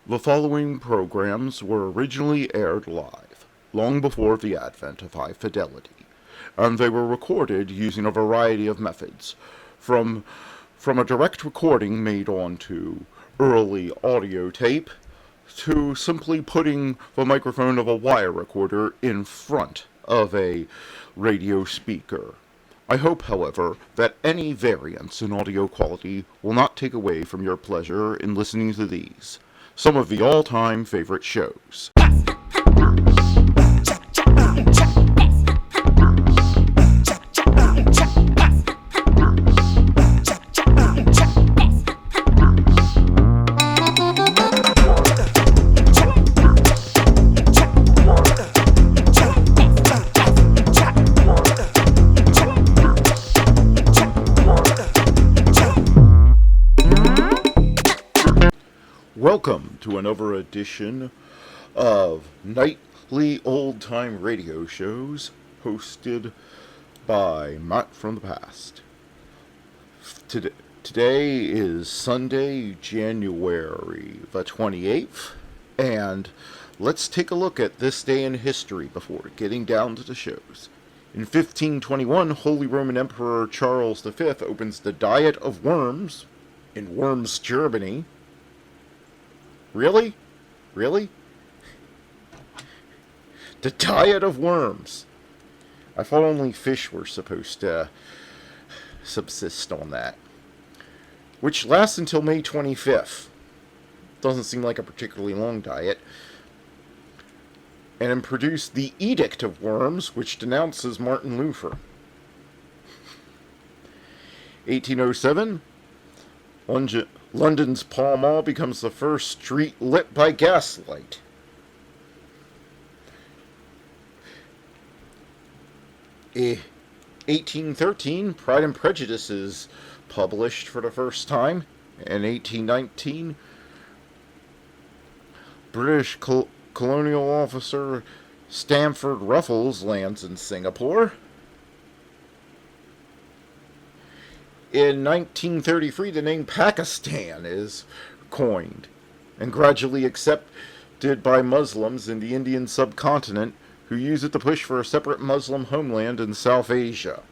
The following programs were originally aired live, long before the advent of high fidelity, and they were recorded using a variety of methods, from a direct recording made onto early audio tape to simply putting the microphone of a wire recorder in front of a radio speaker. I hope, however, that any variance in audio quality will not take away from your pleasure in listening to these, some of the all-time favorite shows. Welcome to another edition of Nightly Old Time Radio Shows, hosted by Matt from the Past. Today is Sunday, January the 28th, and let's take a look at this day in history before getting down to the shows. In 1521, Holy Roman Emperor Charles V opens the Diet of Worms in Worms, Germany. Really? Really? The Diet of Worms. I thought only fish were supposed to subsist on that. Which lasts until May 25th. Doesn't seem like a particularly long diet. And then produced the Edict of Worms, which denounces Martin Luther. 1807, London's Pall Mall becomes the first street lit by gaslight. In 1813, Pride and Prejudice is published for the first time. In 1819, British colonial officer Stamford Ruffles lands in Singapore. In 1933, the name Pakistan is coined and gradually accepted by Muslims in the Indian subcontinent, who use it to push for a separate Muslim homeland in South Asia.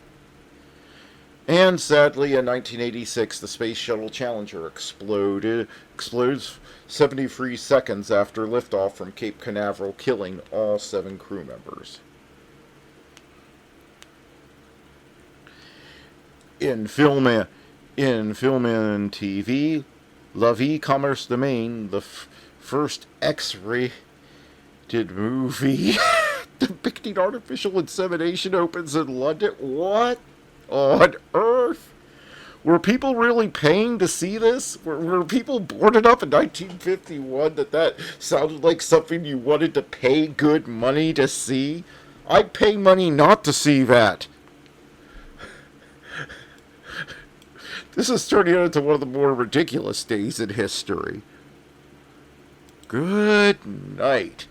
And sadly, in 1986, the Space Shuttle Challenger explodes 73 seconds after liftoff from Cape Canaveral, killing all 7 crew members. In film and TV, La Vie Commerce Domaine, the first X-rated movie depicting artificial insemination, opens in London. What on earth? Were people really paying to see this? Were people boarded up in 1951 that sounded like something you wanted to pay good money to see? I'd pay money not to see that. This is turning into one of the more ridiculous days in history. Good night.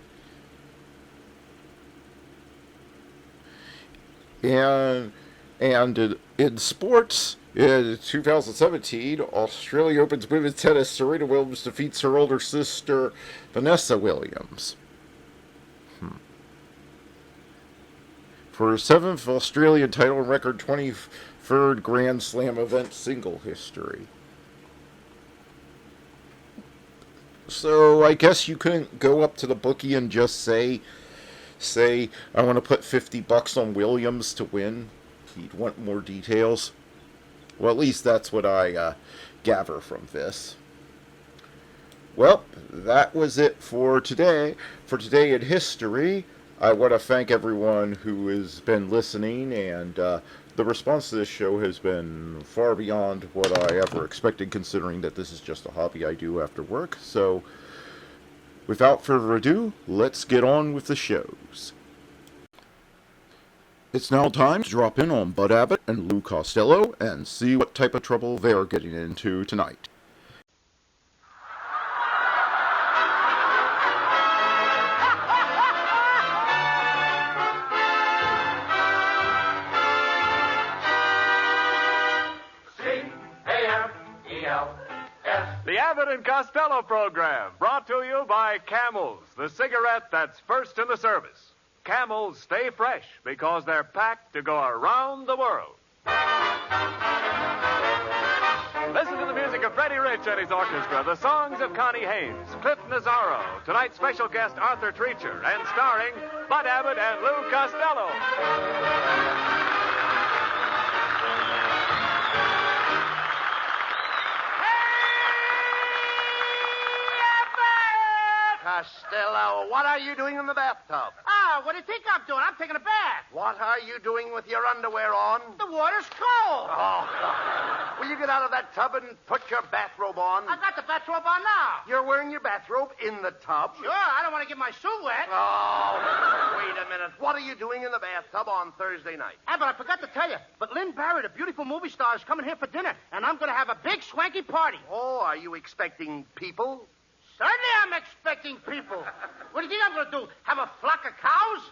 And in sports, in 2017, Australia Open's women's tennis, Serena Williams defeats her older sister, Vanessa Williams. For her 7th Australian title and record 23rd Grand Slam event single history. So I guess you couldn't go up to the bookie and just say, I want to put $50 on Williams to win. He'd want more details. Well, at least that's what I gather from this. Well, that was it for today. For Today in History, I want to thank everyone who has been listening, and the response to this show has been far beyond what I ever expected, considering that this is just a hobby I do after work. So, without further ado, let's get on with the shows. It's now time to drop in on Bud Abbott and Lou Costello and see what type of trouble they're getting into tonight. The Abbott and Costello program, brought to you by Camels, the cigarette that's first in the service. Camels stay fresh because they're packed to go around the world. Listen to the music of Freddie Rich and his orchestra, the songs of Connie Haynes, Cliff Nazzaro, tonight's special guest Arthur Treacher, and starring Bud Abbott and Lou Costello. Costello, what are you doing in the bathtub? What do you think I'm doing? I'm taking a bath. What are you doing with your underwear on? The water's cold. Oh, will you get out of that tub and put your bathrobe on? I got the bathrobe on now. You're wearing your bathrobe in the tub? Sure, I don't want to get my suit wet. Oh, wait a minute. What are you doing in the bathtub on Thursday night? But I forgot to tell you. But Lynn Barrett, a beautiful movie star, is coming here for dinner, and I'm going to have a big swanky party. Oh, are you expecting people? Certainly I'm expecting people. What do you think I'm going to do? Have a flock of cows?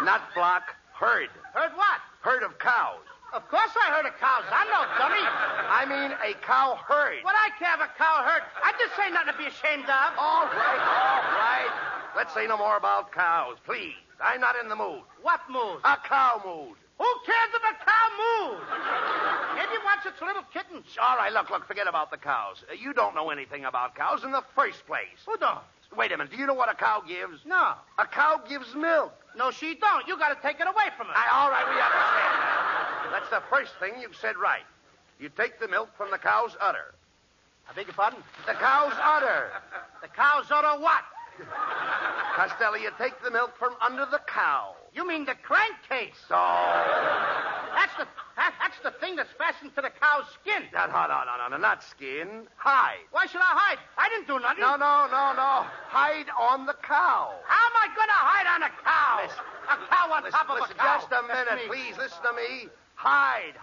Not flock, herd. Heard what? Herd of cows. Of course I heard of cows. I'm no dummy. I mean a cow herd. What I care of a cow herd? I just say nothing to be ashamed of. All right. Let's say no more about cows, please. I'm not in the mood. What mood? A cow mood. Who cares if a cow moves? Maybe it wants its little kittens. All right, look, forget about the cows. You don't know anything about cows in the first place. Who don't? Wait a minute. Do you know what a cow gives? No. A cow gives milk. No, she don't. You got to take it away from her. All right, we understand that. That's the first thing you've said right. You take the milk from the cow's udder. I beg your pardon? The cow's udder. The cow's udder what? Costello, you take the milk from under the cow. You mean the crankcase? Oh. That's the thing that's fastened to the cow's skin. No, not skin. Hide. Why should I hide? I didn't do nothing. No. Hide on the cow. How am I going to hide on a cow? Listen. A cow on top of a cow. Just a minute, please. Listen to me. Hide.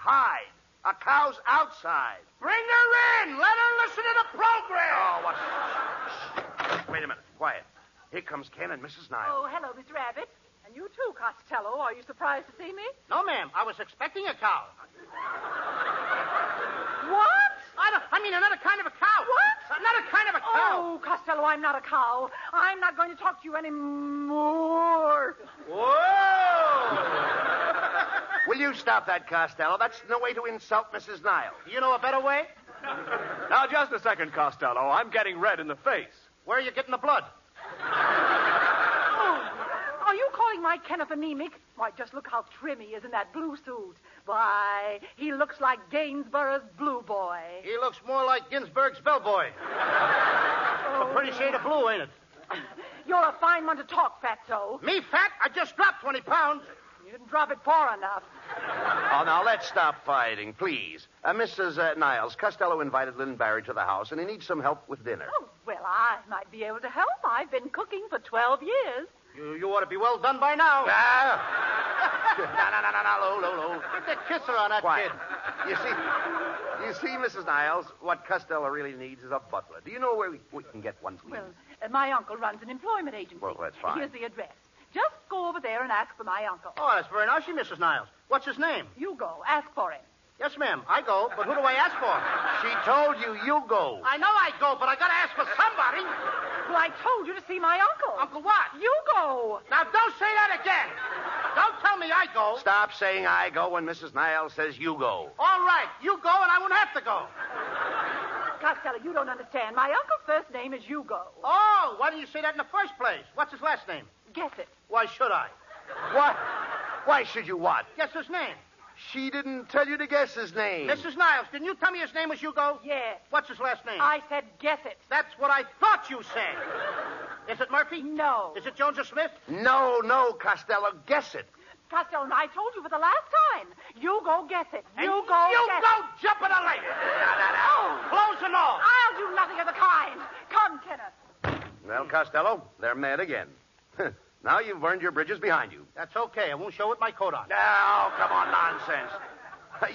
A cow's outside. Bring her in. Let her listen to the program. Oh, what? Shh. Wait a minute. Quiet. Here comes Ken and Mrs. Niles. Oh, hello, Miss Rabbit. And you too, Costello. Are you surprised to see me? No, ma'am. I was expecting a cow. What? I mean, another kind of a cow. What? Another kind of a cow. Oh, Costello, I'm not a cow. I'm not going to talk to you anymore. Whoa! Will you stop that, Costello? That's no way to insult Mrs. Niles. You know a better way? Now, just a second, Costello. I'm getting red in the face. Where are you getting the blood? Are you calling my Kenneth anemic? Why, just look how trim he is in that blue suit. Why, he looks like Gainsborough's blue boy. He looks more like Ginsberg's bellboy. A pretty shade of blue, ain't it? You're a fine one to talk, Fatso. Me fat? I just dropped 20 pounds. You didn't drop it far enough. Oh, now, let's stop fighting, please. Mrs. Niles, Costello invited Lynn Barry to the house, and he needs some help with dinner. Oh, well, I might be able to help. I've been cooking for 12 years. You ought to be well done by now. No. Get the kisser on that Quiet. kid. You see, Mrs. Niles, what Costello really needs is a butler. Do you know where we can get one, please? Well, my uncle runs an employment agency. Well, that's fine. Here's the address. Just go over there and ask for my uncle. Oh, that's very nice of you, Mrs. Niles. What's his name? You go. Ask for him. Yes, ma'am. I go, but who do I ask for? She told you go. I know I go, but I gotta ask for somebody. Well, I told you to see my uncle. Uncle what? You go. Now, don't say that again. Don't tell me I go. Stop saying I go when Mrs. Niles says you go. All right, you go and I won't have to go. Costello, you don't understand. My uncle's first name is Hugo. Oh, why didn't you say that in the first place? What's his last name? Guess it. Why should I? What? Why should you what? Guess his name. She didn't tell you to guess his name. Mrs. Niles, didn't you tell me his name was Hugo? Yes. What's his last name? I said guess it. That's what I thought you said. Is it Murphy? No. Is it Jones or Smith? No, Costello. Guess it. Costello, I told you for the last time. You go guess it. And You go You guess go it. jump in a lake. Clothes and all. I'll do nothing of the kind. Come, Kenneth. Well, Costello, they're mad again. Now you've burned your bridges behind you. That's okay. I won't show with my coat on. Oh, come on, nonsense.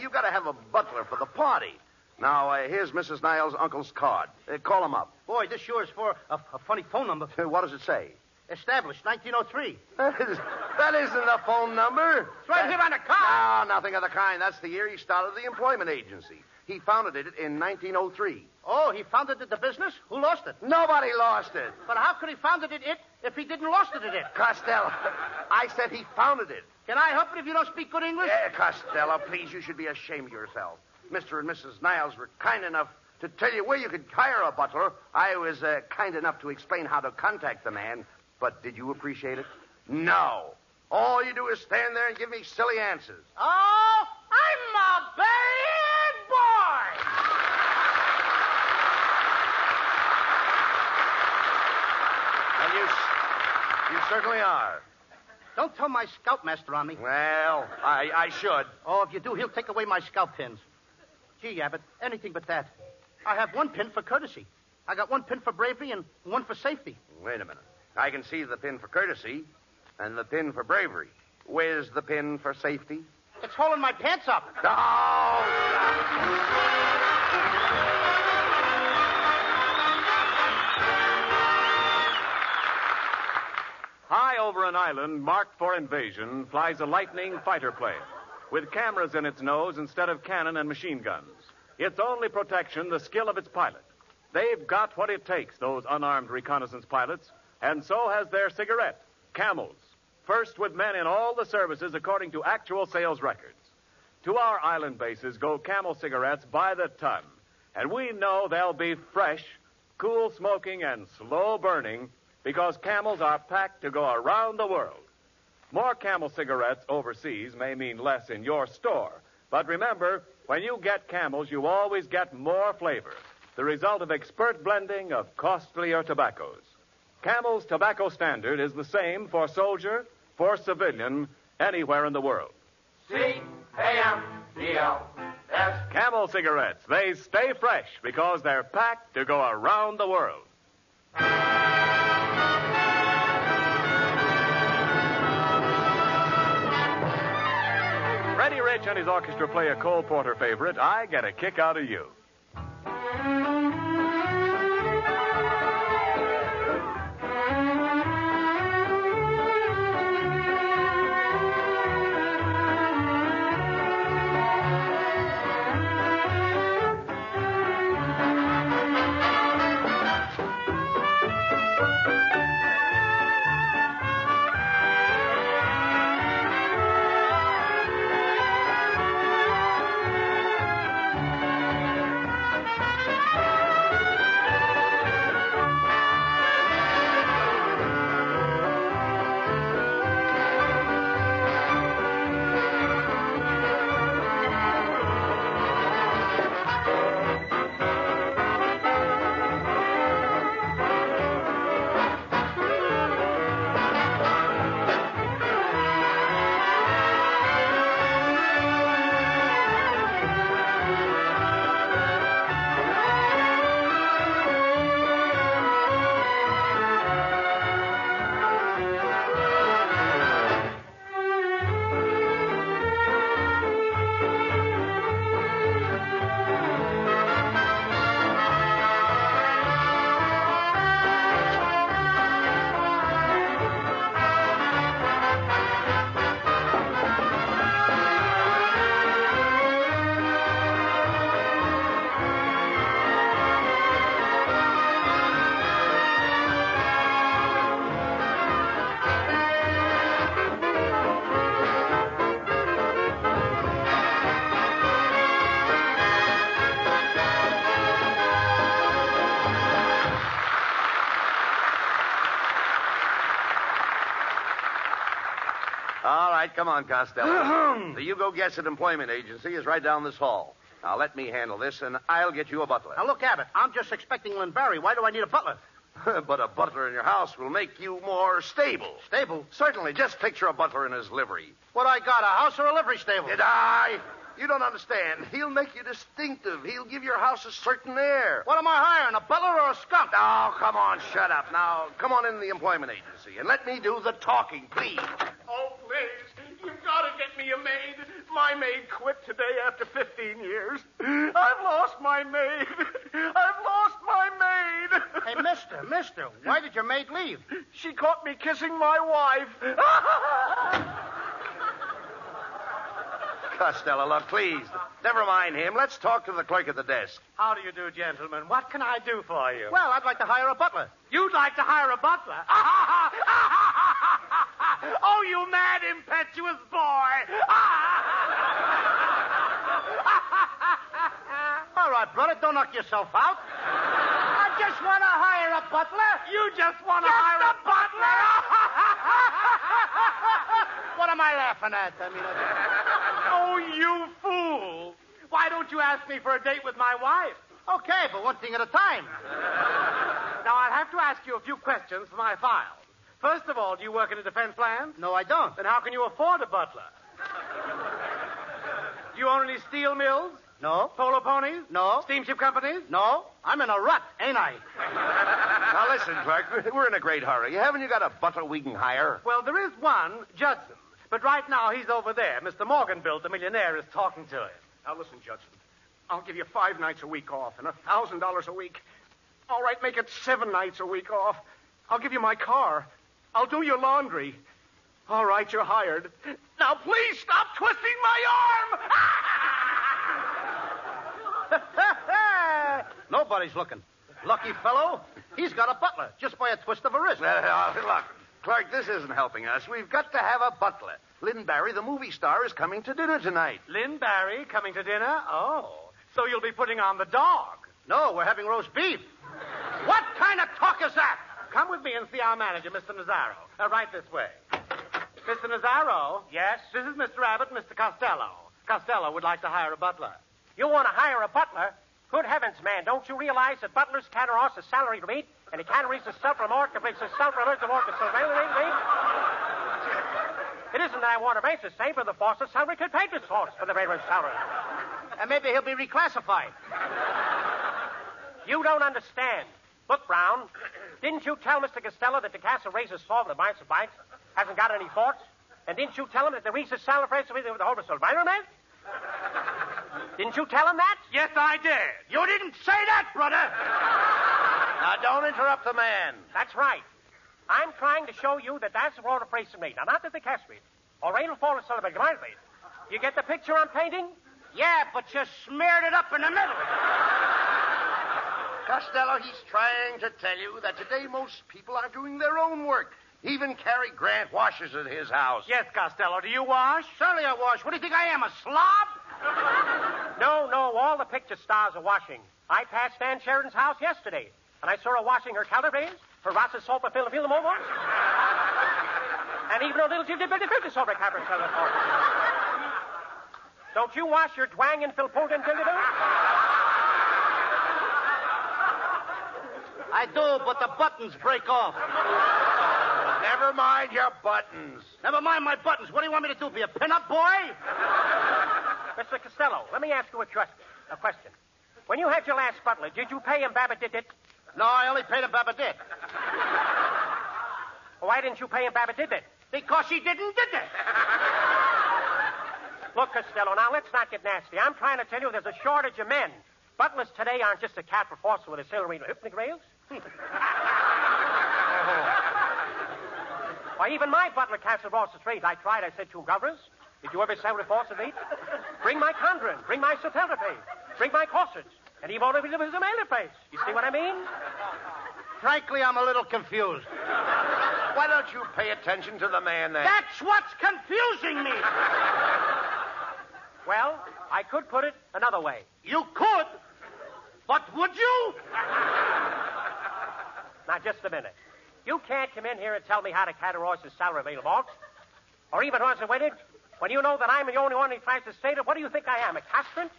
You got to have a butler for the party. Now, here's Mrs. Niles' uncle's card. Call him up. Boy, this sure is for a funny phone number. What does it say? Established 1903. That isn't a phone number. It's right here on the card. No, nothing of the kind. That's the year he started the employment agency. He founded it in 1903. Oh, he founded the business? Who lost it? Nobody lost it. But how could he founded it if he didn't lost it? Costello, I said he founded it. Can I help it if you don't speak good English? Costello, please, you should be ashamed of yourself. Mr. and Mrs. Niles were kind enough to tell you where you could hire a butler. I was kind enough to explain how to contact the man. But did you appreciate it? No. All you do is stand there and give me silly answers. Oh, I'm a bad boy! And you certainly are. Don't tell my scoutmaster on me. Well, I should. Oh, if you do, he'll take away my scout pins. Gee, Abbott, anything but that. I have one pin for courtesy. I got one pin for bravery and one for safety. Wait a minute. I can see the pin for courtesy and the pin for bravery. Where's the pin for safety? It's holding my pants up. Oh! High over an island marked for invasion flies a Lightning fighter plane with cameras in its nose instead of cannon and machine guns. Its only protection, the skill of its pilot. They've got what it takes, those unarmed reconnaissance pilots, and so has their cigarette, Camels. First with men in all the services according to actual sales records. To our island bases go Camel cigarettes by the ton, and we know they'll be fresh, cool smoking, and slow burning because Camels are packed to go around the world. More Camel cigarettes overseas may mean less in your store, but remember, when you get Camels, you always get more flavor, the result of expert blending of costlier tobaccos. Camel's tobacco standard is the same for soldier, for civilian, anywhere in the world. C-A-M-E-L-S. Camel cigarettes, they stay fresh because they're packed to go around the world. Freddie Rich and his orchestra play a Cole Porter favorite, I Get a Kick Out of You. All right, come on, Costello. The You Go Guess It Employment Agency is right down this hall. Now, let me handle this, and I'll get you a butler. Now, look, Abbott, I'm just expecting Lynn Barry. Why do I need a butler? But a butler in your house will make you more stable. Stable? Certainly. Just picture a butler in his livery. What I got, a house or a livery stable? Did I? You don't understand. He'll make you distinctive. He'll give your house a certain air. What am I hiring, a butler or a skunk? Oh, come on, shut up. Now, come on in the employment agency, and let me do the talking, please. Oh, please. You've got to get me a maid. My maid quit today after 15 years. I've lost my maid. I've lost my maid. Hey, mister, why did your maid leave? She caught me kissing my wife. Costello, look, please. Never mind him. Let's talk to the clerk at the desk. How do you do, gentlemen? What can I do for you? Well, I'd like to hire a butler. You'd like to hire a butler? Oh, you mad, impetuous boy! All right, brother, don't knock yourself out. I just want to hire a butler. You just want to hire a butler? What am I laughing at? I mean, Oh, you fool! Why don't you ask me for a date with my wife? okay, but one thing at a time. Now, I'll have to ask you a few questions for my file. First of all, do you work in a defense plan? No, I don't. Then how can you afford a butler? Do you own any steel mills? No, Polo ponies? No. Steamship companies? no, I'm in a rut, ain't I? Now, listen, clerk. We're in a great hurry. Haven't you got a butler we can hire? Well, there is one, Judson. But right now, he's over there. Mr. Morganville, the millionaire, is talking to him. Now, listen, Judson. I'll give you 5 nights a week off and $1,000 a week. All right, make it 7 nights a week off. I'll give you my car. I'll do your laundry. All right, you're hired. Now, please stop twisting my arm. Nobody's looking. Lucky fellow. He's got a butler just by a twist of a wrist. Look, clerk, this isn't helping us. We've got to have a butler. Lynn Barry, the movie star, is coming to dinner tonight. Lynn Barry coming to dinner? Oh, so you'll be putting on the dog. No, we're having roast beef. What kind of talk is that? Come with me and see our manager, Mr. Nazaro. Right this way. Mr. Nazaro? Yes? This is Mr. Abbott and Mr. Costello. Costello would like to hire a butler. You want to hire a butler? Good heavens, man, don't you realize that butlers can't earn a salary rate, and he can't reach the self-remark to place the self-remark to work the salary rate? It isn't that I want to raise the same for the Foster salary could pay the source for the railroad salary. And maybe he'll be reclassified. You don't understand. Look, Brown, didn't you tell Mr. Costello that the castle raises saw the bites of bites hasn't got any thoughts? And didn't you tell him that the reason salary rates with the whole man? Didn't you tell him that? Yes, I did. You didn't say that, brother. Now, don't interrupt the man. That's right. I'm trying to show you that that's the road of praise to me. Now, not that the cash rate, or rain will fall and celebrate the rate. You get the picture I'm painting? Yeah, but you smeared it up in the middle. Costello, he's trying to tell you that today most people are doing their own work. Even Cary Grant washes at his house. Yes, Costello. Do you wash? Certainly I wash. What do you think I am, a slob? No, all the picture stars are washing. I passed Stan Sheridan's house yesterday, and I saw her washing her calabrese, her Ross's salt for film moments, and even a little filter soap cover. Don't you wash your twang and Philpoten till you do? I do, but the buttons break off. Never mind your buttons. Never mind my buttons. What do you want me to do, be a pin-up boy? Mr. Costello, let me ask you a question. When you had your last butler, did you pay him Babbitt? No, I only paid him Babbitt. Why didn't you pay him Babbitt? Because he did it. Look, Costello, now let's not get nasty. I'm trying to tell you there's a shortage of men. Butlers today aren't just a cat for Foster with a silvery hypnic rails. Why, even my butler canceled Ross the trade. I tried. I said to him, Governors, did you ever sell with Foster meat? Bring my Condren. Bring my Sotelrape. Bring my Corsets. And he won't even live as a mailer face. You see what I mean? Frankly, I'm a little confused. Why don't you pay attention to the man then? That's what's confusing me. Well, I could put it another way. You could, but would you? Now, just a minute. You can't come in here and tell me how to categorize the salary available, or even once a waited, when you know that I'm the only one who tries to say that. What do you think I am, a castrant?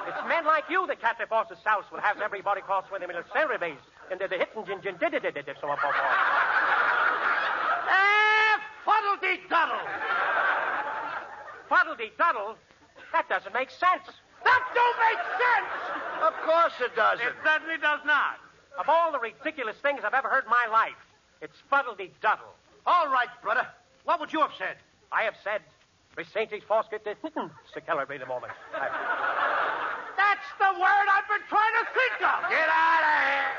It's men like you that Captain Foster's South will have everybody cross with him in a salary base, and they're the hitting gin so on. Fuddle-dee-duddle. Fuddle-dee-duddle? That doesn't make sense. That don't make sense. Of course it doesn't. It certainly does not. Of all the ridiculous things I've ever heard in my life, it's fuddle-dee-duddle. All right, brother. What would you have said? I have said, Recentis Fosket, the celebrate a moment. That's the word I've been trying to think of. Get out of here.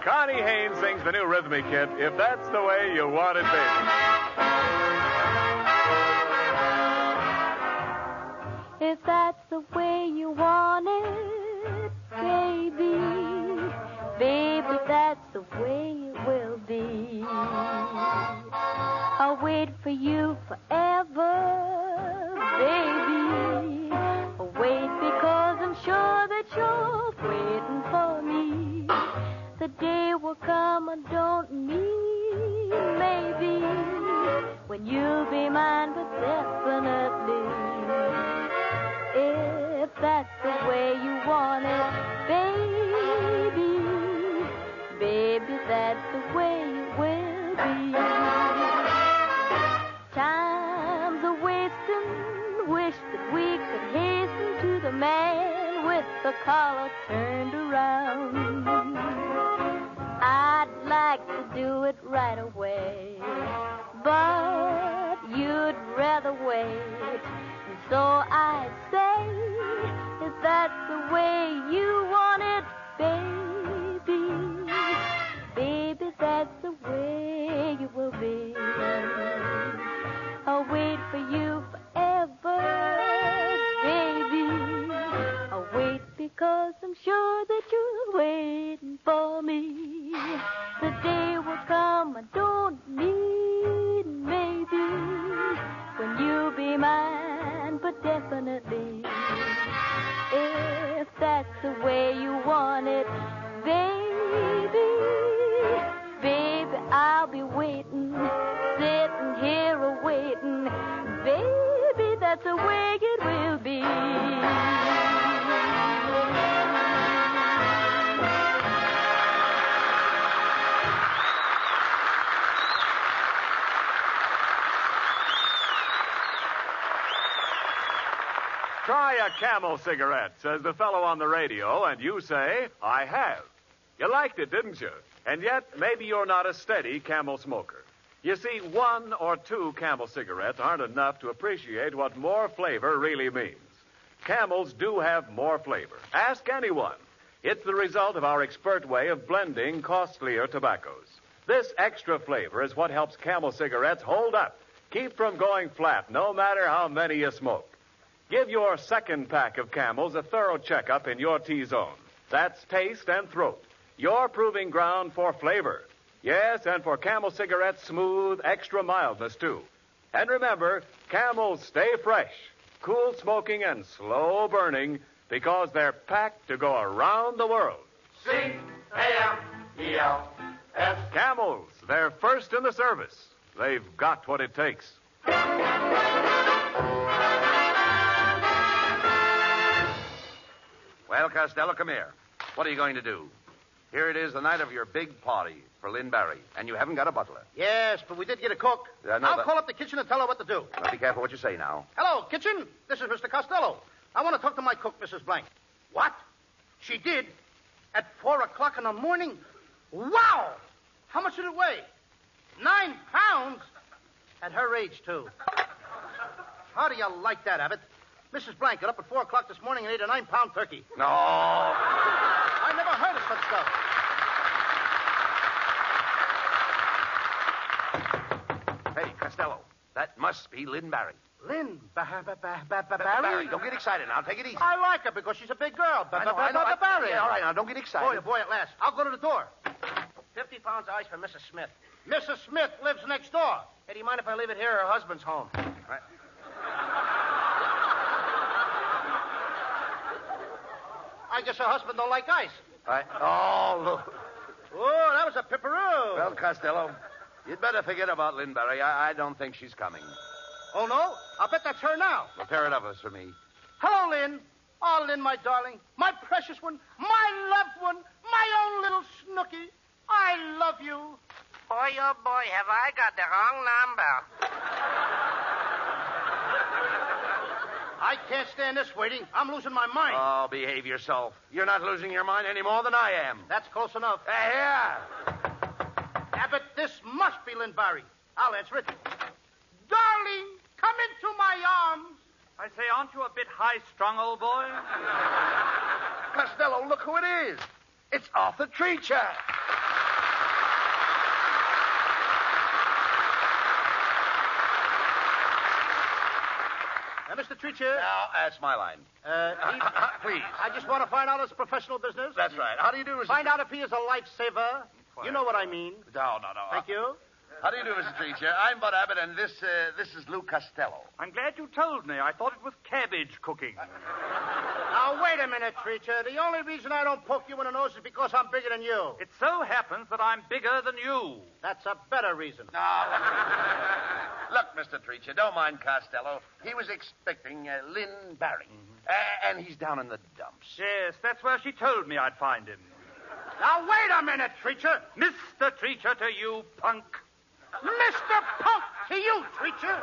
Connie Haynes sings the new rhythmic hit, If That's the Way You Want It, Baby. If that's the way you want it, baby, baby, that's the way it will be. I'll wait for you forever, baby. I'll wait because I'm sure that you're waiting for me. The day will come, I don't mean maybe, when you'll be mine, but definitely. If that's the way you want it, baby, baby, that's the way it will be. Time's a wasting, wish that we could hasten to the man with the collar turned around. I'd like to do it right away, but you'd rather wait. So I say, if that's the way you want it, baby, baby, that's the way you will be. I'll wait for you forever, baby. I'll wait because I'm sure that you're waiting for me. The day will come, I don't need maybe, when you'll be mine, but definitely, if that's the way you want it, baby, baby, I'll be waiting, sitting here awaiting, baby, that's the way it will be. Try a Camel cigarette, says the fellow on the radio, and you say, I have. You liked it, didn't you? And yet, maybe you're not a steady Camel smoker. You see, 1 or 2 Camel cigarettes aren't enough to appreciate what more flavor really means. Camels do have more flavor. Ask anyone. It's the result of our expert way of blending costlier tobaccos. This extra flavor is what helps Camel cigarettes hold up, keep from going flat, no matter how many you smoke. Give your second pack of Camels a thorough checkup in your T-zone. That's taste and throat. Your proving ground for flavor. Yes, and for Camel cigarettes, smooth, extra mildness, too. And remember, Camels stay fresh, cool smoking and slow burning because they're packed to go around the world. C-A-M-E-L-S. Camels, they're first in the service. They've got what it takes. Well, Costello, come here. What are you going to do? Here it is, the night of your big party for Lynn Barry, and you haven't got a butler. Yes, but we did get a cook. I'll call up the kitchen and tell her what to do. Now, be careful what you say now. Hello, kitchen. This is Mr. Costello. I want to talk to my cook, Mrs. Blank. What? She did? At 4 o'clock in the morning? Wow! How much did it weigh? 9 pounds? At her age, too. How do you like that, Abbott? Mrs. Blank got up at 4 o'clock this morning and ate a 9-pound turkey. No. I never heard of such stuff. Hey, Costello, that must be Lynn Barry. Lynn Barry? Barry, don't get excited now. Take it easy. I like her because she's a big girl. I know. Barry. Yeah, all right, now, don't get excited. Boy, at last. I'll go to the door. 50 pounds of ice for Mrs. Smith. Mrs. Smith lives next door. Hey, do you mind if I leave it here? Her husband's home. Right. I guess her husband don't like ice. Right. Oh, look. Oh, that was a pipperoo. Well, Costello, you'd better forget about Lynn Barry. I don't think she's coming. Oh, no? I'll bet that's her now. A pair of us for me. Hello, Lynn. Oh, Lynn, my darling. My precious one. My loved one. My own little snooky. I love you. Boy, oh, boy, have I got the wrong number. I can't stand this waiting. I'm losing my mind. Oh, behave yourself. You're not losing your mind any more than I am. That's close enough. Here. Abbott, this must be Lynn Barry. I'll answer it. Darling, come into my arms. I say, aren't you a bit high-strung, old boy? Costello, look who it is. It's Arthur Treacher. Mr. Treacher. Now, that's my line. Please. I just want to find out his professional business. That's right. How do you do, Mr. Find out if he is a lifesaver. You know what I mean. No. Thank you. How do you do, Mr. Treacher? I'm Bud Abbott, and this is Lou Costello. I'm glad you told me. I thought it was cabbage cooking. Now, wait a minute, Treacher. The only reason I don't poke you in the nose is because I'm bigger than you. It so happens that I'm bigger than you. That's a better reason. No. Look, Mr. Treacher, don't mind Costello. He was expecting Lynn Barry. And he's down in the dumps. Yes, that's where she told me I'd find him. Now, wait a minute, Treacher. Mr. Treacher to you, punk. Mr. Punk to you, Treacher.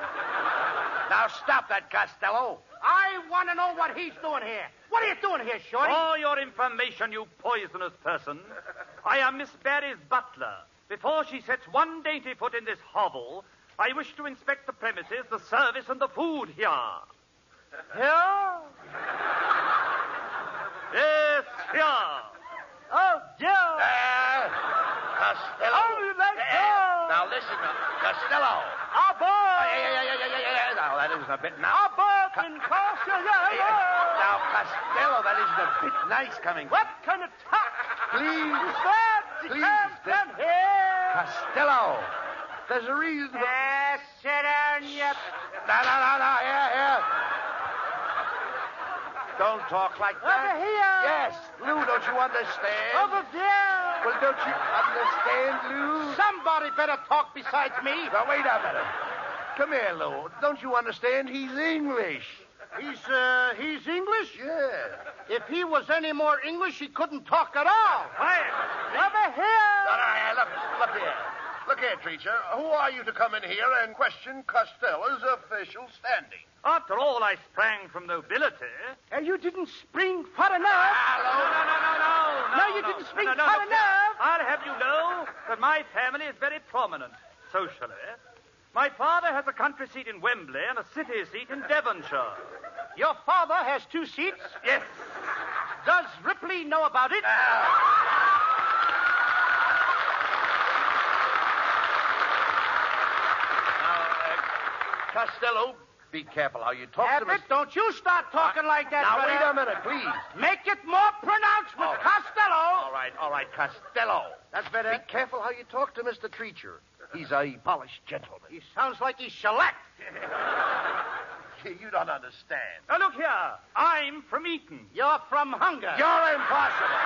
Now, stop that, Costello. I want to know what he's doing here. What are you doing here, Shorty? For your information, you poisonous person, I am Miss Barry's butler. Before she sets one dainty foot in this hovel, I wish to inspect the premises, the service, and the food here. Here? Yes, here. Oh, dear. Costello. Oh, let go. Now, listen, Costello. Our boy. Yeah. Now, that isn't a bit nice. Our boy can cost you. Now, Costello, that isn't a bit nice coming. What kind of talk? Please. Please come here. Costello. There's a reason. Sit down, you... No. Here. Don't talk like that. Over here. Yes. Lou, don't you understand? Over there. Well, don't you understand, Lou? Somebody better talk besides me. Now, wait a minute. Come here, Lou. Don't you understand? He's English. He's English? Yeah. If he was any more English, he couldn't talk at all. Quiet. Over here. Look here. Look here, Treacher. Who are you to come in here and question Costello's official standing? After all, I sprang from nobility. You didn't spring far enough. No. No, you didn't spring far enough. I'll have you know that my family is very prominent socially. My father has a country seat in Wembley and a city seat in Devonshire. Your father has 2 seats? Yes. Does Ripley know about it? Costello, be careful how you talk to Abbott, don't you start talking like that, Now, brother. wait a minute, please. Make it more pronounced with Costello. All right, Costello. That's better. Be careful how you talk to Mr. Treacher. He's a polished gentleman. He sounds like he's shellacked. You don't understand. Now, look here. I'm from Eton. You're from Hunger. You're impossible.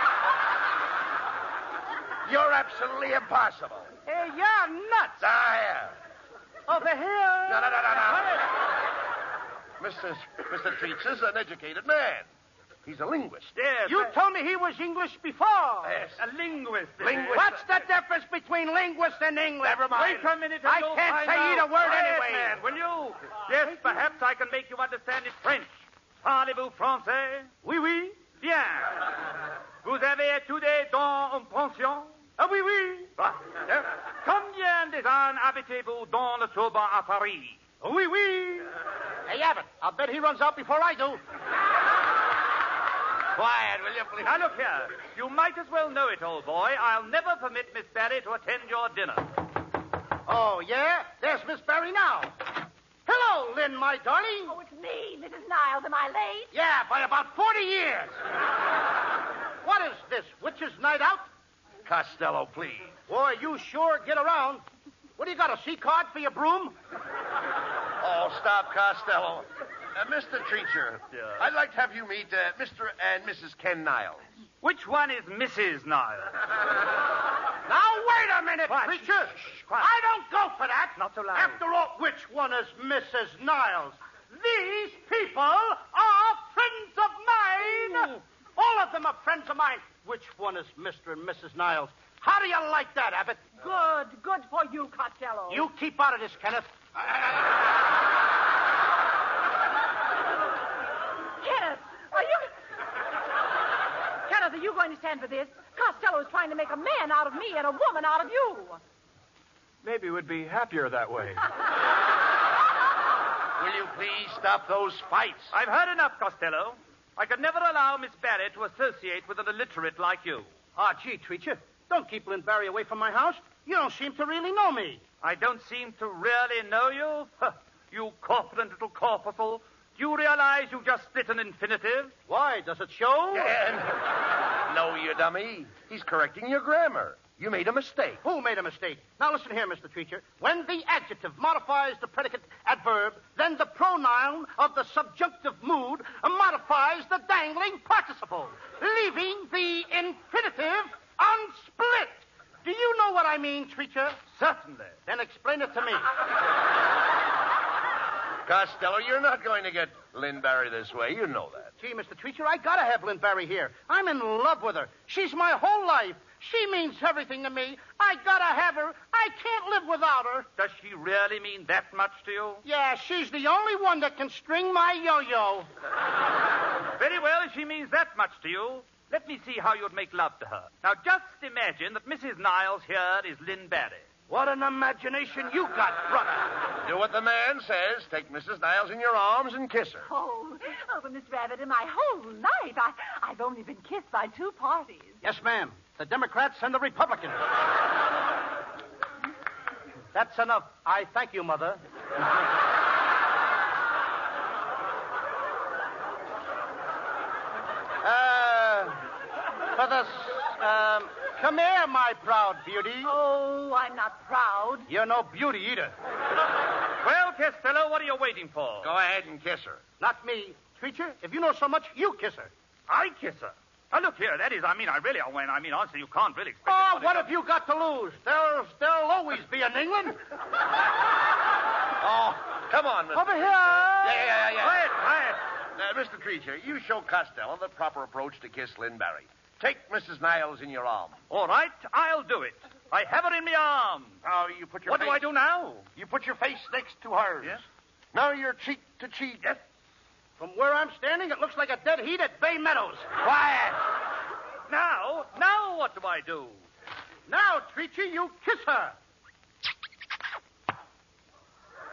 You're absolutely impossible. Hey, you're nuts. Now, here. Over here. No. Mr. Treacher's an educated man. He's a linguist. Yes. You told me he was English before. Yes. A linguist. Linguist. What's the difference between linguist and English? Never mind. Wait a minute. I you'll can't find say out. either word Quiet, anyway. Man, will you? Yes, perhaps I can make you understand it French. Parlez-vous français? Oui. Bien. Vous avez étudié dans une pension? Ah, oui. Combien des ans habitez-vous dans le Sorbonne à Paris? Oui. Hey, Abbott, I'll bet he runs out before I do. Quiet, will you, please? Now, look here. You might as well know it, old boy. I'll never permit Miss Barry to attend your dinner. Oh, yeah? There's Miss Barry now. Hello, Lynn, my darling. Oh, it's me, Mrs. Niles. Am I late? Yeah, by about 40 years. What is this, witch's night out? Costello, please. Boy, you sure get around. What do you got, a C-card for your broom? Oh, stop, Costello. Mr. Treacher, Yeah. I'd like to have you meet Mr. and Mrs. Ken Niles. Which one is Mrs. Niles? Now, wait a minute, Quiet. preacher. Shh, quiet. I don't go for that. Not so loud. After all, which one is Mrs. Niles? These people are friends of mine. All of them are friends of mine. Which one is Mr. and Mrs. Niles? How do you like that, Abbott? Good for you, Costello. You keep out of this, Kenneth. Kenneth, are you going to stand for this? Costello is trying to make a man out of me and a woman out of you. Maybe we'd be happier that way. Will you please stop those fights? I've heard enough, Costello. I could never allow Miss Barry to associate with an illiterate like you. Ah, gee, Treacher, don't keep Lynn Barry away from my house. You don't seem to really know me. I don't seem to really know you. Huh, you corpulent little corpuscle. Do you realize you just split an infinitive? Why? Does it show? No, you dummy. He's correcting your grammar. You made a mistake. Who made a mistake? Now listen here, Mr. Treacher. When the adjective modifies the predicate adverb, then the pronoun of the subjunctive mood modifies the dangling participle, leaving the infinitive unsplit. Do you know what I mean, Treacher? Certainly. Then explain it to me. Costello, you're not going to get Lynn Barry this way. You know that. Gee, Mr. Treacher, I gotta have Lynn Barry here. I'm in love with her. She's my whole life. She means everything to me. I gotta have her. I can't live without her. Does she really mean that much to you? Yeah, she's the only one that can string my yo-yo. Very well, if she means that much to you, let me see how you'd make love to her. Now, just imagine that Mrs. Niles here is Lynn Barry. What an imagination you got, brother. Do what the man says. Take Mrs. Niles in your arms and kiss her. Oh, but Miss Rabbit, in my whole life, I've only been kissed by two parties. Yes, ma'am. The Democrats and the Republicans. That's enough. I thank you, Mother. For this, come here, my proud beauty. Oh, I'm not proud. You're no beauty either. Well, Costello, what are you waiting for? Go ahead and kiss her. Not me. Treacher, if you know so much, you kiss her. I kiss her. Now, look here, that is, honestly, you can't really expect... Oh, what have you got to lose? There'll always be an England. Oh, come on, Mr. Over here. Yeah. Quiet. Mr. Treacher, you show Costello the proper approach to kiss Lynn Barry. Take Mrs. Niles in your arm. All right, I'll do it. I have her in my arms. Now, you put your What face... do I do now? You put your face next to hers. Yes. Now you're cheek to cheek. Yes. From where I'm standing, it looks like a dead heat at Bay Meadows. Quiet. Now what do I do? Now, Treacher, you kiss her.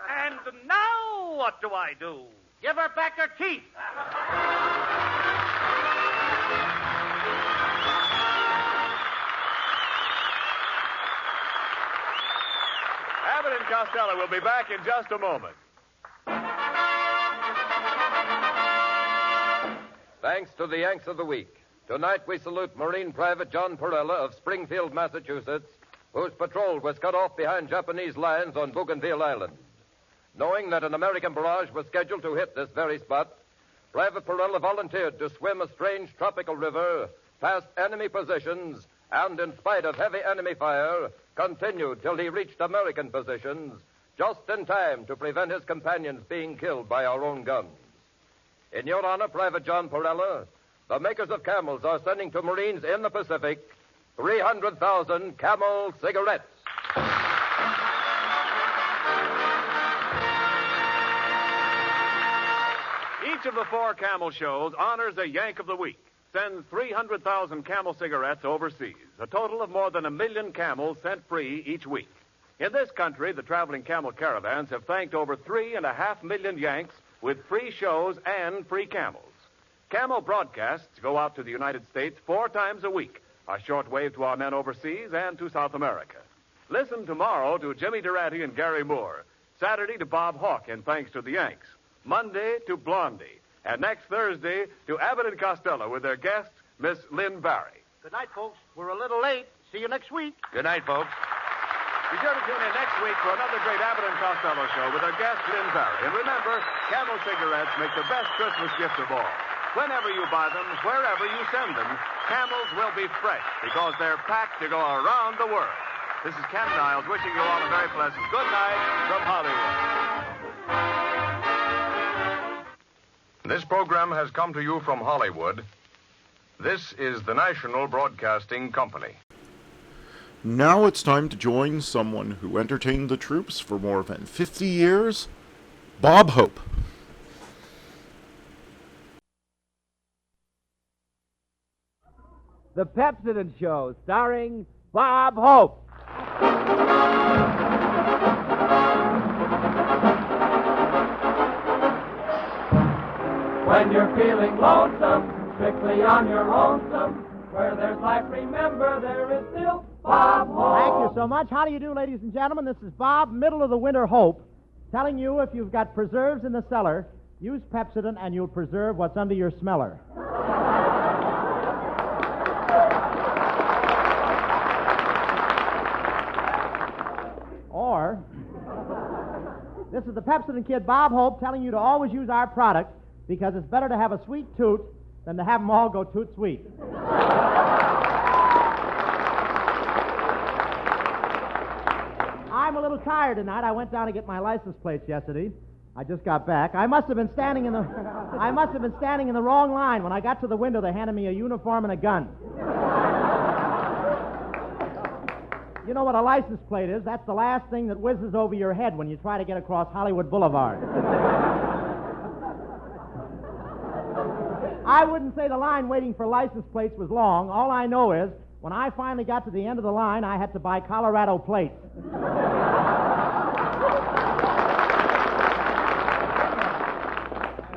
And now what do I do? Give her back her teeth. Abbott and Costello will be back in just a moment. Thanks to the Yanks of the Week. Tonight we salute Marine Private John Perella of Springfield, Massachusetts, whose patrol was cut off behind Japanese lines on Bougainville Island. Knowing that an American barrage was scheduled to hit this very spot, Private Perella volunteered to swim a strange tropical river past enemy positions and, in spite of heavy enemy fire, continued till he reached American positions, just in time to prevent his companions being killed by our own guns. In your honor, Private John Perella, the makers of Camels are sending to Marines in the Pacific 300,000 Camel cigarettes. Each of the 4 Camel shows honors a Yank of the Week, sends 300,000 Camel cigarettes overseas, a total of more than 1 million camels sent free each week. In this country, the traveling camel caravans have thanked over 3.5 million Yanks with free shows and free camels. Camel broadcasts go out to the United States 4 times a week, a shortwave to our men overseas and to South America. Listen tomorrow to Jimmy Durante and Gary Moore, Saturday to Bob Hawke and Thanks to the Yanks, Monday to Blondie, and next Thursday to Abbott and Costello with their guest, Miss Lynn Barry. Good night, folks. We're a little late. See you next week. Good night, folks. Be sure to tune in next week for another great Abbott and Costello show with our guest, Lynn Barry. And remember, Camel cigarettes make the best Christmas gift of all. Whenever you buy them, wherever you send them, Camels will be fresh because they're packed to go around the world. This is Ken Niles wishing you all a very pleasant good night from Hollywood. This program has come to you from Hollywood. This is the National Broadcasting Company. Now it's time to join someone who entertained the troops for more than 50 years, Bob Hope. The Pepsodent Show, starring Bob Hope. When you're feeling lonesome, strictly on your lonesome, where there's life, remember there is still Bob Hope. Thank you so much. How do you do, ladies and gentlemen? This is Bob, middle of the winter Hope, telling you if you've got preserves in the cellar, Use Pepsodent and you'll preserve what's under your smeller. Or, this is the Pepsodent Kid, Bob Hope, telling you to always use our product because it's better to have a sweet toot than to have them all go toot sweet. I'm a little tired tonight. I went down to get my license plates yesterday. I just got back. I must have been standing in the wrong line. When I got to the window, they handed me a uniform and a gun. You know what a license plate is? That's the last thing that whizzes over your head when you try to get across Hollywood Boulevard. I wouldn't say the line waiting for license plates was long. All I know is, when I finally got to the end of the line, I had to buy Colorado plates.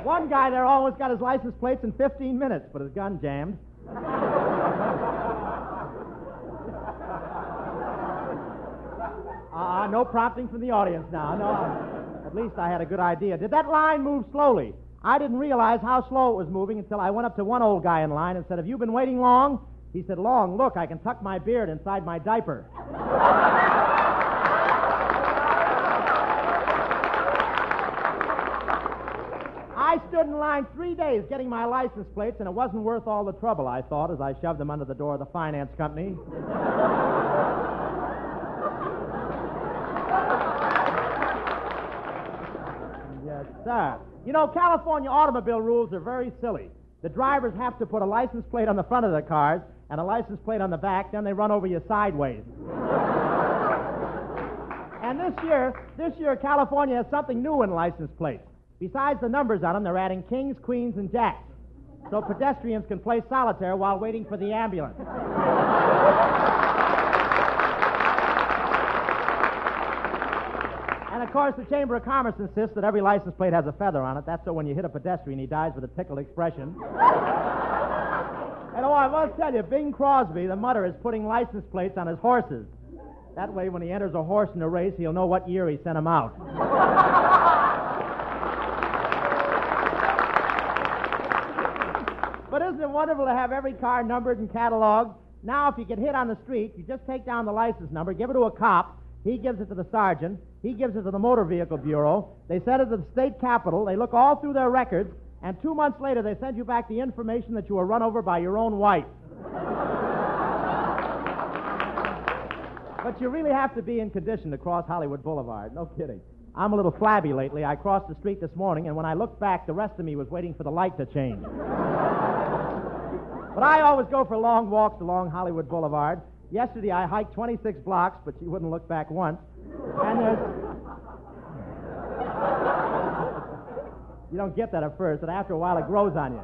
One guy there almost got his license plates in 15 minutes, but his gun jammed. No prompting from the audience now. No, at least I had a good idea. Did that line move slowly? I didn't realize how slow it was moving until I went up to one old guy in line and said, "Have you been waiting long?" He said, "Long. Look, I can tuck my beard inside my diaper." I stood in line 3 days getting my license plates, and it wasn't worth all the trouble, I thought, as I shoved them under the door of the finance company. Yes, sir. You know, California automobile rules are very silly. The drivers have to put a license plate on the front of their cars and a license plate on the back, then they run over you sideways. And this year, California has something new in license plates. Besides the numbers on them, they're adding kings, queens, and jacks, so pedestrians can play solitaire while waiting for the ambulance. And, of course, the Chamber of Commerce insists that every license plate has a feather on it. That's so when you hit a pedestrian, he dies with a tickled expression. And, I must tell you, Bing Crosby, the mutter, is putting license plates on his horses. That way, when he enters a horse in a race, he'll know what year he sent him out. But isn't it wonderful to have every car numbered and cataloged? Now, if you get hit on the street, you just take down the license number, give it to a cop. He gives it to the sergeant. He gives it to the Motor Vehicle Bureau. They send it to the state capitol. They look all through their records. And 2 months later, they send you back the information that you were run over by your own wife. But you really have to be in condition to cross Hollywood Boulevard. No kidding. I'm a little flabby lately. I crossed the street this morning, and when I looked back, the rest of me was waiting for the light to change. But I always go for long walks along Hollywood Boulevard. Yesterday, I hiked 26 blocks, but she wouldn't look back once. And there's... You don't get that at first, and after a while, it grows on you.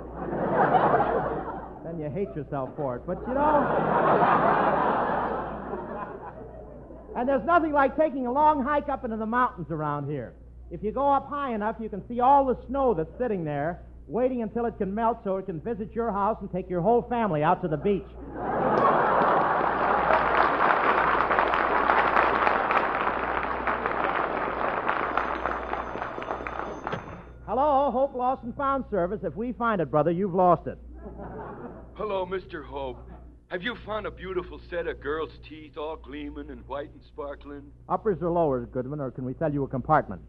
Then you hate yourself for it. But, you know... And there's nothing like taking a long hike up into the mountains around here. If you go up high enough, you can see all the snow that's sitting there, waiting until it can melt so it can visit your house and take your whole family out to the beach. Hello, Hope Lost and Found Service. If we find it, brother, you've lost it. Hello, Mr. Hope. Have you found a beautiful set of girls' teeth all gleaming and white and sparkling? Uppers or lowers, Goodman, or can we sell you a compartment?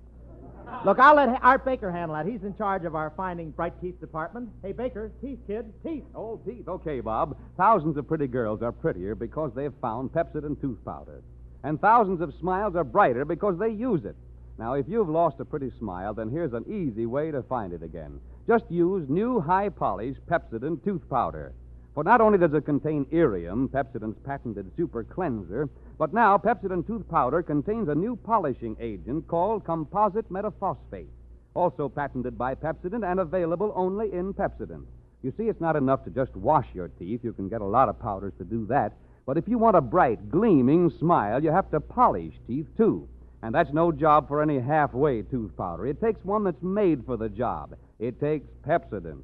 Look, I'll let Art Baker handle that. He's in charge of our Finding Bright Teeth department. Hey, Baker, teeth, kid, teeth. Oh, teeth. Okay, Bob. Thousands of pretty girls are prettier because they've found Pepsodent tooth powder. And thousands of smiles are brighter because they use it. Now, if you've lost a pretty smile, then here's an easy way to find it again. Just use new high-polish Pepsodent tooth powder. For not only does it contain Irium, Pepsodent's patented super cleanser, but now Pepsodent tooth powder contains a new polishing agent called composite metaphosphate, also patented by Pepsodent and available only in Pepsodent. You see, it's not enough to just wash your teeth. You can get a lot of powders to do that. But if you want a bright, gleaming smile, you have to polish teeth, too. And that's no job for any halfway tooth powder. It takes one that's made for the job. It takes Pepsodent.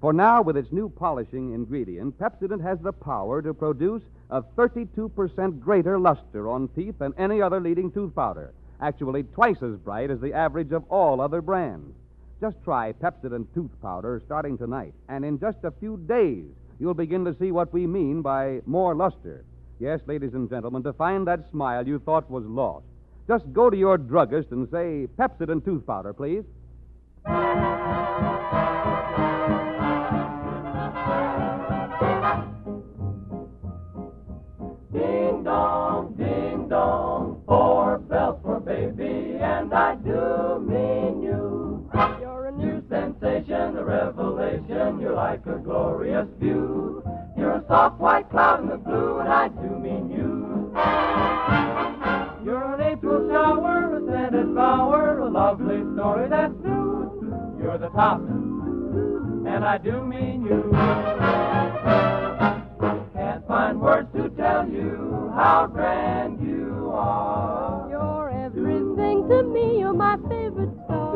For now, with its new polishing ingredient, Pepsodent has the power to produce a 32% greater luster on teeth than any other leading tooth powder, actually twice as bright as the average of all other brands. Just try Pepsodent Tooth Powder starting tonight, and in just a few days, you'll begin to see what we mean by more luster. Yes, ladies and gentlemen, to find that smile you thought was lost, just go to your druggist and say, Pepsodent Tooth Powder, please. Ding dong, 4 bells for baby, and I do mean you. You're a new sensation, a revelation, you're like a glorious view. You're a soft white cloud in the blue, and I do mean you. You're an April shower, a scented bower, a lovely story that's new. You're the top, and I do mean you. Can't find words to tell you how grand you are. You're everything to me, you're my favorite star.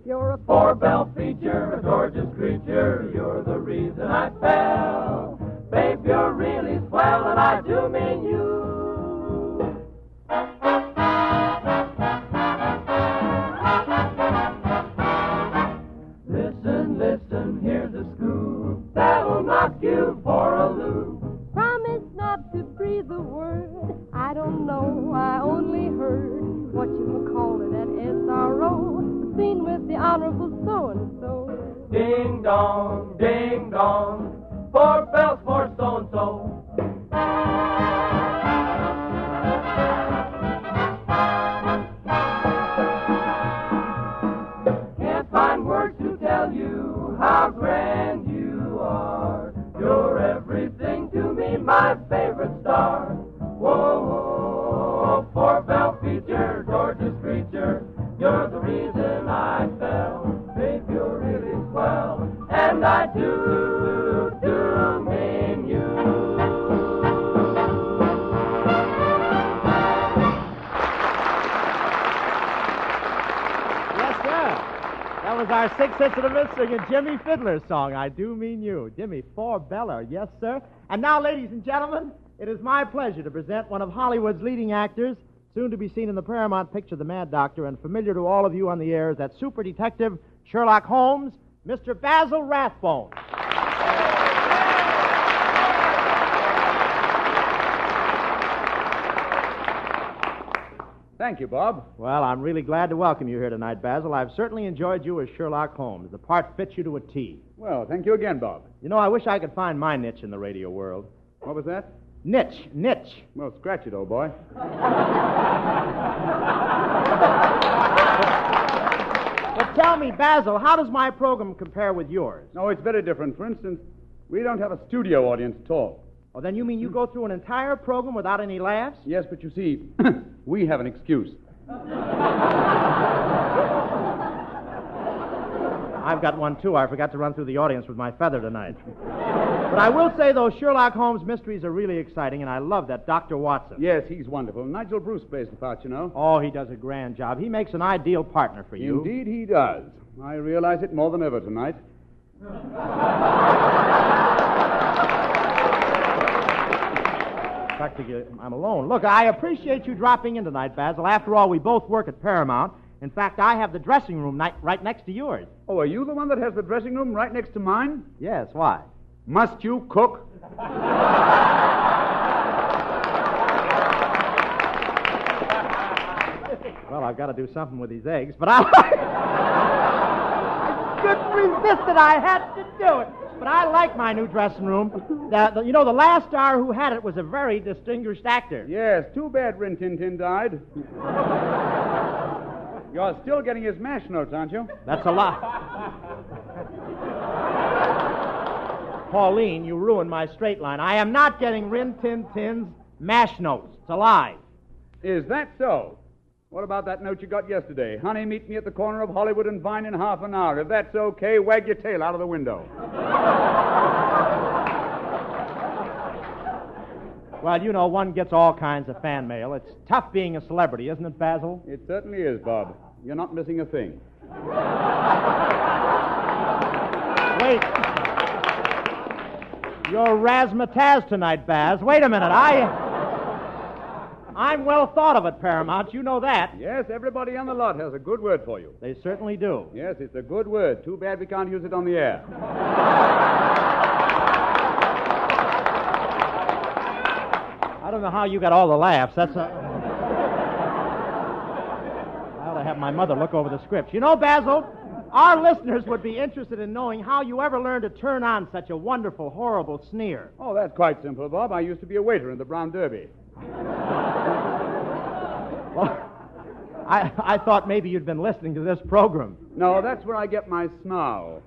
You're a 4-bell feature, a gorgeous creature, you're the reason I fell. Babe, you're really swell, and I do mean you. Listen, listen, here's a scoop that'll knock you for a loop. promise not to breathe a word. I don't know, I only heard what you call it at SRO, seen with the Honorable so-and-so. Ding dong, 4 bells for so-and-so. Can't find words to tell you how grand you are. You're everything to me, my favorite star. Whoa, 4-bell feature, gorgeous creature. You're the reason I fell. Babe, you're really swell. And I do mean you. Yes, sir. That was our 6 hits of the miss singing Jimmy Fiddler's song, I Do Mean You. Jimmy 4-beller, yes, sir. And now, ladies and gentlemen, it is my pleasure to present one of Hollywood's leading actors, soon to be seen in the Paramount picture The Mad Doctor, and familiar to all of you on the air as that super detective, Sherlock Holmes, Mr. Basil Rathbone. Thank you, Bob. Well, I'm really glad to welcome you here tonight, Basil. I've certainly enjoyed you as Sherlock Holmes. The part fits you to a T. Well, thank you again, Bob. You know, I wish I could find my niche in the radio world. What was that? Niche. Well, scratch it, old boy. But tell me, Basil, how does my program compare with yours? No, it's very different. For instance, we don't have a studio audience at all. Oh, then you mean you go through an entire program without any laughs? Yes, but you see, we have an excuse. I've got one, too. I forgot to run through the audience with my feather tonight. But I will say, though, Sherlock Holmes mysteries are really exciting, and I love that Dr. Watson. Yes, he's wonderful. Nigel Bruce plays the part, you know. Oh, he does a grand job. He makes an ideal partner for you. Indeed he does. I realize it more than ever tonight. Practically, I'm alone. Look, I appreciate you dropping in tonight, Basil. After all, we both work at Paramount. In fact, I have the dressing room right next to yours. Oh, are you the one that has the dressing room right next to mine? Yes, why? Must you cook? Well, I've got to do something with these eggs, but I couldn't resist it. I had to do it. But I like my new dressing room. You know, the last star who had it was a very distinguished actor. Yes, too bad Rin Tin Tin died. You're still getting his MASH notes, aren't you? That's a lie. Pauline, you ruined my straight line. I am not getting Rin Tin Tin's MASH notes. It's a lie. Is that so? What about that note you got yesterday? Honey, meet me at the corner of Hollywood and Vine in half an hour. If that's okay, wag your tail out of the window. Well, you know, one gets all kinds of fan mail. It's tough being a celebrity, isn't it, Basil? It certainly is, Bob. You're not missing a thing. Wait. You're razzmatazz tonight, Baz. Wait a minute. I'm well thought of at Paramount. You know that. Yes, everybody on the lot has a good word for you. They certainly do. Yes, it's a good word. Too bad we can't use it on the air. I don't know how you got all the laughs. I ought to have my mother look over the scripts. You know, Basil, our listeners would be interested in knowing how you ever learned to turn on such a wonderful, horrible sneer. Oh, that's quite simple, Bob. I used to be a waiter in the Brown Derby. Well, I thought maybe you'd been listening to this program. No, that's where I get my snarl.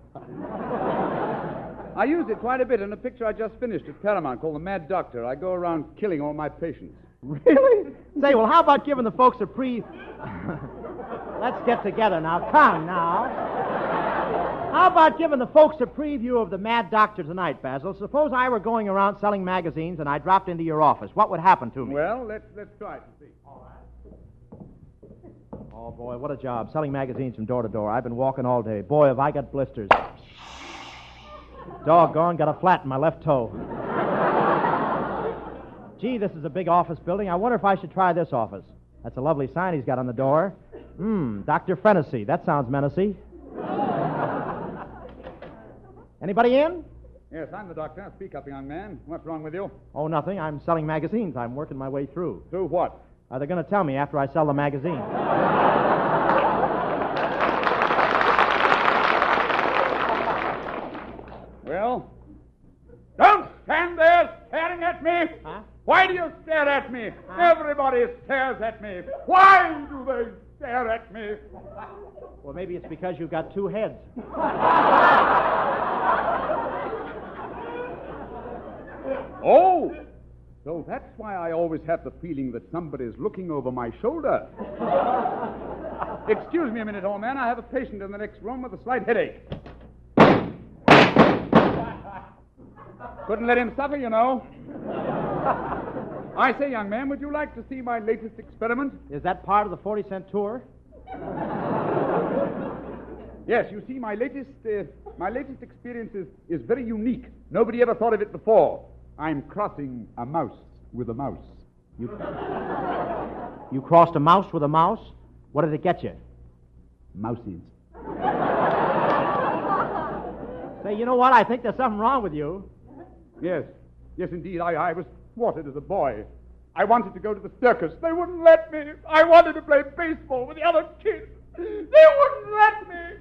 I used it quite a bit in a picture I just finished at Paramount called The Mad Doctor. I go around killing all my patients. Really? Say, well, how about giving the folks a Let's get together now. Come now. How about giving the folks a preview of The Mad Doctor tonight, Basil? Suppose I were going around selling magazines and I dropped into your office. What would happen to me? Well, let's try it and see. Oh, boy, what a job, selling magazines from door to door. I've been walking all day. Boy, have I got blisters. Doggone, got a flat in my left toe. Gee, this is a big office building. I wonder if I should try this office. That's a lovely sign he's got on the door. Dr. Fennessy. That sounds menacing. Anybody in? Yes, I'm the doctor. Speak up, young man. What's wrong with you? Oh, nothing. I'm selling magazines. I'm working my way through. Through what? They're going to tell me after I sell the magazine. Well? Don't stand there staring at me! Huh? Why do you stare at me? Everybody stares at me. Why do they stare at me? Well, maybe it's because you've got two heads. Oh! So that's why I always have the feeling that somebody's looking over my shoulder. Excuse me a minute, old man. I have a patient in the next room with a slight headache. Couldn't let him suffer, you know. I say, young man, would you like to see my latest experiment? Is that part of the 40-cent tour? Yes, you see, my latest experience is very unique. Nobody ever thought of it before. I'm crossing a mouse with a mouse. You crossed a mouse with a mouse? What did it get you? Mousies. Say, you know what? I think there's something wrong with you. Yes, indeed. I was thwarted as a boy. I wanted to go to the circus. They wouldn't let me. I wanted to play baseball with the other kids. They wouldn't let me.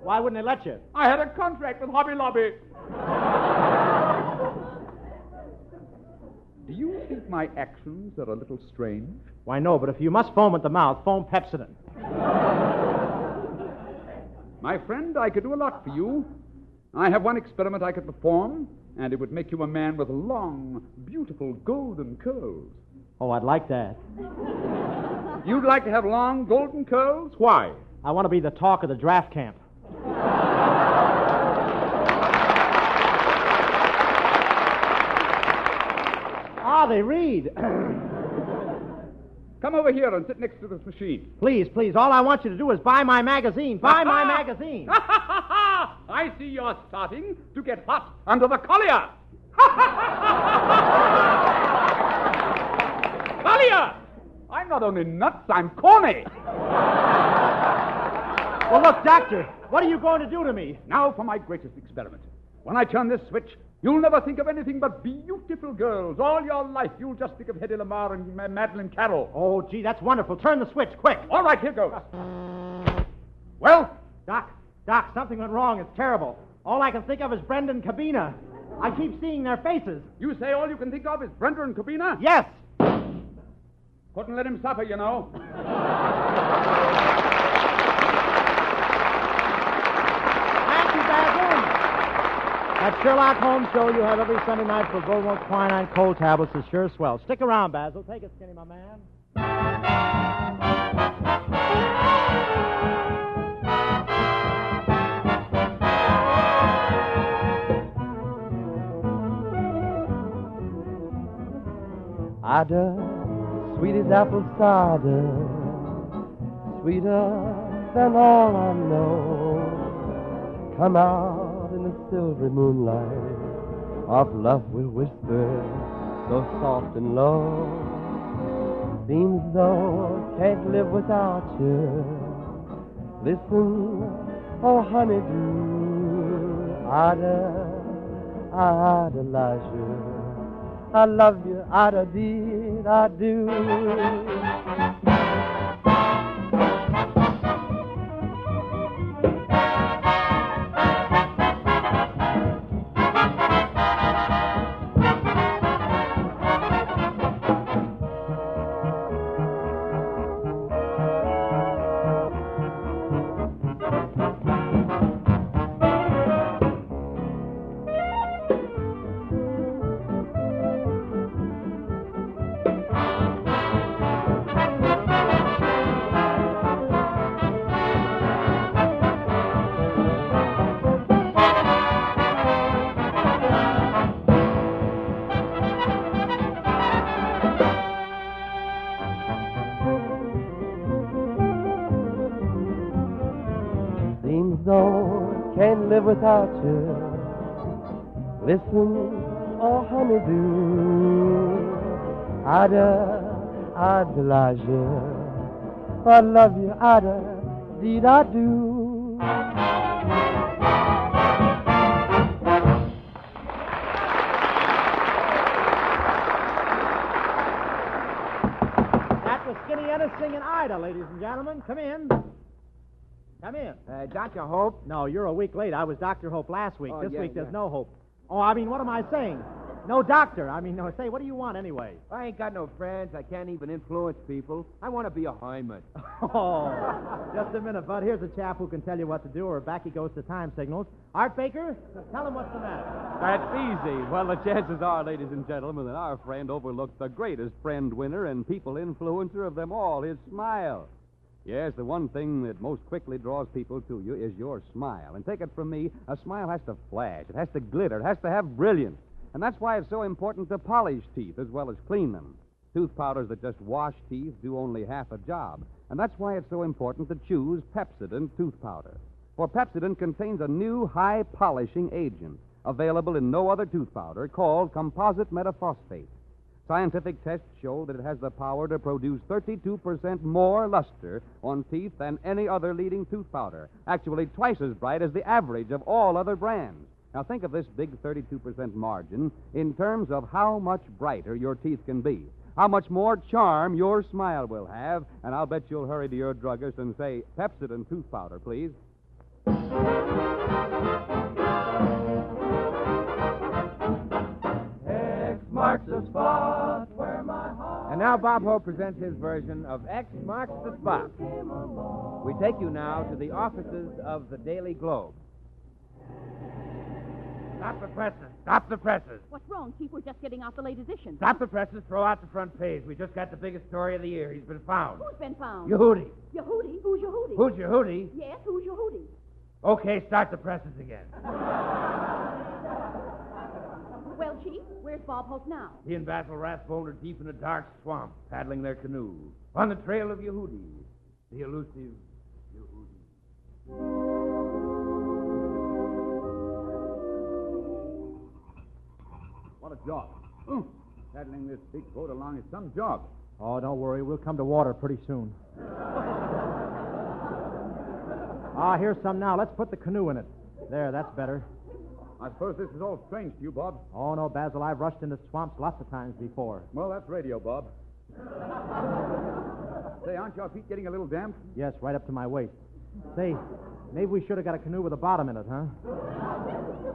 Why wouldn't they let you? I had a contract with Hobby Lobby. Do you think my actions are a little strange? Why, no, but if you must foam at the mouth, foam Pepsodent. My friend, I could do a lot for you. I have one experiment I could perform, and it would make you a man with long, beautiful, golden curls. Oh, I'd like that. You'd like to have long, golden curls? Why? I want to be the talk of the draft camp. They read. Come over here and sit next to this machine. Please, please. All I want you to do is buy my magazine. Buy my magazine. I see you're starting to get hot under the collar. Collier! I'm not only nuts, I'm corny. Well, look, Doctor, what are you going to do to me? Now for my greatest experiment. When I turn this switch, you'll never think of anything but beautiful girls. All your life, you'll just think of Hedy Lamarr and Madeline Carroll. Oh, gee, that's wonderful. Turn the switch, quick. All right, here goes. Well? Doc, something went wrong. It's terrible. All I can think of is Brenda and Cabina. I keep seeing their faces. You say all you can think of is Brenda and Cabina? Yes. Couldn't let him suffer, you know. Thank you, Basil. That Sherlock Holmes show you have every Sunday night for Goldmore Quinine Cold Tablets is sure swell. Stick around, Basil. Take it, Skinny, my man. Ada, sweet as apple cider, sweeter than all I know. Come out in the silvery moonlight, of love will whisper so soft and low. though can't live without you. Listen, oh honeydew, I'd idolize you. I love you, I'd I do. Can't live without you. Listen, oh honeydew, I'd idolize you. I love you, I do. That was Skinny Ennis singing Ida, ladies and gentlemen. Come in. Come in. Dr. Hope? No, you're a week late. I was Dr. Hope last week. Oh, This yeah, week there's yeah. no hope. Oh, I mean, what am I saying? No doctor. I mean, no. Say, what do you want anyway? I ain't got no friends. I can't even influence people. I want to be a Hyman. Oh, just a minute, Bud. Here's a chap who can tell you what to do, or back he goes to time signals. Art Baker, tell him what's the matter. That's easy. Well, the chances are, ladies and gentlemen, that our friend overlooked the greatest friend winner and people influencer of them all, his smile. Yes, the one thing that most quickly draws people to you is your smile. And take it from me, a smile has to flash. It has to glitter. It has to have brilliance. And that's why it's so important to polish teeth as well as clean them. Tooth powders that just wash teeth do only half a job. And that's why it's so important to choose Pepsodent tooth powder. For Pepsodent contains a new high-polishing agent available in no other tooth powder called composite metaphosphate. Scientific tests show that it has the power to produce 32% more luster on teeth than any other leading tooth powder. Actually, twice as bright as the average of all other brands. Now, think of this big 32% margin in terms of how much brighter your teeth can be, how much more charm your smile will have, and I'll bet you'll hurry to your druggist and say, Pepsodent tooth powder, please. Marks the spot where my heart. And now Bob Hope presents his version of X Marks the Spot. We take you now to the offices of the Daily Globe. Stop the presses. Stop the presses. What's wrong, Chief? We're just getting out the late edition. Stop the presses. Throw out the front page. We just got the biggest story of the year. He's been found. Who's been found? Yehudi. Yehudi? Who's Yehudi? Who's Yehudi? Yes, who's Yehudi? Okay, start the presses again. Well, Chief, where's Bob Hope now? He and Basil Rathbone are deep in a dark swamp, paddling their canoe, on the trail of Yehudi, the elusive Yehudi. What a job. Paddling this big boat along is some job. Oh, don't worry. We'll come to water pretty soon. Here's some now. Let's put the canoe in it. There, that's better. I suppose this is all strange to you, Bob. Oh, no, Basil. I've rushed into swamps lots of times before. Well, that's radio, Bob. Say, aren't your feet getting a little damp? Yes, right up to my waist. Say, maybe we should have got a canoe with a bottom in it, huh?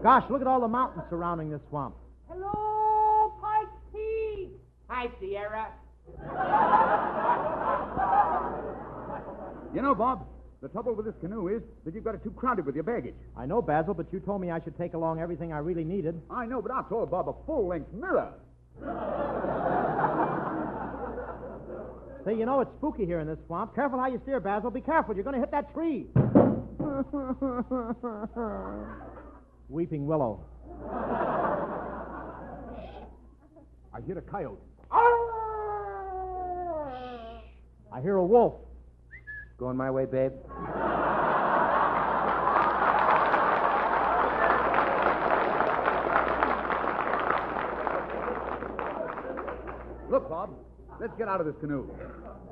Gosh, look at all the mountains surrounding this swamp. Hello, Pike Peak. Hi, Sierra. You know, Bob, the trouble with this canoe is that you've got it too crowded with your baggage. I know, Basil, but you told me I should take along everything I really needed. I know, but I told Bob a full-length mirror. Say, you know, it's spooky here in this swamp. Careful how you steer, Basil. Be careful. You're going to hit that tree. Weeping willow. I hear a coyote. I hear a wolf. Going my way, babe? Look, Bob. Let's get out of this canoe.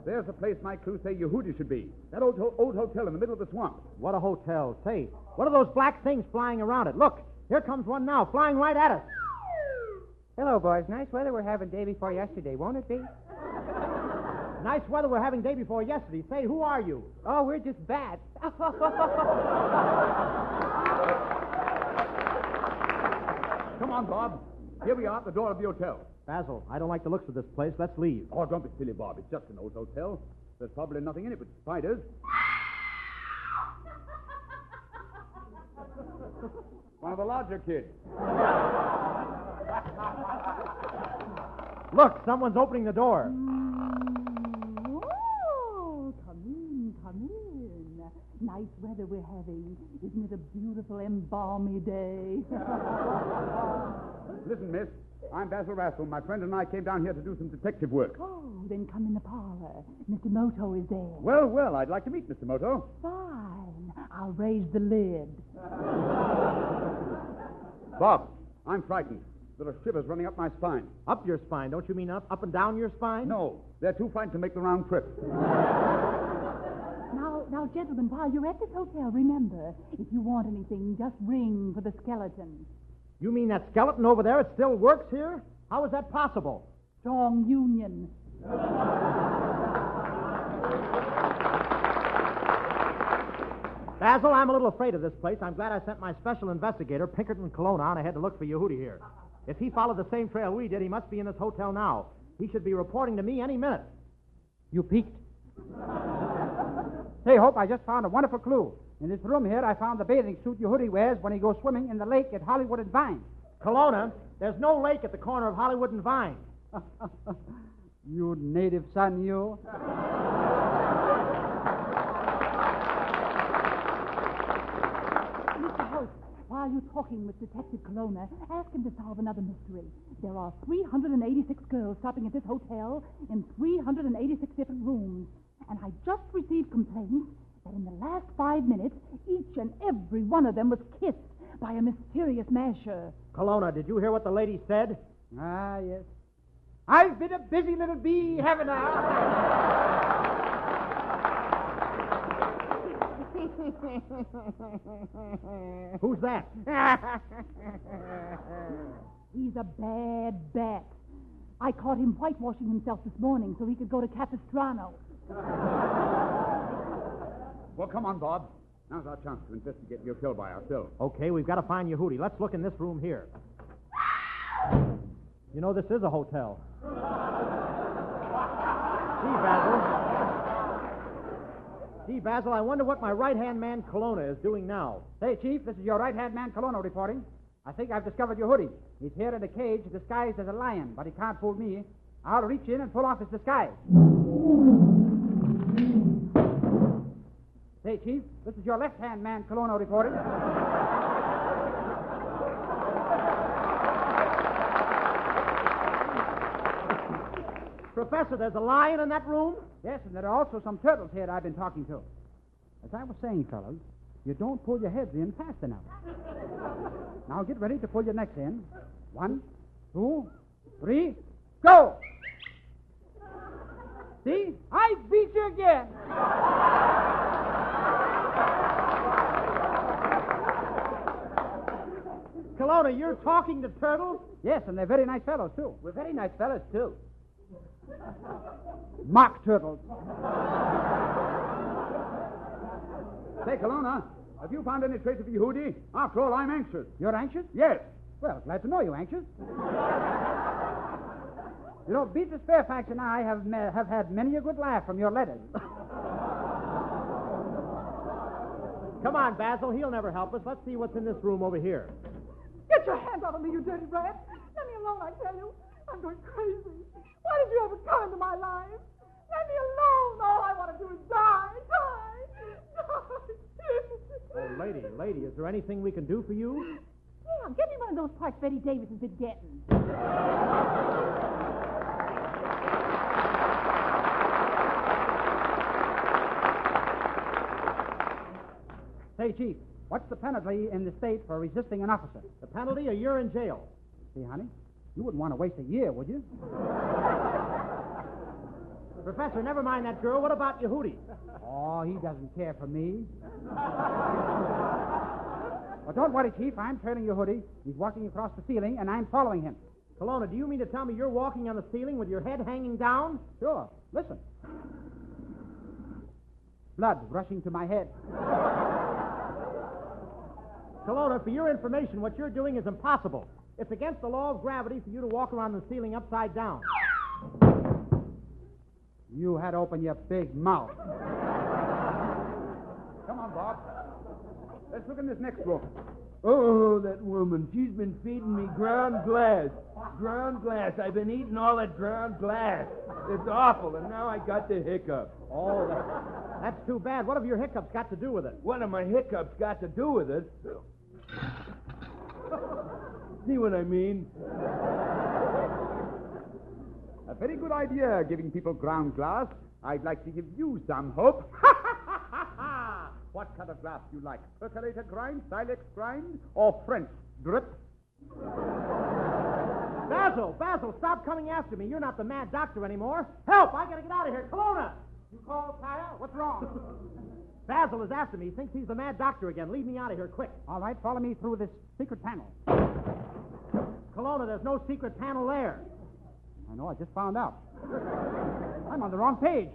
There's the place my crew say Yehudi should be. That old hotel in the middle of the swamp. What a hotel. Say, what are those black things flying around it? Look, here comes one now, flying right at us. Hello, boys. Nice weather we're having day before yesterday, won't it be? Nice weather we're having day before yesterday. Say, who are you? Oh, we're just bats. Come on, Bob. Here we are at the door of the hotel. Basil, I don't like the looks of this place. Let's leave. Oh, don't be silly, Bob. It's just an old hotel. There's probably nothing in it but spiders. One of the larger kids. Look, someone's opening the door. Oh, come in, come in. Nice weather we're having. Isn't it a beautiful and balmy day? Listen, miss. I'm Basil Rassel. My friend and I came down here to do some detective work. Oh, then come in the parlor. Mr. Moto is there. Well, I'd like to meet Mr. Moto. Fine. I'll raise the lid. Bob, I'm frightened. There are shivers running up my spine. Up your spine? Don't you mean up and down your spine? No, they're too frightened to make the round trip. Now, gentlemen, while you're at this hotel, remember, if you want anything, just ring for the skeleton. You mean that skeleton over there, it still works here? How is that possible? Strong union. Basil, I'm a little afraid of this place. I'm glad I sent my special investigator, Pinkerton Colonna, on ahead to look for Yehudi here. If he followed the same trail we did, he must be in this hotel now. He should be reporting to me any minute. You peeked. Say, Hope, I just found a wonderful clue. In this room here, I found the bathing suit Yehudi wears when he goes swimming in the lake at Hollywood and Vine. Colonna, there's no lake at the corner of Hollywood and Vine. You native son, you. Mr. Hope, while you're talking with Detective Colonna, ask him to solve another mystery. There are 386 girls stopping at this hotel in 386 different rooms. And I just received complaints that in the last 5 minutes, each and every one of them was kissed by a mysterious masher. Colonna, did you hear what the lady said? Ah, yes. I've been a busy little bee, haven't I? Who's that? He's a bad bat. I caught him whitewashing himself this morning so he could go to Capistrano. Well, come on, Bob. Now's our chance to investigate the hotel by ourselves. Okay, we've got to find Yehudi. Let's look in this room here. You know, this is a hotel. Gee, Basil, I wonder what my right-hand man, Colonna, is doing now. Say, Chief, this is your right-hand man, Colonna, reporting. I think I've discovered Yehudi. He's here in a cage disguised as a lion, but he can't fool me. I'll reach in and pull off his disguise. Say, Chief, this is your left-hand man, Colonna, reporting. Professor, there's a lion in that room? Yes, and there are also some turtles here I've been talking to. As I was saying, fellas, you don't pull your heads in fast enough. Now get ready to pull your necks in. 1, 2, 3, go! See? I beat you again. Colonna, you're talking to turtles? Yes, and they're very nice fellows, too. We're very nice fellows, too. Mock turtles. Say, Colonna, have you found any trace of Yehudi? After all, I'm anxious. You're anxious? Yes. Well, glad to know you're anxious. You know, Beatrice Fairfax and I have had many a good laugh from your letters. Come on, Basil. He'll never help us. Let's see what's in this room over here. Get your hands off of me, you dirty rat. Let me alone, I tell you. I'm going crazy. Why did you ever come into my life? Let me alone. All I want to do is die. Oh, lady, is there anything we can do for you? Yeah, get me one of those parts Betty Davis has been getting. Say, Chief, what's the penalty in the state for resisting an officer? The penalty? A year in jail. See, honey, you wouldn't want to waste a year, would you? Professor, never mind that girl. What about Yehudi? Oh, he doesn't care for me. Well, don't worry, Chief. I'm trailing Yehudi. He's walking across the ceiling, and I'm following him. Kelowna, do you mean to tell me you're walking on the ceiling with your head hanging down? Sure. Listen. Blood rushing to my head. Kelowna, for your information, what you're doing is impossible. It's against the law of gravity for you to walk around the ceiling upside down. You had to open your big mouth. Come on, Bob. Let's look in this next room. Oh, that woman. She's been feeding me ground glass. Ground glass. I've been eating all that ground glass. It's awful, and now I got the hiccup. Oh, that's too bad. What have your hiccups got to do with it? What have my hiccups got to do with it? See what I mean? A very good idea, giving people ground glass. I'd like to give you some hope. What kind of glass do you like? Percolator grind, silex grind, or French drip? Basil, stop coming after me. You're not the mad doctor anymore. Help! I gotta get out of here. Kelowna! You call Kyle? What's wrong? Basil is after me. He thinks he's the mad doctor again. Leave me out of here, quick. All right, follow me through this secret panel. Kelowna, there's no secret panel there. I know, I just found out. I'm on the wrong page.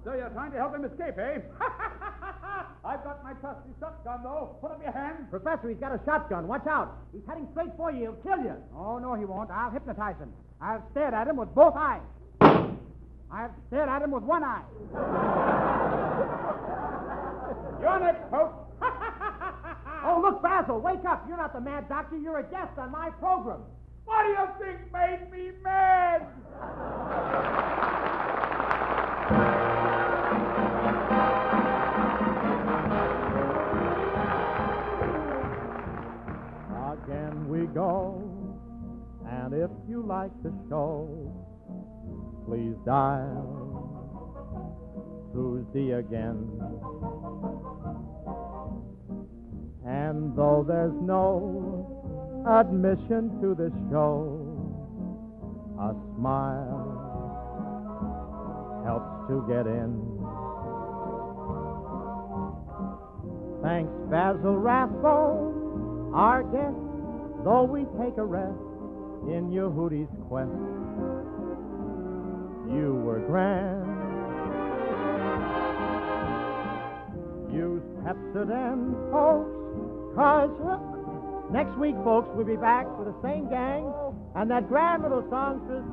So you're trying to help him escape, eh? I've got my trusty shotgun, though. Put up your hand. Professor, he's got a shotgun. Watch out. He's heading straight for you. He'll kill you. Oh, no, he won't. I'll hypnotize him. I've stared at him with both eyes. I've stared at him with one eye. You're next, folks. Oh, look, Basil, wake up. You're not the mad doctor. You're a guest on my program. What do you think made me mad? Again we go, and if you like the show, please dial Tuesday again. And though there's no admission to the show, a smile helps to get in. Thanks, Basil Rathbone, our guest, though we take a rest in Yehudi's quest. You were grand. Use Pepsodent, folks, 'cause next week, folks, we'll be back with the same gang and that grand little songstress,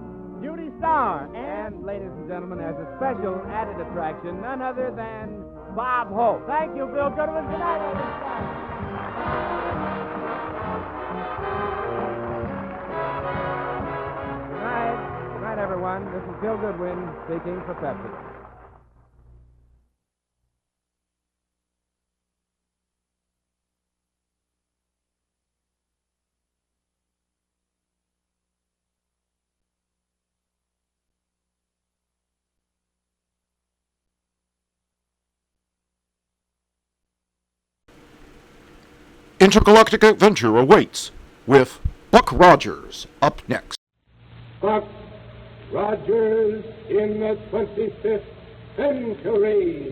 Judy Starr. And, ladies and gentlemen, as a special added attraction, none other than Bob Hope. Thank you, Bill Goodwin. Good night, everybody. Good night, everyone. This is Bill Goodwin speaking for Pepsi. Intergalactic adventure awaits with Buck Rogers up next. Buck Rogers in the 25th century.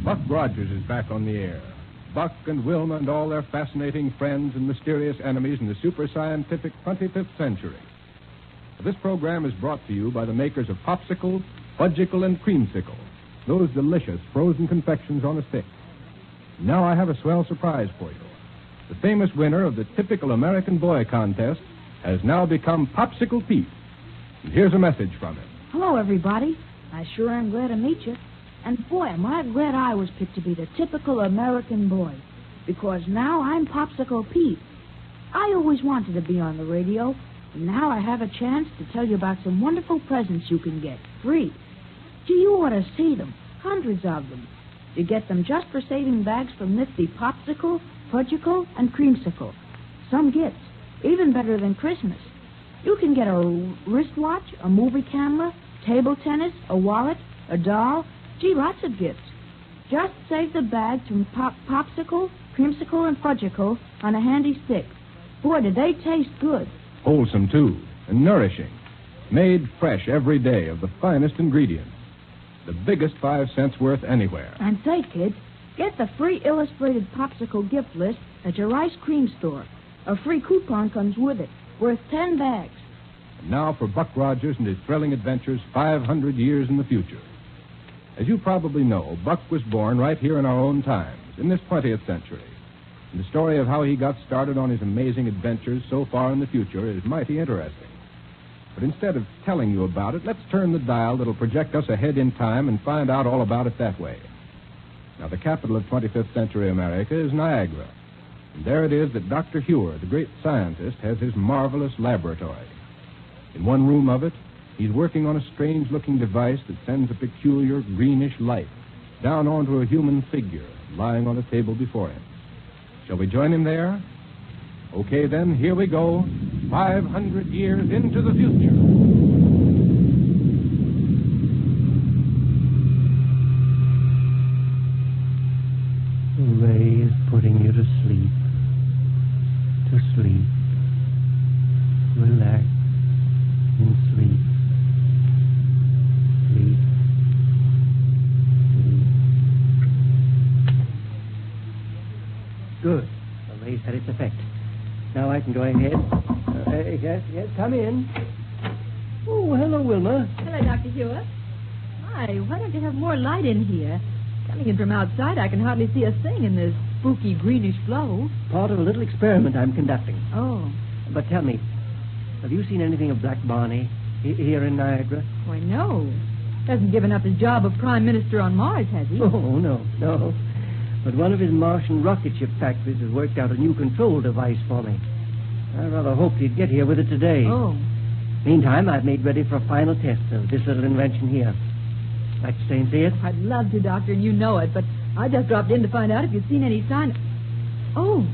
Buck Rogers is back on the air. Buck and Wilma and all their fascinating friends and mysterious enemies in the super scientific 25th century. This program is brought to you by the makers of Popsicle, Fudgicle, and Creamsicle, those delicious frozen confections on a stick. Now I have a swell surprise for you. The famous winner of the typical American boy contest has now become Popsicle Pete. And here's a message from him. Hello, everybody. I sure am glad to meet you. And boy, am I glad I was picked to be the typical American boy. Because now I'm Popsicle Pete. I always wanted to be on the radio. And now I have a chance to tell you about some wonderful presents you can get, free. Gee, you ought to see them. Hundreds of them. You get them just for saving bags from nifty Popsicle, Fudgicle, and Creamsicle. Some gifts, even better than Christmas. You can get a wristwatch, a movie camera, table tennis, a wallet, a doll. Gee, lots of gifts. Just save the bags from Popsicle, Creamsicle, and Fudgicle on a handy stick. Boy, did they taste good. Wholesome, too, and nourishing. Made fresh every day of the finest ingredients. The biggest 5 cents worth anywhere. And say, kids, get the free illustrated Popsicle gift list at your ice cream store. A free coupon comes with it, worth 10 bags. And now for Buck Rogers and his thrilling adventures 500 years in the future. As you probably know, Buck was born right here in our own times, in this 20th century. And the story of how he got started on his amazing adventures so far in the future is mighty interesting. But instead of telling you about it, let's turn the dial that'll project us ahead in time and find out all about it that way. Now, the capital of 25th century America is Niagara. And there it is that Dr. Huer, the great scientist, has his marvelous laboratory. In one room of it, he's working on a strange-looking device that sends a peculiar greenish light down onto a human figure lying on a table before him. Shall we join him there? Okay, then, here we go. 500 years into the future. Ray is putting you to sleep. To sleep. Relax and sleep. Sleep. Sleep. Good. The Ray's had its effect. Now I can go ahead. Yes, come in. Oh, hello, Wilma. Hello, Dr. Hewitt. My, why don't you have more light in here? Coming in from outside, I can hardly see a thing in this spooky greenish glow. Part of a little experiment I'm conducting. Oh. But tell me, have you seen anything of Black Barney here in Niagara? Why, no. Hasn't given up his job of Prime Minister on Mars, has he? Oh, no. But one of his Martian rocket ship factories has worked out a new control device for me. I rather hoped he'd get here with it today. Oh. Meantime, I've made ready for a final test of this little invention here. Like to stay and see it? I'd love to, Doctor, and you know it, but I just dropped in to find out if you'd seen any sign. Oh.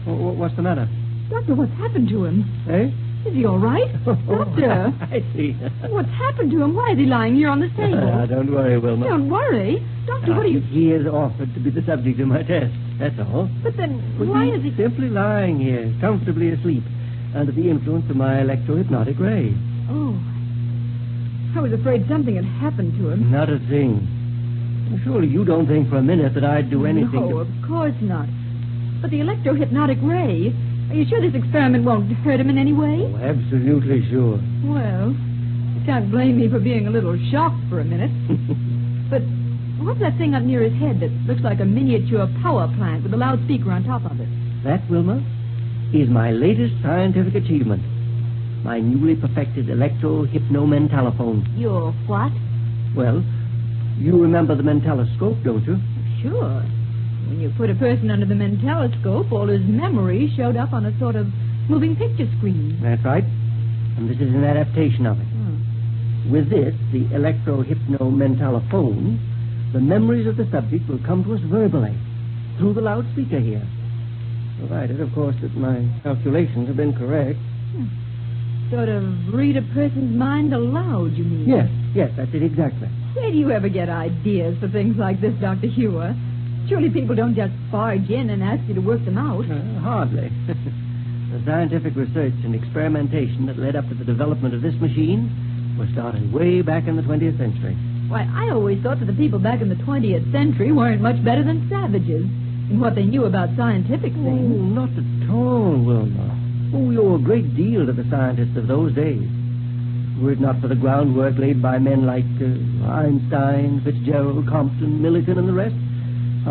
What's the matter? Doctor, what's happened to him? Eh? Is he all right? Doctor. I see. What's happened to him? Why is he lying here on the table? Don't worry, Wilma. Don't worry. Doctor, what are you... He has offered to be the subject of my test. That's all. But then, why is he... Simply lying here, comfortably asleep, under the influence of my electrohypnotic ray. Oh. I was afraid something had happened to him. Not a thing. Surely you don't think for a minute that I'd do anything No, of course not. But the electrohypnotic ray... Are you sure this experiment won't hurt him in any way? Oh, absolutely sure. Well, you can't blame me for being a little shocked for a minute. But what's that thing up near his head that looks like a miniature power plant with a loudspeaker on top of it? That, Wilma, is my latest scientific achievement. My newly perfected electro-hypno-mentalophone. Your what? Well, you remember the mentaliscope, don't you? Sure. When you put a person under the mentaliscope, all his memories showed up on a sort of moving picture screen. That's right. And this is an adaptation of it. With this, the electro-hypno-mentalophone, the memories of the subject will come to us verbally, through the loudspeaker here. Provided, of course, that my calculations have been correct. Sort of read a person's mind aloud, you mean? Yes, that's it exactly. Where do you ever get ideas for things like this, Dr. Hewer? Surely people don't just barge in and ask you to work them out. Hardly. The scientific research and experimentation that led up to the development of this machine was started way back in the 20th century. Why, I always thought that the people back in the 20th century weren't much better than savages in what they knew about scientific things. Oh, not at all, Wilma. We owe a great deal to the scientists of those days. Were it not for the groundwork laid by men like Einstein, Fitzgerald, Compton, Millikan, and the rest,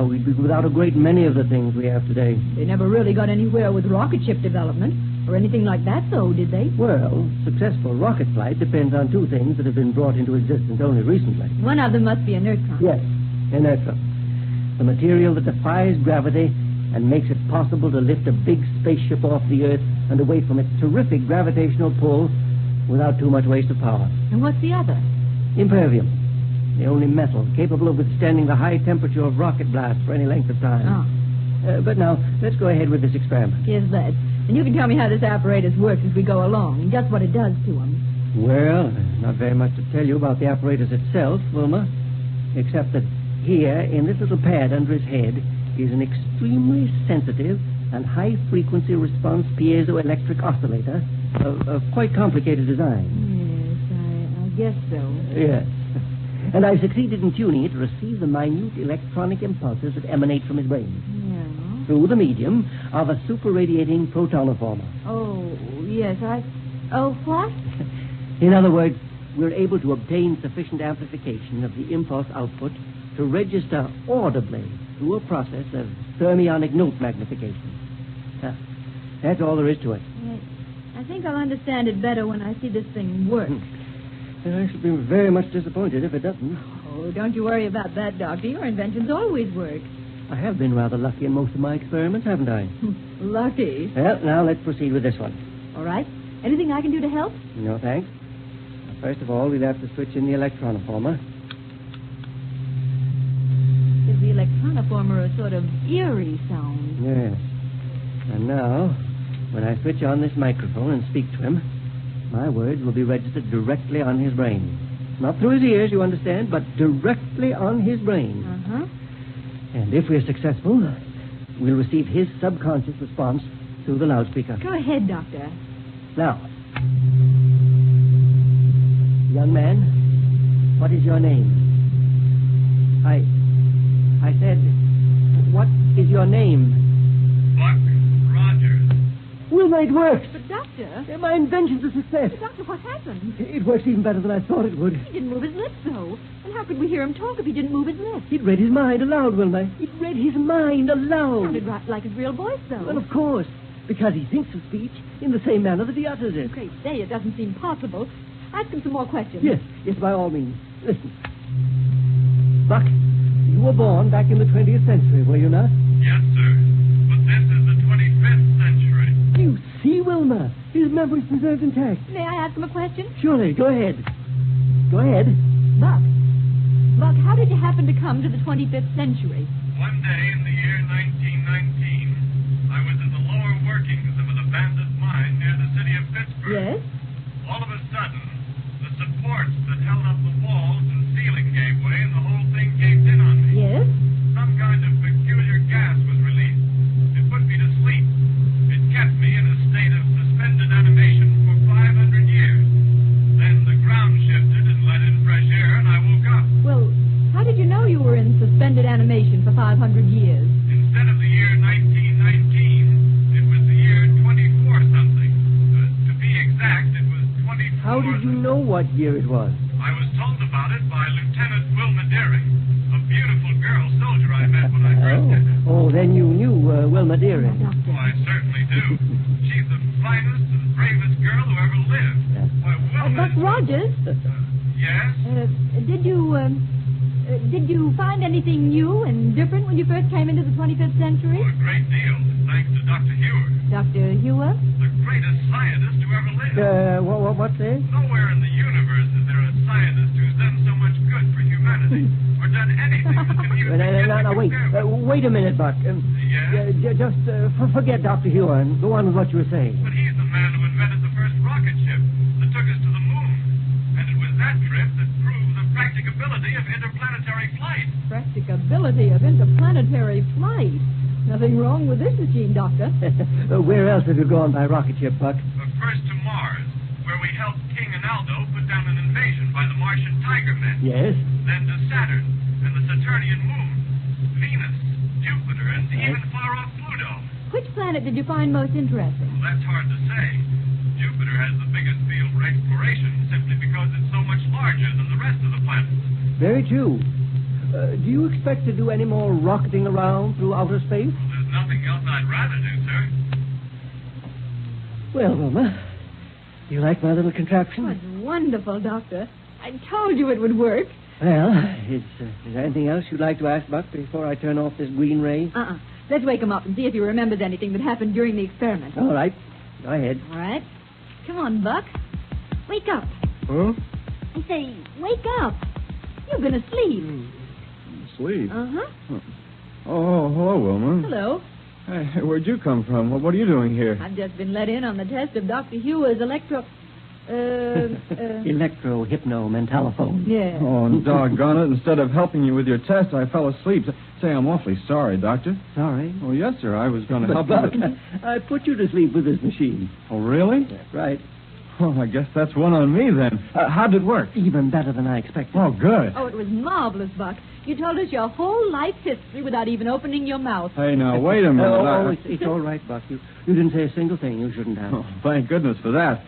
we'd be without a great many of the things we have today. They never really got anywhere with rocket ship development or anything like that, though, did they? Well, successful rocket flight depends on two things that have been brought into existence only recently. One of them must be a neutron. Yes, inertron. The material that defies gravity and makes it possible to lift a big spaceship off the Earth and away from its terrific gravitational pull without too much waste of power. And what's the other? Impervium. The only metal capable of withstanding the high temperature of rocket blasts for any length of time. But now, let's go ahead with this experiment. Yes, let's. And you can tell me how this apparatus works as we go along, and just what it does to them. Well, there's not very much to tell you about the apparatus itself, Wilma, except that Here, in this little pad under his head, is an extremely sensitive and high-frequency response piezoelectric oscillator of quite complicated design. Yes, I guess so. Yes. And I've succeeded in tuning it to receive the minute electronic impulses that emanate from his brain. Yeah. Through the medium of a super-radiating protonoformer. Oh, yes, Oh, what? In other words, we're able to obtain sufficient amplification of the impulse output to register audibly through a process of thermionic note magnification. That's all there is to it. I think I'll understand it better when I see this thing work. I should be very much disappointed if it doesn't. Oh, don't you worry about that, Doctor. Your inventions always work. I have been rather lucky in most of my experiments, haven't I? Lucky. Well, now let's proceed with this one. All right. Anything I can do to help? No, thanks. First of all, we'll have to switch in the electronoformer. Gives the electronoformer a sort of eerie sound. Yes. And now, when I switch on this microphone and speak to him, my words will be registered directly on his brain. Not through his ears, you understand, but directly on his brain. Uh-huh. And if we're successful, we'll receive his subconscious response through the loudspeaker. Go ahead, Doctor. Now, young man, what is your name? I said, what is your name? Buck Rogers. Wilma, it works. But, Doctor... My invention's a success. But, Doctor, what happened? It works even better than I thought it would. He didn't move his lips, though. And how could we hear him talk if he didn't move his lips? It read his mind aloud, Wilma. It read his mind aloud. Sounded right like his real voice, though. Well, of course. Because he thinks of speech in the same manner that he utters it. Great day, it doesn't seem possible. Ask him some more questions. Yes, by all means. Listen. Buck, you were born back in the 20th century, were you not? Yes, sir. But this is the 25th century. You see, Wilma, his memory's preserved intact. May I ask him a question? Surely, go ahead. Go ahead. Buck, how did you happen to come to the 25th century? One day in the year 1919, I was in the lower workings of an abandoned mine near the city of Pittsburgh. Yes? All of a sudden, the supports that held up the walls and ceiling gave way and the whole thing caved in on me. Yes? Some kind of peculiar gas was released. It put me to sleep. It kept me in a state of suspended animation for 500 years. Then the ground shifted and let in fresh air and I woke up. Well, how did you know you were in suspended animation for 500 years? Instead of the year 1919, it was the year 24-something. To be exact, it was 24... How did you know what year it was? I was told about it by Lieutenant Wilma Deering, a beautiful girl soldier I met when I first did it. Oh, then you knew Wilma Deering. Oh, I certainly do. She's the finest and bravest girl who ever lived. Why, Wilma... Buck Rogers? Yes? Did you find anything new and different when you first came into the 25th century? Oh, a great deal, thanks to Dr. Hewer. Dr. Hewer? The greatest scientist who ever lived. What's that? Nowhere in the universe is there a scientist who's done so much good for humanity, or done anything that can even Now, wait. Wait a minute, Buck. Yes? Just forget Dr. Hewer and go on with what you were saying. But he's the man who invented the first rocket ship that took us to the moon. And it was that trip that proved the practicability of interplanetary flight. Practicability of interplanetary flight? Nothing wrong with this machine, Doctor. Where else have you gone by rocket ship, Buck? First to Mars, where we helped King and Aldo put down an invasion by the Martian Tiger Men. Yes? Then to Saturn and the Saturnian moon, Venus, Jupiter, and even far-off Pluto. Which planet did you find most interesting? Well, that's hard to say. Jupiter has the biggest field for exploration simply because it's so much larger than the rest of the planets. Very true. Do you expect to do any more rocketing around through outer space? Well, there's nothing else I'd rather do, sir. Well, Wilma, do you like my little contraption? Oh, it's wonderful, Doctor. I told you it would work. Well, is there anything else you'd like to ask, Buck, before I turn off this green ray? Let's wake him up and see if he remembers anything that happened during the experiment. All right. Go ahead. All right. Come on, Buck. Wake up. Huh? I say, wake up. You've been asleep. Sleep? Uh-huh. Oh, hello, Wilma. Hello. Hey, where'd you come from? What are you doing here? I've just been let in on the test of Dr. Hewer's Electro-hypno-mentalophone. Yeah. Oh, and doggone it. Instead of helping you with your test, I fell asleep. Say, I'm awfully sorry, Doctor. Sorry? Oh, yes, sir. I was going to But, help Buck, you. I put you to sleep with this machine. Oh, really? That's right. Oh, I guess that's one on me, then. How'd it work? Even better than I expected. Oh, good. Oh, it was marvelous, Buck. You told us your whole life history without even opening your mouth. Hey, now, wait a minute. It's all right, Buck. You didn't say a single thing you shouldn't have. Oh, thank goodness for that.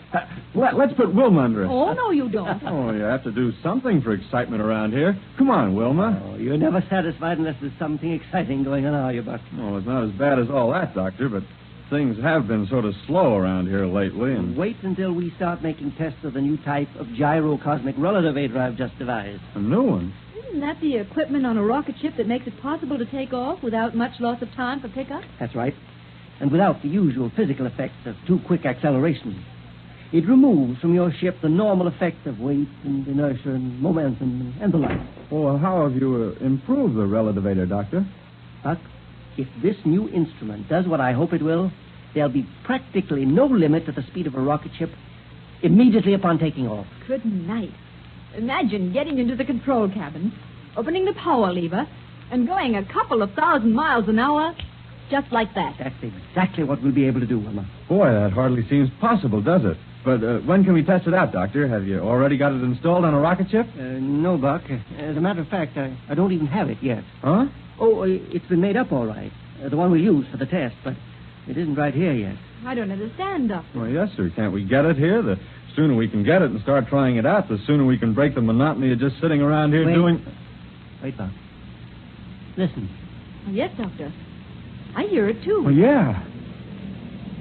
Let's put Wilma under it. Oh, no, you don't. Oh, you have to do something for excitement around here. Come on, Wilma. Oh, you're never satisfied unless there's something exciting going on, are you, Buck? Oh, it's not as bad as all that, Doctor, but things have been sort of slow around here lately, and... Wait until we start making tests of the new type of gyrocosmic relativator I've just devised. A new one? Isn't that the equipment on a rocket ship that makes it possible to take off without much loss of time for pickup? That's right. And without the usual physical effects of too quick acceleration. It removes from your ship the normal effects of weight and inertia and momentum and the like. Well, how have you improved the relativator, Doctor? Buck, if this new instrument does what I hope it will, there'll be practically no limit to the speed of a rocket ship immediately upon taking off. Good night. Imagine getting into the control cabin, opening the power lever, and going a couple of 1,000 miles an hour just like that. That's exactly what we'll be able to do, Wilma. Boy, that hardly seems possible, does it? But when can we test it out, Doctor? Have you already got it installed on a rocket ship? No, Buck. As a matter of fact, I don't even have it yet. Huh? Oh, it's been made up all right. The one we'll use for the test, but it isn't right here yet. I don't understand, Doctor. Well, yes, sir. Can't we get it here? The sooner we can get it and start trying it out, the sooner we can break the monotony of just sitting around here doing... Wait, Buck. Listen. Yes, Doctor. I hear it, too. Oh, yeah.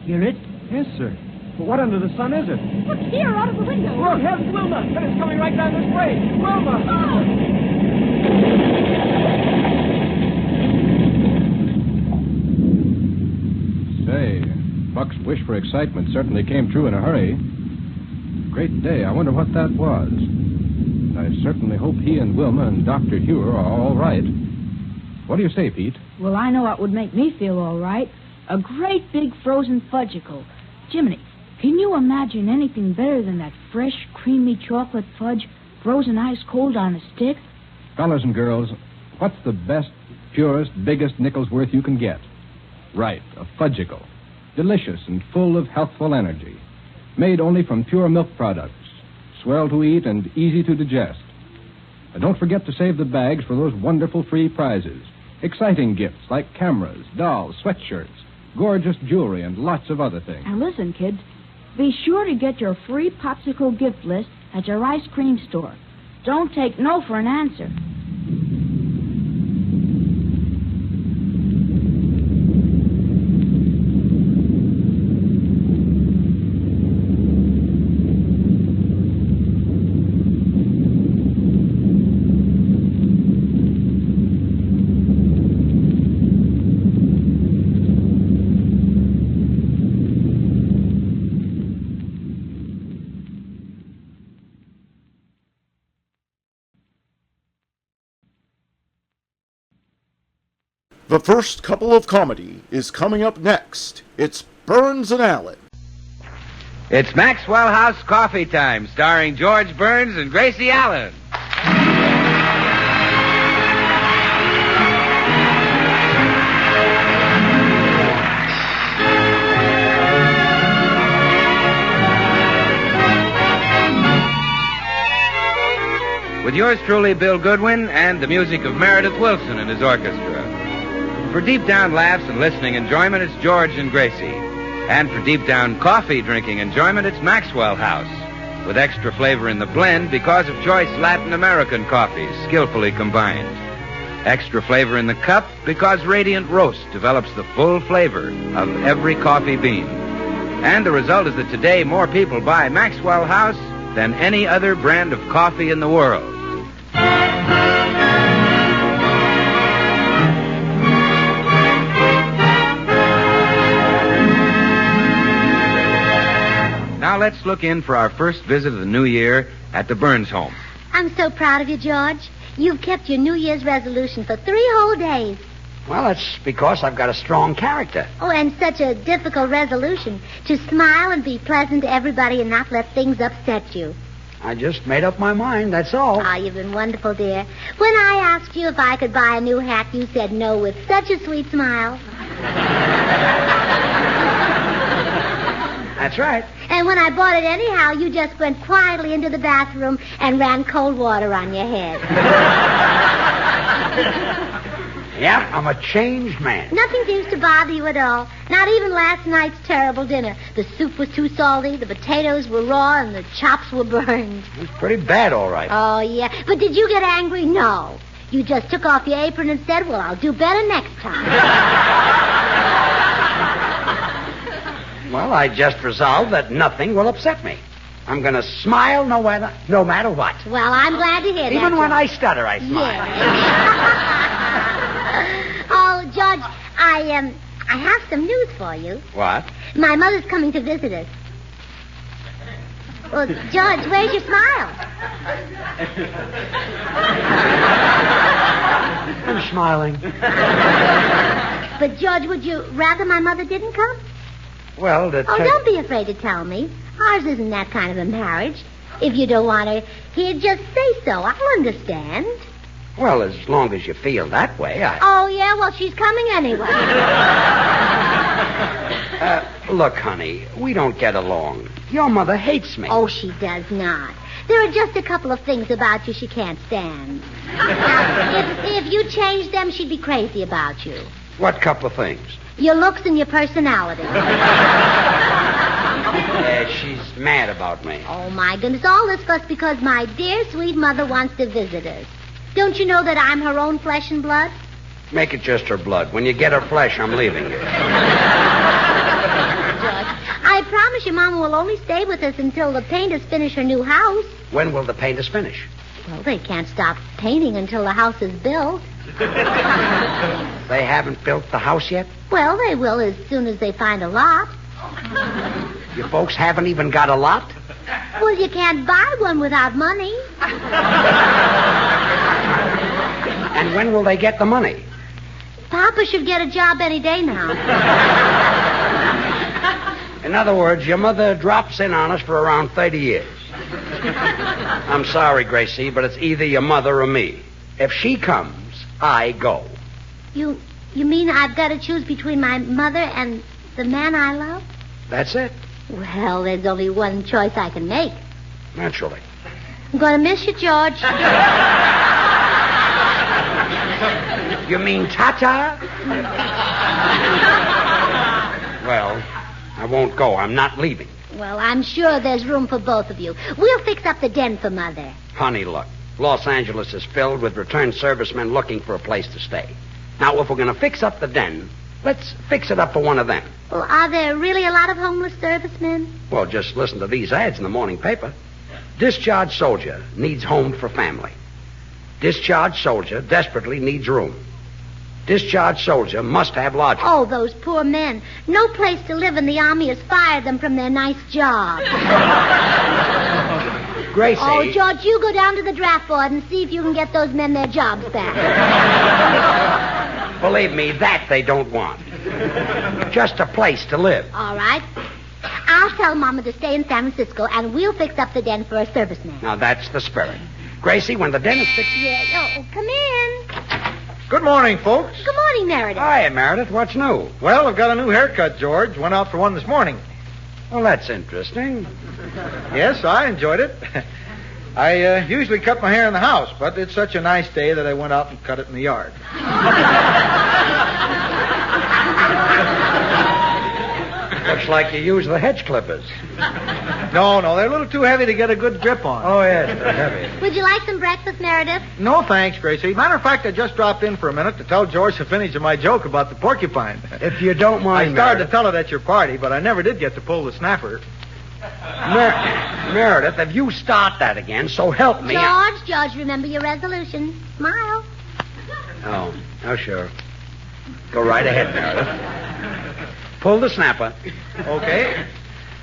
Hear it? Yes, sir. But what under the sun is it? Look here, out of the window. Look, here's Wilma. And it's coming right down this way. Wilma! Say, Buck's wish for excitement certainly came true in a hurry. Great day. I wonder what that was. I certainly hope he and Wilma and Dr. Hewer are all right. What do you say, Pete? Well, I know what would make me feel all right. A great big frozen fudgicle. Jiminy, can you imagine anything better than that fresh, creamy chocolate fudge frozen ice cold on a stick? Fellas and girls, what's the best, purest, biggest nickel's worth you can get? Right, a fudgicle. Delicious and full of healthful energy. Made only from pure milk products. Swell to eat and easy to digest. And don't forget to save the bags for those wonderful free prizes. Exciting gifts like cameras, dolls, sweatshirts, gorgeous jewelry, and lots of other things. Now listen, kids. Be sure to get your free popsicle gift list at your ice cream store. Don't take no for an answer. The first couple of comedy is coming up next. It's Burns and Allen. It's Maxwell House Coffee Time, starring George Burns and Gracie Allen. With yours truly, Bill Goodwin, and the music of Meredith Wilson and his orchestra. For deep down laughs and listening enjoyment, it's George and Gracie. And for deep down coffee drinking enjoyment, it's Maxwell House. With extra flavor in the blend because of choice Latin American coffees skillfully combined. Extra flavor in the cup because Radiant Roast develops the full flavor of every coffee bean. And the result is that today more people buy Maxwell House than any other brand of coffee in the world. Now let's look in for our first visit of the new year at the Burns home. I'm so proud of you, George. You've kept your New Year's resolution for 3 whole days. Well, that's because I've got a strong character. Oh, and such a difficult resolution. To smile and be pleasant to everybody and not let things upset you. I just made up my mind, that's all. Ah, you've been wonderful, dear. When I asked you if I could buy a new hat, you said no with such a sweet smile. That's right. And when I bought it anyhow, you just went quietly into the bathroom and ran cold water on your head. Yeah, I'm a changed man. Nothing seems to bother you at all. Not even last night's terrible dinner. The soup was too salty, the potatoes were raw, and the chops were burned. It was pretty bad, all right. Oh, yeah. But did you get angry? No. You just took off your apron and said, well, I'll do better next time. Well, I just resolved that nothing will upset me. I'm going to smile no matter what. Well, I'm glad to hear that. Even when I stutter, I smile. Yeah. Oh, George, I have some news for you. What? My mother's coming to visit us. Well, George, where's your smile? I'm smiling. But, George, would you rather my mother didn't come? Well, don't be afraid to tell me. Ours isn't that kind of a marriage. If you don't want her here, just say so. I'll understand. Well, as long as you feel that way, Oh, yeah? Well, she's coming anyway. Look, honey, we don't get along. Your mother hates me. Oh, she does not. There are just a couple of things about you she can't stand. Now, if you changed them, she'd be crazy about you. What couple of things? Your looks and your personality. She's mad about me. Oh, my goodness. All this fuss because my dear, sweet mother wants to visit us. Don't you know that I'm her own flesh and blood? Make it just her blood. When you get her flesh, I'm leaving you. George, I promise you Mama will only stay with us until the painters finish her new house. When will the painters finish? Well, they can't stop painting until the house is built. They haven't built the house yet? Well, they will as soon as they find a lot. You folks haven't even got a lot? Well, you can't buy one without money. And when will they get the money? Papa should get a job any day now. In other words, your mother drops in on us for around 30 years. I'm sorry, Gracie, but it's either your mother or me. If she comes, I go. You mean I've got to choose between my mother and the man I love? That's it. Well, there's only one choice I can make. Naturally. I'm going to miss you, George. You mean Tata? Well, I won't go. I'm not leaving. Well, I'm sure there's room for both of you. We'll fix up the den for Mother. Honey, look. Los Angeles is filled with returned servicemen looking for a place to stay. Now, if we're going to fix up the den, let's fix it up for one of them. Well, are there really a lot of homeless servicemen? Well, just listen to these ads in the morning paper. Discharged soldier needs home for family. Discharged soldier desperately needs room. Discharged soldier must have lodging. Oh, those poor men. No place to live, and the Army has fired them from their nice jobs. Gracie. Oh, George, you go down to the draft board and see if you can get those men their jobs back. Believe me, that they don't want. Just a place to live. All right. I'll tell Mama to stay in San Francisco, and we'll fix up the den for a serviceman. Now, that's the spirit. Gracie, when the den is fixed... Yeah, come in. Good morning, folks. Good morning, Meredith. Hi, Meredith. What's new? Well, I've got a new haircut, George. Went out for one this morning. Well, that's interesting. Yes, I enjoyed it. I usually cut my hair in the house, but it's such a nice day that I went out and cut it in the yard. Looks like you use the hedge clippers. No, they're a little too heavy to get a good grip on. Oh, yes, they're heavy. Would you like some breakfast, Meredith? No, thanks, Gracie. Matter of fact, I just dropped in for a minute to tell George the finish of my joke about the porcupine. If you don't mind, I started to tell it at your party, but I never did get to pull the snapper. Meredith, if you start that again, so help me. George, remember your resolution. Smile. Oh, sure. Go right ahead, Meredith. Pull the snapper. Okay.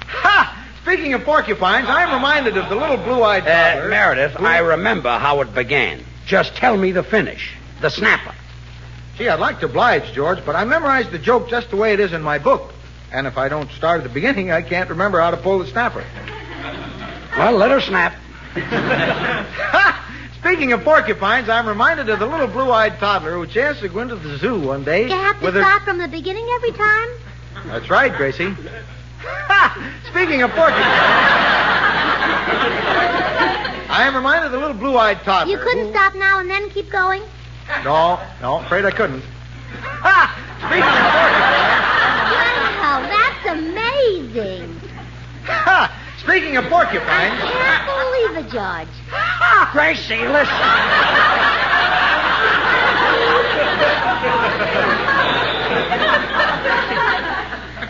Ha! Speaking of porcupines, I'm reminded of the little blue-eyed toddler. Meredith, I remember how it began. Just tell me the finish. The snapper. Gee, I'd like to oblige, George, but I memorized the joke just the way it is in my book. And if I don't start at the beginning, I can't remember how to pull the snapper. Well, let her snap. Speaking of porcupines, I'm reminded of the little blue-eyed toddler who chanced to go into the zoo one day. You have to with her... start from the beginning every time? That's right, Gracie. Speaking of porcupines, I am reminded of the little blue-eyed toddler. You couldn't stop now and then keep going? No, afraid I couldn't. Speaking of porcupines... Wow, that's amazing. Speaking of porcupines... I can't believe it, George. Gracie, listen.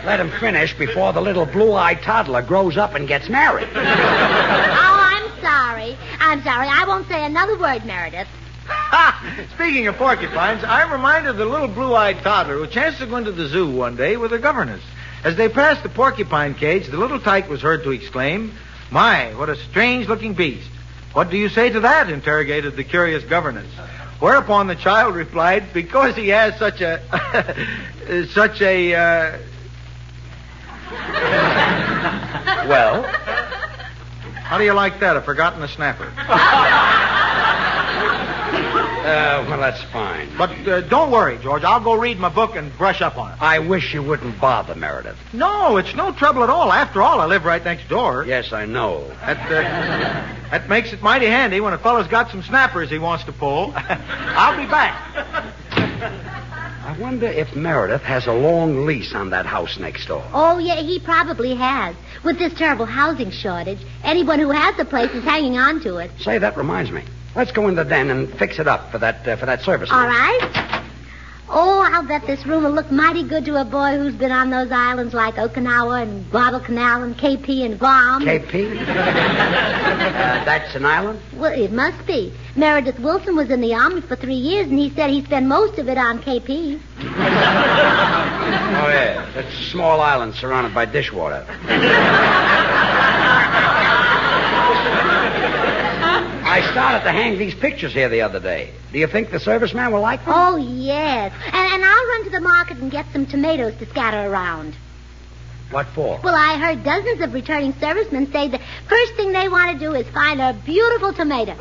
Let him finish before the little blue-eyed toddler grows up and gets married. Oh, I'm sorry. I won't say another word, Meredith. Speaking of porcupines, I'm reminded of the little blue-eyed toddler who chanced to go into the zoo one day with her governess. As they passed the porcupine cage, the little tyke was heard to exclaim, "My, what a strange-looking beast. What do you say to that?" interrogated the curious governess. Whereupon the child replied, "Because he has such a... Well? How do you like that? I've forgotten the snapper. Well, that's fine. But don't worry, George. I'll go read my book and brush up on it. I wish you wouldn't bother, Meredith. No, it's no trouble at all. After all, I live right next door. Yes, I know. That makes it mighty handy when a fellow's got some snappers he wants to pull. I'll be back. I wonder if Meredith has a long lease on that house next door. Oh, yeah, he probably has. With this terrible housing shortage, anyone who has the place is hanging on to it. Say, that reminds me. Let's go in the den and fix it up for that service. All right. Oh, I'll bet this room will look mighty good to a boy who's been on those islands like Okinawa and Guadalcanal and KP and Guam. KP? That's an island? Well, it must be. Meredith Wilson was in the Army for 3 years, and he said he spent most of it on KP. Oh, yeah. That's a small island surrounded by dishwater. I started to hang these pictures here the other day. Do you think the serviceman will like them? Oh, yes. And I'll run to the market and get some tomatoes to scatter around. What for? Well, I heard dozens of returning servicemen say the first thing they want to do is find a beautiful tomato.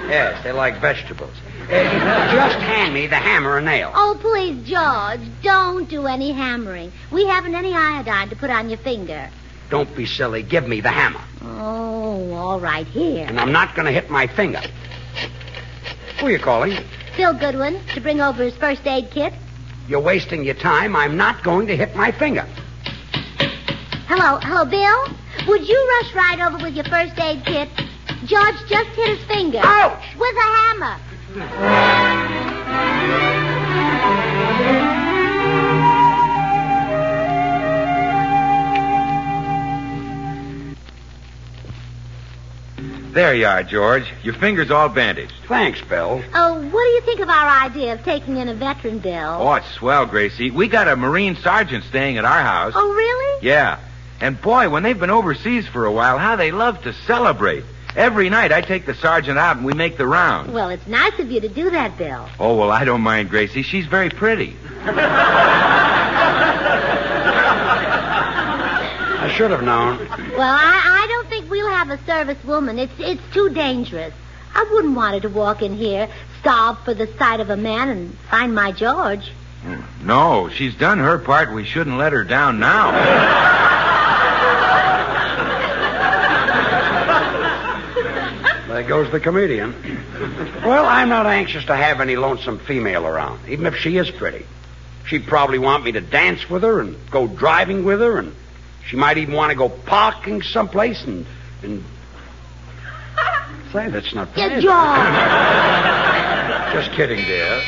Yes, they like vegetables. Just hand me the hammer and nail. Oh, please, George, don't do any hammering. We haven't any iodine to put on your finger. Don't be silly. Give me the hammer. Oh, all right, here. And I'm not going to hit my finger. Who are you calling? Phil Goodwin, to bring over his first aid kit. You're wasting your time. I'm not going to hit my finger. Hello, Bill? Would you rush right over with your first aid kit? George just hit his finger. Ouch! With a hammer. There you are, George. Your finger's all bandaged. Thanks, Bill. Oh, what do you think of our idea of taking in a veteran, Bill? Oh, it's swell, Gracie. We got a Marine sergeant staying at our house. Oh, really? Yeah. And boy, when they've been overseas for a while, how they love to celebrate. Every night I take the sergeant out and we make the round. Well, it's nice of you to do that, Bill. Oh, well, I don't mind, Gracie. She's very pretty. I should have known. Well, I don't think we'll have a service woman. It's too dangerous. I wouldn't want her to walk in here, starve for the sight of a man, and find my George. No, she's done her part. We shouldn't let her down now. There goes the comedian. Well, I'm not anxious to have any lonesome female around, even if she is pretty. She'd probably want me to dance with her and go driving with her, and she might even want to go parking someplace and... Say, that's not bad. Just kidding, dear.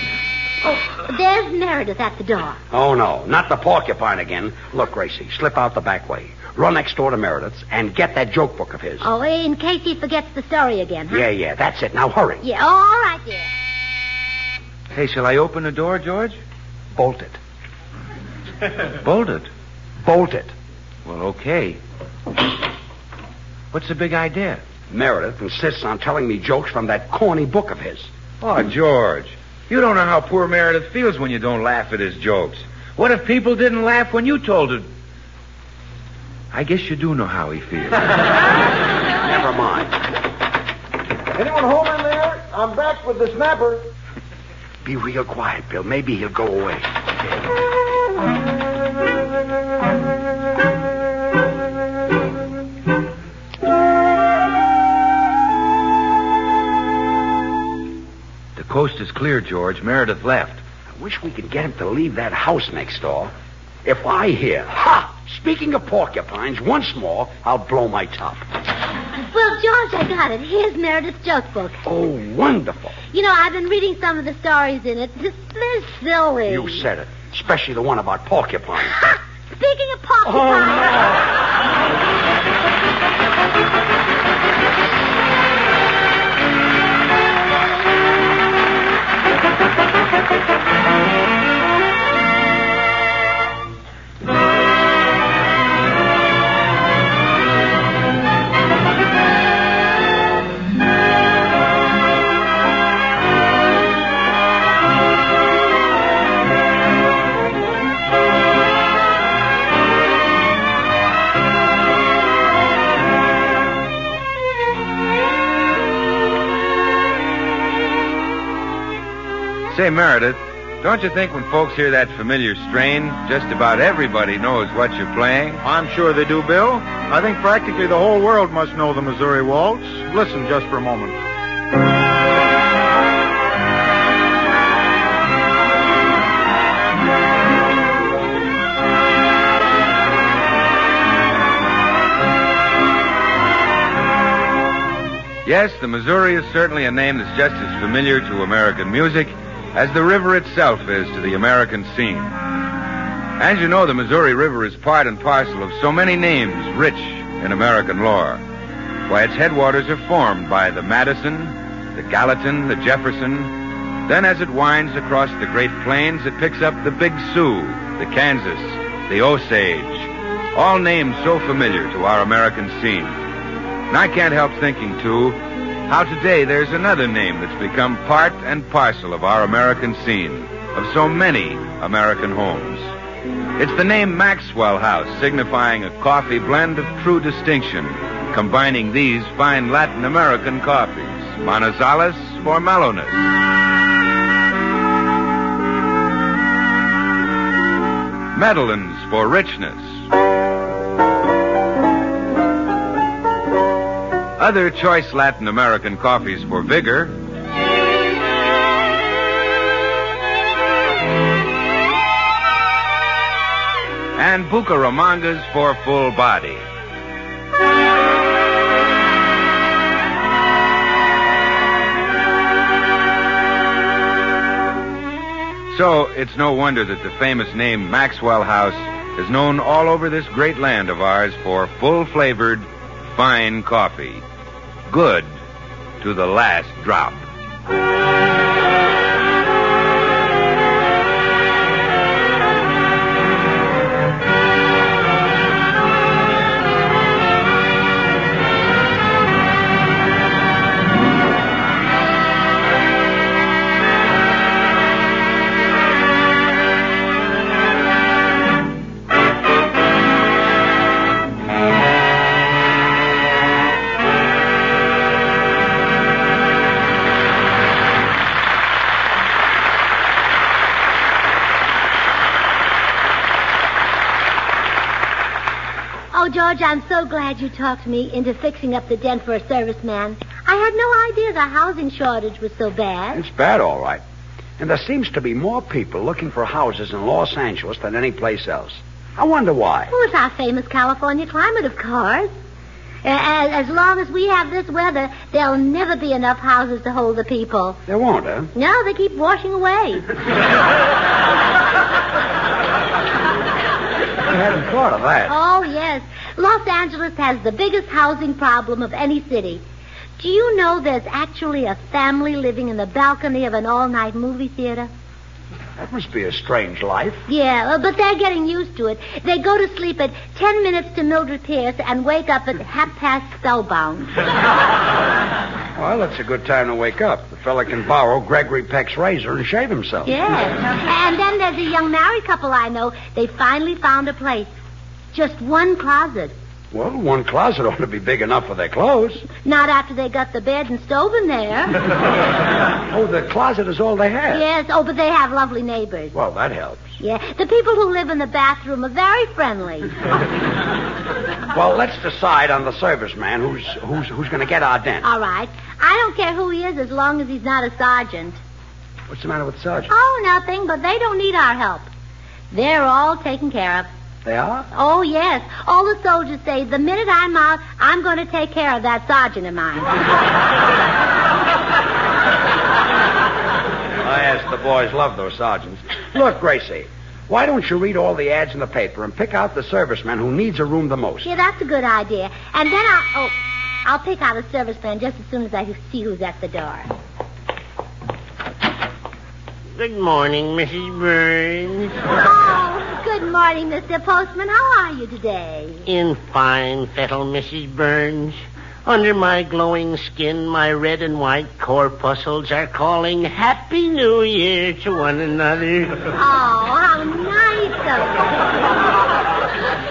Oh, there's Meredith at the door. Oh, no, not the porcupine again. Look, Gracie, slip out the back way. Run next door to Meredith's and get that joke book of his. Oh, in case he forgets the story again, huh? Yeah, that's it. Now hurry. Yeah, all right, dear. Hey, shall I open the door, George? Bolt it. Bolt it? Bolt it. Well, okay. What's the big idea? Meredith insists on telling me jokes from that corny book of his. Oh, George, you don't know how poor Meredith feels when you don't laugh at his jokes. What if people didn't laugh when you told it? I guess you do know how he feels. Never mind. Anyone home in there? I'm back with the snapper. Be real quiet, Bill. Maybe he'll go away. The coast is clear, George. Meredith left. I wish we could get him to leave that house next door. If I hear, ha! Speaking of porcupines, once more, I'll blow my top. Well, George, I got it. Here's Meredith's joke book. Oh, wonderful. You know, I've been reading some of the stories in it. They're silly. You said it. Especially the one about porcupines. Ha! Speaking of porcupines... Say, Meredith, don't you think when folks hear that familiar strain, just about everybody knows what you're playing? I'm sure they do, Bill. I think practically the whole world must know the Missouri Waltz. Listen just for a moment. Yes, the Missouri is certainly a name that's just as familiar to American music as the river itself is to the American scene. And you know the Missouri River is part and parcel of so many names rich in American lore. Why, its headwaters are formed by the Madison, the Gallatin, the Jefferson. Then as it winds across the Great Plains, it picks up the Big Sioux, the Kansas, the Osage, all names so familiar to our American scene. And I can't help thinking, too, how today there's another name that's become part and parcel of our American scene, of so many American homes. It's the name Maxwell House, signifying a coffee blend of true distinction, combining these fine Latin American coffees, Manizales for mellowness, Medellins for richness, other choice Latin American coffees for vigor, and Bucaramangas for full body. So it's no wonder that the famous name Maxwell House is known all over this great land of ours for full-flavored, fine coffee. Good to the last drop. Oh, George, I'm so glad you talked me into fixing up the dent for a serviceman. I had no idea the housing shortage was so bad. It's bad, all right. And there seems to be more people looking for houses in Los Angeles than any place else. I wonder why. Well, it's our famous California climate, of course. As long as we have this weather, there'll never be enough houses to hold the people. There won't, huh? No, they keep washing away. I hadn't thought of that. Oh, yes. Los Angeles has the biggest housing problem of any city. Do you know there's actually a family living in the balcony of an all-night movie theater? That must be a strange life. Yeah, but they're getting used to it. They go to sleep at 10 minutes to Mildred Pierce and wake up at 1:30 spellbound. Well, it's a good time to wake up. The fella can borrow Gregory Peck's razor and shave himself. Yes. And then there's a young married couple I know. They finally found a place. Just one closet. Well, one closet ought to be big enough for their clothes. Not after they got the bed and stove in there. Oh, the closet is all they have. Yes. Oh, but they have lovely neighbors. Well, that helps. Yeah. The people who live in the bathroom are very friendly. Well, let's decide on the serviceman who's going to get our dent. All right. I don't care who he is as long as he's not a sergeant. What's the matter with the sergeant? Oh, nothing, but they don't need our help. They're all taken care of. They are? Oh, yes. All the soldiers say, the minute I'm out, I'm going to take care of that sergeant of mine. Yes, the boys love those sergeants. Look, Gracie, why don't you read all the ads in the paper and pick out the serviceman who needs a room the most? Yeah, that's a good idea. And then I'll pick out a serviceman just as soon as I see who's at the door. Good morning, Mrs. Burns. Oh, good morning, Mr. Postman. How are you today? In fine fettle, Mrs. Burns. Under my glowing skin, my red and white corpuscles are calling Happy New Year to one another. Oh, how nice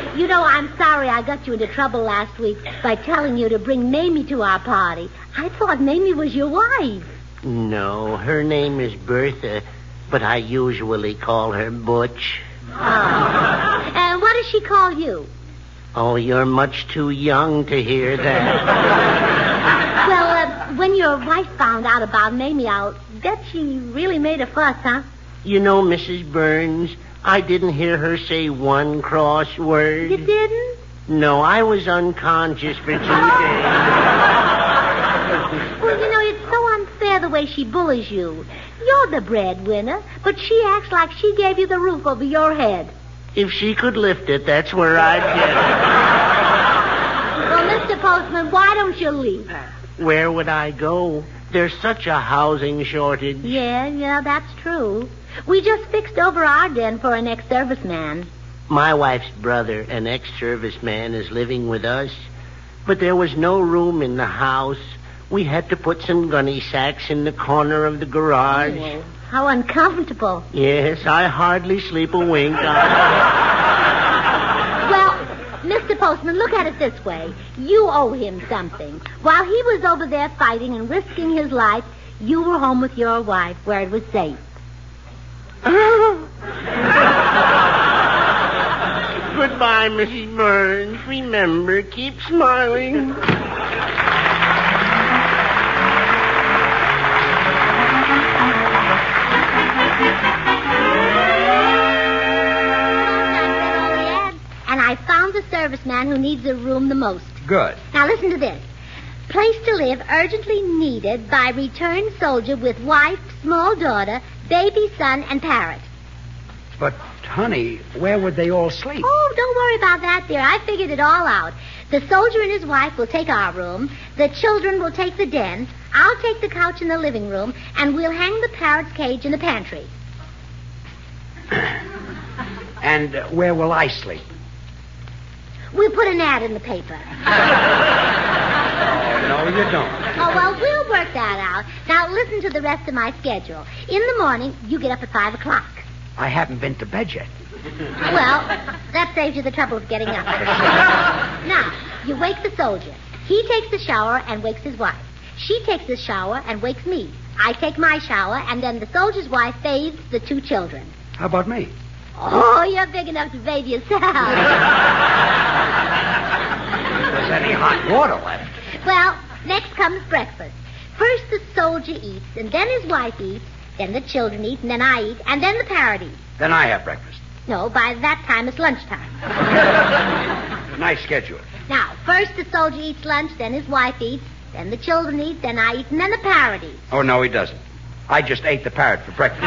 of you. You know, I'm sorry I got you into trouble last week by telling you to bring Mamie to our party. I thought Mamie was your wife. No, her name is Bertha, but I usually call her Butch. Oh. And what does she call you? Oh, you're much too young to hear that. Well, when your wife found out about Mamie, I'll bet she really made a fuss, huh? You know, Mrs. Burns, I didn't hear her say one cross word. You didn't? No, I was unconscious for 2 days. Well, you know, it's so unfair the way she bullies you. You're the breadwinner, but she acts like she gave you the roof over your head. If she could lift it, that's where I'd get it. Well, Mr. Postman, why don't you leave her? Where would I go? There's such a housing shortage. Yeah, that's true. We just fixed over our den for an ex-serviceman. My wife's brother, an ex-serviceman, is living with us. But there was no room in the house. We had to put some gunny sacks in the corner of the garage. Oh, how uncomfortable. Yes, I hardly sleep a wink. Well, Mr. Postman, look at it this way. You owe him something. While he was over there fighting and risking his life, you were home with your wife where it was safe. Goodbye, Mrs. Burns. Remember, keep smiling. And I found the serviceman who needs a room the most. Good. Now listen to this. Place to live urgently needed by returned soldier with wife, small daughter, baby son, and parrot. But, honey, where would they all sleep? Oh, don't worry about that, dear. I figured it all out. The soldier and his wife will take our room. The children will take the den. I'll take the couch in the living room, and we'll hang the parrot's cage in the pantry. And where will I sleep? We'll put an ad in the paper. Oh, no, you don't. Oh, well, we'll work that out. Now, listen to the rest of my schedule. In the morning, you get up at 5 o'clock. I haven't been to bed yet. Well, that saves you the trouble of getting up. Now, you wake the soldier. He takes the shower and wakes his wife. She takes the shower and wakes me. I take my shower, and then the soldier's wife bathes the 2 children. How about me? Oh, you're big enough to bathe yourself. If there's any hot water left. Well, next comes breakfast. First the soldier eats, and then his wife eats, then the children eat, and then I eat, and then the parrot eats. Then I have breakfast. No, by that time it's lunchtime. Nice schedule. Now, first the soldier eats lunch, then his wife eats, then the children eat, then I eat, and then the parrot eats. Oh, no, he doesn't. I just ate the parrot for breakfast.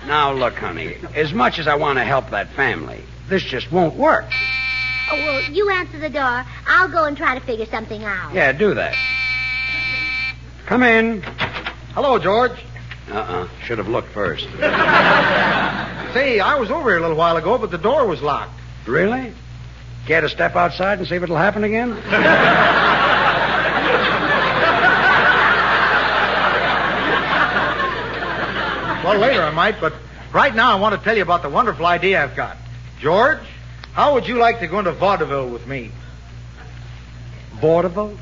Now, look, honey, as much as I want to help that family, this just won't work. Oh, well, you answer the door. I'll go and try to figure something out. Yeah, do that. Come in. Hello, George. Should have looked first. Say, I was over here a little while ago, but the door was locked. Really? Care to step outside and see if it'll happen again? Well, later I might, but right now I want to tell you about the wonderful idea I've got. George, how would you like to go into vaudeville with me? Vaudeville?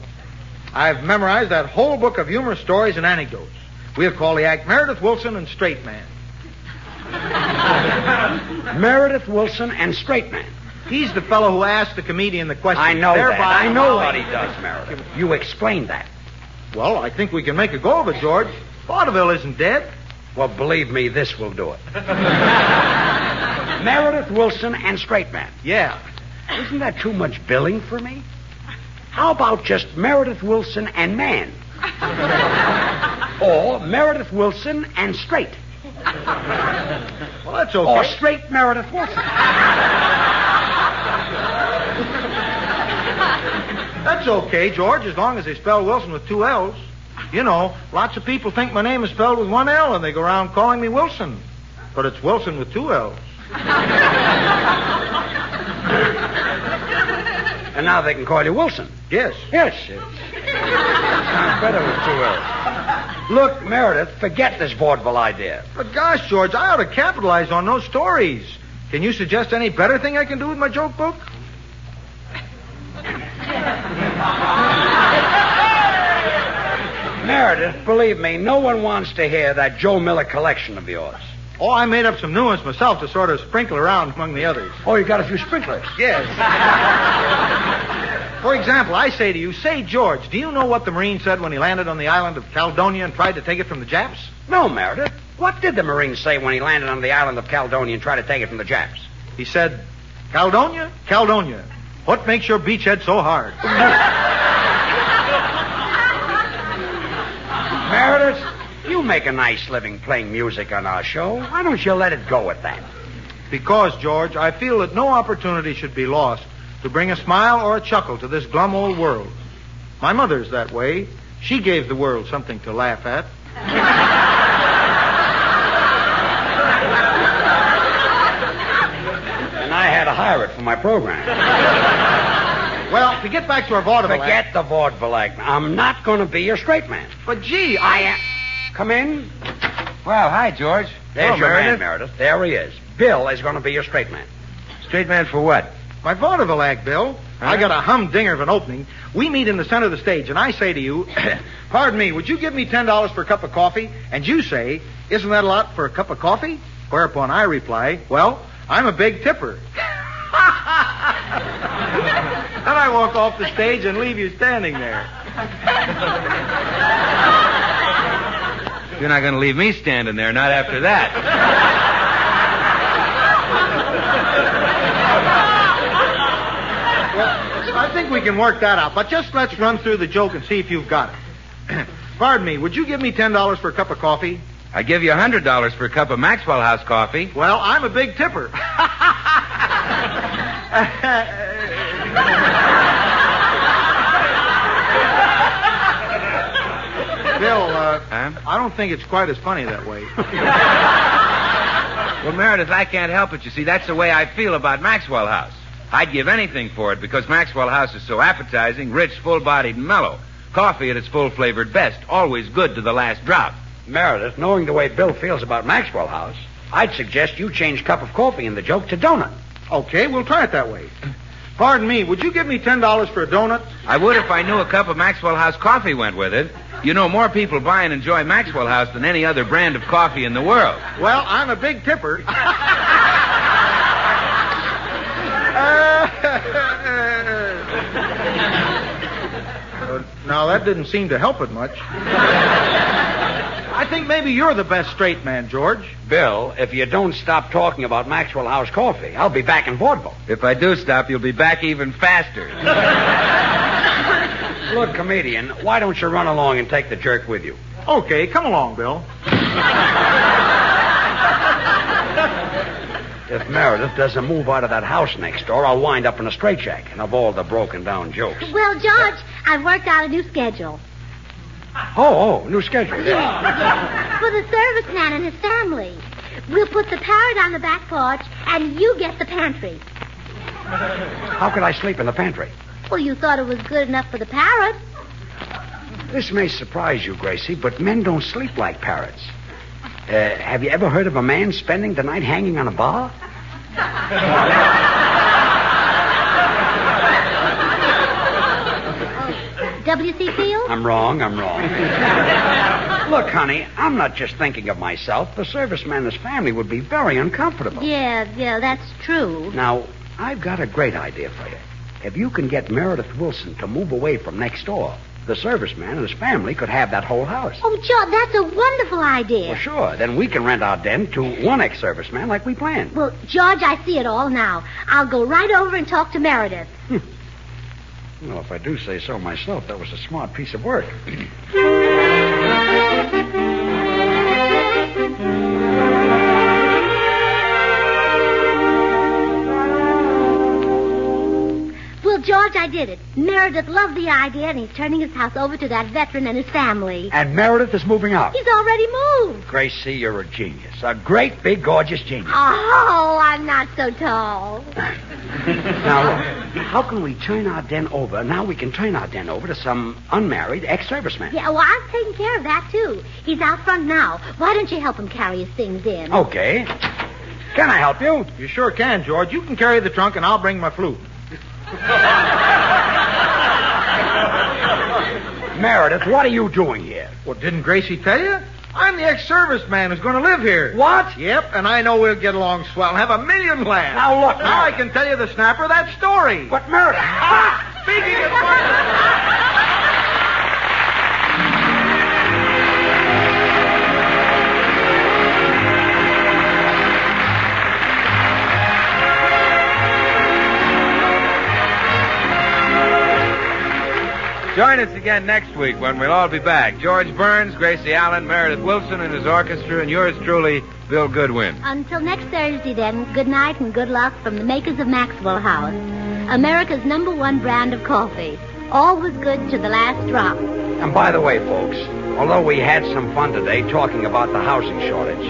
I've memorized that whole book of humorous stories and anecdotes. We'll call the act Meredith Wilson and Straight Man. Meredith Wilson and Straight Man. He's the fellow who asked the comedian the question. I know that. I know what he he does, Meredith. You explained that. Well, I think we can make a go of it, George. Vaudeville isn't dead. Well, believe me, this will do it. Meredith Wilson and Straight Man. Yeah. Isn't that too much billing for me? How about just Meredith Wilson and Man? Or Meredith Wilson and Straight? Well, that's okay. Or Straight Meredith Wilson. That's okay, George, as long as they spell Wilson with 2 L's. You know, lots of people think my name is spelled with 1 L, and they go around calling me Wilson. But it's Wilson with 2 L's. And now they can call you Wilson. Yes. Yes. It sounds better with 2 L's. Look, Meredith, forget this vaudeville idea. But gosh, George, I ought to capitalize on those stories. Can you suggest any better thing I can do with my joke book? Meredith, believe me, no one wants to hear that Joe Miller collection of yours. Oh, I made up some new ones myself to sort of sprinkle around among the others. Oh, you got a few sprinklers? Yes. For example, I say to you, say, George, do you know what the Marine said when he landed on the island of Caledonia and tried to take it from the Japs? No, Meredith. What did the Marine say when he landed on the island of Caledonia and tried to take it from the Japs? He said, Caledonia, Caledonia, what makes your beachhead so hard? Meredith, you make a nice living playing music on our show. Why don't you let it go at that? Because, George, I feel that no opportunity should be lost to bring a smile or a chuckle to this glum old world. My mother's that way. She gave the world something to laugh at. And I had to hire it for my program. Well, to get back to our vaudeville Forget the vaudeville act. I'm not going to be your straight man. But, gee, I am. Come in. Well, hi, George. There's Hello, your Meredith. man, Meredith. There he is. Bill is going to be your straight man. Straight man for what? My vaudeville act, Bill. Huh? I got a humdinger of an opening. We meet in the center of the stage, and I say to you, pardon me, would you give me $10 for a cup of coffee? And you say, isn't that a lot for a cup of coffee? Whereupon I reply, well, I'm a big tipper. Then I walk off the stage and leave you standing there. You're not going to leave me standing there, not after that. Well, I think we can work that out, but just let's run through the joke and see if you've got it. Pardon me, would you give me $10 for a cup of coffee? I give you $100 for a cup of Maxwell House coffee. Well, I'm a big tipper. Bill, I don't think it's quite as funny that way. Well, Meredith, I can't help it. You see, that's the way I feel about Maxwell House. I'd give anything for it because Maxwell House is so appetizing, rich, full-bodied, and mellow. Coffee at its full-flavored best, always good to the last drop. Meredith, knowing the way Bill feels about Maxwell House, I'd suggest you change cup of coffee in the joke to donut. Okay, we'll try it that way. Pardon me, would you give me $10 for a donut? I would if I knew a cup of Maxwell House coffee went with it. You know, more people buy and enjoy Maxwell House than any other brand of coffee in the world. Well, I'm a big tipper. Now, that didn't seem to help it much. I think maybe you're the best straight man, George. Bill, if you don't stop talking about Maxwell House coffee, I'll be back in vaudeville. If I do stop, you'll be back even faster. Look, comedian, why don't you run along and take the jerk with you? Okay, come along, Bill. If Meredith doesn't move out of that house next door, I'll wind up in a straitjacket of all the broken-down jokes. Well, George, I've worked out a new schedule. New schedule. Yeah. For the serviceman and his family. We'll put the parrot on the back porch, and you get the pantry. How could I sleep in the pantry? Well, you thought it was good enough for the parrot. This may surprise you, Gracie, but men don't sleep like parrots. Have you ever heard of a man spending the night hanging on a bar? W.C. Field? I'm wrong. Look, honey, I'm not just thinking of myself. The serviceman and his family would be very uncomfortable. Yeah, that's true. Now, I've got a great idea for you. If you can get Meredith Wilson to move away from next door, the serviceman and his family could have that whole house. Oh, George, that's a wonderful idea. Well, sure. Then we can rent our den to one ex-serviceman like we planned. Well, George, I see it all now. I'll go right over and talk to Meredith. Well, if I do say so myself, that was a smart piece of work. Well, George, I did it. Meredith loved the idea, and he's turning his house over to that veteran and his family. And Meredith is moving out. He's already moved. Gracie, you're a genius. A great, big, gorgeous genius. Oh, I'm not so tall. Now, how can we turn our den over? Now we can turn our den over to some unmarried ex-serviceman. Yeah, well, I'm taking care of that, too. He's out front now. Why don't you help him carry his things in? Okay. Can I help you? You sure can, George. You can carry the trunk, and I'll bring my flute. Meredith, what are you doing here? Well, didn't Gracie tell you? I'm the ex-serviceman who's going to live here. What? Yep, and I know we'll get along swell and have a million laughs. Now, look, now I can tell you the snapper of that story. But, Meredith... Speaking of... Join us again next week when we'll all be back. George Burns, Gracie Allen, Meredith Wilson and his orchestra, and yours truly, Bill Goodwin. Until next Thursday, then, good night and good luck from the makers of Maxwell House, America's #1 brand of coffee. Always good to the last drop. And by the way, folks, although we had some fun today talking about the housing shortage,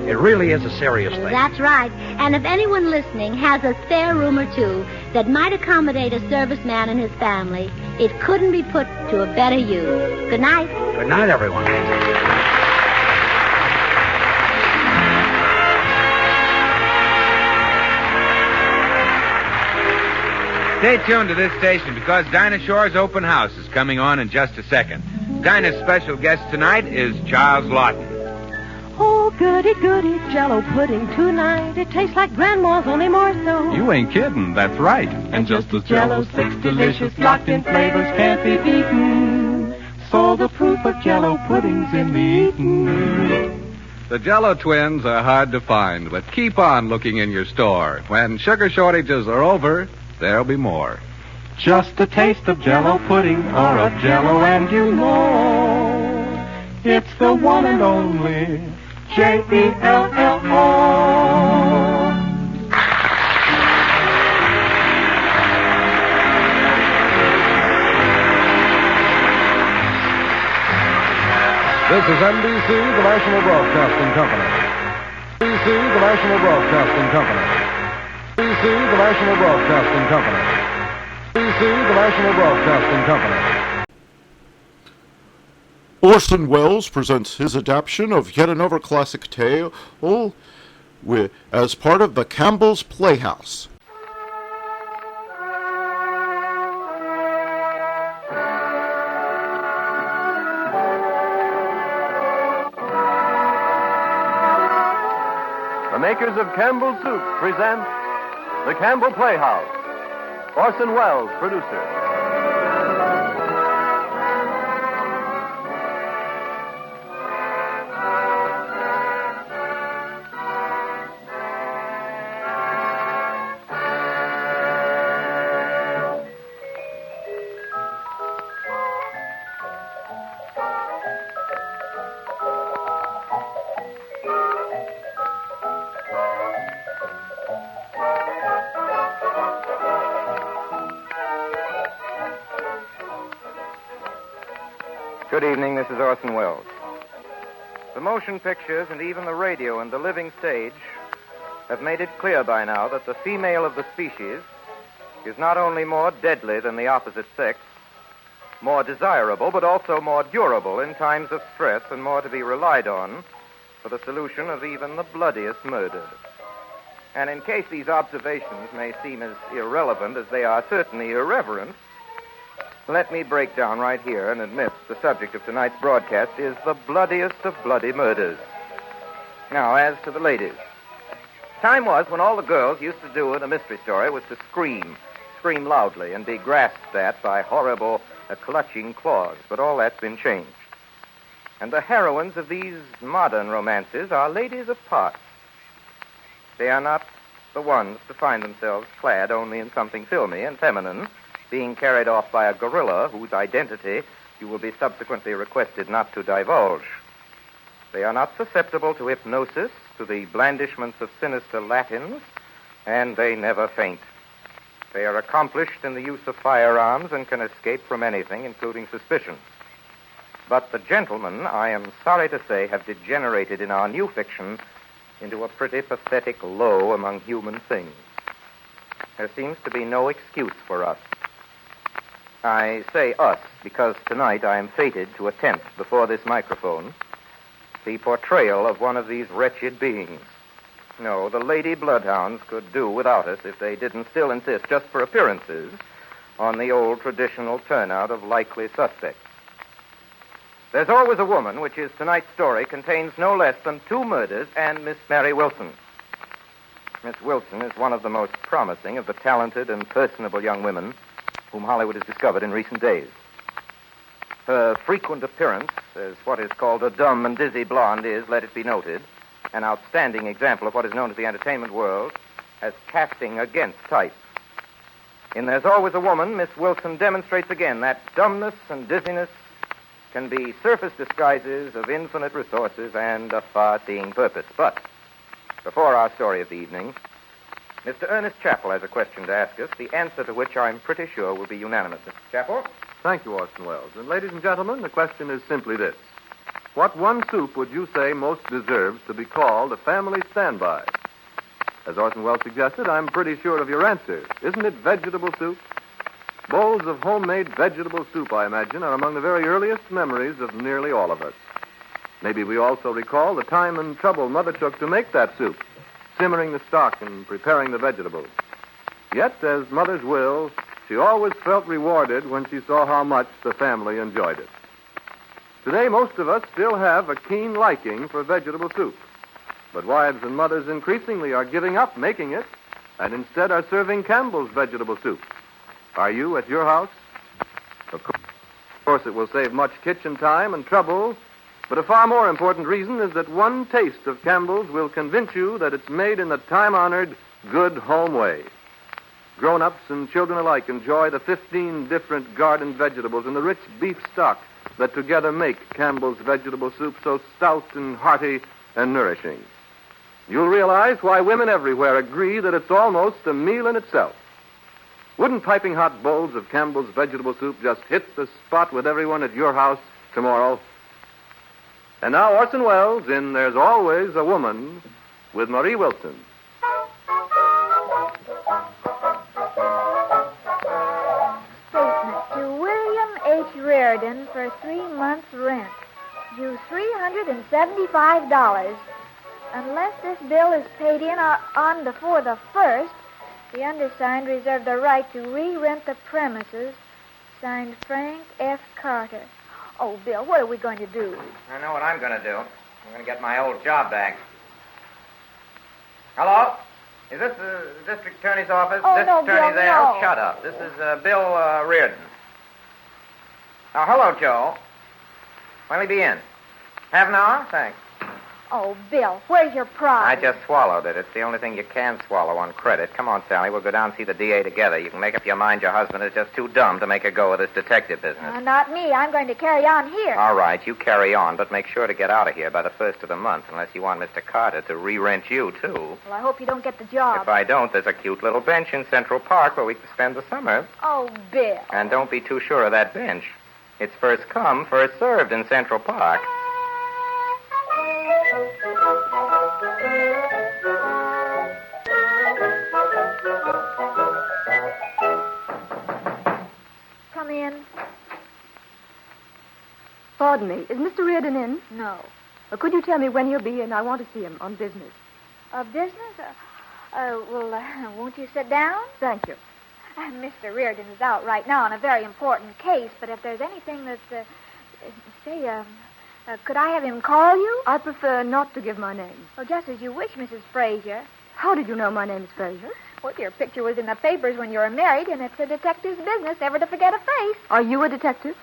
it really is a serious thing. That's right. And if anyone listening has a spare room or two that might accommodate a serviceman and his family, it couldn't be put to a better use. Good night. Good night, everyone. Stay tuned to this station because Dinah Shore's open house is coming on in just a second. Dinah's special guest tonight is Charles Lawton. Oh, goody, goody, Jell-O pudding tonight. It tastes like Grandma's, only more so. You ain't kidding. That's right. And just as Jell-O's 6 delicious locked-in flavors can't be beaten, so the proof of Jell-O pudding's in the eating. The Jell-O twins are hard to find, but keep on looking in your store. When sugar shortages are over, there'll be more. Just a taste of Jell-O pudding or of Jell-O and you know it's the one and only J-E-L-L-O. This is NBC, the National Broadcasting Company. NBC, the National Broadcasting Company. NBC, the National Broadcasting Company. NBC, the National Broadcasting Company. Orson Welles presents his adaptation of yet another classic tale as part of the Campbell's Playhouse. The makers of Campbell's Soup present The Campbell Playhouse. Orson Welles, producer. Good evening, this is Orson Welles. The motion pictures and even the radio and the living stage have made it clear by now that the female of the species is not only more deadly than the opposite sex, more desirable, but also more durable in times of stress and more to be relied on for the solution of even the bloodiest murders. And in case these observations may seem as irrelevant as they are certainly irreverent, let me break down right here and admit the subject of tonight's broadcast is the bloodiest of bloody murders. Now, as to the ladies. Time was when all the girls used to do in a mystery story was to scream loudly, and be grasped at by horrible, clutching claws. But all that's been changed. And the heroines of these modern romances are ladies of parts. They are not the ones to find themselves clad only in something filmy and feminine, being carried off by a gorilla whose identity you will be subsequently requested not to divulge. They are not susceptible to hypnosis, to the blandishments of sinister Latins, and they never faint. They are accomplished in the use of firearms and can escape from anything, including suspicion. But the gentlemen, I am sorry to say, have degenerated in our new fiction into a pretty pathetic low among human things. There seems to be no excuse for us. I say us because tonight I am fated to attempt before this microphone the portrayal of one of these wretched beings. No, the lady bloodhounds could do without us if they didn't still insist, just for appearances, on the old traditional turnout of likely suspects. There's Always a Woman, which is tonight's story, contains no less than 2 murders and Miss Mary Wilson. Miss Wilson is one of the most promising of the talented and personable young women whom Hollywood has discovered in recent days. Her frequent appearance as what is called a dumb and dizzy blonde is, let it be noted, an outstanding example of what is known to the entertainment world as casting against type. In There's Always a Woman, Miss Wilson demonstrates again that dumbness and dizziness can be surface disguises of infinite resources and a far-seeing purpose. But before our story of the evening, Mr. Ernest Chappell has a question to ask us, the answer to which I'm pretty sure will be unanimous. Mr. Chappell? Thank you, Orson Welles. And ladies and gentlemen, the question is simply this. What one soup would you say most deserves to be called a family standby? As Orson Welles suggested, I'm pretty sure of your answer. Isn't it vegetable soup? Bowls of homemade vegetable soup, I imagine, are among the very earliest memories of nearly all of us. Maybe we also recall the time and trouble Mother took to make that soup, simmering the stock and preparing the vegetables. Yet, as mothers will, she always felt rewarded when she saw how much the family enjoyed it. Today, most of us still have a keen liking for vegetable soup. But wives and mothers increasingly are giving up making it and instead are serving Campbell's vegetable soup. Are you at your house? Of course, it will save much kitchen time and trouble, but a far more important reason is that one taste of Campbell's will convince you that it's made in the time-honored, good home way. Grown-ups and children alike enjoy the 15 different garden vegetables and the rich beef stock that together make Campbell's vegetable soup so stout and hearty and nourishing. You'll realize why women everywhere agree that it's almost a meal in itself. Wouldn't piping hot bowls of Campbell's vegetable soup just hit the spot with everyone at your house tomorrow? And now Orson Welles in There's Always a Woman with Marie Wilson. Statement to William H. Reardon for 3 months' rent. Due $375. Unless this bill is paid in on before the 1st, the undersigned reserve the right to re-rent the premises. Signed, Frank F. Carter. Oh, Bill, what are we going to do? I know what I'm going to do. I'm going to get my old job back. Hello? Is this the district attorney's office? Oh, District no, attorney Bill, there? no. Oh, shut up. This is Bill Reardon. Oh, hello, Joe. When'll he be in? Half an hour? Thanks. Oh, Bill, where's your prize? I just swallowed it. It's the only thing you can swallow on credit. Come on, Sally. We'll go down and see the DA together. You can make up your mind your husband is just too dumb to make a go of this detective business. Not me. I'm going to carry on here. All right, you carry on, but make sure to get out of here by the 1st of the month, unless you want Mr. Carter to re-rent you, too. Well, I hope you don't get the job. If I don't, there's a cute little bench in Central Park where we can spend the summer. Oh, Bill. And don't be too sure of that bench. It's first come, first served in Central Park. Come in. Pardon me. Is Mr. Reardon in? No. Could you tell me when he'll be in? I want to see him on business. Business? Won't you sit down? Thank you. Mr. Reardon is out right now on a very important case, but if there's anything that's, could I have him call you? I prefer not to give my name. Well, just as you wish, Mrs. Fraser. How did you know my name is Fraser? Well, your picture was in the papers when you were married, and it's a detective's business never to forget a face. Are you a detective?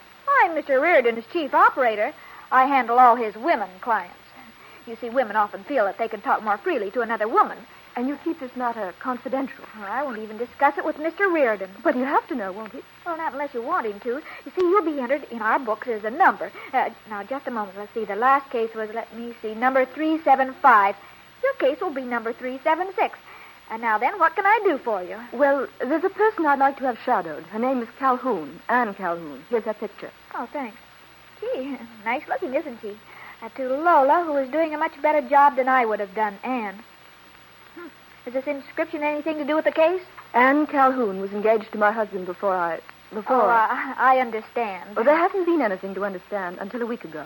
I'm Mr. Reardon's chief operator. I handle all his women clients. You see, women often feel that they can talk more freely to another woman. And you keep this matter confidential. Well, I won't even discuss it with Mr. Reardon. But he'll have to know, won't he? Well, not unless you want him to. You see, you'll be entered in our books as a number. Now, just a moment. Let's see. The last case was, number 375. Your case will be number 376. And now then, what can I do for you? Well, there's a person I'd like to have shadowed. Her name is Calhoun, Anne Calhoun. Here's her picture. Oh, thanks. Gee, nice looking, isn't she? To Lola, who is doing a much better job than I would have done, Anne. Has this inscription anything to do with the case? Anne Calhoun was engaged to my husband before I understand. Well, there hasn't been anything to understand until a week ago.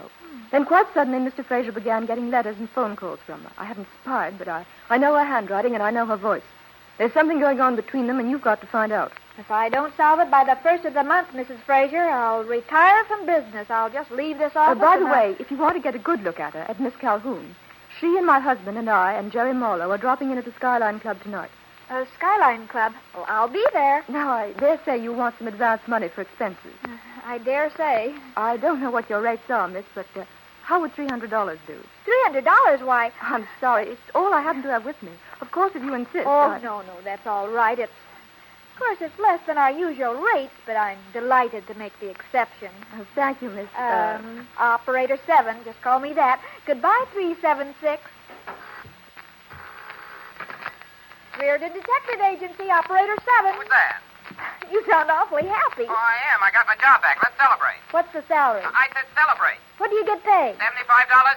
Then quite suddenly, Mr. Fraser began getting letters and phone calls from her. I haven't spied, but I know her handwriting and I know her voice. There's something going on between them, and you've got to find out. If I don't solve it by the first of the month, Mrs. Fraser, I'll retire from business. I'll just leave this office. By the way, if you want to get a good look at her, at Miss Calhoun, she and my husband and I and Jerry Marlowe are dropping in at the Skyline Club tonight. Skyline Club? Well, I'll be there. Now, I dare say you want some advance money for expenses. I dare say. I don't know what your rates are, miss, but how would $300 do? $300? Why? I'm sorry. It's all I happen to have with me. Of course, if you insist. Oh, no, that's all right. Of course, it's less than our usual rates, but I'm delighted to make the exception. Oh, thank you, Miss... Operator 7. Just call me that. Goodbye, 376. Reardon Detective Agency, Operator 7. What's that? You sound awfully happy. Oh, I am. I got my job back. Let's celebrate. What's the salary? I said celebrate. What do you get paid? $75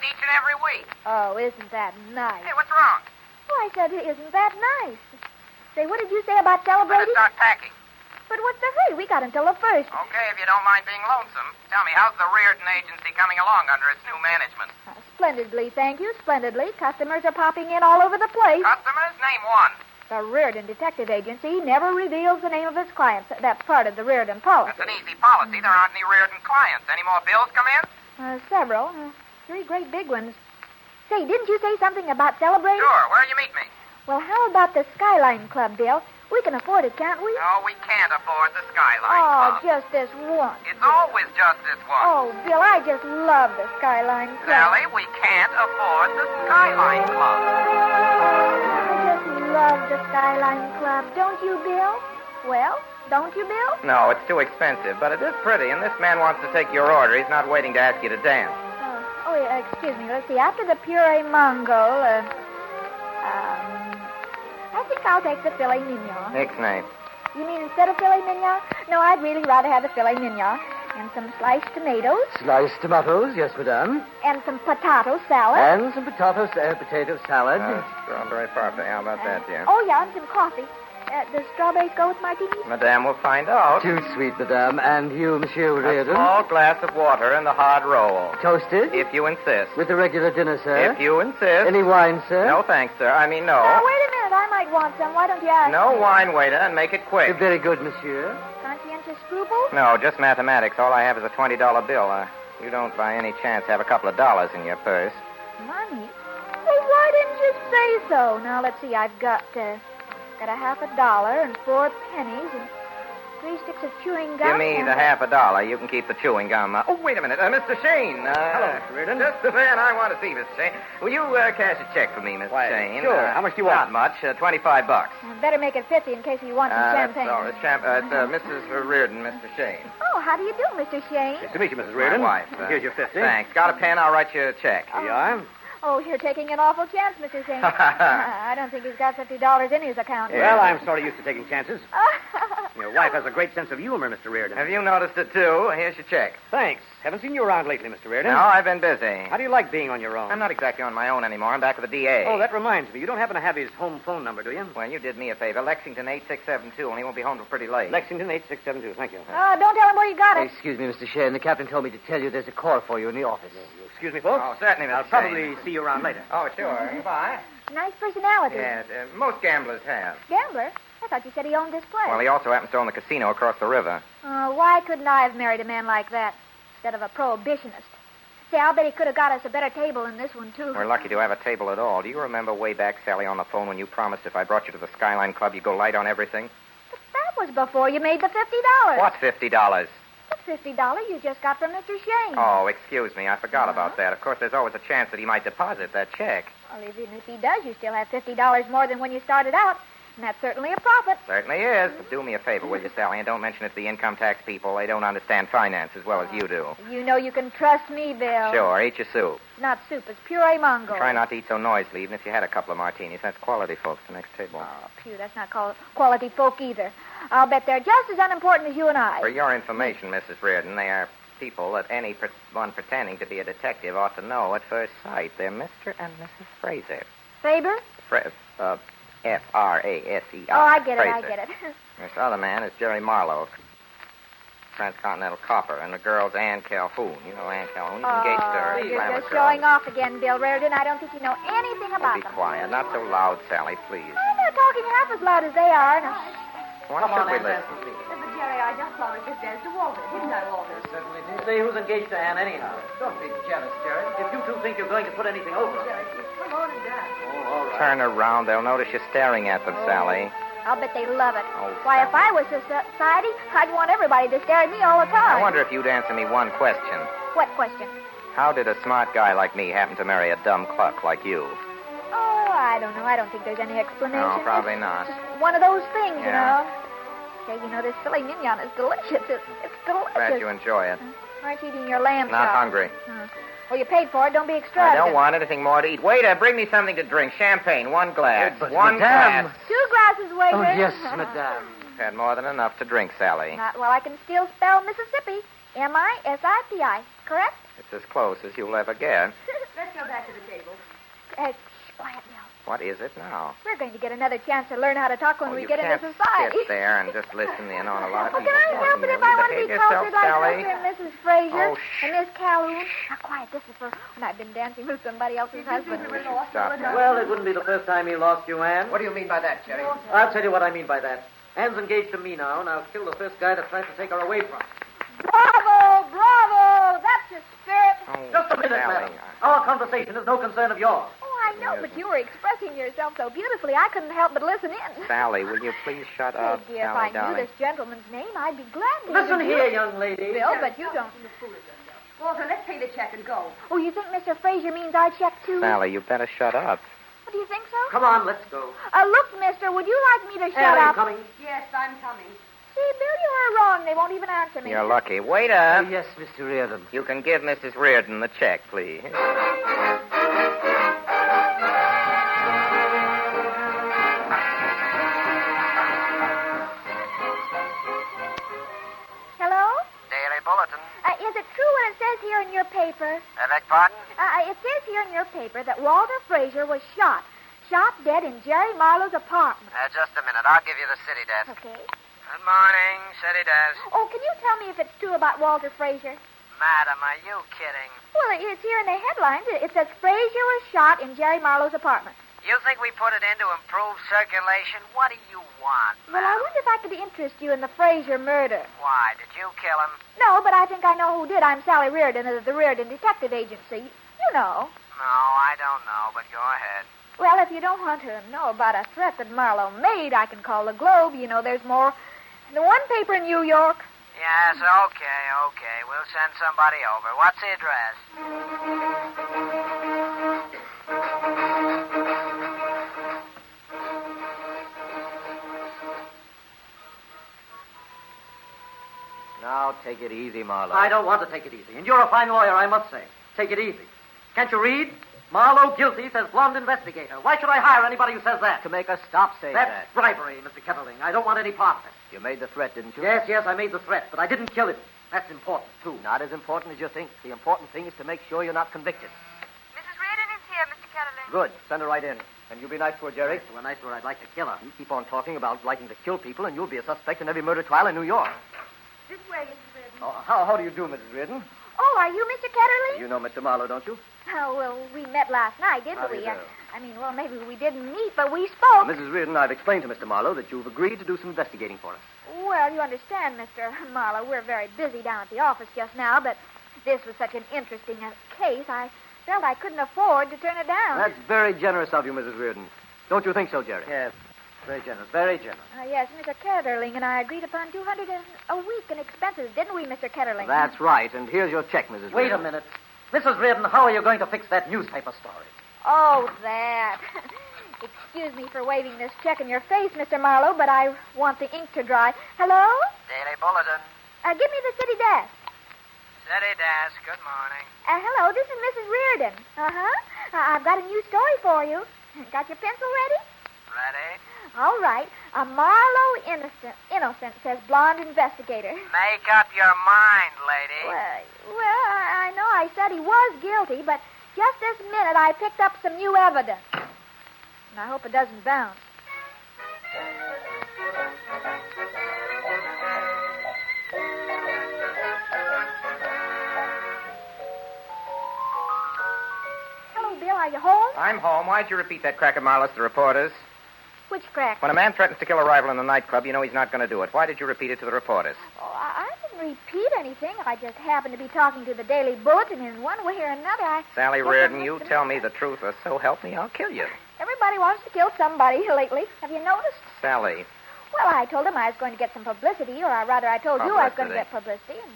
each and every week. Oh, isn't that nice? Hey, what's wrong? Oh, I said, isn't that nice? Say, what did you say about celebrating? Let's start packing. But what's the hurry? We got until the 1st. Okay, if you don't mind being lonesome. Tell me, how's the Reardon Agency coming along under its new management? Splendidly, thank you, splendidly. Customers are popping in all over the place. Customers? Name one. The Reardon Detective Agency never reveals the name of its clients. That's part of the Reardon policy. That's an easy policy. There aren't any Reardon clients. Any more bills come in? Several. 3 great big ones. Say, didn't you say something about celebrating? Sure. Where'll you meet me? Well, how about the Skyline Club, Bill? We can afford it, can't we? No, we can't afford the Skyline Club. Oh, just this once. It's always just this once. Oh, Bill, I just love the Skyline Club. Sally, we can't afford the Skyline Club. I just love the Skyline Club. Don't you, Bill? Well, don't you, Bill? No, it's too expensive, but it is pretty, and this man wants to take your order. He's not waiting to ask you to dance. Excuse me. Let's see. After the puree mongol, I think I'll take the filet mignon. Ixnay. You mean instead of filet mignon? No, I'd really rather have the filet mignon. And some sliced tomatoes. Sliced tomatoes, yes, madame. And some potato salad. And some potato salad. Strawberry parfait. How about that, dear? Oh, yeah, and some coffee. Does strawberries go with martinis? Madame will find out. Too sweet, madame. And you, Monsieur Reardon? A small glass of water and the hard roll. Toasted? If you insist. With the regular dinner, sir? If you insist. Any wine, sir? No, thanks, sir. I mean, no. Wait a minute. I might want some. Why don't you ask No me? wine, waiter, and make it quick. Very good, monsieur. Conscientious scruples? No, just mathematics. All I have is a $20 bill. You don't, by any chance, have a couple of dollars in your purse. Money? Well, why didn't you say so? Now, let's see. I've got a $50 and 4 pennies and 3 sticks of chewing gum. Give me the $50. You can keep the chewing gum. Oh, wait a minute. Mr. Shane. Hello, Mr. Reardon. Just the man I want to see, Mr. Shane. Will you cash a check for me, Mr. Shane? Sure. How much do you want? Not much. $25. Better make it 50 in case you want some champagne. That's all. It's Mrs. Reardon, Mr. Shane. Oh, how do you do, Mr. Shane? Nice to meet you, Mrs. Reardon. My wife. Here's your 50. Thanks. Got a pen? I'll write you a check. Here you are. Oh, you're taking an awful chance, Mr. Shane. I don't think he's got $50 in his account. Well, I'm sort of used to taking chances. Your wife has a great sense of humor, Mr. Reardon. Have you noticed it, too? Here's your check. Thanks. Haven't seen you around lately, Mr. Reardon. No, I've been busy. How do you like being on your own? I'm not exactly on my own anymore. I'm back with the DA. Oh, that reminds me. You don't happen to have his home phone number, do you? Well, you did me a favor. Lexington 8672, and he won't be home till pretty late. Lexington 8672. Thank you. Don't tell him where you got it. Excuse me, Mr. Sheridan. The captain told me to tell you there's a call for you in the office. Excuse me, folks. Oh, certainly, Mr. I'll probably see you around later. Oh, sure. Goodbye. Nice personality. Yes, most gamblers have. Gambler? I thought you said he owned this place. Well, he also happens to own the casino across the river. Why couldn't I have married a man like that instead of a prohibitionist? Say, I'll bet he could have got us a better table than this one, too. We're lucky to have a table at all. Do you remember way back, Sally, on the phone when you promised if I brought you to the Skyline Club, you'd go light on everything? But that was before you made the $50. What's $50? The $50 you just got from Mr. Shane. Oh, excuse me. I forgot about that. Of course, there's always a chance that he might deposit that check. Well, even if he does, you still have $50 more than when you started out. And that's certainly a profit. Certainly is. But do me a favor, will you, Sally, and don't mention it to the income tax people. They don't understand finance as well as you do. You know you can trust me, Bill. Sure, eat your soup. It's not soup, it's puree mango. Try not to eat so noisily, even if you had a couple of martinis. That's quality, folks, the next table. Oh, Pew, that's not quality folk either. I'll bet they're just as unimportant as you and I. For your information, Mrs. Reardon, they are people that anyone pretending to be a detective ought to know at first sight. They're Mr. and Mrs. Fraser. Faber? F-R-A-S-E-R. Oh, I get it, Fraser. I get it. This other man is Jerry Marlowe, Transcontinental Copper, and the girl's Ann Calhoun. You know Ann Calhoun. He's engaged to her. You're Glamour just girl. showing off again, Bill Reardon. I don't think you know anything about Be them. quiet. Not so loud, Sally, please. I'm not talking half as loud as they are. Now, Why should we listen? But, Jerry, I just promised this dance to Walter, didn't I, Walter? Certainly did. Say who's engaged to Ann anyhow. Don't be jealous, Jerry. If you two think you're going to put anything over. Jerry, come on and dance. Oh, all right. Turn around. They'll notice you're staring at them, Sally. I'll bet they love it. Oh, Why, if I was society, I'd want everybody to stare at me all the time. I wonder if you'd answer me one question. What question? How did a smart guy like me happen to marry a dumb cluck like you? Oh, I don't know. I don't think there's any explanation. No, probably It's not. just one of those things, you Yeah. know. Say, you know, this filet mignon is delicious. It's delicious. Glad you enjoy it. Aren't you eating your lamb Not chop? hungry. Well, you paid for it. Don't be I extravagant. don't want anything more to eat. Waiter, bring me something to drink. Champagne, one glass. But, one madame. glass. 2 glasses, waiter. Oh, yes, madame. Had more than enough to drink, Sally. Not while I can still spell Mississippi. M-I-S-I-P-I. Correct? It's as close as you'll ever get. Let's go back to the table. Shh, quiet now. What is it now? We're going to get another chance to learn how to talk when we you get can't into society. sit there and just listen in on a lot of Well, people can I help it if I want to be Behave yourself, cultured like Sally. Mr. and Mrs. Fraser Oh, and Miss Calhoun? Now, quiet. This is for when I've been dancing with somebody else's husband. Stop that. Well, it wouldn't be the first time he lost you, Ann. What do you mean by that, Jerry? I'll tell you what I mean by that. Ann's engaged to me now, and I'll kill the first guy that tries to take her away from her. Bravo! Bravo! That's your spirit. Just a minute, Sally. madam. Our conversation is no concern of yours. Oh, I know, but you were expressing yourself so beautifully, I couldn't help but listen in. Sally, will you please shut Oh, up, dear, if Sally, I knew darling? this gentleman's name, I'd be glad to Listen introduce here, him. young lady. Bill, but you don't. Walter, let's pay the check and go. Oh, you think Mr. Fraser means our check, too? Sally, you better shut up. What, do you think so? Come on, let's go. Look, mister, would you like me to shut Ann, are you up? coming? Yes, I'm coming. See, Bill, you are wrong. They won't even answer me. You're lucky. Waiter. Yes, Mr. Reardon. You can give Mrs. Reardon the check, please. Hello? Daily Bulletin. Is it true what it says here in your paper? I beg pardon? It says here in your paper that Walter Fraser was shot. Shot dead in Jerry Marlowe's apartment. Just a minute. I'll give you the city desk. Okay. Good morning, city desk. Oh, can you tell me if it's true about Walter Fraser? Madam, are you kidding? Well, it's here in the headlines. It says Fraser was shot in Jerry Marlowe's apartment. You think we put it in to improve circulation? What do you want? Well, I wonder if I could interest you in the Fraser murder. Why? Did you kill him? No, but I think I know who did. I'm Sally Reardon of the Reardon Detective Agency. You know. No, I don't know, but go ahead. Well, if you don't want to know about a threat that Marlowe made, I can call the Globe. You know, there's more than one paper in New York. Yes, okay. We'll send somebody over. What's the address? Now, take it easy, Marlowe. I don't want to take it easy. And you're a fine lawyer, I must say. Take it easy. Can't you read? Marlowe guilty, says blonde investigator. Why should I hire anybody who says that? To make us stop saying That's that. bribery, Mr. Ketterling. I don't want any part of it. You made the threat, didn't you? Yes, I made the threat, but I didn't kill him. That's important, too. Not as important as you think. The important thing is to make sure you're not convicted. Mrs. Reardon is here, Mr. Ketterling. Good. Send her right in. And you be nice to her, Jerry. To a nice where I'd like to kill her. You keep on talking about liking to kill people, and you'll be a suspect in every murder trial in New York. This way, Mrs. Reardon. Oh, how do you do, Mrs. Reardon? Oh, are you Mr. Ketterling? You know Mr. Marlowe, don't you? Oh, well, we met last night, didn't How do we? you do? Well, maybe we didn't meet, but we spoke. Mrs. Reardon, I've explained to Mr. Marlowe that you've agreed to do some investigating for us. Well, you understand, Mr. Marlowe, we're very busy down at the office just now, but this was such an interesting case, I felt I couldn't afford to turn it down. That's very generous of you, Mrs. Reardon. Don't you think so, Jerry? Yes. Very generous. Very generous. Yes, Mr. Ketterling and I agreed upon $200 a week in expenses, didn't we, Mr. Ketterling? That's right. And here's your check, Mrs. Wait Reardon. a minute. Mrs. Reardon, how are you going to fix that newspaper story? Oh, that. Excuse me for waving this check in your face, Mr. Marlowe, but I want the ink to dry. Hello? Daily Bulletin. Give me the city desk. City desk. Good morning. Hello, this is Mrs. Reardon. Uh-huh. I've got a new story for you. Got your pencil ready? Ready? All right. Marlowe Innocent, says blonde investigator. Make up your mind, lady. Well, I know I said he was guilty, but just this minute I picked up some new evidence. And I hope it doesn't bounce. Hello, Bill. Are you home? I'm home. Why'd you repeat that crack of Marlowe's to the reporters? Which crack? When a man threatens to kill a rival in the nightclub, you know he's not going to do it. Why did you repeat it to the reporters? Oh, I didn't repeat anything. I just happened to be talking to the Daily Bulletin, and one way or another, Sally Reardon, you tell me the truth, or so help me, I'll kill you. Everybody wants to kill somebody lately. Have you noticed? Sally. Well, I told him I was going to get some publicity, or rather, I told you I was going to get publicity. And,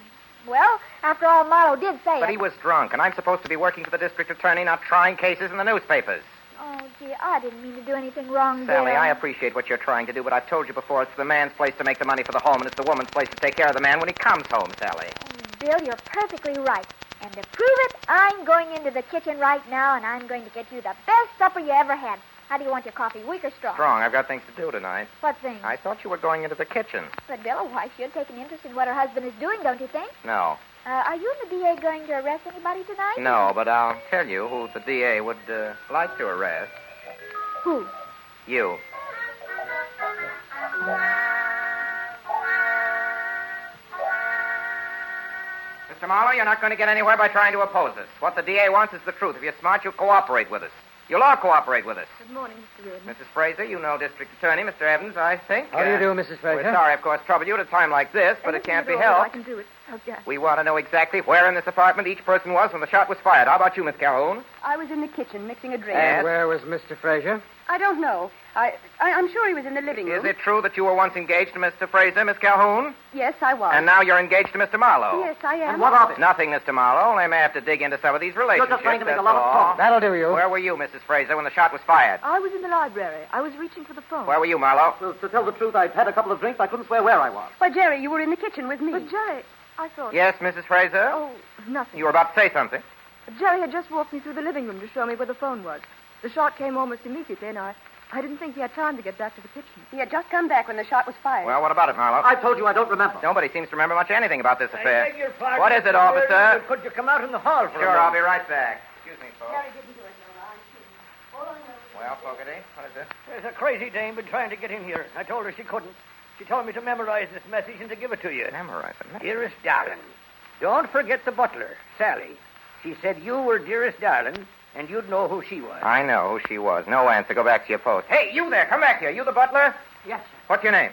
well, after all, Marlowe did say But it. he was drunk, and I'm supposed to be working for the district attorney, not trying cases in the newspapers. Oh, gee, I didn't mean to do anything wrong, Sally, Bill. I appreciate what you're trying to do, but I've told you before, it's the man's place to make the money for the home, and it's the woman's place to take care of the man when he comes home, Sally. Bill, you're perfectly right. And to prove it, I'm going into the kitchen right now, and I'm going to get you the best supper you ever had. How do you want your coffee, weak or strong? Strong. I've got things to do tonight. What things? I thought you were going into the kitchen. But, Bill, a wife should take an interest in what her husband is doing, don't you think? No. Are you and the DA going to arrest anybody tonight? No, but I'll tell you who the DA would like to arrest. Who? You. Mr. Marlowe, you're not going to get anywhere by trying to oppose us. What the DA wants is the truth. If you're smart, you'll cooperate with us. You'll all cooperate with us. Good morning, Mr. Reardon. Mrs. Fraser, you know District Attorney, Mr. Evans, I think. How do you do, Mrs. Fraser? We're sorry, of course, trouble you at a time like this, but it can't be I helped. can do it. Okay. We want to know exactly where in this apartment each person was when the shot was fired. How about you, Miss Calhoun? I was in the kitchen mixing a drink. And where was Mr. Fraser? I don't know. I'm sure he was in the living room. Is it true that you were once engaged to Mr. Fraser, Miss Calhoun? Yes, I was. And now you're engaged to Mr. Marlowe? Yes, I am. And what of it? Nothing, Mr. Marlowe. They may have to dig into some of these relationships. You're just trying to make a that's lot of all. talk. That'll do you. Where were you, Mrs. Fraser, when the shot was fired? I was in the library. I was reaching for the phone. Where were you, Marlowe? Well, to tell the truth, I'd had a couple of drinks. I couldn't swear where I was. Why, Jerry, you were in the kitchen with me. But, Jerry, I thought... Yes, Mrs. Fraser? Oh, nothing. You were about to say something. Jerry had just walked me through the living room to show me where the phone was. The shot came almost immediately, and I didn't think he had time to get back to the kitchen. He had just come back when the shot was fired. Well, what about it, Marlowe? I told you I don't remember. Nobody seems to remember much anything about this affair. I beg your pardon, What is it, Mr. officer? Reardon, but could you come out in the hall for a Sure, I'll moment? be right back. Excuse me, folks. Jerry didn't do it, no. Well, Fogarty, what is it? There's a crazy dame been trying to get in here. I told her she couldn't. She told me to memorize this message and to give it to you. Memorize it? Dearest darling, don't forget the butler, Sally. She said you were dearest darling, and you'd know who she was. I know who she was. No answer. Go back to your post. Hey, you there. Come back here. You the butler? Yes, sir. What's your name?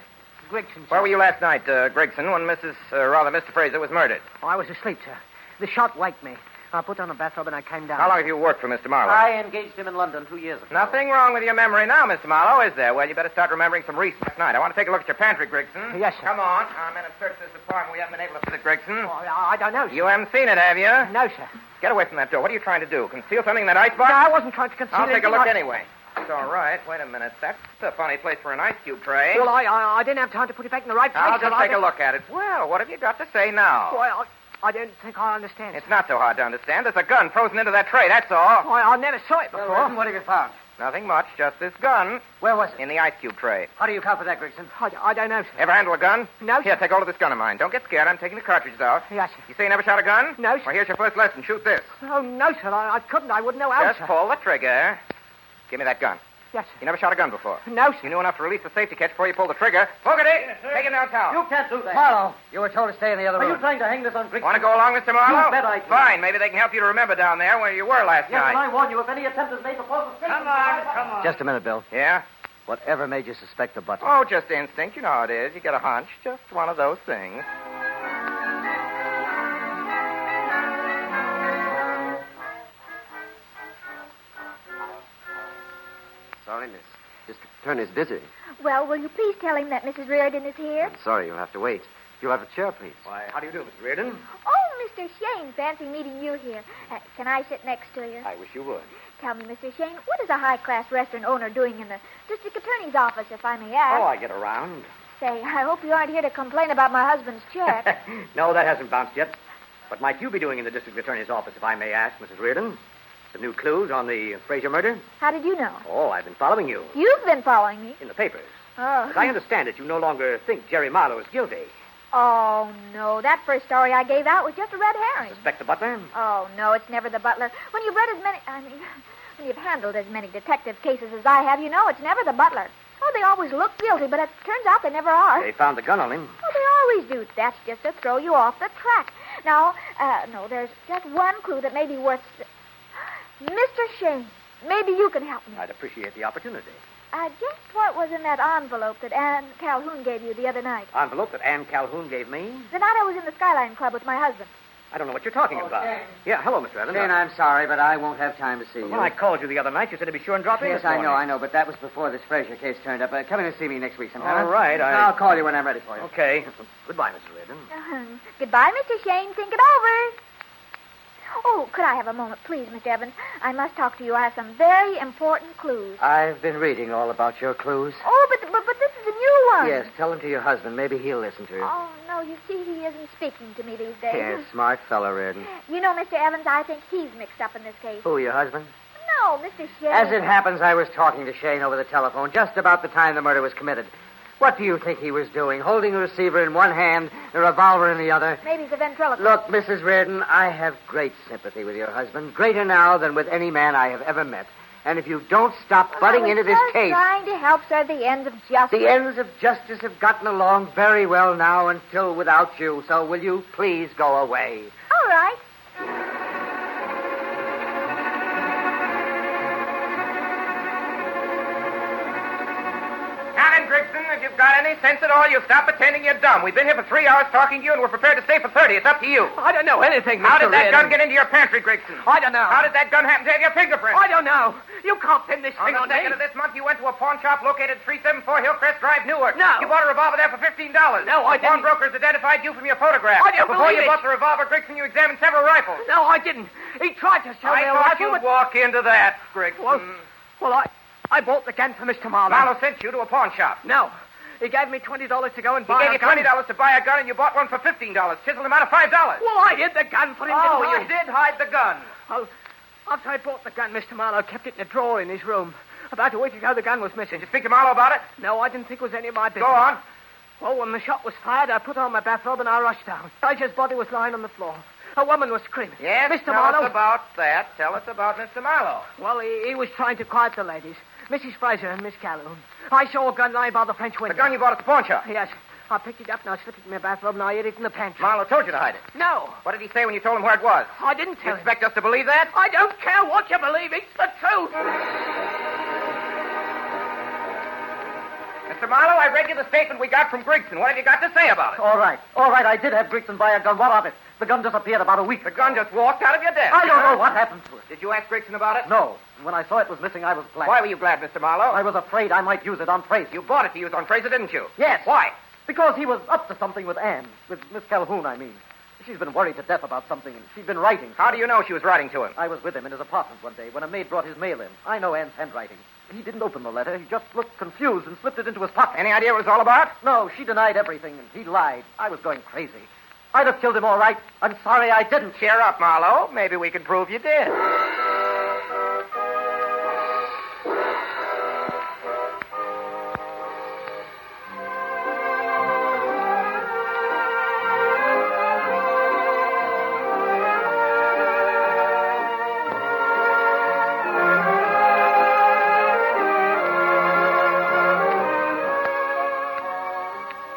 Gregson. Where were you last night, Gregson, when Mr. Fraser was murdered? Oh, I was asleep, sir. The shot waked me. I put on a bathrobe and I came down. How long have you worked for Mr. Marlowe? I engaged him in London 2 years ago. Nothing wrong with your memory now, Mr. Marlowe, is there? Well, you better start remembering some recent night. I want to take a look at your pantry, Gregson. Yes, sir. Come on. I'm going to search this apartment. We haven't been able to visit Gregson. Oh, I don't know, sir. You haven't seen it, have you? No, sir. Get away from that door. What are you trying to do? Conceal something in that icebox? No, I wasn't trying to conceal I'll take a anything. look anyway. It's all right. Wait a minute. That's a funny place for an ice cube tray. Well, I didn't have time to put it back in the right place. I'll sir. just take a look at it. Well, what have you got to say now? Well, I don't think I understand. It's not so hard to understand. There's a gun frozen into that tray, that's all. I never saw it before. Well, what have you found? Nothing much, just this gun. Where was it? In the ice cube tray. How do you account for that, Grigson? I don't know, sir. Ever handle a gun? No, sir. Here, take hold of this gun of mine. Don't get scared. I'm taking the cartridges out. Yes, sir. You say you never shot a gun? No, sir. Well, here's your first lesson. Shoot this. Oh, no, sir. I couldn't. I wouldn't know how, Just sir. pull the trigger. Give me that gun. Yes, sir. You never shot a gun before? No, sir. You knew enough to release the safety catch before you pulled the trigger. Fogarty, take him downtown. You can't do that. Marlowe, you were told to stay in the other Are room. you trying to hang this on Grigson? Want to go along, Mr. Marlowe? You bet I do. Fine. Maybe they can help you to remember down there where you were last Yes, night. and I warn you, if any attempt is made to force the station... Come on. Just a minute, Bill. Yeah? Whatever made you suspect the butler? Oh, just instinct. You know how it is. You get a hunch. Just one of those things. Sorry, miss. District Attorney's busy. Well, will you please tell him that Mrs. Reardon is here? I'm sorry, you'll have to wait. You'll have a chair, please. Why, how do you do, Mr. Reardon? Oh, Mr. Shane, fancy meeting you here. Can I sit next to you? I wish you would. Tell me, Mr. Shane, what is a high-class restaurant owner doing in the district attorney's office, if I may ask? Oh, I get around. Say, I hope you aren't here to complain about my husband's check. No, that hasn't bounced yet. What might you be doing in the district attorney's office, if I may ask, Mrs. Reardon? Some new clues on the Fraser murder? How did you know? Oh, I've been following you. You've been following me. In the papers. Oh. As I understand it, you no longer think Jerry Marlowe is guilty. Oh, no. That first story I gave out was just a red herring. Suspect the butler? Oh, no, it's never the butler. When you've read as many... when you've handled as many detective cases as I have, you know it's never the butler. Oh, they always look guilty, but it turns out they never are. They found the gun on him. Oh, they always do. That's just to throw you off the track. Now, no, there's just one clue that may be worth... Mr. Shane, maybe you can help me. I'd appreciate the opportunity. Just what was in that envelope that Anne Calhoun gave you the other night? Envelope that Anne Calhoun gave me? The night I was in the Skyline Club with my husband. I don't know what you're talking about. Shane. Yeah, hello, Mr. Evans. Shane, I'm sorry, but I won't have time to see you. Well, I called you the other night. You said to be sure and drop in Yes, this I morning. know, but that was before this Fraser case turned up. Come in and see me next week sometime. All right, I'll call you when I'm ready for you. Okay. Goodbye, Mrs. Reardon. Goodbye, Mr. Shane. Think it over. Oh, could I have a moment, please, Mr. Evans? I must talk to you. I have some very important clues. I've been reading all about your clues. Oh, but this is a new one. Yes, tell them to your husband. Maybe he'll listen to you. Oh, no, you see, he isn't speaking to me these days. Yes, smart fellow, Reardon. You know, Mr. Evans, I think he's mixed up in this case. Who, your husband? No, Mr. Shane. As it happens, I was talking to Shane over the telephone just about the time the murder was committed. What do you think he was doing? Holding a receiver in one hand, a revolver in the other? Maybe he's a ventriloquist. Look, Mrs. Reardon, I have great sympathy with your husband, greater now than with any man I have ever met. And if you don't stop butting into this case... trying to help serve the ends of justice. The ends of justice have gotten along very well now until without you. So will you please go away? All right. Alan Grigson, if you've got any sense at all, you stop pretending you're dumb. We've been here for 3 hours talking to you, and we're prepared to stay for 30. It's up to you. I don't know anything, Mr. How did that Reardon. gun get into your pantry, Grigson? I don't know. How did that gun happen to have your fingerprint? I don't know. You can't pin this On thing the on me. 2nd of this month, you went to a pawn shop located at 374 Hillcrest Drive, Newark. No. You bought a revolver there for $15. No, I The pawn didn't. brokers identified you from your photograph. I don't Before believe you it. bought the revolver, Grigson, you examined several rifles. No, I didn't. He tried to sell me I a thought rifle, you'd but... walk into that, Grigson. Well, I bought the gun for Mr. Marlowe. Marlowe sent you to a pawn shop. No. He gave me $20 to go and He buy gave a you gun. $20 to buy a gun, and you bought one for $15. Chiseled him out of $5. Well, I hid the gun for him. Oh, didn't I? you did hide the gun. Well, after I bought the gun, Mr. Marlowe kept it in a drawer in his room. About a week ago, the gun was missing. Did you speak to Marlowe about it? No, I didn't think it was any of my business. Go on. Well, when the shot was fired, I put on my bathrobe and I rushed down. Fraser's body was lying on the floor. A woman was screaming. Yes, Mr. tell Marlowe. us about that. Tell us about Mr. Marlowe. Well, he was trying to quiet the ladies. Mrs. Fraser and Miss Calhoun. I saw a gun lying by the French window. The gun you bought at the pawn shop? Yes. I picked it up and I slipped it in my bathrobe and I hid it in the pantry. Marlowe told you to hide it. No. What did he say when you told him where it was? I didn't tell You expect us to believe that? I don't care what you believe. It's the truth. Mr. Marlowe, I read you the statement we got from Grigson. What have you got to say about it? All right. I did have Grigson buy a gun. What of it? The gun disappeared about a week The gun just walked out of your desk. I don't know what happened to it. Did you ask Grigson about it? No. When I saw it was missing, I was glad. Why were you glad, Mr. Marlowe? I was afraid I might use it on Fraser. You bought it to use on Fraser, didn't you? Yes. Why? Because he was up to something with Anne. With Miss Calhoun, I mean. She's been worried to death about something, and she's been writing. How do you know she was writing to him? I was with him in his apartment one day when a maid brought his mail in. I know Anne's handwriting. He didn't open the letter. He just looked confused and slipped it into his pocket. Any idea what it was all about? No, she denied everything, and he lied. I was going crazy. I'd have killed him all right. I'm sorry I didn't. Cheer up, Marlowe. Maybe we can prove you did.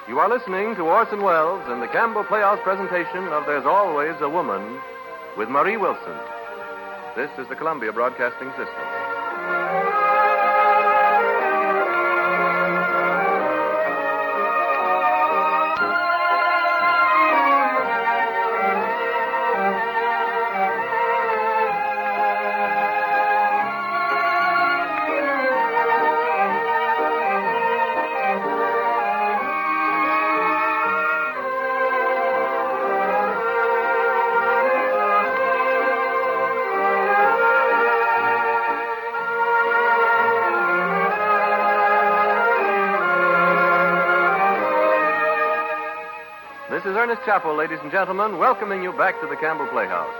You are listening to Orson Welles in the Campbell Playhouse presentation of There's Always a Woman with Marie Wilson. This is the Columbia Broadcasting System. This is Ernest Chappell, ladies and gentlemen, welcoming you back to the Campbell Playhouse.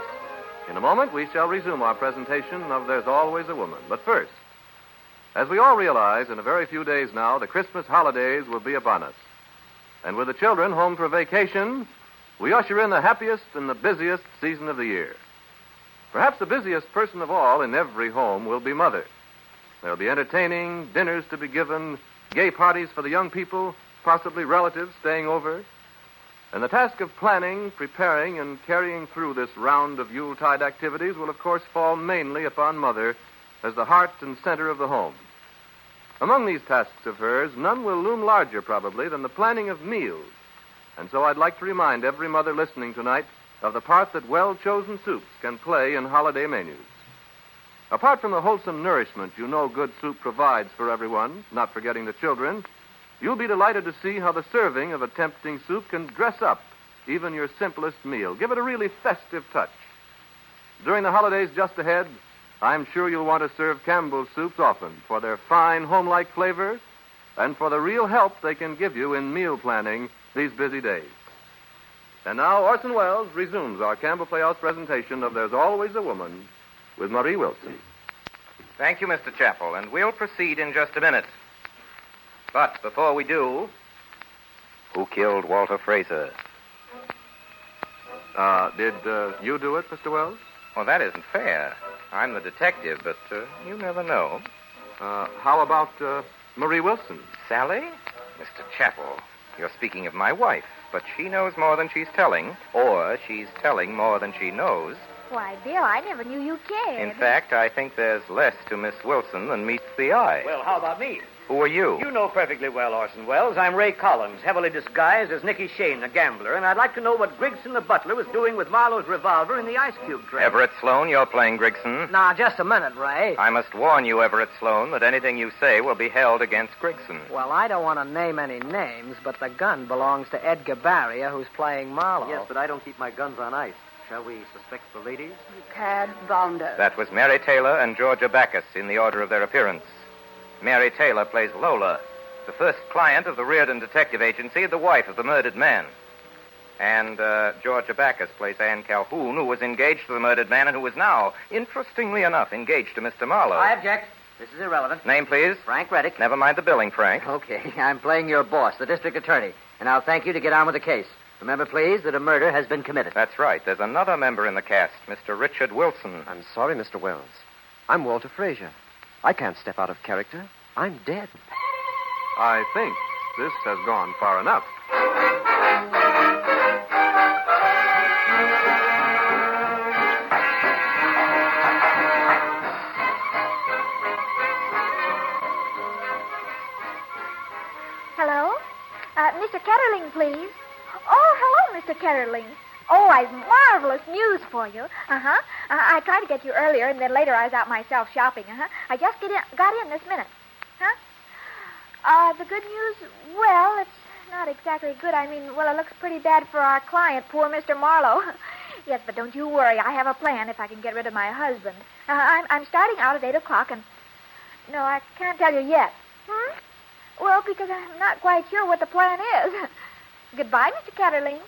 In a moment, we shall resume our presentation of There's Always a Woman. But first, as we all realize, in a very few days now, the Christmas holidays will be upon us. And with the children home for vacation, we usher in the happiest and the busiest season of the year. Perhaps the busiest person of all in every home will be Mother. There'll be entertaining, dinners to be given, gay parties for the young people, possibly relatives staying over. And the task of planning, preparing, and carrying through this round of Yuletide activities will, of course, fall mainly upon Mother as the heart and center of the home. Among these tasks of hers, none will loom larger, probably, than the planning of meals. And so I'd like to remind every mother listening tonight of the part that well-chosen soups can play in holiday menus. Apart from the wholesome nourishment you know good soup provides for everyone, not forgetting the children, you'll be delighted to see how the serving of a tempting soup can dress up even your simplest meal. Give it a really festive touch. During the holidays just ahead, I'm sure you'll want to serve Campbell's soups often for their fine, home-like flavor and for the real help they can give you in meal planning these busy days. And now Orson Welles resumes our Campbell Playhouse presentation of There's Always a Woman with Marie Wilson. Thank you, Mr. Chappell, and we'll proceed in just a minute. But before we do, who killed Walter Fraser? Did you do it, Mr. Wells? Well, that isn't fair. I'm the detective, but you never know. How about Marie Wilson? Sally? Mr. Chappell, you're speaking of my wife, but she knows more than she's telling, or she's telling more than she knows. Why, Bill, I never knew you cared. In fact, I think there's less to Miss Wilson than meets the eye. Well, how about me? Who are you? You know perfectly well, Orson Welles. I'm Ray Collins, heavily disguised as Nicky Shane, the gambler, and I'd like to know what Grigson the butler was doing with Marlowe's revolver in the ice cube tray. Everett Sloane, you're playing Grigson. Now, just a minute, Ray. I must warn you, Everett Sloane, that anything you say will be held against Grigson. Well, I don't want to name any names, but the gun belongs to Edgar Barrier, who's playing Marlowe. Yes, but I don't keep my guns on ice. Shall we suspect the ladies? Cad Bounder. That was Mary Taylor and Georgia Backus in the order of their appearance. Mary Taylor plays Lola, the first client of the Reardon Detective Agency, the wife of the murdered man. And Georgia Backus plays Anne Calhoun, who was engaged to the murdered man and who is now, interestingly enough, engaged to Mr. Marlowe. I object. This is irrelevant. Name, please? Frank Reddick. Never mind the billing, Frank. Okay, I'm playing your boss, the district attorney, and I'll thank you to get on with the case. Remember, please, that a murder has been committed. That's right. There's another member in the cast, Mr. Richard Wilson. I'm sorry, Mr. Wells. I'm Walter Fraser. I can't step out of character. I'm dead. I think this has gone far enough. Hello? Mr. Ketterling, please. Oh, hello, Mr. Ketterling. Oh, I've marvelous news for you. I tried to get you earlier, and then later I was out myself shopping. I just got in this minute. The good news, well, it's not exactly good. I mean, well, it looks pretty bad for our client, poor Mr. Marlowe. Yes, but don't you worry. I have a plan if I can get rid of my husband. I'm starting out at 8 o'clock, and... No, I can't tell you yet. Well, because I'm not quite sure what the plan is. Goodbye, Mr. Ketterling.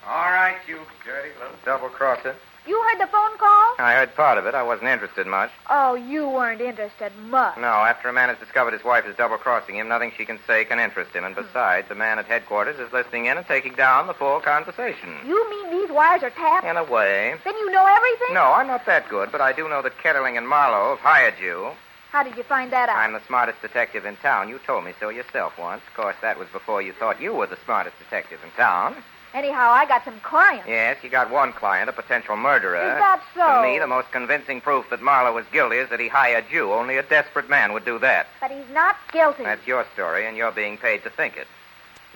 All right, you dirty little double-crosser. You heard the phone call? I heard part of it. I wasn't interested much. Oh, you weren't interested much. No, after a man has discovered his wife is double-crossing him, nothing she can say can interest him. And besides, the man at headquarters is listening in and taking down the full conversation. You mean these wires are tapped? In a way. Then you know everything? No, I'm not that good, but I do know that Ketterling and Marlowe have hired you. How did you find that out? I'm the smartest detective in town. You told me so yourself once. Of course, that was before you thought you were the smartest detective in town. Anyhow, I got some clients. Yes, you got one client, a potential murderer. Is that so? To me, the most convincing proof that Marlowe was guilty is that he hired you. Only a desperate man would do that. But he's not guilty. That's your story, and you're being paid to think it.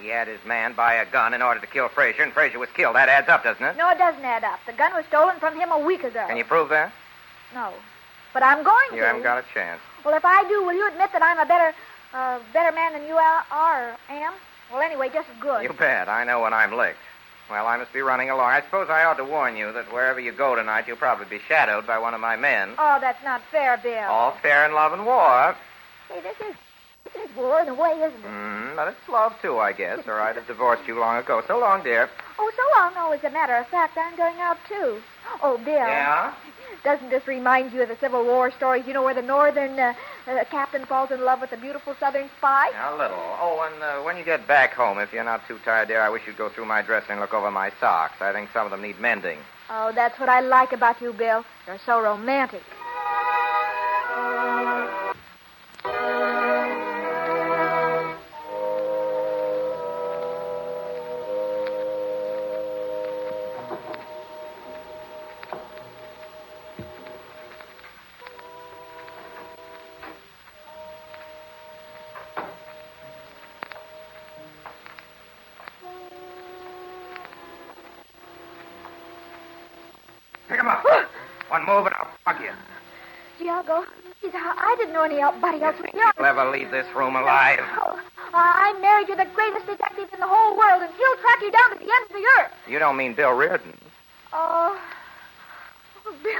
He had his man buy a gun in order to kill Frazier, and Frazier was killed. That adds up, doesn't it? No, it doesn't add up. The gun was stolen from him a week ago. Can you prove that? No. But I'm going to. You haven't got a chance. Well, if I do, will you admit that I'm a better man than you are or am? Well, anyway, just as good. You bet. I know when I'm licked. Well, I must be running along. I suppose I ought to warn you that wherever you go tonight, you'll probably be shadowed by one of my men. Oh, that's not fair, Bill. All fair in love and war. Hey, this is war in a way, isn't it? But it's love, too, I guess, or I'd have divorced you long ago. So long, dear. Oh, so long. No, as a matter of fact, I'm going out, too. Oh, Bill. Yeah? Doesn't this remind you of the Civil War stories, you know, where the northern captain falls in love with the beautiful southern spy? A little. Oh, and when you get back home, if you're not too tired, dear, I wish you'd go through my dresser and look over my socks. I think some of them need mending. Oh, that's what I like about you, Bill. You're so romantic. Pick him up. One move and I'll fuck you. Giago, I didn't know anybody else was here. You'll ever leave this room alive. Oh, I'm married to the greatest detective in the whole world, and he'll track you down to the end of the earth. You don't mean Bill Reardon. Oh, Bill.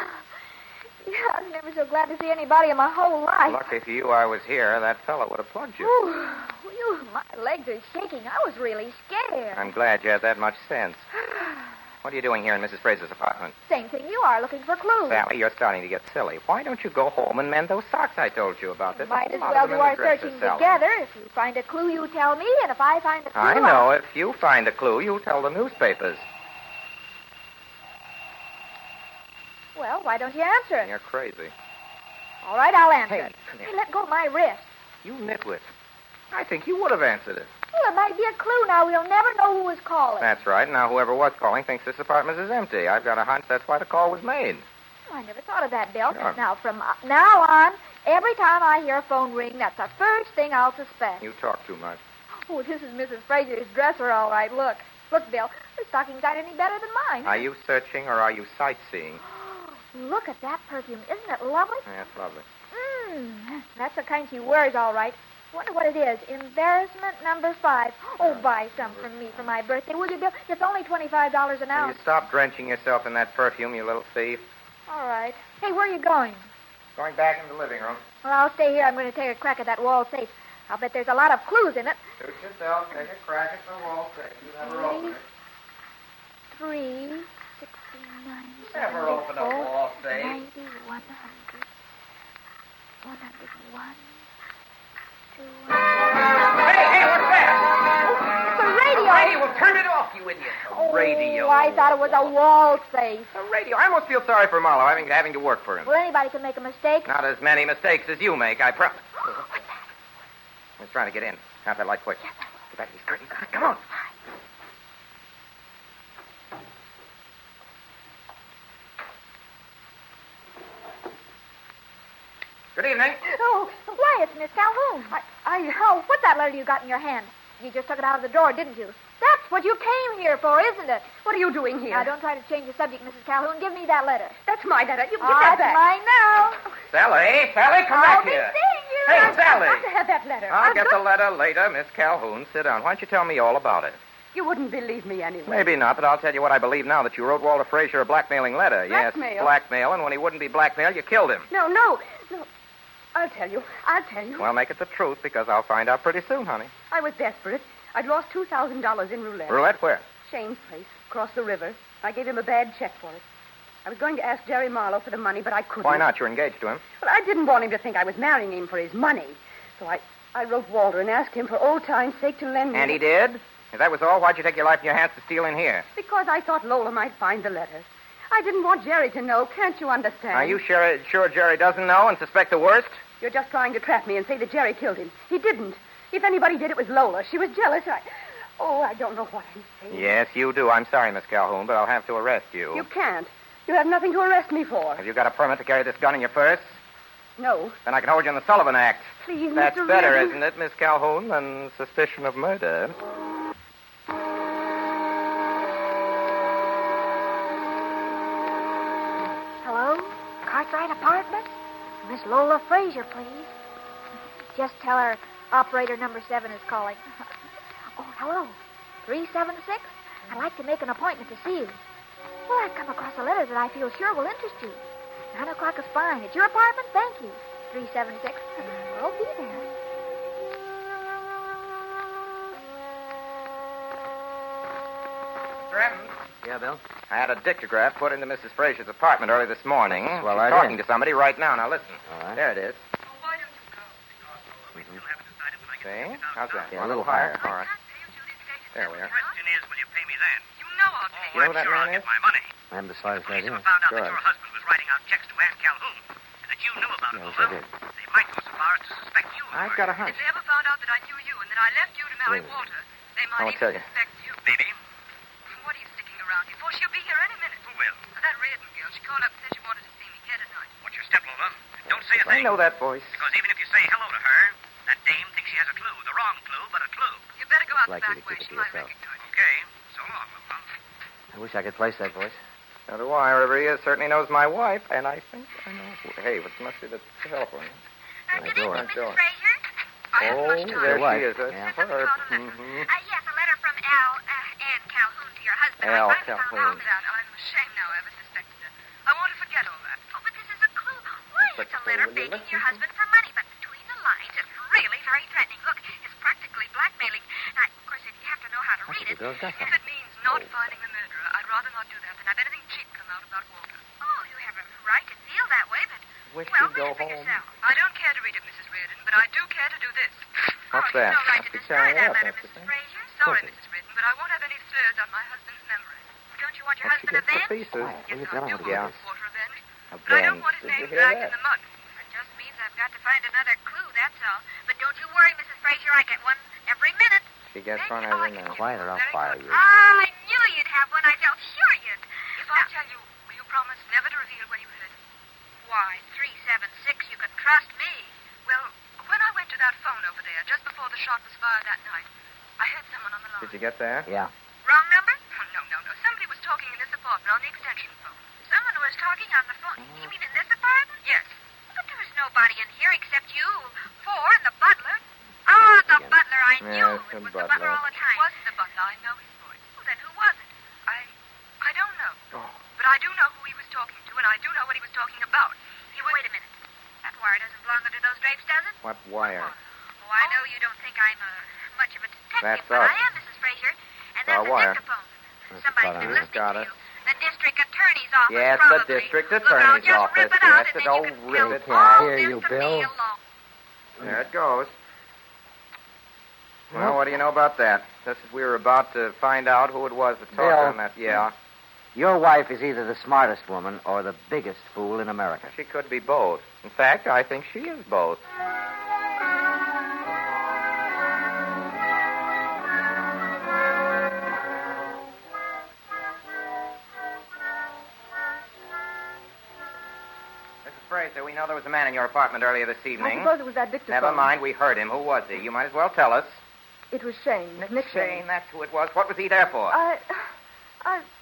Yeah, I was never so glad to see anybody in my whole life. Lucky for you I was here. That fellow would have plugged you. Ooh, my legs are shaking. I was really scared. I'm glad you had that much sense. What are you doing here in Mrs. Fraser's apartment? Same thing you are, looking for clues. Sally, you're starting to get silly. Why don't you go home and mend those socks I told you about? There's Might a as lot well of them do in our the dresser, searching Sally. together. If you find a clue, you tell me, and if I find a clue... I know. If you find a clue, you'll tell the newspapers. Well, why don't you answer it? You're crazy. All right, I'll answer Hey, it. come here. Hey, let go of my wrist. You nitwit. I think you would have answered it. Well, it might be a clue now. We'll never know who was calling. That's right. Now, whoever was calling thinks this apartment is empty. I've got a hunch that's why the call was made. Oh, I never thought of that, Bill. Sure. Now, from now on, every time I hear a phone ring, that's the first thing I'll suspect. You talk too much. Oh, this is Mrs. Fraser's dresser, all right. Look, Bill. Her stockings aren't any better than mine. Are you searching or are you sightseeing? Look at that perfume. Isn't it lovely? That's lovely. That's the kind she wears, all right. Wonder what it is. Embarrassment number 5. Oh, buy some from me for my birthday, will you, Bill? It's only $25 an Will ounce. you stop drenching yourself in that perfume, you little thief? All right. Hey, where are you going? Going back in the living room. Well, I'll stay here. I'm going to take a crack at that wall safe. I'll bet there's a lot of clues in it. Suit yourself. Take a crack at the wall safe. You never open it. 3, 69, Never open a wall safe. 90, 100, 101, 200. Hey, what's that? It's a radio. Radio. Well, turn it off, you idiot. A radio. Oh, I thought it was a wall safe. A radio. I almost feel sorry for Marlowe having to work for him. Well, anybody can make a mistake. Not as many mistakes as you make, I promise. What's that? He's trying to get in. Out that light quick. Yes, get back to these curtains. Come on. Good evening. Oh, why, it's Miss Calhoun. What's that letter you got in your hand? You just took it out of the drawer, didn't you? That's what you came here for, isn't it? What are you doing here? Now, don't try to change the subject, Mrs. Calhoun. Give me that letter. That's my letter. You give That's that back. mine now. Sally, come I'll back be here. seeing you. Hey, I've Sally. got to have that letter. I'll get the letter later, Miss Calhoun. Sit down. Why don't you tell me all about it? You wouldn't believe me anyway. Maybe not, but I'll tell you what I believe now, that you wrote Walter Frazier a blackmailing letter. Blackmail? Yes, blackmail, and when he wouldn't be blackmailed, you killed him. No. I'll tell you. Well, make it the truth, because I'll find out pretty soon, honey. I was desperate. I'd lost $2,000 in roulette. Roulette where? Shane's place. across the river. I gave him a bad check for it. I was going to ask Jerry Marlowe for the money, but I couldn't. Why not? You're engaged to him. Well, I didn't want him to think I was marrying him for his money. So I wrote Walter and asked him for old time's sake to lend me... And he did? If that was all, why'd you take your life in your hands to steal in here? Because I thought Lola might find the letter. I didn't want Jerry to know. Can't you understand? Are you sure Jerry doesn't know and suspect the worst? You're just trying to trap me and say that Jerry killed him. He didn't. If anybody did, it was Lola. She was jealous. I don't know what I'm saying. Yes, you do. I'm sorry, Miss Calhoun, but I'll have to arrest you. You can't. You have nothing to arrest me for. Have you got a permit to carry this gun in your purse? No. Then I can hold you in the Sullivan Act. Please, That's Mr. better, Reardon. isn't it, Miss Calhoun, than suspicion of murder? Hello? Cartwright Apartments? Miss Lola Frazier, please. Just tell her operator number 7 is calling. Oh, hello. 376? I'd like to make an appointment to see you. Well, I've come across a letter that I feel sure will interest you. 9 o'clock is fine. At your apartment? Thank you. 376. I'll be there. Evans? Yeah, Bill? I had a dictograph put into Mrs. Frazier's apartment early this morning. Well, She's I talking did. to somebody right now. Now, listen. All right. There it is. See? How's that? Yeah, a little higher. All right. There we are. Question is, will you pay me then? You know I'll pay You know who that man I'll is? get my money. I haven't the slightest idea. Someone found out Good. that your husband was writing out checks to Ann Calhoun, and that you knew about it, Yes, I Lola. did. They might go so far as to suspect you. I've got a hunch. If they ever found out that I knew you and that I left you to marry Wait. Walter, they might I'll tell even you. suspect you. Baby? What are you sticking around here for? She'll be here any minute. Who will? That Reardon girl, she called up and said she wanted to see me. Get her tonight. What's your step, Lola? Don't say a I thing. know that voice. Because even if you say hello to her, that dame thinks she has a clue. The wrong clue, but a clue. You better go out the Likely back to way. keep it She to might yourself. recognize you. Okay. So long, Lola. I wish I could place that voice. So do I. Wherever he is, certainly knows my wife, and I think I know. Hey, it must be the telephone. Good evening, Mrs. Frazier. I haven't Oh, much time. there wife. she is. That's Yeah. superb. Yes, a letter from Ann Calhoun to your husband. Al I finally found Calhoun. out that. I'm ashamed now I ever suspected her. I want to forget all that. Oh, but this is a clue. Why, But, it's a letter will you begging listen your to- husband for money, but between the lines, it's really very threatening. Look, it's practically blackmailing. Now, of course, if you have to know how to read it, the girl's got if it means not finding the murderer, I'd rather not do that than have anything cheap come out about Walter. Oh, you have a right to feel that way, but... Wish well, you'd go read it for home. yourself. I don't care to read it, Mrs. Reardon, but I do care to do this. What's oh, that? You've no right to Be destroy tearing that up, letter, that's the Mrs. thing. Frazier. Sorry, Mrs. Reardon, but I won't have any slurs on my husband's memory. Don't you want your What she husband gets for avenged? pieces. Yes, Will you I tell do her want Yeah. his Walter avenged. But I don't want his Did you name hear dragged that? in the mud. It just means I've got to find another clue, that's all. But don't you worry, Mrs. Frazier. I get one every minute. She gets one Oh, every now. Quiet or I'll fire you. I knew you'd have one. I felt sure you'd. If I tell you, will you promise never to reveal where you heard it? Why, 376, you can trust me. Well, when I went to that phone over there, just before the shot was fired that night, I heard someone on the line. Did you get there? Yeah. Wrong number? Oh, no. Somebody was talking in this apartment on the extension phone. Someone was talking on the phone. You mean in this apartment? Yes. But there was nobody in here except you, 4, and the butler. Oh, the butler. I knew Yes, it the was the butler butler. all the time. It wasn't the butler. I know his voice. Well, then who was it? I don't know. Oh. But I do know who he was talking to, and I do know what he was talking about. Wait a minute. That wire doesn't belong under those drapes, does it? What wire? Oh, I know you don't think I'm much of a detective, That's but us. I am, Mrs. Frazier. And Our there's a wire. dictaphone. That's Somebody's about been it. listening Got to it. you. The district attorney's office, Yes, probably. the district Look, I'll attorney's just office. rip it out, Yes, and then don't you can rip tell it. all I hear this you, to Bill. me alone. There it goes. Well, what do you know about that? Just as we were about to find out who it was that talked Bill. on that. Yeah. Your wife is either the smartest woman or the biggest fool in America. She could be both. In fact, I think she is both. Mrs. Fraser, we know there was a man in your apartment earlier this I evening. suppose it was that dictaphone. Never mind, we heard him. Who was he? You might as well tell us. It was Shane. Nick Shane, that's who it was. What was he there for? I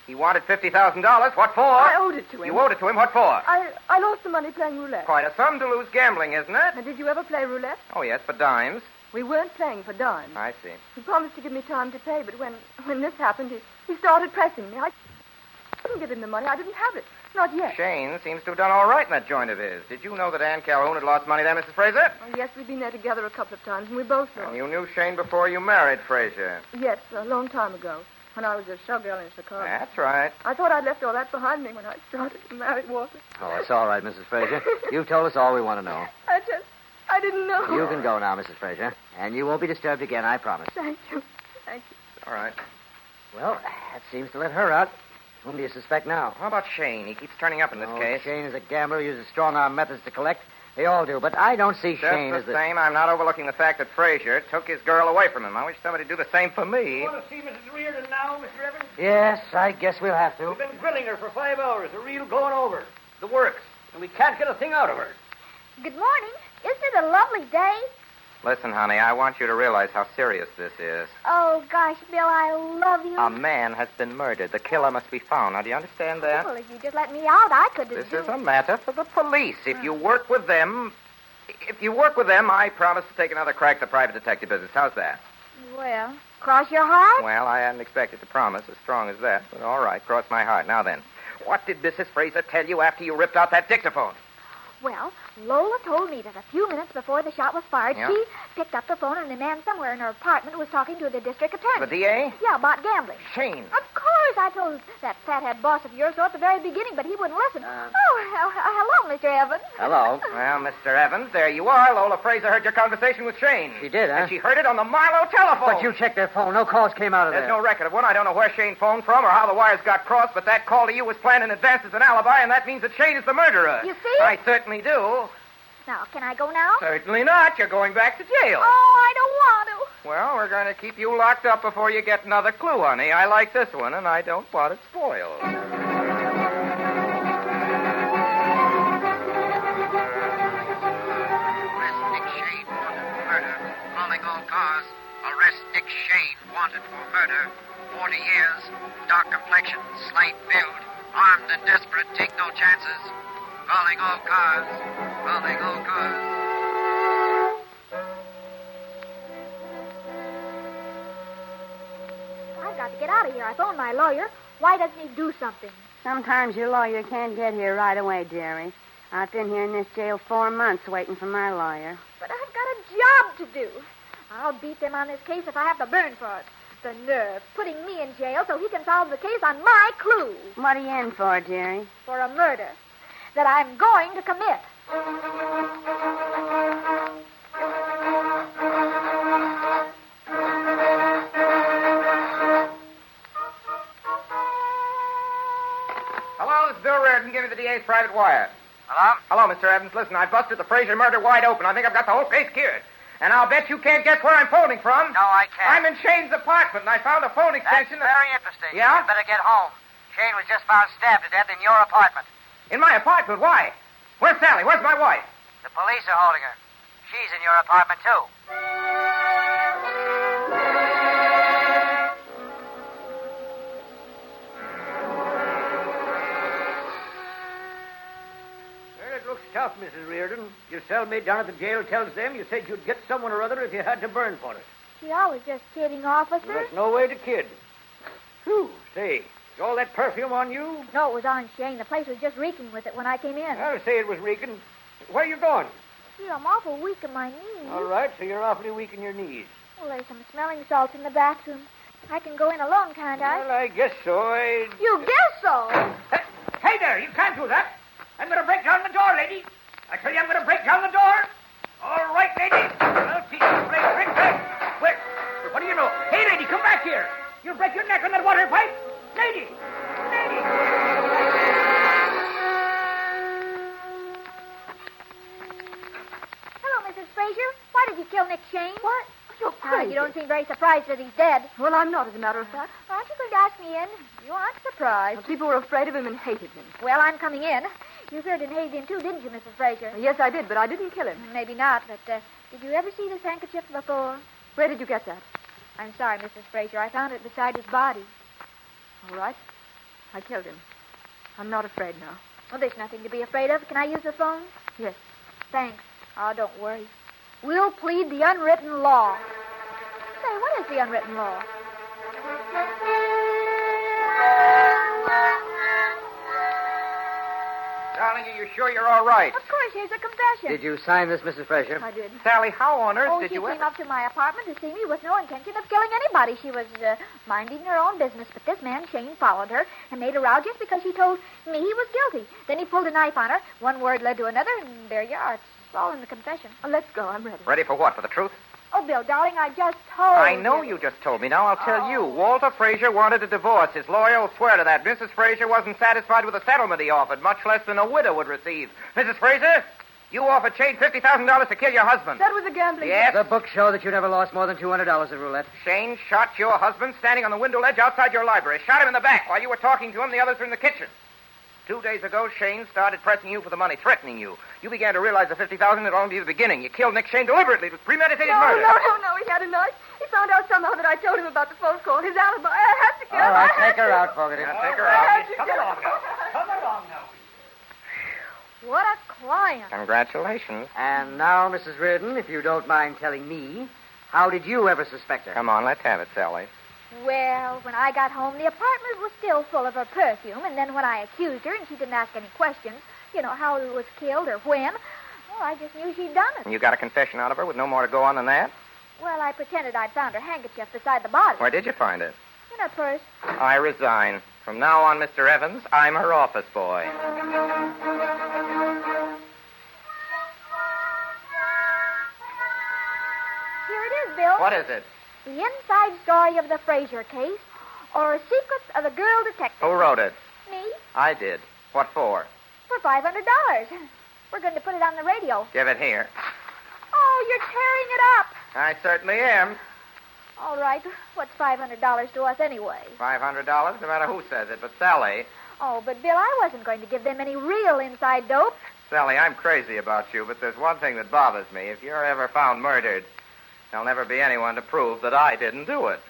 He wanted $50,000. What for? I owed it to him. You owed it to him. What for? I lost the money playing roulette. Quite a sum to lose gambling, isn't it? Now, did you ever play roulette? Oh, yes, for dimes. We weren't playing for dimes. I see. He promised to give me time to pay, but when this happened, he started pressing me. I couldn't give him the money. I didn't have it. Not yet. Shane seems to have done all right in that joint of his. Did you know that Ann Calhoun had lost money there, Mrs. Fraser? Oh, yes, we've been there together a couple of times, and we both know. And you knew Shane before you married Fraser. Yes, a long time ago. when I was a showgirl in Chicago. That's right. I thought I'd left all that behind me when I started to marry Walter. Oh, it's all right, Mrs. Fraser. You've told us all we want to know. I didn't know. You can go now, Mrs. Fraser. And you won't be disturbed again, I promise. Thank you. Thank you. All right. Well, that seems to let her out. Whom do you suspect now? How about Shane? He keeps turning up in this case. Shane is a gambler, uses strong-arm methods to collect. They all do, but I don't see Shane as Just the same, I'm not overlooking the fact that Frazier took his girl away from him. I wish somebody would do the same for me. You want to see Mrs. Reardon now, Mr. Evans? Yes, I guess we'll have to. We've been grilling her for 5 hours, the reel going over. The works. And we can't get a thing out of her. Good morning. Isn't it a lovely day? Listen, honey, I want you to realize how serious this is. Oh, gosh, Bill, I love you. A man has been murdered. The killer must be found. Now, do you understand that? Well, if you just let me out, I could This do is a matter for the police. If you work with them, I promise to take another crack at the private detective business. How's that? Well, cross your heart? Well, I hadn't expected to promise as strong as that, but all right, cross my heart. Now then, what did Mrs. Fraser tell you after you ripped out that dictaphone? Well, Lola told me that a few minutes before the shot was fired, Yeah? she picked up the phone and a man somewhere in her apartment was talking to the district attorney. The DA? Yeah, about gambling. Shane. Of course, I told that fathead boss of yours so at the very beginning, but he wouldn't listen. Hello, Mr. Evans. Hello. Well, Mr. Evans, there you are. Lola Fraser heard your conversation with Shane. She did, huh? And she heard it on the Milo telephone. But you checked their phone. No calls came out of There's there. no record of one. I don't know where Shane phoned from or how the wires got crossed, but that call to you was planned in advance as an alibi, and that means that Shane is the murderer. You see? I certainly do. Now, can I go now? Certainly not. You're going back to jail. Oh, I don't want to. Well, we're going to keep you locked up before you get another clue, honey. I like this one, and I don't want it spoiled. Arrest Nick Shane, wanted for murder. Calling all cars. Arrest Nick Shane, wanted for murder. 40 years, dark complexion, slight build, armed and desperate, take no chances. Calling all cars. Calling all cars. I've got to get out of here. I phoned my lawyer. Why doesn't he do something? Sometimes your lawyer can't get here right away, dearie. I've been here in this jail 4 months waiting for my lawyer. But I've got a job to do. I'll beat them on this case if I have to burn for it. The nerve, putting me in jail so he can solve the case on my clue. What are you in for, dearie? For a murder that I'm going to commit. Hello, this is Bill Reardon. Give me the DA's private wire. Hello? Hello, Mr. Evans. Listen, I busted the Fraser murder wide open. I think I've got the whole case cured. And I'll bet you can't guess where I'm phoning from. No, I can't. I'm in Shane's apartment, and I found a phone That's extension. very interesting. Yeah? You better get home. Shane was just found stabbed to death in your apartment. In my apartment? Why? Where's Sally? Where's my wife? The police are holding her. She's in your apartment, too. Well, it looks tough, Mrs. Reardon. Your cellmate down at the jail tells them you said you'd get someone or other if you had to burn for it. Gee, I was just kidding, officer. Well, that's no way to kid. Whew, say, is all that perfume on you? No, it was on Shane. The place was just reeking with it when I came in. I'll say it was reeking. Where are you going? Gee, I'm awful weak in my knees. All right, so you're awfully weak in your knees. Well, there's some smelling salts in the bathroom. I can go in alone, can't I? Well, I guess so. You guess so? Hey there, you can't do that. I'm going to break down the door, lady. I tell you, I'm going to break down the door. All right, lady. I'll teach you to play trick back. Where? What do you know? Hey, lady, come back here. You'll break your neck on that water pipe. Lady! Lady! Hello, Mrs. Fraser. Why did you kill Nick Shane? What? You're crazy. You don't seem very surprised that he's dead. Well, I'm not, as a matter of fact. Aren't you going to ask me in? You aren't surprised. People were afraid of him and hated him. Well, I'm coming in. You feared and hated him, too, didn't you, Mrs. Fraser? Yes, I did, but I didn't kill him. Maybe not, but did you ever see this handkerchief before? Where did you get that? I'm sorry, Mrs. Fraser. I found it beside his body. All right. I killed him. I'm not afraid now. Well, there's nothing to be afraid of. Can I use the phone? Yes. Thanks. Oh, don't worry. We'll plead the unwritten law. Say, what is the unwritten law? Darling, are you sure you're all right? Of course, here's a confession. Did you sign this, Mrs. Fraser? I did. Sally, how on earth Oh, did she you came up to my apartment to see me with no intention of killing anybody. She was minding her own business, but this man, Shane, followed her and made a row just because she told me he was guilty. Then he pulled a knife on her. One word led to another, and there you are. It's all in the confession. Oh, let's go. I'm ready. Ready for what? For the truth? Oh, Bill, darling, I just told I know you just told me. Now I'll tell you. Walter Fraser wanted a divorce. His lawyer will swear to that. Mrs. Fraser wasn't satisfied with the settlement he offered, much less than a widow would receive. Mrs. Fraser, you offered Shane $50,000 to kill your husband. That was a gambling. Yes. The books show that you never lost more than $200 at roulette. Shane shot your husband standing on the window ledge outside your library. Shot him in the back while you were talking to him. The others were in the kitchen. 2 days ago, Shane started pressing you for the money, threatening you. You began to realize the $50,000 would only be the beginning. You killed Nick Shane deliberately. It was premeditated murder. No. He had a knife. He found out somehow that I told him about the phone call. His alibi. I had to kill him. All right, take her out, Fogarty. Yeah, take her out. Come along now. Come along now. What a client. Congratulations. And now, Mrs. Reardon, if you don't mind telling me, how did you ever suspect her? Come on, let's have it, Sally. Well, when I got home, the apartment was still full of her perfume, and then when I accused her and she didn't ask any questions, how he was killed or when, well, I just knew she'd done it. And you got a confession out of her with no more to go on than that? Well, I pretended I'd found her handkerchief beside the body. Where did you find it? In her purse. I resign. From now on, Mr. Evans, I'm her office boy. Here it is, Bill. What is it? The inside story of the Fraser case, or Secrets of a Girl Detective. Who wrote it? Me, I did. What for? for $500. We're going to put it on the radio. Give it here. Oh, you're tearing it up. I certainly am. All right. What's $500 to us anyway? $500, no matter who says it. But, Sally, Oh, but Bill, I wasn't going to give them any real inside dope. Sally, I'm crazy about you, but there's one thing that bothers me. If you're ever found murdered, there'll never be anyone to prove that I didn't do it.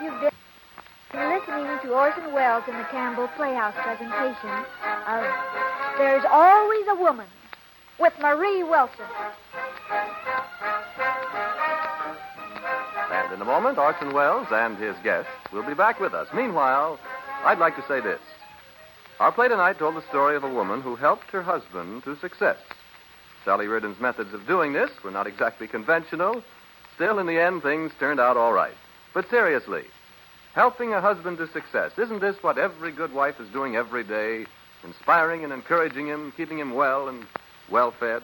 You've been listening to Orson Welles in the Campbell Playhouse presentation of There's Always a Woman with Marie Wilson. And in a moment, Orson Welles and his guests will be back with us. Meanwhile, I'd like to say this. Our play tonight told the story of a woman who helped her husband to success. Sally Reardon's methods of doing this were not exactly conventional. Still, in the end, things turned out all right. But seriously, helping a husband to success, isn't this what every good wife is doing every day? Inspiring and encouraging him, keeping him well and well-fed?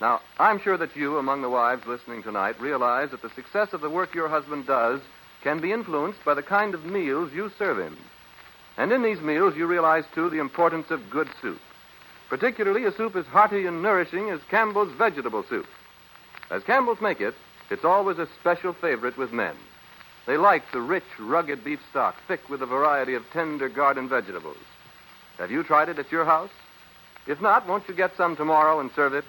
Now, I'm sure that you, among the wives listening tonight, realize that the success of the work your husband does can be influenced by the kind of meals you serve him. And in these meals, you realize, too, the importance of good soup. Particularly a soup as hearty and nourishing as Campbell's vegetable soup. As Campbell's make it, it's always a special favorite with men. They like the rich, rugged beef stock, thick with a variety of tender garden vegetables. Have you tried it at your house? If not, won't you get some tomorrow and serve it?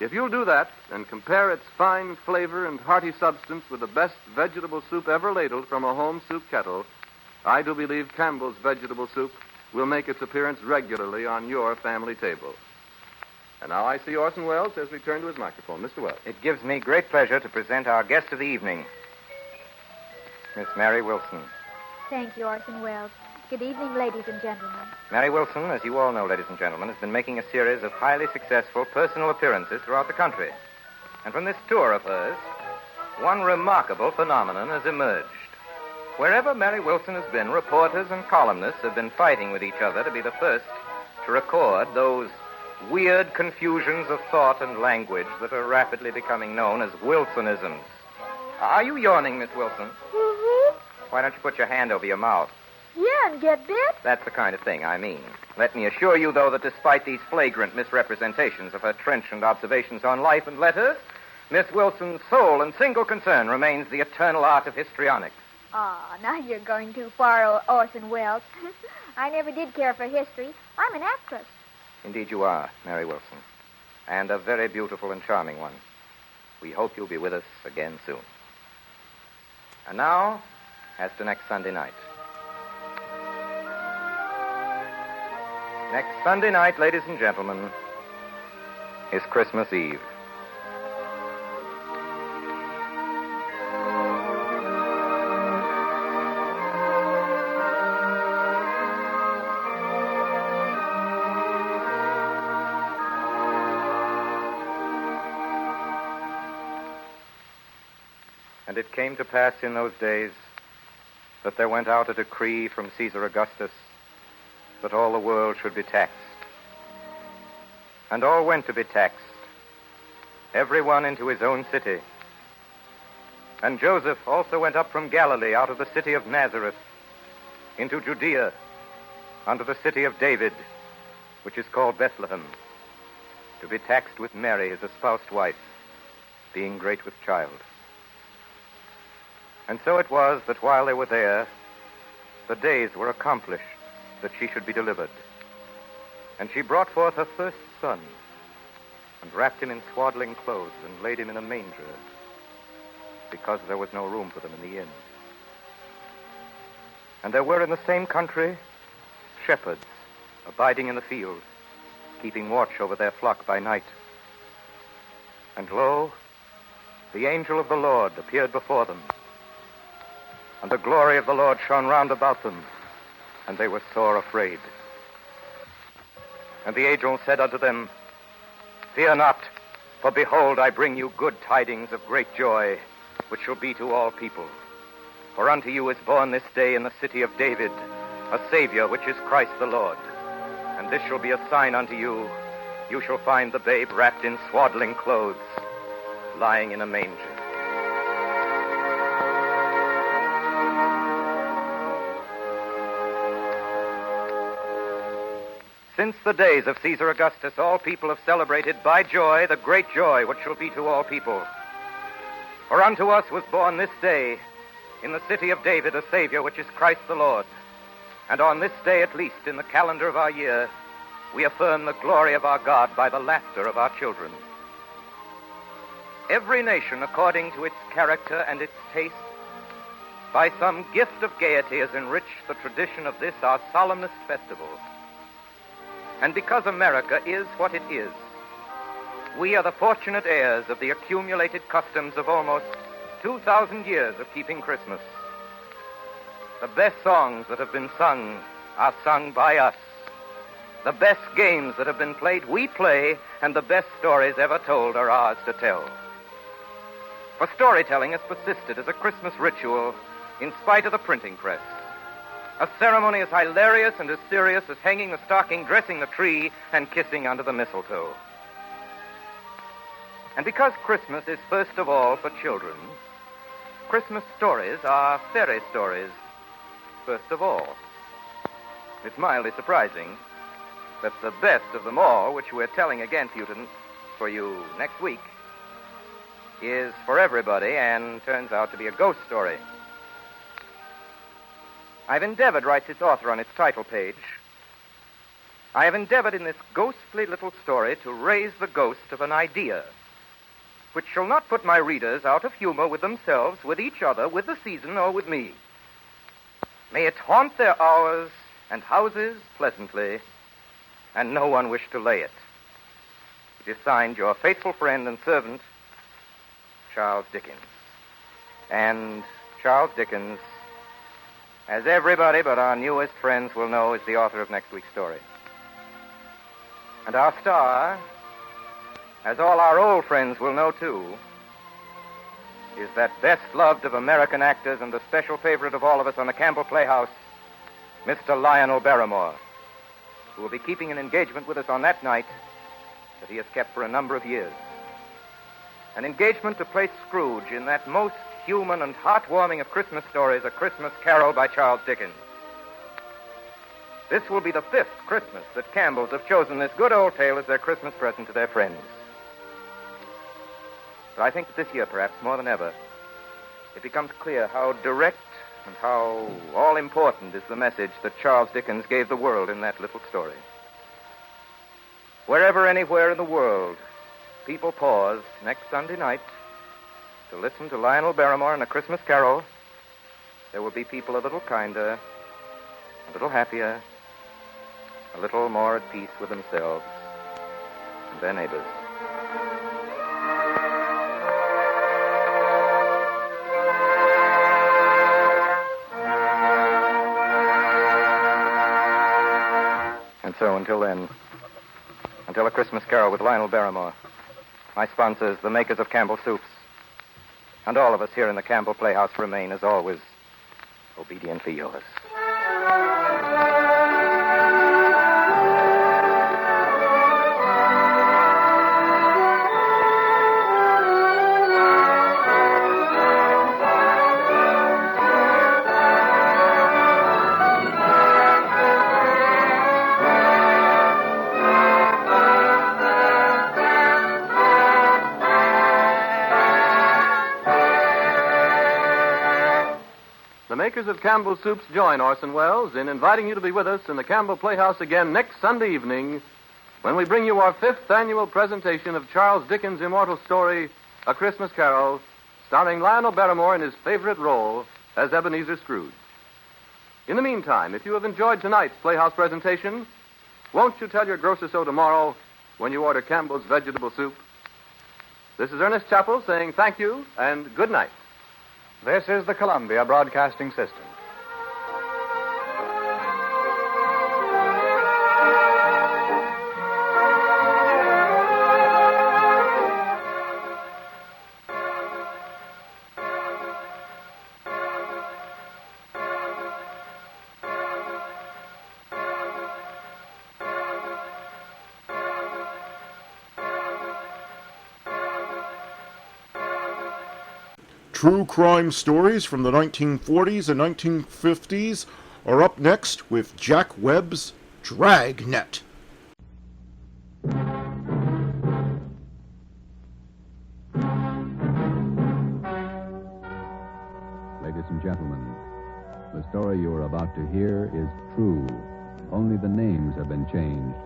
If you'll do that and compare its fine flavor and hearty substance with the best vegetable soup ever ladled from a home soup kettle, I do believe Campbell's vegetable soup will make its appearance regularly on your family table. And now I see Orson Welles as we turn to his microphone. Mr. Welles. It gives me great pleasure to present our guest of the evening, Miss Mary Wilson. Thank you, Orson Welles. Good evening, ladies and gentlemen. Mary Wilson, as you all know, ladies and gentlemen, has been making a series of highly successful personal appearances throughout the country. And from this tour of hers, one remarkable phenomenon has emerged. Wherever Mary Wilson has been, reporters and columnists have been fighting with each other to be the first to record those weird confusions of thought and language that are rapidly becoming known as Wilsonisms. Are you yawning, Miss Wilson? Mm-hmm. Why don't you put your hand over your mouth? Yeah, and get bit? That's the kind of thing I mean. Let me assure you, though, that despite these flagrant misrepresentations of her trenchant observations on life and letters, Miss Wilson's sole and single concern remains the eternal art of histrionics. Ah, now you're going too far, Orson Welles. I never did care for history. I'm an actress. Indeed you are, Mary Wilson. And a very beautiful and charming one. We hope you'll be with us again soon. And now, as to next Sunday night. Next Sunday night, ladies and gentlemen, is Christmas Eve. And it came to pass in those days that there went out a decree from Caesar Augustus that all the world should be taxed. And all went to be taxed, every one into his own city. And Joseph also went up from Galilee out of the city of Nazareth into Judea unto the city of David, which is called Bethlehem, to be taxed with Mary, his espoused wife, being great with child. And so it was that while they were there, the days were accomplished that she should be delivered. And she brought forth her first son, and wrapped him in swaddling clothes, and laid him in a manger, because there was no room for them in the inn. And there were in the same country shepherds abiding in the field, keeping watch over their flock by night. And lo, the angel of the Lord appeared before them, and the glory of the Lord shone round about them, and they were sore afraid. And the angel said unto them, Fear not, for behold, I bring you good tidings of great joy, which shall be to all people. For unto you is born this day in the city of David a Savior, which is Christ the Lord. And this shall be a sign unto you. You shall find the babe wrapped in swaddling clothes, lying in a manger. Since the days of Caesar Augustus, all people have celebrated by joy the great joy which shall be to all people. For unto us was born this day in the city of David a Savior, which is Christ the Lord. And on this day, at least, in the calendar of our year, we affirm the glory of our God by the laughter of our children. Every nation, according to its character and its taste, by some gift of gaiety has enriched the tradition of this our solemnest festival. And because America is what it is, we are the fortunate heirs of the accumulated customs of almost 2,000 years of keeping Christmas. The best songs that have been sung are sung by us. The best games that have been played, we play, and the best stories ever told are ours to tell. For storytelling has persisted as a Christmas ritual in spite of the printing press. A ceremony as hilarious and as serious as hanging the stocking, dressing the tree, and kissing under the mistletoe. And because Christmas is first of all for children, Christmas stories are fairy stories first of all. It's mildly surprising that the best of them all, which we're telling again for you next week, is for everybody and turns out to be a ghost story. I've endeavored, writes its author on its title page, I have endeavored in this ghostly little story to raise the ghost of an idea, which shall not put my readers out of humor with themselves, with each other, with the season, or with me. May it haunt their hours and houses pleasantly, and no one wish to lay it. It is signed your faithful friend and servant, Charles Dickens. And Charles Dickens, as everybody but our newest friends will know, is the author of next week's story. And our star, as all our old friends will know too, is that best-loved of American actors and the special favorite of all of us on the Campbell Playhouse, Mr. Lionel Barrymore, who will be keeping an engagement with us on that night that he has kept for a number of years. An engagement to play Scrooge in that most human and heartwarming of Christmas stories, A Christmas Carol by Charles Dickens. This will be the 5th Christmas that Campbells have chosen this good old tale as their Christmas present to their friends. But I think that this year, perhaps more than ever, it becomes clear how direct and how all-important is the message that Charles Dickens gave the world in that little story. Wherever, anywhere in the world, people pause next Sunday night to listen to Lionel Barrymore and A Christmas Carol, there will be people a little kinder, a little happier, a little more at peace with themselves and their neighbors. And so, until then, until A Christmas Carol with Lionel Barrymore, my sponsors, the makers of Campbell Soups, and all of us here in the Campbell Playhouse remain, as always, obediently yours. The makers of Campbell Soups join Orson Welles in inviting you to be with us in the Campbell Playhouse again next Sunday evening when we bring you our 5th annual presentation of Charles Dickens' immortal story, A Christmas Carol, starring Lionel Barrymore in his favorite role as Ebenezer Scrooge. In the meantime, if you have enjoyed tonight's Playhouse presentation, won't you tell your grocer so tomorrow when you order Campbell's vegetable soup? This is Ernest Chappell saying thank you and good night. This is the Columbia Broadcasting System. True crime stories from the 1940s and 1950s are up next with Jack Webb's Dragnet. Ladies and gentlemen, the story you are about to hear is true. Only the names have been changed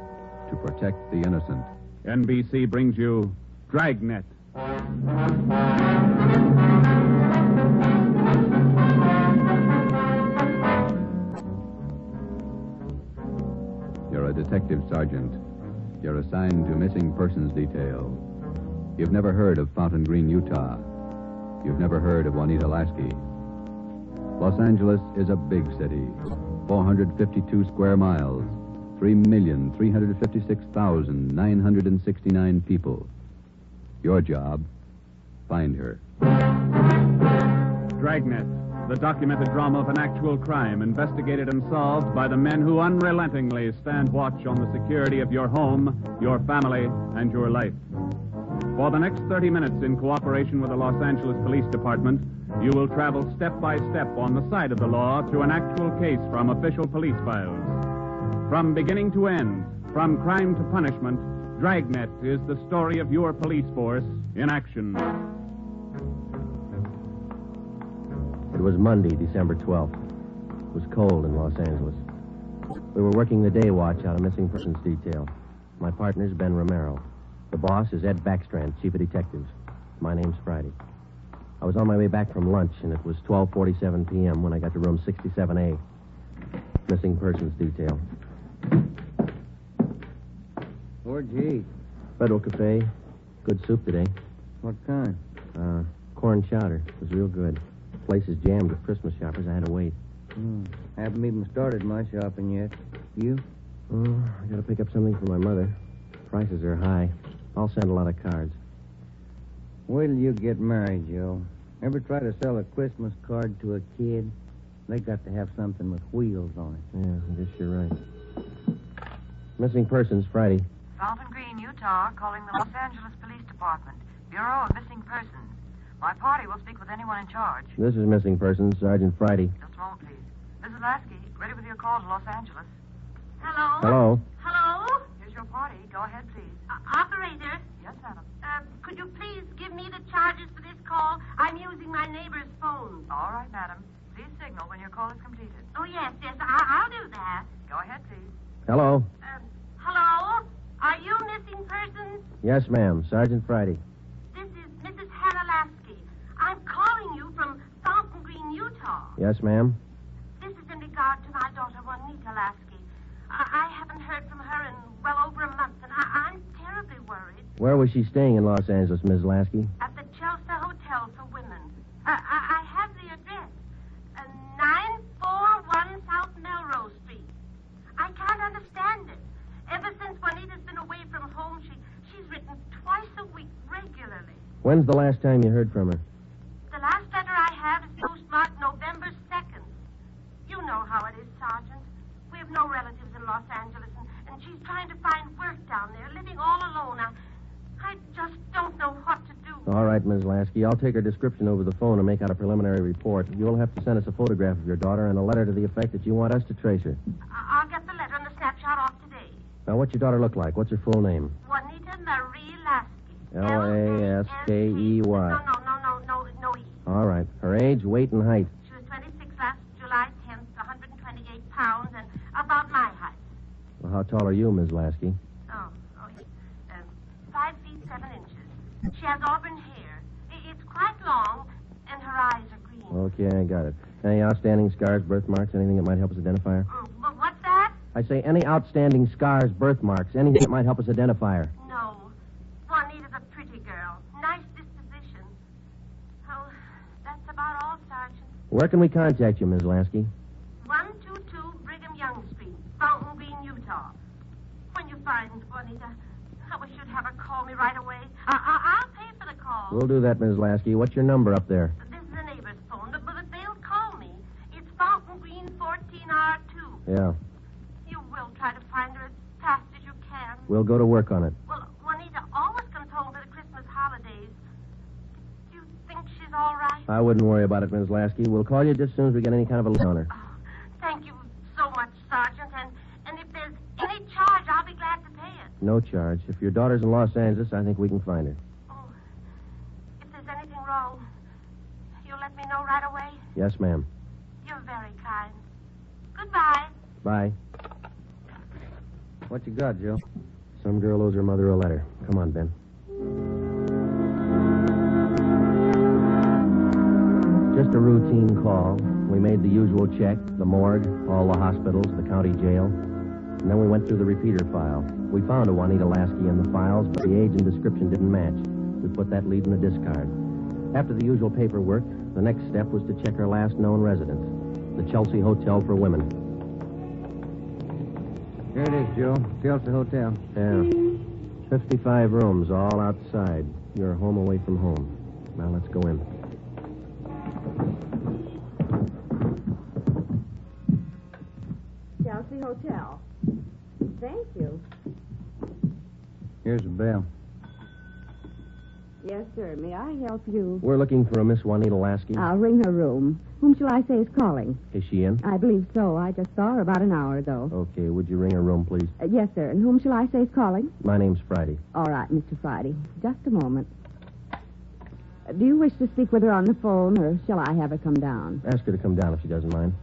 to protect the innocent. NBC brings you Dragnet. You're a detective sergeant. You're assigned to missing persons detail. You've never heard of Fountain Green, Utah. You've never heard of Juanita Lasky. Los Angeles is a big city, 452 square miles, 3,356,969 people. Your job, find her. Dragnet, the documented drama of an actual crime investigated and solved by the men who unrelentingly stand watch on the security of your home, your family, and your life. For the next 30 minutes, in cooperation with the Los Angeles Police Department, you will travel step by step on the side of the law through an actual case from official police files. From beginning to end, from crime to punishment, Dragnet is the story of your police force in action. It was Monday, December 12th. It was cold in Los Angeles. We were working the day watch out of missing persons detail. My partner's Ben Romero. The boss is Ed Backstrand, chief of detectives. My name's Friday. I was on my way back from lunch, and it was 12:47 p.m. when I got to room 67A. Missing persons detail. Where'd you eat? Federal Cafe. Good soup today. What kind? Corn chowder. It was real good. Place is jammed with Christmas shoppers. I had to wait. Haven't even started my shopping yet. You? Oh, I gotta pick up something for my mother. Prices are high. I'll send a lot of cards. Wait till you get married, Joe. Ever try to sell a Christmas card to a kid? They got to have something with wheels on it. Yeah, I guess you're right. Missing persons, Friday. Fountain Green, Utah, calling the Los Angeles Police Department. Bureau of Missing Persons. My party will speak with anyone in charge. This is missing persons, Sergeant Friday. Just a moment, please. This is Lasky. Ready with your call to Los Angeles. Hello? Hello? Hello? Here's your party. Go ahead, please. Operator? Yes, madam. Could you please give me the charges for this call? I'm using my neighbor's phone. All right, madam. Please signal when your call is completed. Oh, yes, I'll do that. Go ahead, please. Hello? Hello? Are you missing persons? Yes, ma'am. Sergeant Friday. This is Mrs. Hannah Lasky. I'm calling you from Fountain Green, Utah. Yes, ma'am. This is in regard to my daughter, Juanita Lasky. I haven't heard from her in well over a month, and I'm terribly worried. Where was she staying in Los Angeles, Ms. Lasky? At the Chelsea Hotel for Women. I have the address. 941 South Melrose Street. I can't understand it. Ever since Juanita's been away from home, she's written twice a week regularly. When's the last time you heard from her? The last letter I have is postmarked November 2nd. You know how it is, Sergeant. We have no relatives in Los Angeles, and she's trying to find work down there, living all alone. I just don't know what to do. All right, Ms. Lasky. I'll take her description over the phone and make out a preliminary report. You'll have to send us a photograph of your daughter and a letter to the effect that you want us to trace her. I'll get the letter and the snapshot off today. Now, what's your daughter look like? What's her full name? Juanita Marie Lasky. Laskey. No E. All right. Her age, weight, and height. She was 26 last July 10th, 128 pounds, and about my height. Well, how tall are you, Ms. Lasky? 5 feet 7 inches. She has auburn hair. It's quite long, and her eyes are green. Okay, I got it. Any outstanding scars, birthmarks, anything that might help us identify her? But what's that? I say any outstanding scars, birthmarks, anything that might help us identify her. No. Juanita's a pretty girl. Nice disposition. Oh, that's about all, Sergeant. Where can we contact you, Ms. Lasky? 122 Brigham Young Street, Fountain Green, Utah. When you find Juanita, I wish you'd have her call me right away. I'll pay for the call. We'll do that, Ms. Lasky. What's your number up there? This is a neighbor's phone, but they'll call me. It's Fountain Green 14R2. Yeah. You will try to find her as fast as you can. We'll go to work on it. Well, Juanita always comes home for the Christmas holidays. Do you think she's all right? I wouldn't worry about it, Ms. Lasky. We'll call you just as soon as we get any kind of a lead on her. Thank you so much, Sergeant. And if there's any charge, I'll be glad to pay it. No charge. If your daughter's in Los Angeles, I think we can find her. Oh, if there's anything wrong, you'll let me know right away? Yes, ma'am. You're very kind. Goodbye. Bye. What you got, Joe? Some girl owes her mother a letter. Come on, Ben. Just a routine call. We made the usual check, the morgue, all the hospitals, the county jail. And then we went through the repeater file. We found a Juanita Lasky in the files, but the age and description didn't match. We put that lead in the discard. After the usual paperwork, the next step was to check her last known residence, the Chelsea Hotel for Women. Here it is, Joe. Chelsea Hotel. Yeah. 55 rooms, all outside. You're home away from home. Now let's go in. Chelsea Hotel. Thank you. Here's a bell. Yes, sir. May I help you? We're looking for a Miss Juanita Lasky. I'll ring her room. Whom shall I say is calling? Is she in? I believe so. I just saw her about an hour ago. Okay, would you ring her room, please? Yes, sir. And whom shall I say is calling? My name's Friday. All right, Mr. Friday. Just a moment. Do you wish to speak with her on the phone, or shall I have her come down? Ask her to come down if she doesn't mind.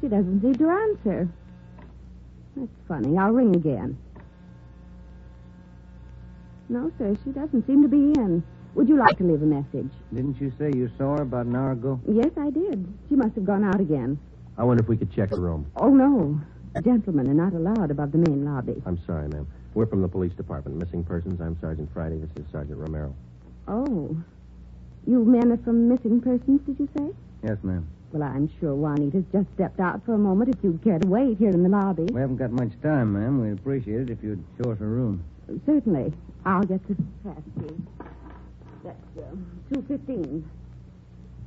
She doesn't seem to answer. That's funny. I'll ring again. No, sir, she doesn't seem to be in. Would you like to leave a message? Didn't you say you saw her about an hour ago? Yes, I did. She must have gone out again. I wonder if we could check her room. Oh, no. Gentlemen are not allowed above the main lobby. I'm sorry, ma'am. We're from the police department. Missing persons. I'm Sergeant Friday. This is Sergeant Romero. Oh. You men are from missing persons, did you say? Yes, ma'am. Well, I'm sure Juanita's just stepped out for a moment if you'd care to wait here in the lobby. We haven't got much time, ma'am. We'd appreciate it if you'd show us her room. Certainly. I'll get the pass key. That's 215.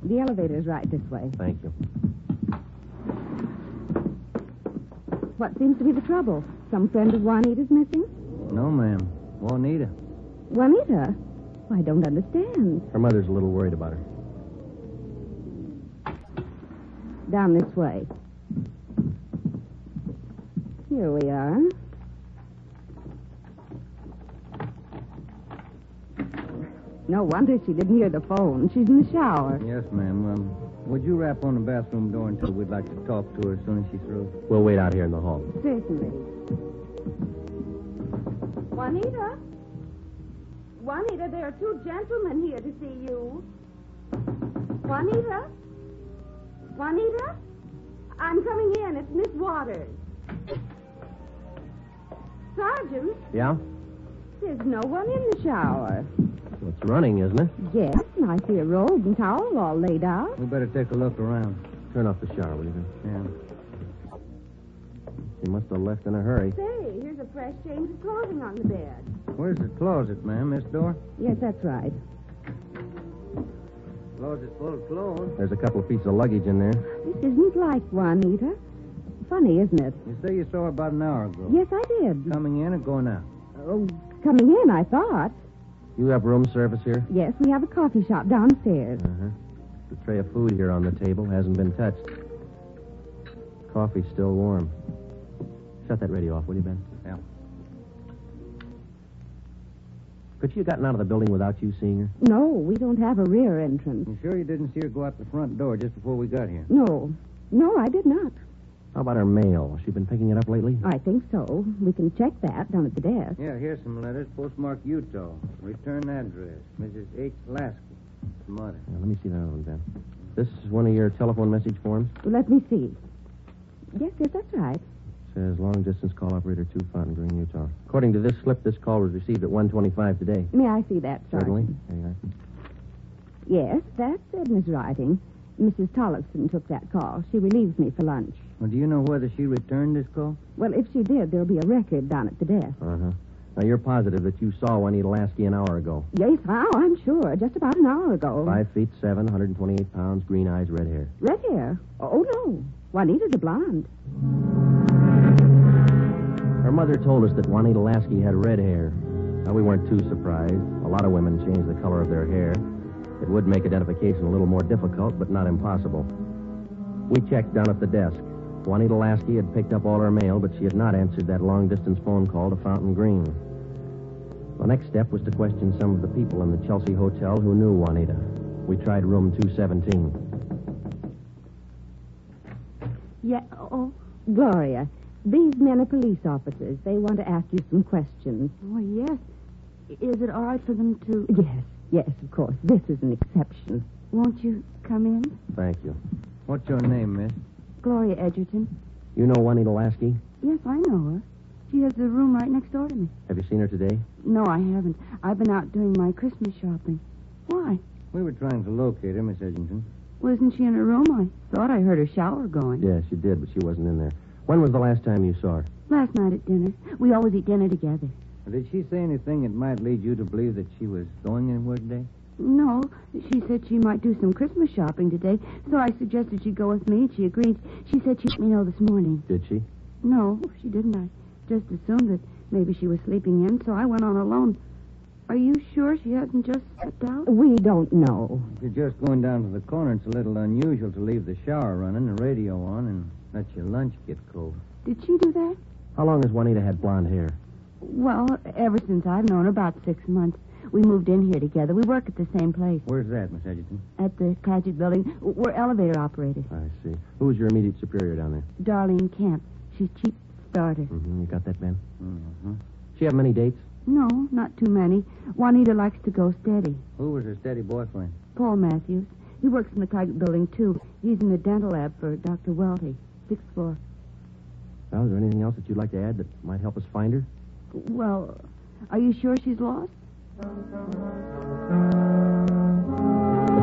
The elevator's right this way. Thank you. What seems to be the trouble? Some friend of Juanita's missing? No, ma'am. Juanita. Juanita? I don't understand. Her mother's a little worried about her. Down this way. Here we are. No wonder she didn't hear the phone. She's in the shower. Yes, ma'am. Would you rap on the bathroom door until we'd like to talk to her as soon as she's through? We'll wait out here in the hall. Certainly. Juanita? Juanita, there are two gentlemen here to see you. Juanita? Juanita? I'm coming in. It's Miss Waters. Sergeant? Yeah? There's no one in the shower. So it's running, isn't it? Yes, and I see a robe and towel all laid out. We better take a look around. Turn off the shower, will you? Yeah. She must have left in a hurry. Say, here's a fresh change of clothing on the bed. Where's the closet, ma'am? This door? Yes, that's right. Closet full of clothes. There's a couple of pieces of luggage in there. This isn't like Juanita. Funny, isn't it? You say you saw her about an hour ago. Yes, I did. Coming in or going out? Oh, coming in, I thought. You have room service here? Yes, we have a coffee shop downstairs. Uh-huh. The tray of food here on the table hasn't been touched. Coffee's still warm. Shut that radio off, will you, Ben? Yeah. Could she have gotten out of the building without you seeing her? No, we don't have a rear entrance. You sure you didn't see her go out the front door just before we got here? No. No, I did not. How about her mail? Has she been picking it up lately? I think so. We can check that down at the desk. Yeah, here's some letters. Postmark Utah. Return address. Mrs. H. Lasky. Mother. Now, let me see that one, Ben. This is one of your telephone message forms? Let me see. Yes, that's right. Says long distance call operator 2, Fountain Green, Utah. According to this slip, this call was received at 1:25 today. May I see that, Sergeant? Certainly. There you are. Yes, that's Edna's writing. Mrs. Tollefson took that call. She relieves me for lunch. Well, do you know whether she returned this call? Well, if she did, there'll be a record down at the desk. Uh-huh. Now, you're positive that you saw Juanita Lasky an hour ago? Yes, how? I'm sure. Just about an hour ago. 5 feet 7, 128 pounds, green eyes, red hair. Red hair? Oh, no. Juanita's a blonde. Her mother told us that Juanita Lasky had red hair. Now, we weren't too surprised. A lot of women change the color of their hair. It would make identification a little more difficult, but not impossible. We checked down at the desk. Juanita Lasky had picked up all her mail, but she had not answered that long-distance phone call to Fountain Green. The next step was to question some of the people in the Chelsea Hotel who knew Juanita. We tried room 217. Yeah, oh, Gloria, these men are police officers. They want to ask you some questions. Oh, yes. Is it all right for them to... Yes, of course. This is an exception. Won't you come in? Thank you. What's your name, miss? Gloria Edgerton. You know Juanita Lasky? Yes, I know her. She has the room right next door to me. Have you seen her today? No, I haven't. I've been out doing my Christmas shopping. Why? We were trying to locate her, Miss Edgerton. Wasn't she in her room? I thought I heard her shower going. Yes, she did, but she wasn't in there. When was the last time you saw her? Last night at dinner. We always eat dinner together. Did she say anything that might lead you to believe that she was going anywhere today? No, she said she might do some Christmas shopping today, so I suggested she go with me. She agreed. She said she'd let me know this morning. Did she? No, she didn't. I just assumed that maybe she was sleeping in, so I went on alone. Are you sure she hasn't just slipped out? We don't know. If you're just going down to the corner, it's a little unusual to leave the shower running, the radio on, and let your lunch get cold. Did she do that? How long has Juanita had blonde hair? Well, ever since I've known her, about 6 months. We moved in here together. We work at the same place. Where's that, Miss Edgerton? At the Paget building. We're elevator operators. I see. Who's your immediate superior down there? Darlene Kemp. She's chief starter. Mm-hmm. You got that, Ben? Mm-hmm. She have many dates? No, not too many. Juanita likes to go steady. Who was her steady boyfriend? Paul Matthews. He works in the Paget building, too. He's in the dental lab for Dr. Welty, 6th floor. Well, is there anything else that you'd like to add that might help us find her? Well, are you sure she's lost? The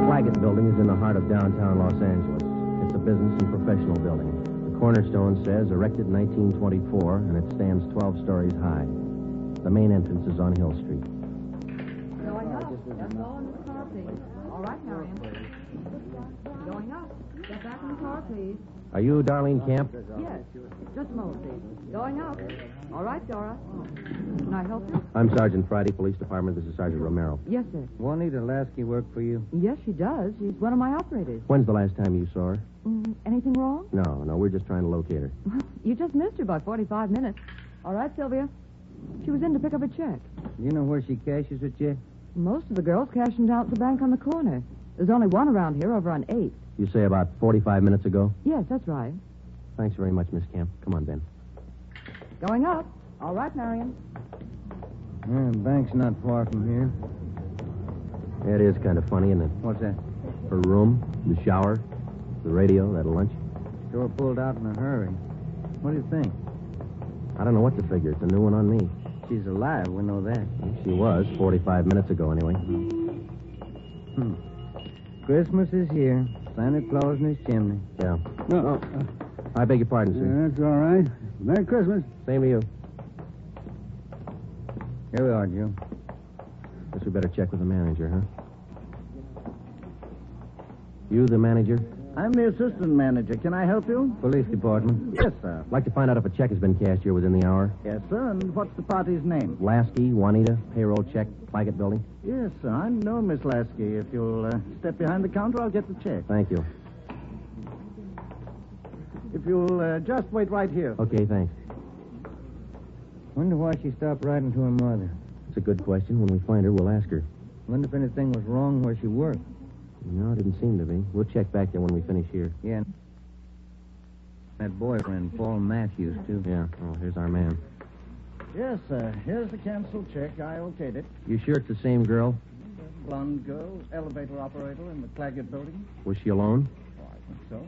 Claggett building is in the heart of downtown Los Angeles. It's a business and professional building. The cornerstone says erected in 1924, and it stands 12 stories high. The main entrance is on Hill Street. Going up. That's all in the car, please. All right, Marion. Going up. Get back in the car, please. Are you Darlene Camp? Yes. Just a moment, please. Going up. All right, Dora. Can I help you? I'm Sergeant Friday, Police Department. This is Sergeant Romero. Yes, sir. Juanita Lasky work for you? Yes, she does. She's one of my operators. When's the last time you saw her? Anything wrong? No, we're just trying to locate her. You just missed her by 45 minutes. All right, Sylvia. She was in to pick up a check. Do you know where she cashes her check? Most of the girls cash them down at the bank on the corner. There's only one around here over on 8th. You say about 45 minutes ago? Yes, that's right. Thanks very much, Miss Camp. Come on, Ben. Going up. All right, Marion. The bank's not far from here. Yeah, it is kind of funny, isn't it? What's that? Her room, the shower, the radio, that lunch. Sure pulled out in a hurry. What do you think? I don't know what to figure. It's a new one on me. she's alive. We know that. She was 45 minutes ago, anyway. Christmas is here. Santa Claus in his chimney. Yeah. No. I beg your pardon, sir. That's all right. Merry Christmas. Same to you. Here we are, Joe. Guess we better check with the manager, huh? You the manager? I'm the assistant manager. Can I help you? Police department. Yes, sir. I'd like to find out if a check has been cashed here within the hour. Yes, sir. And what's the party's name? Lasky, Juanita, payroll check, Claggett Building. Yes, sir. I know Miss Lasky. If you'll step behind the counter, I'll get the check. Thank you. If you'll just wait right here. Okay, thanks. Wonder why she stopped writing to her mother. It's a good question. When we find her, we'll ask her. Wonder if anything was wrong where she worked. No, it didn't seem to be. We'll check back there when we finish here. Yeah. That boyfriend, Paul Matthews, too. Yeah. Oh, here's our man. Yes, sir. Here's the canceled check. I okayed it. You sure it's the same girl? Blonde girl, elevator operator in the Claggett Building. Was she alone? Oh, I think so.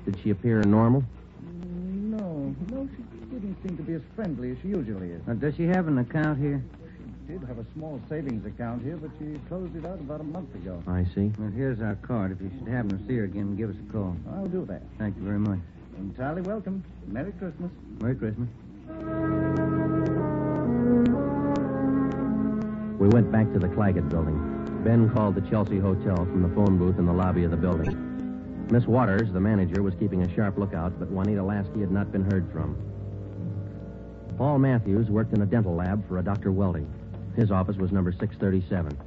Did she appear normal? No, she didn't seem to be as friendly as she usually is. Now, does she have an account here? She did have a small savings account here, but she closed it out about a month ago. I see. Well, here's our card. If you should happen to see her again, give us a call. I'll do that. Thank you very much. Entirely welcome. Merry Christmas. Merry Christmas. We went back to the Claggett Building. Ben called the Chelsea Hotel from the phone booth in the lobby of the building. Miss Waters, the manager, was keeping a sharp lookout, but Juanita Lasky had not been heard from. Paul Matthews worked in a dental lab for a Dr. Welding. His office was number 637.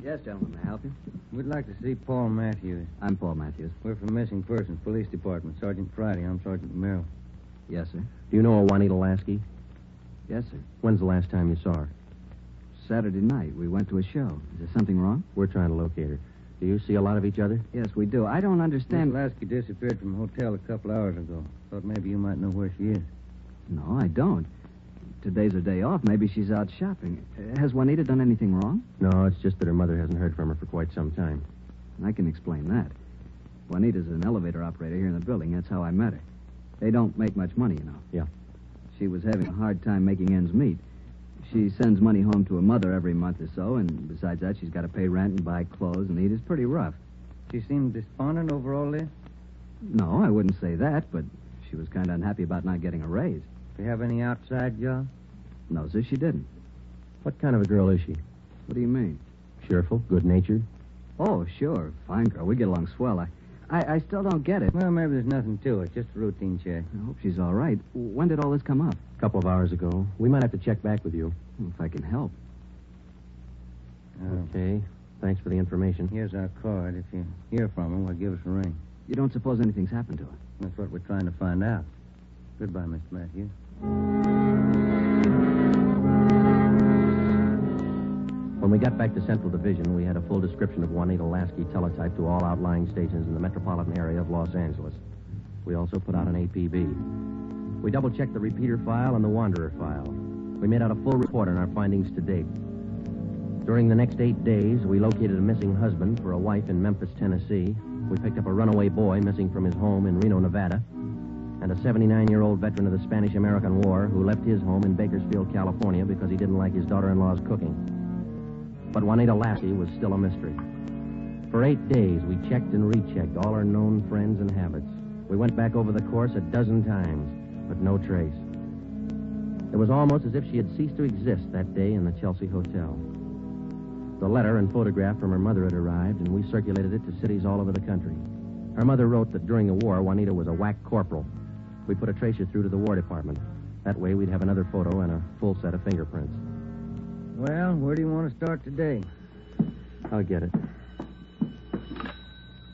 Yes, gentlemen, may I help you? We'd like to see Paul Matthews. I'm Paul Matthews. We're from Missing Persons Police Department. Sergeant Friday. I'm Sergeant Merrill. Yes, sir. Do you know a Juanita Lasky? Yes, sir. When's the last time you saw her? Saturday night. We went to a show. Is there something wrong? We're trying to locate her. Do you see a lot of each other? Yes, we do. I don't understand. Miss Lasky disappeared from the hotel a couple hours ago. Thought maybe you might know where she is. No, I don't. Today's her day off. Maybe she's out shopping. Has Juanita done anything wrong? No, it's just that her mother hasn't heard from her for quite some time. I can explain that. Juanita's an elevator operator here in the building. That's how I met her. They don't make much money, you know. Yeah. She was having a hard time making ends meet. She sends money home to her mother every month or so, and besides that, she's got to pay rent and buy clothes and eat. It's pretty rough. She seemed despondent over all this? No, I wouldn't say that, but she was kind of unhappy about not getting a raise. Do you have any outside job? No, sir, she didn't. What kind of a girl is she? What do you mean? Cheerful, good-natured? Oh, sure. Fine girl. We get along swell. I still don't get it. Well, maybe there's nothing to it. Just a routine check. I hope she's all right. When did all this come up? A couple of hours ago. We might have to check back with you. If I can help. Okay. Thanks for the information. Here's our card. If you hear from her, well, give us a ring. You don't suppose anything's happened to her? That's what we're trying to find out. Goodbye, Mr. Matthews. When we got back to Central Division, we had a full description of Juanita Lasky teletyped to all outlying stations in the metropolitan area of Los Angeles. We also put out an APB. We double-checked the repeater file and the wanderer file. We made out a full report on our findings to date. During the next 8 days, we located a missing husband for a wife in Memphis, Tennessee. We picked up a runaway boy missing from his home in Reno, Nevada, and a 79-year-old veteran of the Spanish-American War who left his home in Bakersfield, California because he didn't like his daughter-in-law's cooking. But Juanita Lasky was still a mystery. For 8 days, we checked and rechecked all her known friends and habits. We went back over the course a dozen times, but no trace. It was almost as if she had ceased to exist that day in the Chelsea Hotel. The letter and photograph from her mother had arrived, and we circulated it to cities all over the country. Her mother wrote that during the war, Juanita was a whack corporal. We put a tracer through to the War Department. That way, we'd have another photo and a full set of fingerprints. Well, where do you want to start today? I'll get it.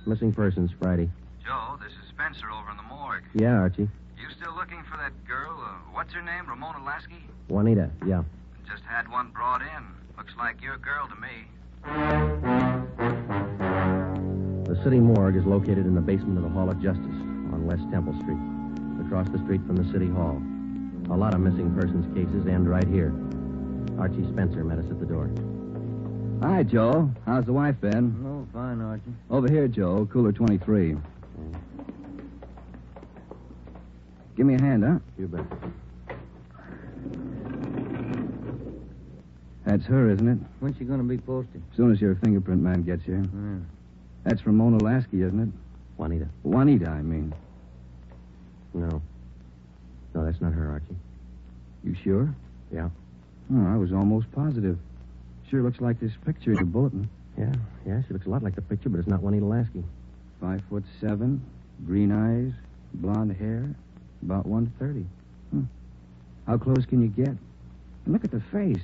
Missing persons, Friday. Joe, this is Spencer over in the morgue. Yeah, Archie. You still looking for that girl? What's her name? Ramona Lasky? Juanita, yeah. Just had one brought in. Looks like your girl to me. The city morgue is located in the basement of the Hall of Justice on West Temple Street, across the street from the city hall. A lot of missing persons cases end right here. Archie Spencer met us at the door. Hi, Joe. How's the wife been? Oh, fine, Archie. Over here, Joe. Cooler 23. Give me a hand, huh? You bet. That's her, isn't it? When's she going to be posted? As soon as your fingerprint man gets here. Yeah. That's Ramona Lasky, isn't it? Juanita. Juanita, I mean. No. No, that's not her, Archie. You sure? Yeah. Oh, I was almost positive. Sure looks like this picture in the bulletin. Yeah, she looks a lot like the picture, but it's not Juanita Lasky. 5'7", green eyes, blonde hair, about 130. How close can you get? And look at the face.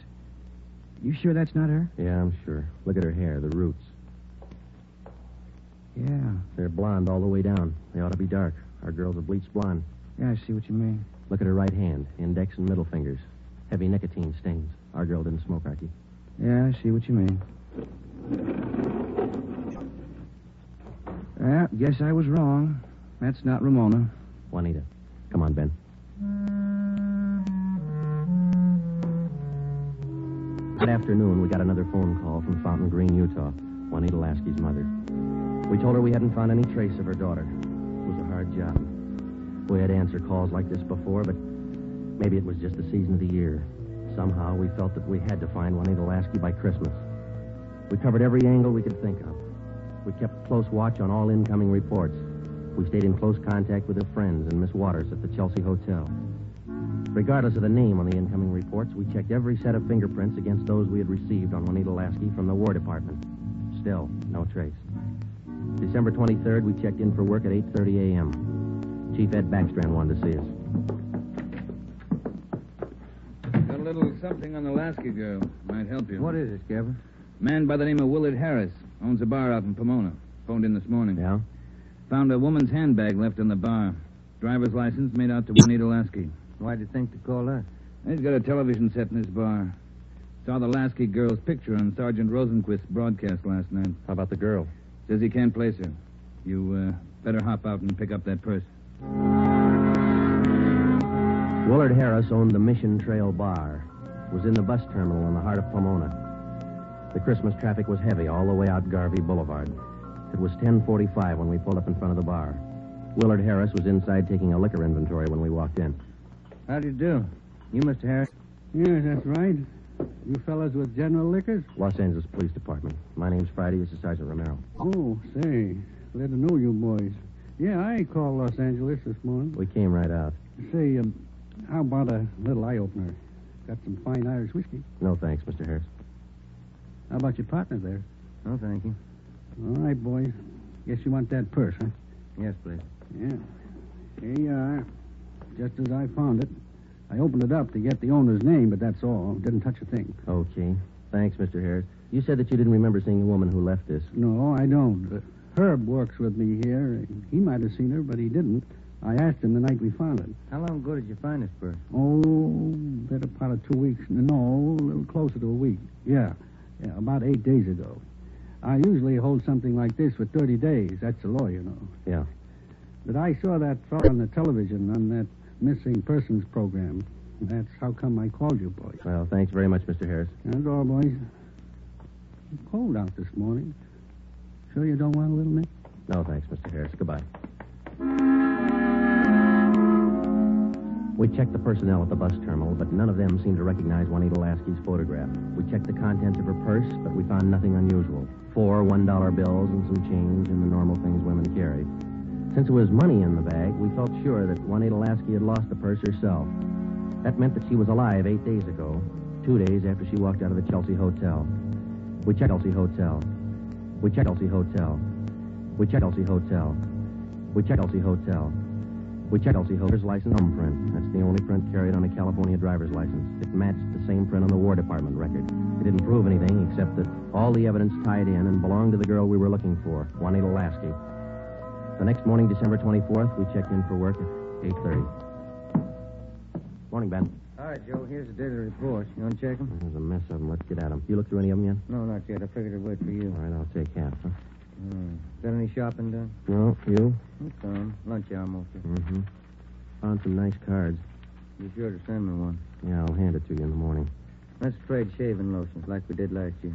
You sure that's not her? Yeah, I'm sure. Look at her hair, the roots. Yeah. They're blonde all the way down. They ought to be dark. Our girls are bleached blonde. Yeah, I see what you mean. Look at her right hand, index and middle fingers. Heavy nicotine stains. Our girl didn't smoke, Archie. Yeah, I see what you mean. Well, guess I was wrong. That's not Ramona. Juanita. Come on, Ben. That afternoon, we got another phone call from Fountain Green, Utah. Juanita Lasky's mother. We told her we hadn't found any trace of her daughter. It was a hard job. We had answered calls like this before, but maybe it was just the season of the year. Somehow, we felt that we had to find Juanita Lasky by Christmas. We covered every angle we could think of. We kept close watch on all incoming reports. We stayed in close contact with her friends and Miss Waters at the Chelsea Hotel. Regardless of the name on the incoming reports, we checked every set of fingerprints against those we had received on Juanita Lasky from the War Department. Still, no trace. December 23rd, we checked in for work at 8:30 a.m. Chief Ed Backstrand wanted to see us. Got a little something on the Lasky girl. Might help you. What is it, Skipper? Man by the name of Willard Harris. Owns a bar out in Pomona. Phoned in this morning. Yeah? Found a woman's handbag left in the bar. Driver's license made out to Juanita Lasky. Why'd you think to call us? He's got a television set in his bar. Saw the Lasky girl's picture on Sergeant Rosenquist's broadcast last night. How about the girl? Says he can't place her. You better hop out and pick up that purse. Willard Harris owned the Mission Trail Bar. It was in the bus terminal in the heart of Pomona. The Christmas traffic was heavy all the way out Garvey Boulevard. It was 10:45 when we pulled up in front of the bar. Willard Harris was inside taking a liquor inventory when we walked in. How do you do? You, Mr. Harris? Yes, that's right. You fellas with General Liquors? Los Angeles Police Department. My name's Friday. This is Sergeant Romero. Oh, say. Glad to know you boys. Yeah, I called Los Angeles this morning. We came right out. Say, how about a little eye-opener? Got some fine Irish whiskey. No thanks, Mr. Harris. How about your partner there? No, thank you. All right, boys. Guess you want that purse, huh? Yes, please. Yeah. Here you are. Just as I found it. I opened it up to get the owner's name, but that's all. Didn't touch a thing. Okay. Thanks, Mr. Harris. You said that you didn't remember seeing a woman who left this. No, I don't. Herb works with me here. He might have seen her, but he didn't. I asked him the night we found it. How long ago did you find this purse? Oh, better part of 2 weeks. No, a little closer to a week. Yeah, about 8 days ago. I usually hold something like this for 30 days. That's the law, you know. Yeah. But I saw that fellow on the television on that missing persons program. That's how come I called you, boys. Well, thanks very much, Mr. Harris. That's all, boys. It's cold out this morning. Sure you don't want a little, Nick? No, thanks, Mr. Harris. Goodbye. We checked the personnel at the bus terminal, but none of them seemed to recognize Juanita Lasky's photograph. We checked the contents of her purse, but we found nothing unusual. 4 $1 bills and some change and the normal things women carry. Since there was money in the bag, we felt sure that Juanita Lasky had lost the purse herself. That meant that she was alive 8 days ago, 2 days after she walked out of the Chelsea Hotel. We checked Chelsea Hotel. We checked Chelsea Hotel. We checked Chelsea Hotel. We checked Chelsea Hotel. We checked Chelsea Hotel's license thumbprint. That's the only print carried on a California driver's license. It matched the same print on the War Department record. It didn't prove anything except that all the evidence tied in and belonged to the girl we were looking for, Juanita Lasky. The next morning, December 24th, we checked in for work at 8:30. Morning, Ben. All right, Joe, here's the daily report. You want to check them? There's a mess of them. Let's get at them. You looked through any of them yet? No, not yet. I figured I'd wait for you. All right, I'll take half, huh? Got any shopping done? No, you? Some. Lunch hour mostly. Mm-hmm. Found some nice cards. Be sure to send me one. Yeah, I'll hand it to you in the morning. Let's trade shaving lotions like we did last year.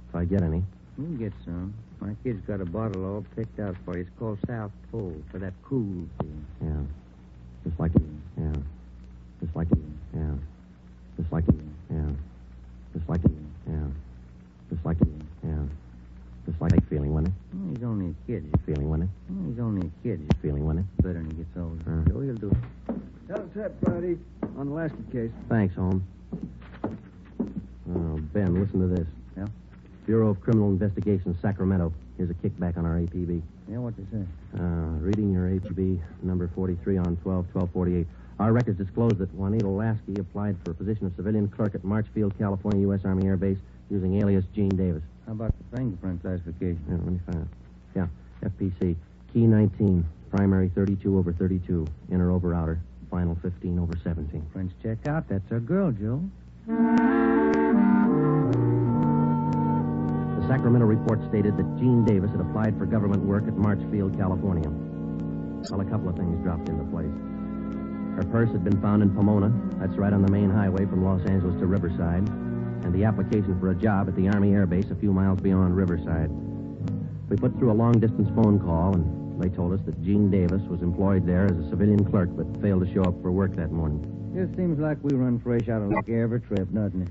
If I get any. You can get some. My kid's got a bottle all picked out for you. It's called South Pole for that cool feel. Yeah. Just like Just like it. Yeah. Just like it. Yeah. Just like it. Yeah. Just like it. Yeah. Just like it. Feeling, wasn't it? Oh, he's only a kid. Feeling, wasn't it? Oh, he's only a kid. Feeling, wasn't it? Better when he gets older. Uh-huh. So he'll do it. Tell us that, Friday, on the Lasky case. Thanks, Holmes. Oh, Ben, listen to this. Yeah? Bureau of Criminal Investigation, Sacramento. Here's a kickback on our APB. Yeah, what they say? Reading your APB number 43 on 12/12/48. Our records disclose that Juanita Lasky applied for a position of civilian clerk at Marchfield, California, U.S. Army Air Base, using alias Gene Davis. How about the fingerprint classification? Yeah, let me find out. Yeah, FPC. Key 19, primary 32/32, inner over outer, final 15/17. Prints check out. That's our girl, Joe. The Sacramento report stated that Gene Davis had applied for government work at Marchfield, California. Well, a couple of things dropped into place. Her purse had been found in Pomona. That's right on the main highway from Los Angeles to Riverside. And the application for a job at the Army Air Base a few miles beyond Riverside. We put through a long-distance phone call, and they told us that Gene Davis was employed there as a civilian clerk, but failed to show up for work that morning. Just seems like we run fresh out of luck every trip, doesn't it?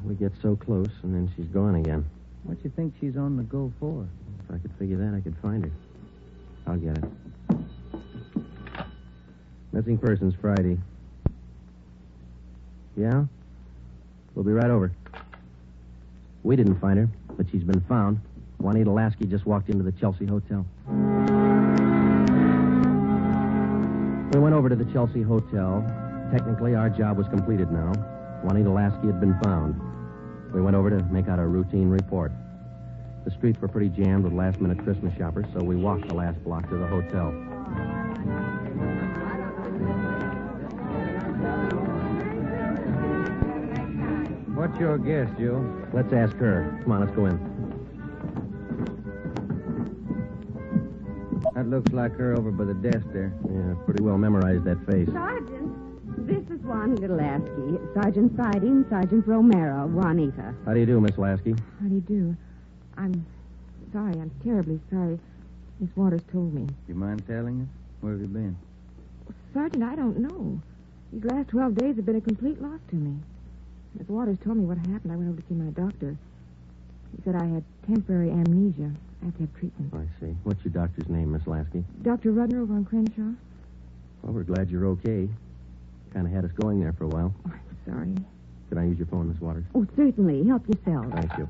We get so close, and then she's gone again. What you think she's on the go for? If I could figure that, I could find her. I'll get it. Missing persons Friday. Yeah? We'll be right over. We didn't find her, but she's been found. Juanita Lasky just walked into the Chelsea Hotel. We went over to the Chelsea Hotel. Technically, our job was completed now. Juanita Lasky had been found. We went over to make out a routine report. The streets were pretty jammed with last-minute Christmas shoppers, so we walked the last block to the hotel. What's your guess, Joe? Let's ask her. Come on, let's go in. That looks like her over by the desk there. Yeah, pretty well memorized that face. Sergeant, this is Juanita Lasky. Sergeant Friday and Sergeant Romero, Juanita. How do you do, Miss Lasky? How do you do? I'm sorry. I'm terribly sorry. Miss Waters told me. Do you mind telling us? Where have you been? Sergeant, I don't know. These last 12 days have been a complete loss to me. Miss Waters told me what happened. I went over to see my doctor. He said I had temporary amnesia. I have to have treatment. I see. What's your doctor's name, Miss Lasky? Dr. Rudner over on Crenshaw? Well, we're glad you're okay. Kind of had us going there for a while. Oh, I'm sorry. Could I use your phone, Miss Waters? Oh, certainly. Help yourself. Thank you.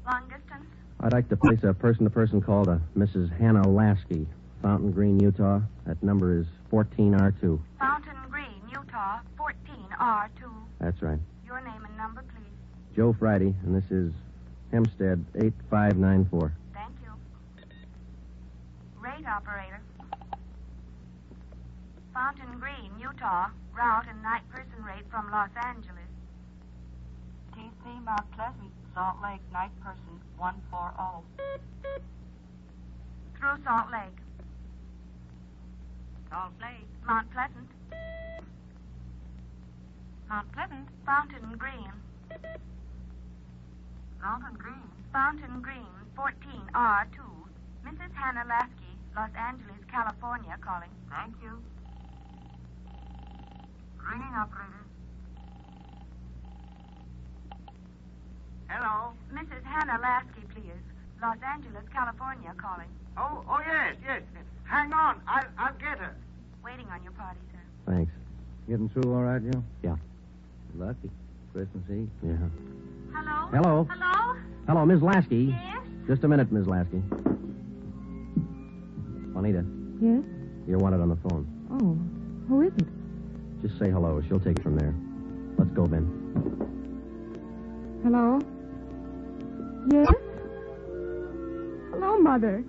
Long distance? I'd like to place a person-to-person call to Mrs. Hannah Lasky, Fountain Green, Utah. That number is 14R2. Fountain Green, Utah, 14R2. That's right. Your name and number, please. Joe Friday, and this is Hempstead 8594. Thank you. Rate operator. Fountain Green, Utah, route and night person rate from Los Angeles. TC Mount Pleasant, Salt Lake, night person 140. Through Salt Lake. Salt Lake. Mount Pleasant. Mount Pleasant. Fountain Green. Fountain Green. Fountain Green, 14R2. Mrs. Hannah Lasky, Los Angeles, California, calling. Thank you. Ringing operator. Hello? Mrs. Hannah Lasky, please. Los Angeles, California, calling. Oh, yes. Hang on. I'll get her. Waiting on your party, sir. Thanks. Getting through all right, Joe? Yeah. Lucky. Christmas Eve. Yeah. Hello? Hello? Hello? Hello, Ms. Lasky. Yes? Just a minute, Ms. Lasky. Juanita, Yes? you're wanted on the phone. Oh, who is it? Just say hello. She'll take it from there. Let's go, Ben. Hello? Yes? Hello, Mother.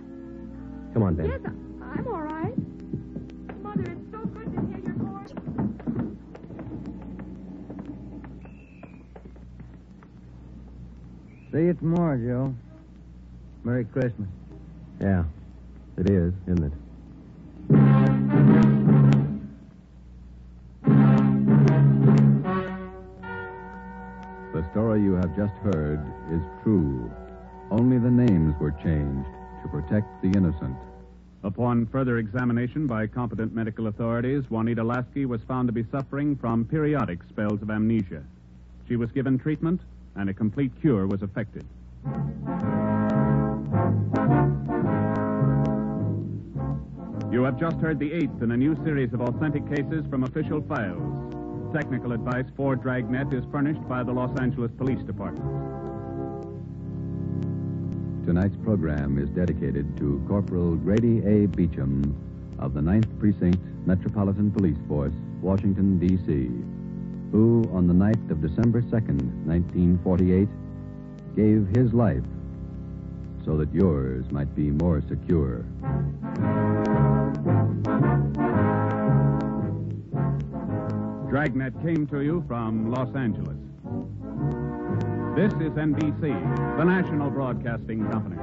Come on, Ben. Yes, I'm all right. Mother, it's so good to hear your voice. See you tomorrow, Joe. Merry Christmas. Yeah, it is, isn't it? The story you have just heard is true. Only the names were changed to protect the innocent. Upon further examination by competent medical authorities, Juanita Lasky was found to be suffering from periodic spells of amnesia. She was given treatment, and a complete cure was effected. You have just heard the 8th in a new series of authentic cases from official files. Technical advice for Dragnet is furnished by the Los Angeles Police Department. Tonight's program is dedicated to Corporal Grady A. Beecham of the 9th Precinct Metropolitan Police Force, Washington, D.C., who, on the night of December 2nd, 1948, gave his life so that yours might be more secure. Dragnet came to you from Los Angeles. This is NBC, the national broadcasting company.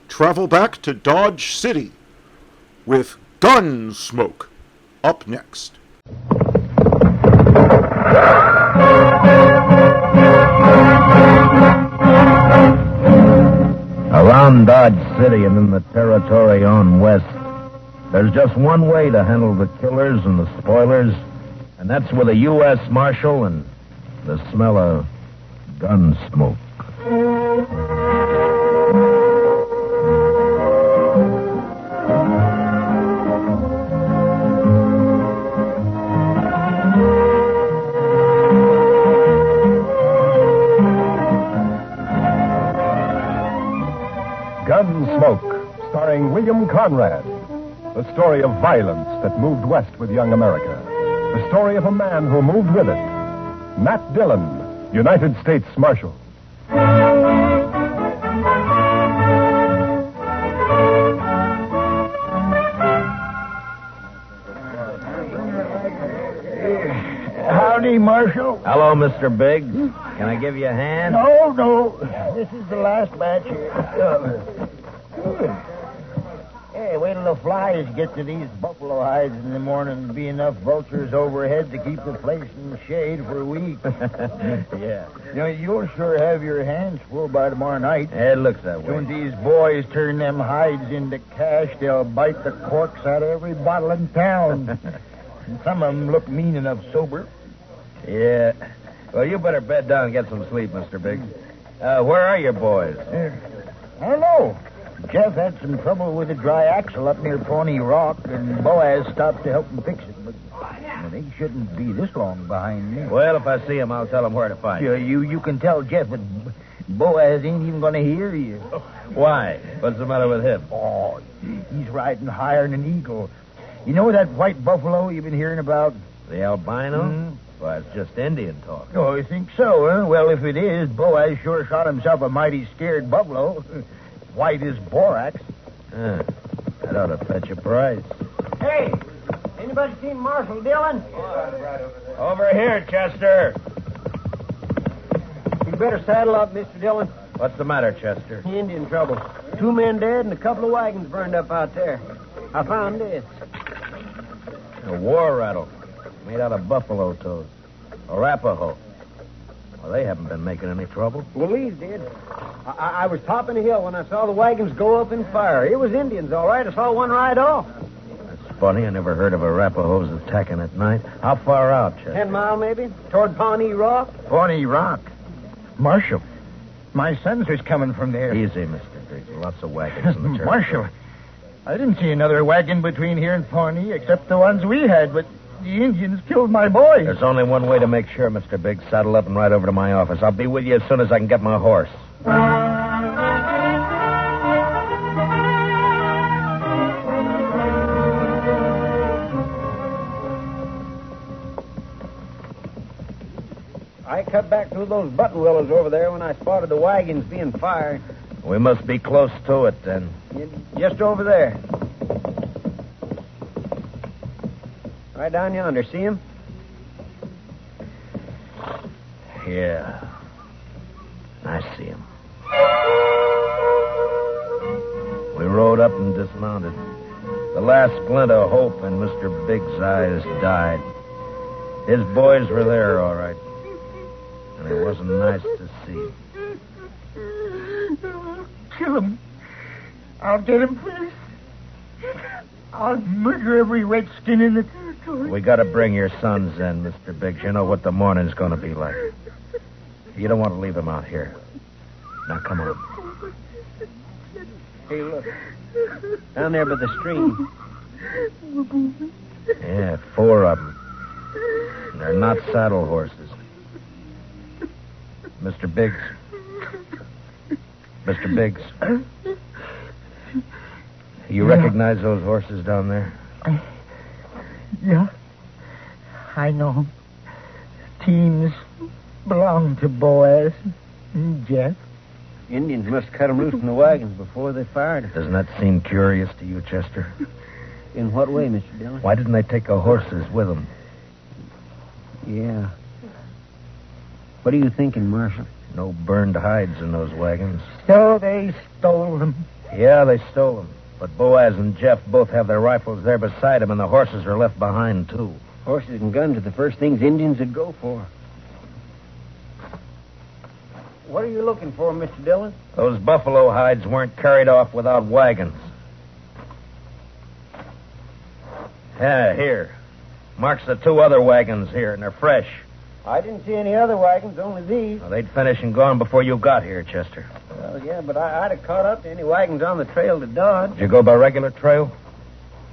Travel back to Dodge City with Gunsmoke up next. Around Dodge City and in the territory on west, there's just one way to handle the killers and the spoilers, and that's with a U.S. Marshal and the smell of gun smoke. Gunsmoke, starring William Conrad. The story of violence that moved west with young America. The story of a man who moved with it. Matt Dillon, United States Marshal. Howdy, Marshal. Hello, Mr. Biggs. Can I give you a hand? No. This is the last batch here. Hey, wait till the flies get to these buffalo hides in the morning and be enough vultures overhead to keep the place in the shade for a week. Yeah. You'll sure have your hands full by tomorrow night. It looks that way. When these boys turn them hides into cash, they'll bite the corks out of every bottle in town. And some of them look mean enough sober. Yeah. Well, you better bed down and get some sleep, Mr. Biggs. Where are your boys? I don't know. Jeff had some trouble with a dry axle up near Pawnee Rock, and Boaz stopped to help him fix it. But they shouldn't be this long behind me. Well, if I see him, I'll tell him where to find you. You can tell Jeff, but Boaz ain't even going to hear you. Why? What's the matter with him? Oh, he's riding higher than an eagle. You know that white buffalo you've been hearing about? The albino? Mm-hmm. Well, it's just Indian talk. Oh, you think so, huh? Well, if it is, Boaz sure shot himself a mighty scared buffalo. White as borax. That ought to fetch a price. Hey, anybody seen Marshal Dillon? Over here, Chester. You better saddle up, Mr. Dillon. What's the matter, Chester? Indian trouble. 2 men dead and a couple of wagons burned up out there. I found this. A war rattle. Made out of buffalo toes. Arapaho. Well, they haven't been making any trouble. Well, these did. I was topping a hill when I saw the wagons go up in fire. It was Indians, all right. I saw one ride off. That's funny. I never heard of Arapahos attacking at night. How far out, Chester? 10 mile, maybe. Toward Pawnee Rock. Pawnee Rock? Marshal, my sons was coming from there. Easy, Mr. Biggs. Lots of wagons in the territory. Marshal, I didn't see another wagon between here and Pawnee except the ones we had, but the Indians killed my boys. There's only one way to make sure, Mr. Biggs. Saddle up and ride over to my office. I'll be with you as soon as I can get my horse. I cut back through those button willows over there when I spotted the wagons being fired. We must be close to it, then. Just over there. Right down yonder. See him? Yeah. I see him. rode up and dismounted. The last glint of hope in Mr. Big's eyes died. His boys were there, all right. And it wasn't nice to see. Kill him. I'll get him first. I'll murder every redskin in the territory. We gotta bring your sons in, Mr. Biggs. You know what the morning's gonna be like. You don't want to leave them out here. Now, come on. Hey, look. Down there by the stream. Yeah, 4 of them. And they're not saddle horses. Mr. Biggs. Mr. Biggs. You recognize those horses down there? Yeah. I know him. Teams belong to Boaz and Jeff. Indians must cut them loose from the wagons before they fired. Doesn't that seem curious to you, Chester? In what way, Mr. Dillon? Why didn't they take the horses with them? Yeah. What are you thinking, Marshal? No burned hides in those wagons. So they stole them. Yeah, they stole them. But Boaz and Jeff both have their rifles there beside them, and the horses are left behind, too. Horses and guns are the first things Indians would go for. What are you looking for, Mr. Dillon? Those buffalo hides weren't carried off without wagons. Yeah, here. Marks the 2 other wagons here, and they're fresh. I didn't see any other wagons, only these. Well, they'd finished and gone before you got here, Chester. Well, yeah, but I'd have caught up to any wagons on the trail to Dodge. Did you go by regular trail?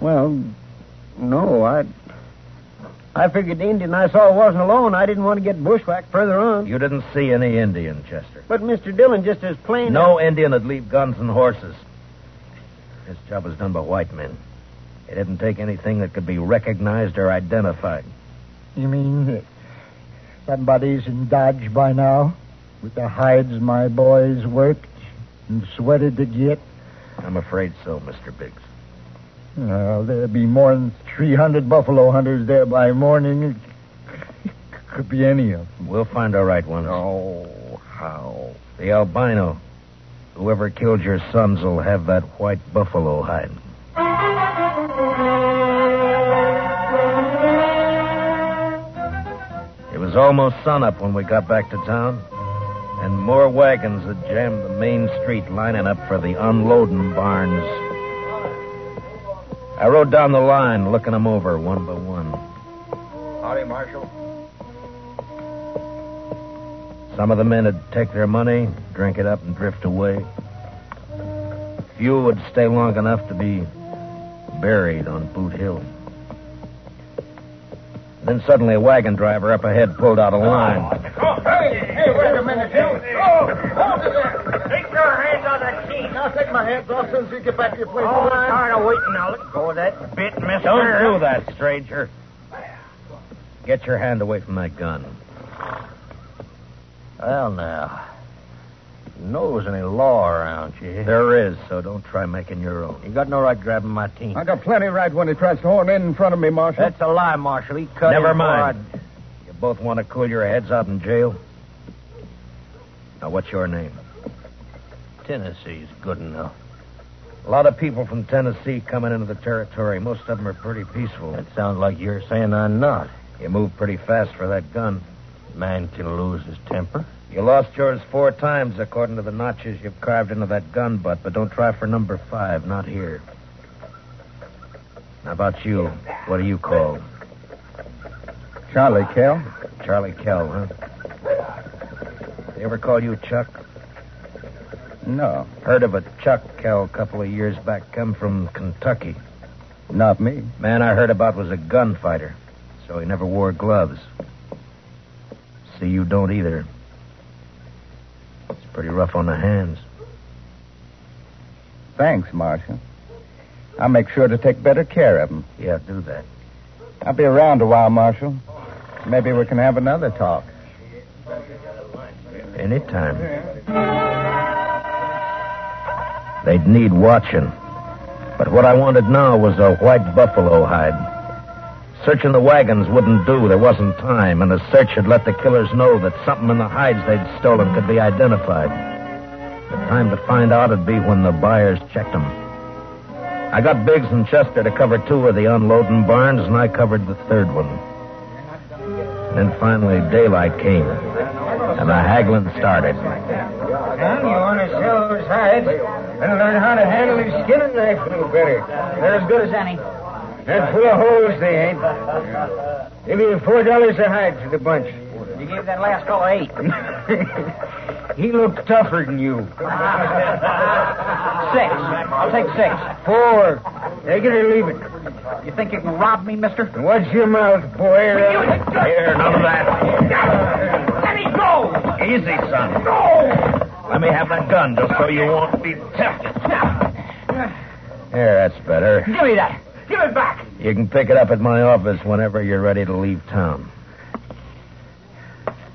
Well, no, I figured the Indian I saw wasn't alone. I didn't want to get bushwhacked further on. You didn't see any Indian, Chester. But Mr. Dillon, just as plain... No Indian would leave guns and horses. This job was done by white men. They didn't take anything that could be recognized or identified. You mean that somebody's in Dodge by now? With the hides my boys worked and sweated to get? I'm afraid so, Mr. Biggs. Well, there'll be more than 300 buffalo hunters there by morning. It could be any of them. We'll find the right ones. Oh, how? The albino. Whoever killed your sons will have that white buffalo hide. It was almost sunup when we got back to town, and more wagons had jammed the main street lining up for the unloading barns. I rode down the line, looking them over one by one. Howdy, Marshal. Some of the men would take their money, drink it up, and drift away. Few would stay long enough to be buried on Boot Hill. Then suddenly a wagon driver up ahead pulled out a line. Oh, hey, wait a minute. Oh, hold it there. Take your hands on that key. I'll take my hands off as soon as you get back to your place. Oh, I'm tired of waiting now. Let go of that bit, mister. Don't do that, stranger. Get your hand away from that gun. Well, now, you know there's any law around you. There is, so don't try making your own. You got no right grabbing my team. I got plenty right when he tries to horn in front of me, Marshal. That's a lie, Marshal. He cut Never in mind. before You both want to cool your heads out in jail? Now, what's your name? Tennessee's good enough. A lot of people from Tennessee coming into the territory. Most of them are pretty peaceful. That sounds like you're saying I'm not. You moved pretty fast for that gun. Man can lose his temper. You lost yours 4 times, according to the notches you've carved into that gun butt, but don't try for number 5, not here. How about you? What do you call? Charlie Kell. Charlie Kell, huh? They ever call you Chuck? No. Heard of a Chuck Kell a couple of years back, come from Kentucky. Not me. Man I heard about was a gunfighter, so he never wore gloves. See, you don't either. It's pretty rough on the hands. Thanks, Marshal. I'll make sure to take better care of him. Yeah, do that. I'll be around a while, Marshal. Maybe we can have another talk. Anytime. They'd need watching. But what I wanted now was a white buffalo hide. Searching the wagons wouldn't do. There wasn't time, and the search had let the killers know that something in the hides they'd stolen could be identified. The time to find out would be when the buyers checked them. I got Biggs and Chester to cover 2 of the unloading barns, and I covered the 3rd one. Then finally daylight came, and the haggling started. Son, you want to sell those hides and learn how to handle your skinning knife a little better. They're as good as any. They're full of holes, they ain't. Give you $4 a hide for the bunch. You gave that last fellow 8. He looked tougher than you. 6. I'll take 6. 4. Take it or leave it. You think you can rob me, mister? Watch your mouth, boy. Here, none of that. Let me go! Easy, son. Go! Let me have that gun just so you won't be tempted. Here, that's better. Give me that. Give it back. You can pick it up at my office whenever you're ready to leave town.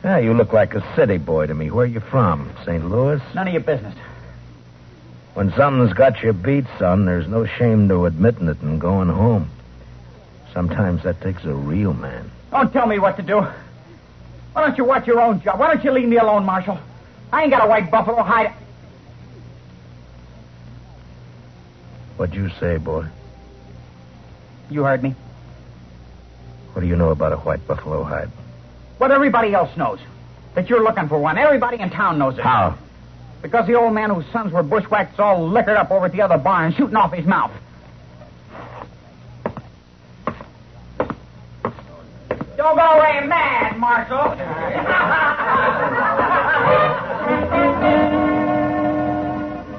Yeah, you look like a city boy to me. Where you from? St. Louis? None of your business. When something's got you beat, son, there's no shame to admitting it and going home. Sometimes that takes a real man. Don't tell me what to do. Why don't you watch your own job? Why don't you leave me alone, Marshal? I ain't got a white buffalo hide. What'd you say, boy? You heard me. What do you know about a white buffalo hide? What everybody else knows. That you're looking for one. Everybody in town knows it. How? Because the old man whose sons were bushwhacked is all liquored up over at the other barn, shooting off his mouth. Don't go away mad, Marshal.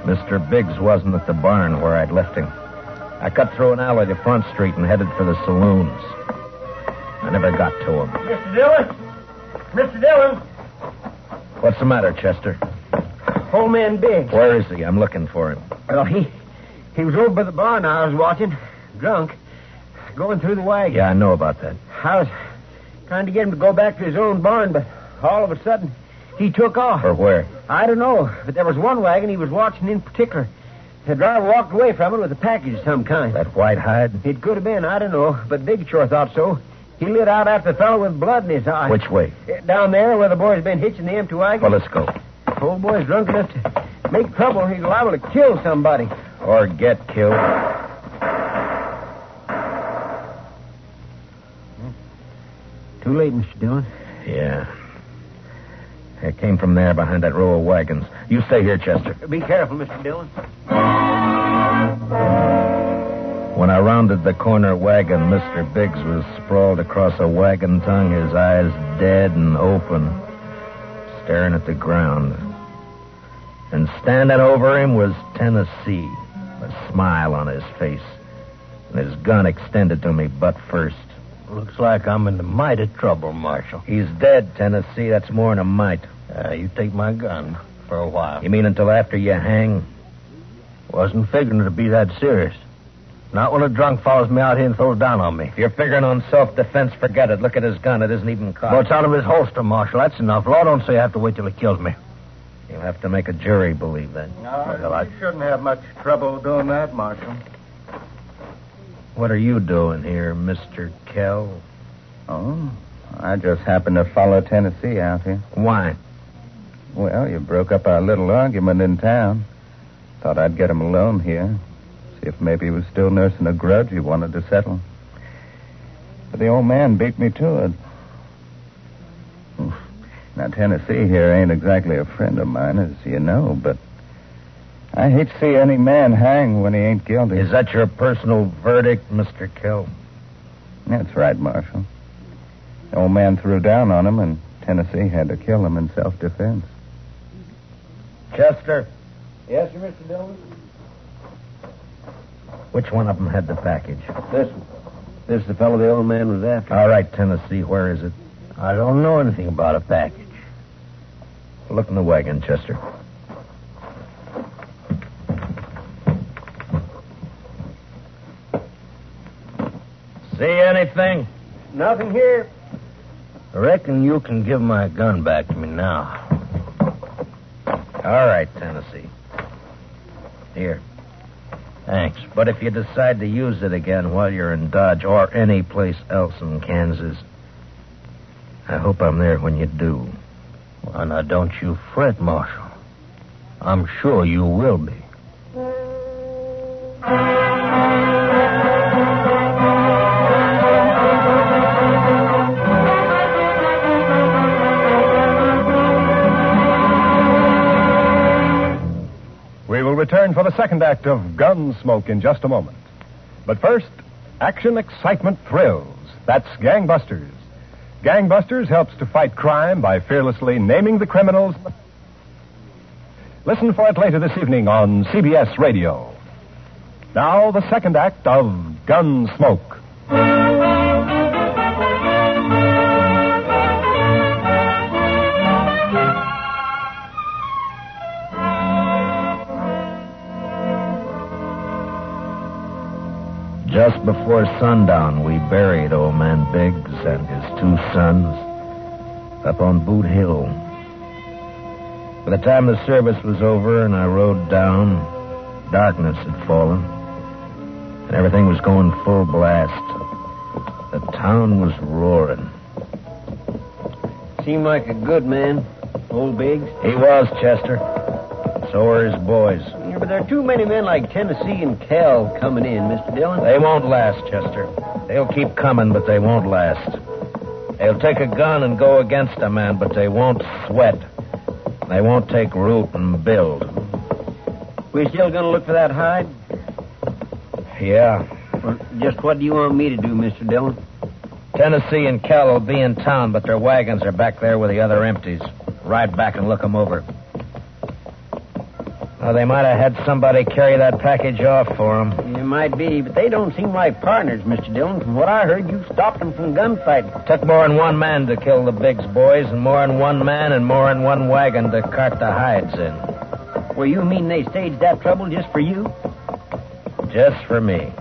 Mr. Biggs wasn't at the barn where I'd left him. I cut through an alley to Front Street and headed for the saloons. I never got to him. Mr. Dillon? Mr. Dillon? What's the matter, Chester? Old man Biggs. Where is he? I'm looking for him. Well, he was over by the barn I was watching, drunk, going through the wagon. Yeah, I know about that. I was trying to get him to go back to his own barn, but all of a sudden, he took off. For where? I don't know, but there was one wagon he was watching in particular. The driver walked away from it with a package of some kind. That white hide? It could have been, I don't know, but Big sure thought so. He lit out after the fellow with blood in his eye. Which way? Down there where the boy's been hitching the empty wagon. Well, let's go. If old boy's drunk enough to make trouble, he's liable to kill somebody. Or get killed. Too late, Mr. Dillon. Yeah. It came from there behind that row of wagons. You stay here, Chester. Be careful, Mr. Dillon. When I rounded the corner wagon, Mr. Biggs was sprawled across a wagon tongue, his eyes dead and open, staring at the ground. And standing over him was Tennessee, a smile on his face, and his gun extended to me butt first. Looks like I'm in the mighty trouble, Marshal. He's dead, Tennessee. That's more than a mite. You take my gun for a while. You mean until after you hang? Wasn't figuring to be that serious. Not when a drunk follows me out here and throws down on me. If you're figuring on self-defense, forget it. Look at his gun. It isn't even cocked. Well, it's out of his holster, Marshal. That's enough. Law don't say I have to wait till he kills me. You'll have to make a jury believe that. No, You shouldn't have much trouble doing that, Marshal. What are you doing here, Mr. Kell? Oh, I just happened to follow Tennessee out here. Why? Well, you broke up our little argument in town. Thought I'd get him alone here. See if maybe he was still nursing a grudge he wanted to settle. But the old man beat me to it. Now, Tennessee here ain't exactly a friend of mine, as you know, but I hate to see any man hang when he ain't guilty. Is that your personal verdict, Mr. Kell? That's right, Marshal. The old man threw down on him, and Tennessee had to kill him in self-defense. Chester, Yes, sir, Mr. Dillon? which one of them had the package? This one. This is the fellow the old man was after. All right, Tennessee, where is it? I don't know anything about a package. Look in the wagon, Chester. See anything? Nothing here. I reckon you can give my gun back to me now. All right, Tennessee. Here. Thanks. But if you decide to use it again while you're in Dodge or any place else in Kansas, I hope I'm there when you do. Well, now, don't you fret, Marshal. I'm sure you will be. return for the second act of Gunsmoke in just a moment. But first, action, excitement, thrills. That's Gangbusters. Gangbusters helps to fight crime by fearlessly naming the criminals. Listen for it later this evening on CBS Radio. Now, the second act of Gunsmoke. Just before sundown, we buried old man Biggs and his 2 sons up on Boot Hill. By the time the service was over and I rode down, darkness had fallen, and everything was going full blast. The town was roaring. Seemed like a good man, old Biggs. He was, Chester. So are his boys. Yeah, but there are too many men like Tennessee and Cal coming in, Mr. Dillon. They won't last, Chester. They'll keep coming, but they won't last. They'll take a gun and go against a man, but they won't sweat. They won't take root and build. We still going to look for that hide? Yeah. Well, just what do you want me to do, Mr. Dillon? Tennessee and Cal will be in town, but their wagons are back there with the other empties. Ride back and look them over. Well, they might have had somebody carry that package off for them. It might be, but they don't seem like partners, Mr. Dillon. From what I heard, you stopped them from gunfighting. Took more than one man to kill the Biggs boys, and more than one man and more than one wagon to cart the hides in. Well, you mean they staged that trouble just for you? Just for me.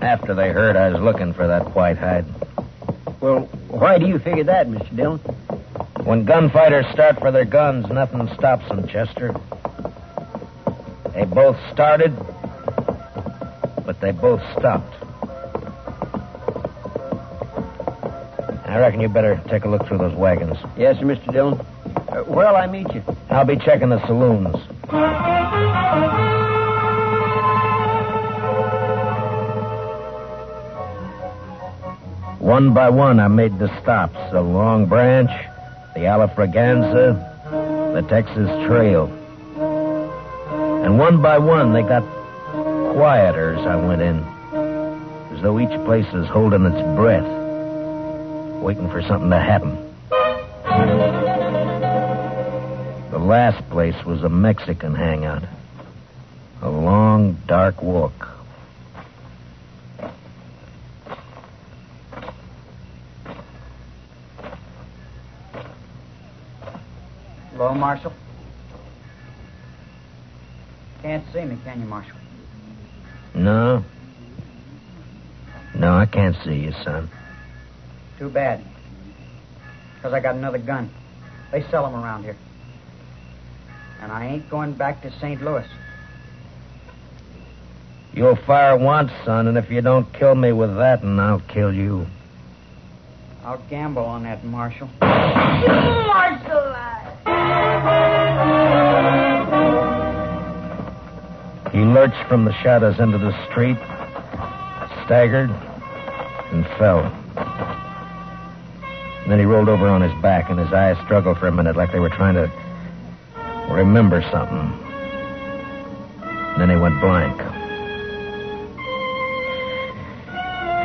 After they heard I was looking for that white hide. Well, why do you figure that, Mr. Dillon? When gunfighters start for their guns, nothing stops them, Chester. They both started, but they both stopped. I reckon you better take a look through those wagons. Yes, sir, Mr. Dillon. Where'll I meet you? I'll be checking the saloons. One by one, I made the stops. The Long Branch, the Alafraganza, the Texas Trail. And one by one, they got quieter as I went in, as though each place was holding its breath, waiting for something to happen. The last place was a Mexican hangout. A long, dark walk. Hello, Marshal. Can't see me, can you, Marshal? No. No, I can't see you, son. Too bad. Because I got another gun. They sell them around here. And I ain't going back to St. Louis. You'll fire once, son, and if you don't kill me with that, and I'll kill you. I'll gamble on that, Marshal. Marshal! He lurched from the shadows into the street, staggered, and fell. And then he rolled over on his back, and his eyes struggled for a minute like they were trying to remember something. And then he went blank.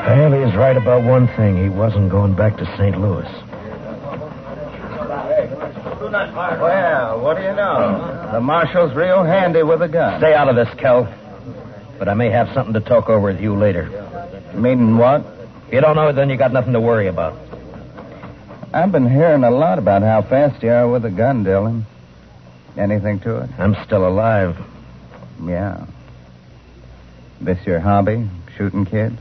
Well, he was right about one thing. He wasn't going back to St. Louis. Well, what do you know? The marshal's real handy with a gun. Stay out of this, Kel. But I may have something to talk over with you later. Meaning what? If you don't know it, then you got nothing to worry about. I've been hearing a lot about how fast you are with a gun, Dillon. Anything to it? I'm still alive. Yeah. This your hobby, shooting kids?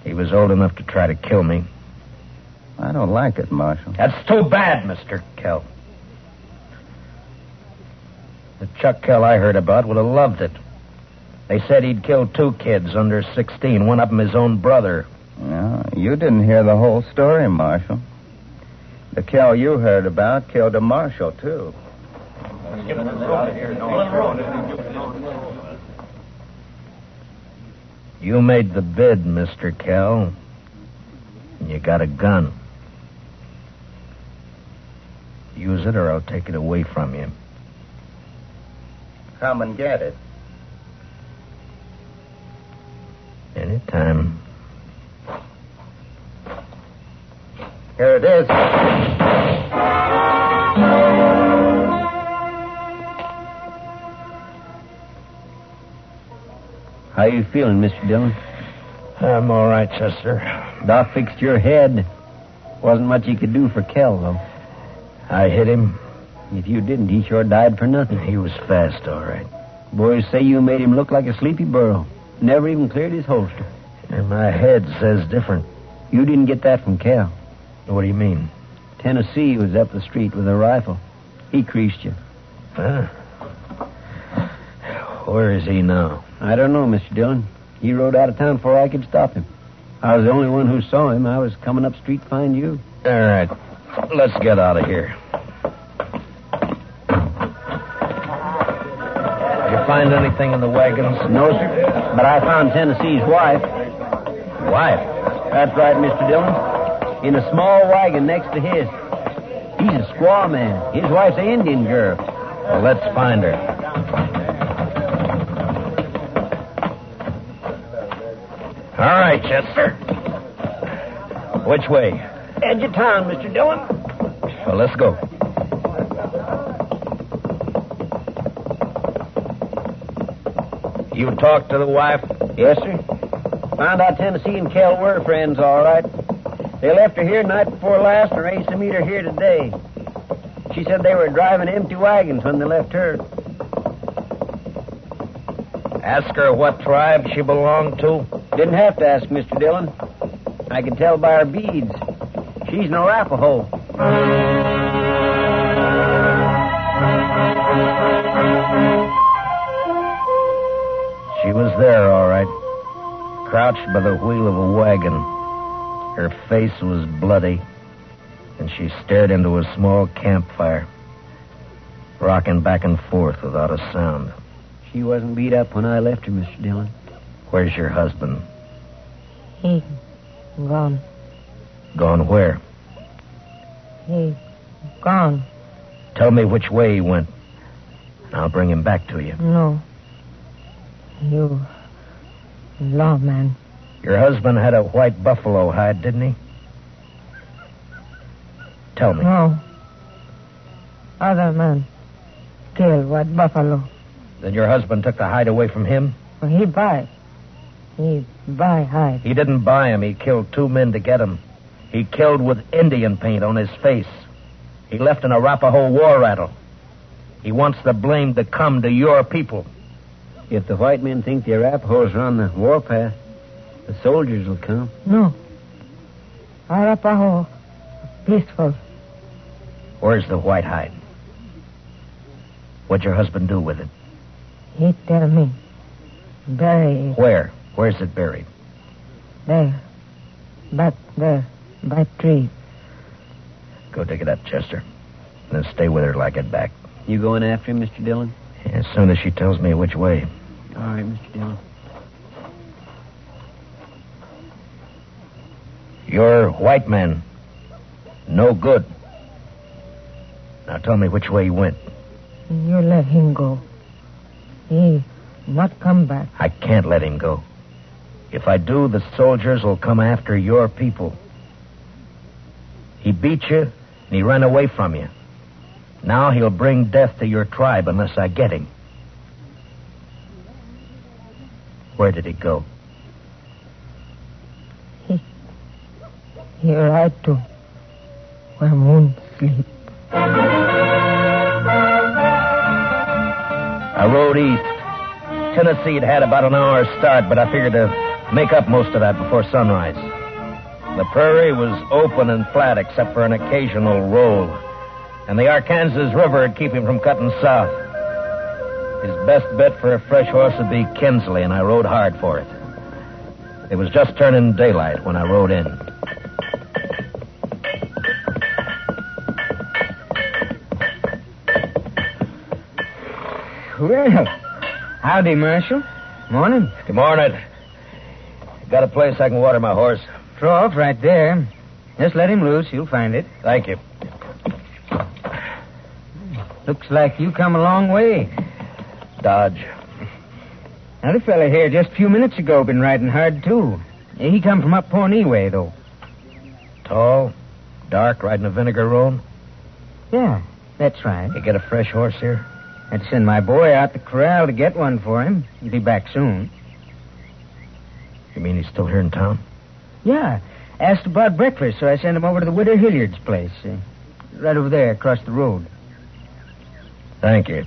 He was old enough to try to kill me. I don't like it, Marshal. That's too bad, Mr. Kell. The Chuck Kell I heard about would have loved it. They said he'd killed 2 kids under 16, one of them his own brother. No, you didn't hear the whole story, Marshal. The Kell you heard about killed a marshal, too. You made the bid, Mr. Kell. And you got a gun. Use it or I'll take it away from you. come and get it? Anytime. Here it is. How you feeling, Mr. Dillon? I'm all right, Chester. Doc fixed your head. Wasn't much he could do for Kell, though. I hit him. If you didn't, he sure died for nothing. He was fast, all right. Boys say you made him look like a sleepy burro. Never even cleared his holster. And my head says different. You didn't get that from Cal. What do you mean? Tennessee was up the street with a rifle. He creased you. Huh? Where is he now? I don't know, Mr. Dillon. He rode out of town before I could stop him. I was the only one who saw him. I was coming up street to find you. All right. Let's get out of here. Did you find anything in the wagons? No, sir. But I found Tennessee's wife. Wife? That's right, Mr. Dillon. In a small wagon next to his. He's a squaw man. His wife's an Indian girl. Well, let's find her. All right, Chester. Which way? Edge of town, Mr. Dillon. Well, let's go. You talked to the wife? Yes, sir. Found out Tennessee and Kell were friends, all right. They left her here night before last and arranged to meet her here today. She said they were driving empty wagons when they left her. Ask her what tribe she belonged to? Didn't have to ask, Mr. Dillon. I could tell by her beads. She's an Arapaho. She was there, all right. Crouched by the wheel of a wagon. Her face was bloody, and she stared into a small campfire, rocking back and forth without a sound. She wasn't beat up when I left her, Mr. Dillon. Where's your husband? He gone. Gone where? He gone. Tell me which way he went, and I'll bring him back to you. No. You lawman. Your husband had a white buffalo hide, didn't he? Tell me. No. Other man killed white buffalo. Then your husband took the hide away from him? Well, he buy hide. He didn't buy him. He killed 2 men to get him. He killed with Indian paint on his face. He left an Arapaho war rattle. He wants the blame to come to your people. If the white men think the Arapahos are on the warpath, the soldiers will come. No. Arapaho, peaceful. Where's the white hide? What'd your husband do with it? He tell me. Bury it. Where? Where's it buried? There. Back there. By tree. Go dig it up, Chester. And then stay with her till I get back. You going after him, Mr. Dillon? As soon as she tells me which way. All right, Mr. Dillon. You're white men. No good. Now tell me which way he went. You let him go. He not come back. I can't let him go. If I do, the soldiers will come after your people. He beat you, and he ran away from you. Now he'll bring death to your tribe unless I get him. Where did he go? He ride to where moon sleep. I rode east. Tennessee had about an hour's start, but I figured to make up most of that before sunrise. The prairie was open and flat except for an occasional roll, and the Arkansas River would keep him from cutting south. His best bet for a fresh horse would be Kinsley, and I rode hard for it. It was just turning daylight when I rode in. Well, howdy, Marshal. Morning. Good morning. Got a place I can water my horse? Trough right there. Just let him loose. You'll find it. Thank you. Looks like you come a long way. Dodge. Another fella here just a few minutes ago been riding hard, too. He come from up Pawnee way, though. Tall, dark, riding a vinegar roan. Yeah, that's right. You get a fresh horse here? Had to send my boy out the corral to get one for him. He'll be back soon. You mean he's still here in town? Yeah. Asked about breakfast, so I sent him over to the widow Hilliard's place. Right over there, across the road. Thank you.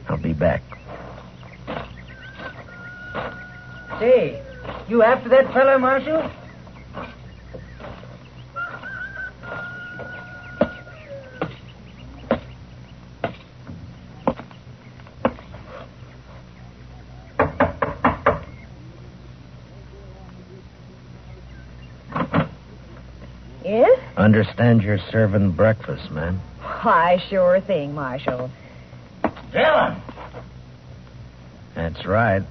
I'll be back. Say, you after that fella, Marshal? Yes? Understand you're serving breakfast, ma'am. Why, sure thing, Marshal. Dillon! That's right.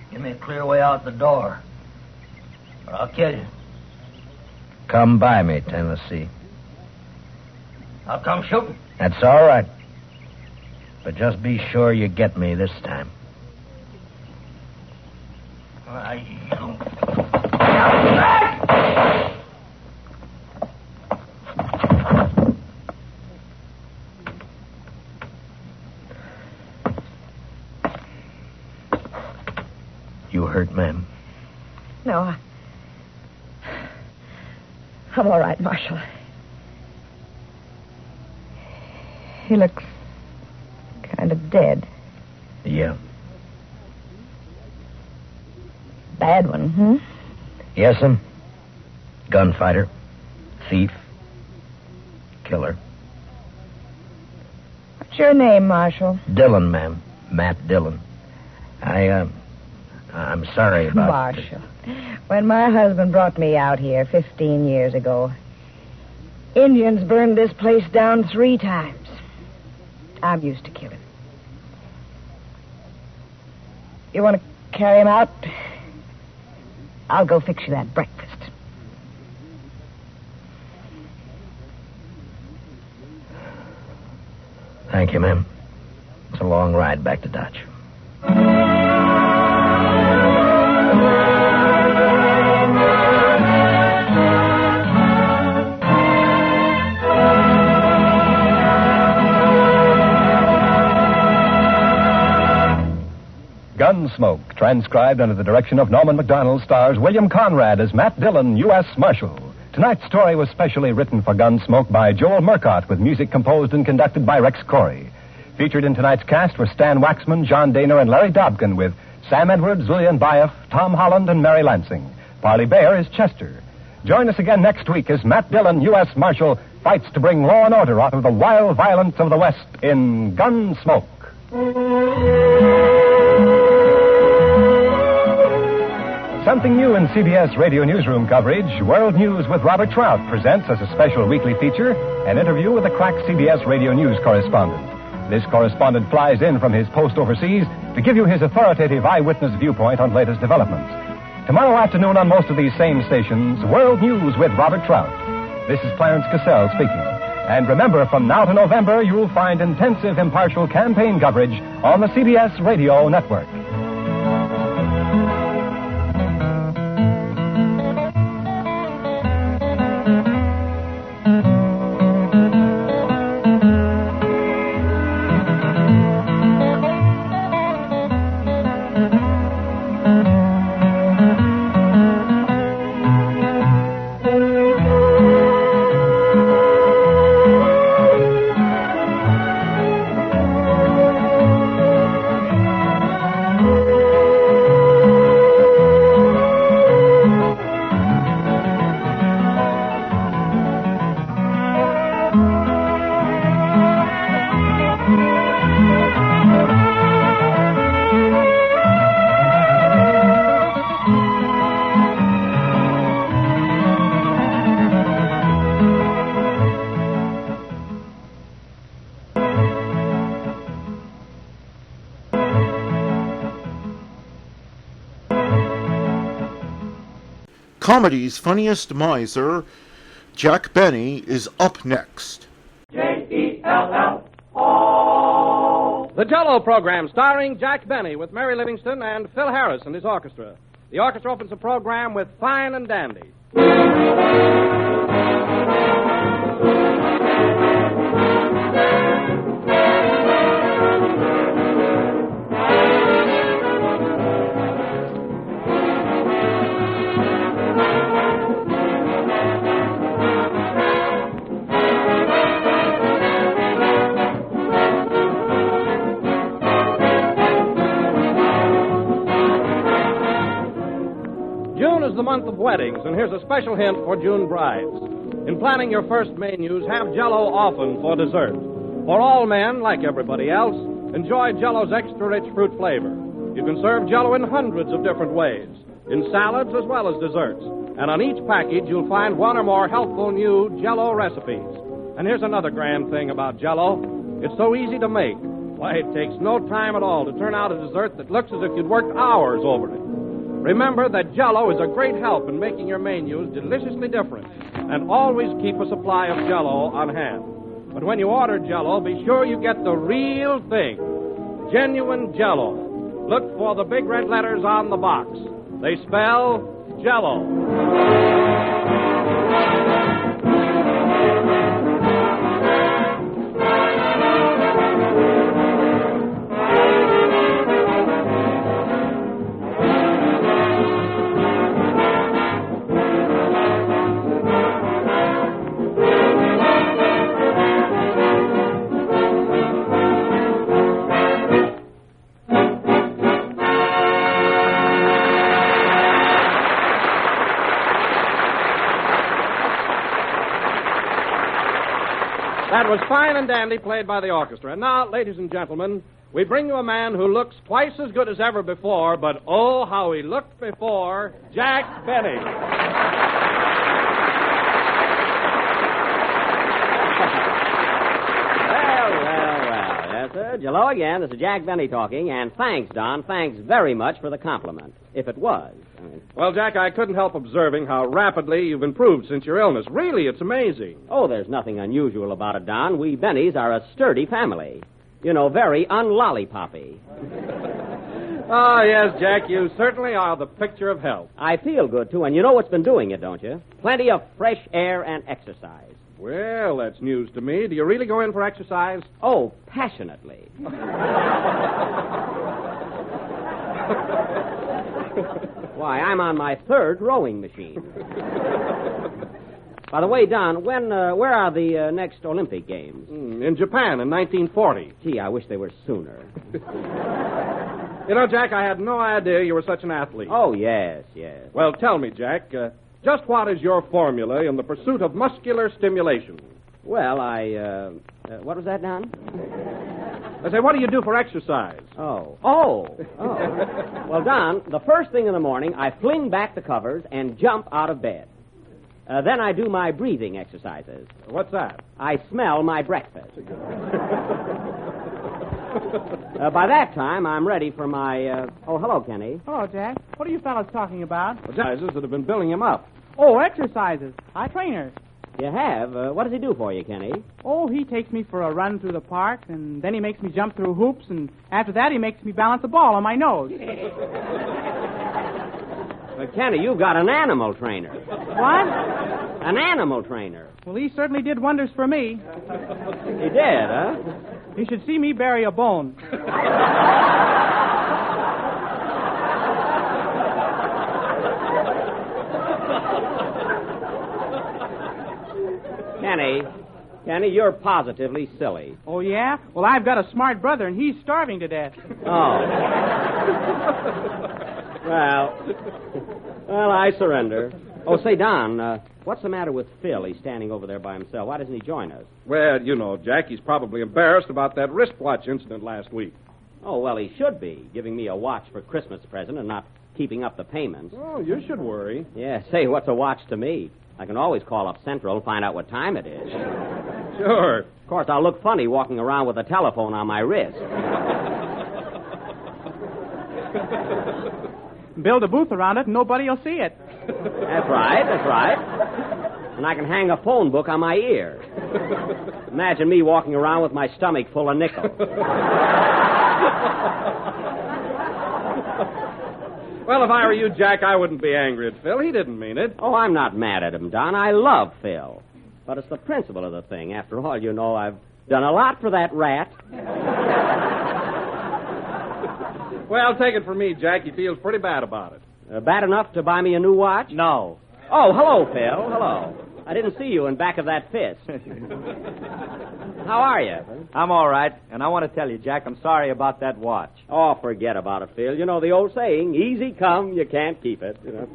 Give me a clear way out the door, or I'll kill you. Come by me, Tennessee. I'll come shooting. That's all right. But just be sure you get me this time. You hurt, ma'am? No, I'm all right, Marshal. He looks kind of dead. Yeah. Bad one, Yes'm. Gunfighter. Thief. Killer. What's your name, Marshal? Dillon, ma'am. Matt Dillon. I'm sorry about... Marshal. When my husband brought me out here 15 years ago, Indians burned this place down 3 times. I'm used to killing. You want to carry him out? I'll go fix you that breakfast. Thank you, ma'am. It's a long ride back to Dodge. Gunsmoke, transcribed under the direction of Norman MacDonald, stars William Conrad as Matt Dillon, U.S. Marshal. Tonight's story was specially written for Gunsmoke by Joel Murcott, with music composed and conducted by Rex Corey. Featured in tonight's cast were Stan Waxman, John Daner, and Larry Dobkin, with Sam Edwards, Lillian Baeff, Tom Holland, and Mary Lansing. Parley Bear is Chester. Join us again next week as Matt Dillon, U.S. Marshal, fights to bring law and order out of the wild violence of the West in Gunsmoke. Something new in CBS Radio Newsroom coverage, World News with Robert Trout presents as a special weekly feature an interview with a crack CBS Radio News correspondent. This correspondent flies in from his post overseas to give you his authoritative eyewitness viewpoint on latest developments. Tomorrow afternoon on most of these same stations, World News with Robert Trout. This is Clarence Cassell speaking. And remember, from now to November, you'll find intensive, impartial campaign coverage on the CBS Radio Network. Comedy's funniest miser, Jack Benny, is up next. J-E-L-L The Jell-O program starring Jack Benny with Mary Livingston and Phil Harris and his orchestra. The orchestra opens the program with Fine and Dandy. June is the month of weddings, and here's a special hint for June brides. In planning your first menus, have Jell-O often for dessert. For all men, like everybody else, enjoy Jell-O's extra-rich fruit flavor. You can serve Jell-O in hundreds of different ways, in salads as well as desserts. And on each package, you'll find one or more helpful new Jell-O recipes. And here's another grand thing about Jell-O. It's so easy to make. Why, it takes no time at all to turn out a dessert that looks as if you'd worked hours over it. Remember that Jell-O is a great help in making your menus deliciously different. And always keep a supply of Jell-O on hand. But when you order Jell-O, be sure you get the real thing. Genuine Jell-O. Look for the big red letters on the box. They spell Jell-O. That was Fine and Dandy, played by the orchestra. And now, ladies and gentlemen, we bring you a man who looks twice as good as ever before, but oh, how he looked before, Jack Benny. Well, yes, sir. Hello again. This is Jack Benny talking, and thanks, Don. Thanks very much for the compliment, if it was. Well, Jack, I couldn't help observing how rapidly you've improved since your illness. Really, it's amazing. Oh, there's nothing unusual about it, Don. We Bennys are a sturdy family. You know, very unlollipoppy. Oh, yes, Jack, you certainly are the picture of health. I feel good, too, and you know what's been doing it, don't you? Plenty of fresh air and exercise. Well, that's news to me. Do you really go in for exercise? Oh, passionately. Why, I'm on my third rowing machine. By the way, Don, where are the next Olympic Games? In Japan in 1940. Gee, I wish they were sooner. You know, Jack, I had no idea you were such an athlete. Oh, yes, yes. Well, tell me, Jack, just what is your formula in the pursuit of muscular stimulation? Well, what was that, Don? I say, what do you do for exercise? Oh. Well, Don, the first thing in the morning, I fling back the covers and jump out of bed. Then I do my breathing exercises. What's that? I smell my breakfast. By that time, I'm ready for my... Oh, hello, Kenny. Hello, Jack. What are you fellas talking about? Exercises that have been building him up. Oh, exercises. I train her. You have? What does he do for you, Kenny? Oh, he takes me for a run through the park, and then he makes me jump through hoops, and after that he makes me balance a ball on my nose. But, Kenny, you've got an animal trainer. What? An animal trainer. Well, he certainly did wonders for me. He did, huh? You should see me bury a bone. Kenny, you're positively silly. Oh, yeah? Well, I've got a smart brother, and he's starving to death. Oh. Well, I surrender. Oh, say, Don, what's the matter with Phil? He's standing over there by himself. Why doesn't he join us? Well, you know, Jack, he's probably embarrassed about that wristwatch incident last week. Oh, well, he should be, giving me a watch for Christmas present and not keeping up the payments. Oh, you should worry. Yeah, say, what's a watch to me? I can always call up Central and find out what time it is. Sure. Of course, I'll look funny walking around with a telephone on my wrist. Build a booth around it and nobody will see it. That's right. And I can hang a phone book on my ear. Imagine me walking around with my stomach full of nickels. Well, if I were you, Jack, I wouldn't be angry at Phil. He didn't mean it. Oh, I'm not mad at him, Don. I love Phil. But it's the principle of the thing. After all, you know, I've done a lot for that rat. Well, take it from me, Jack. He feels pretty bad about it. Bad enough to buy me a new watch? No. Oh, hello, Phil. Hello. I didn't see you in back of that fist. How are you? I'm all right, and I want to tell you, Jack, I'm sorry about that watch. Oh, forget about it, Phil. You know the old saying, easy come, you can't keep it. You know?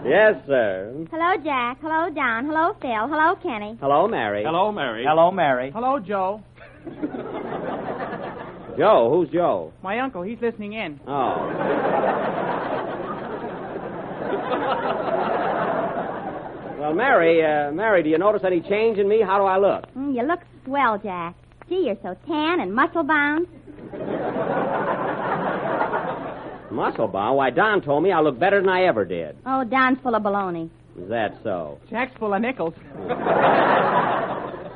Yes, sir. Hello, Jack. Hello, Don. Hello, Phil. Hello, Kenny. Hello, Mary. Hello, Mary. Hello, Mary. Hello, Joe. Joe? Who's Joe? My uncle. He's listening in. Oh. Well, Mary, do you notice any change in me? How do I look? You look swell, Jack. Gee, you're so tan and muscle-bound. Muscle bound? Why, Don told me I look better than I ever did. Oh, Don's full of baloney. Is that so? Jack's full of nickels.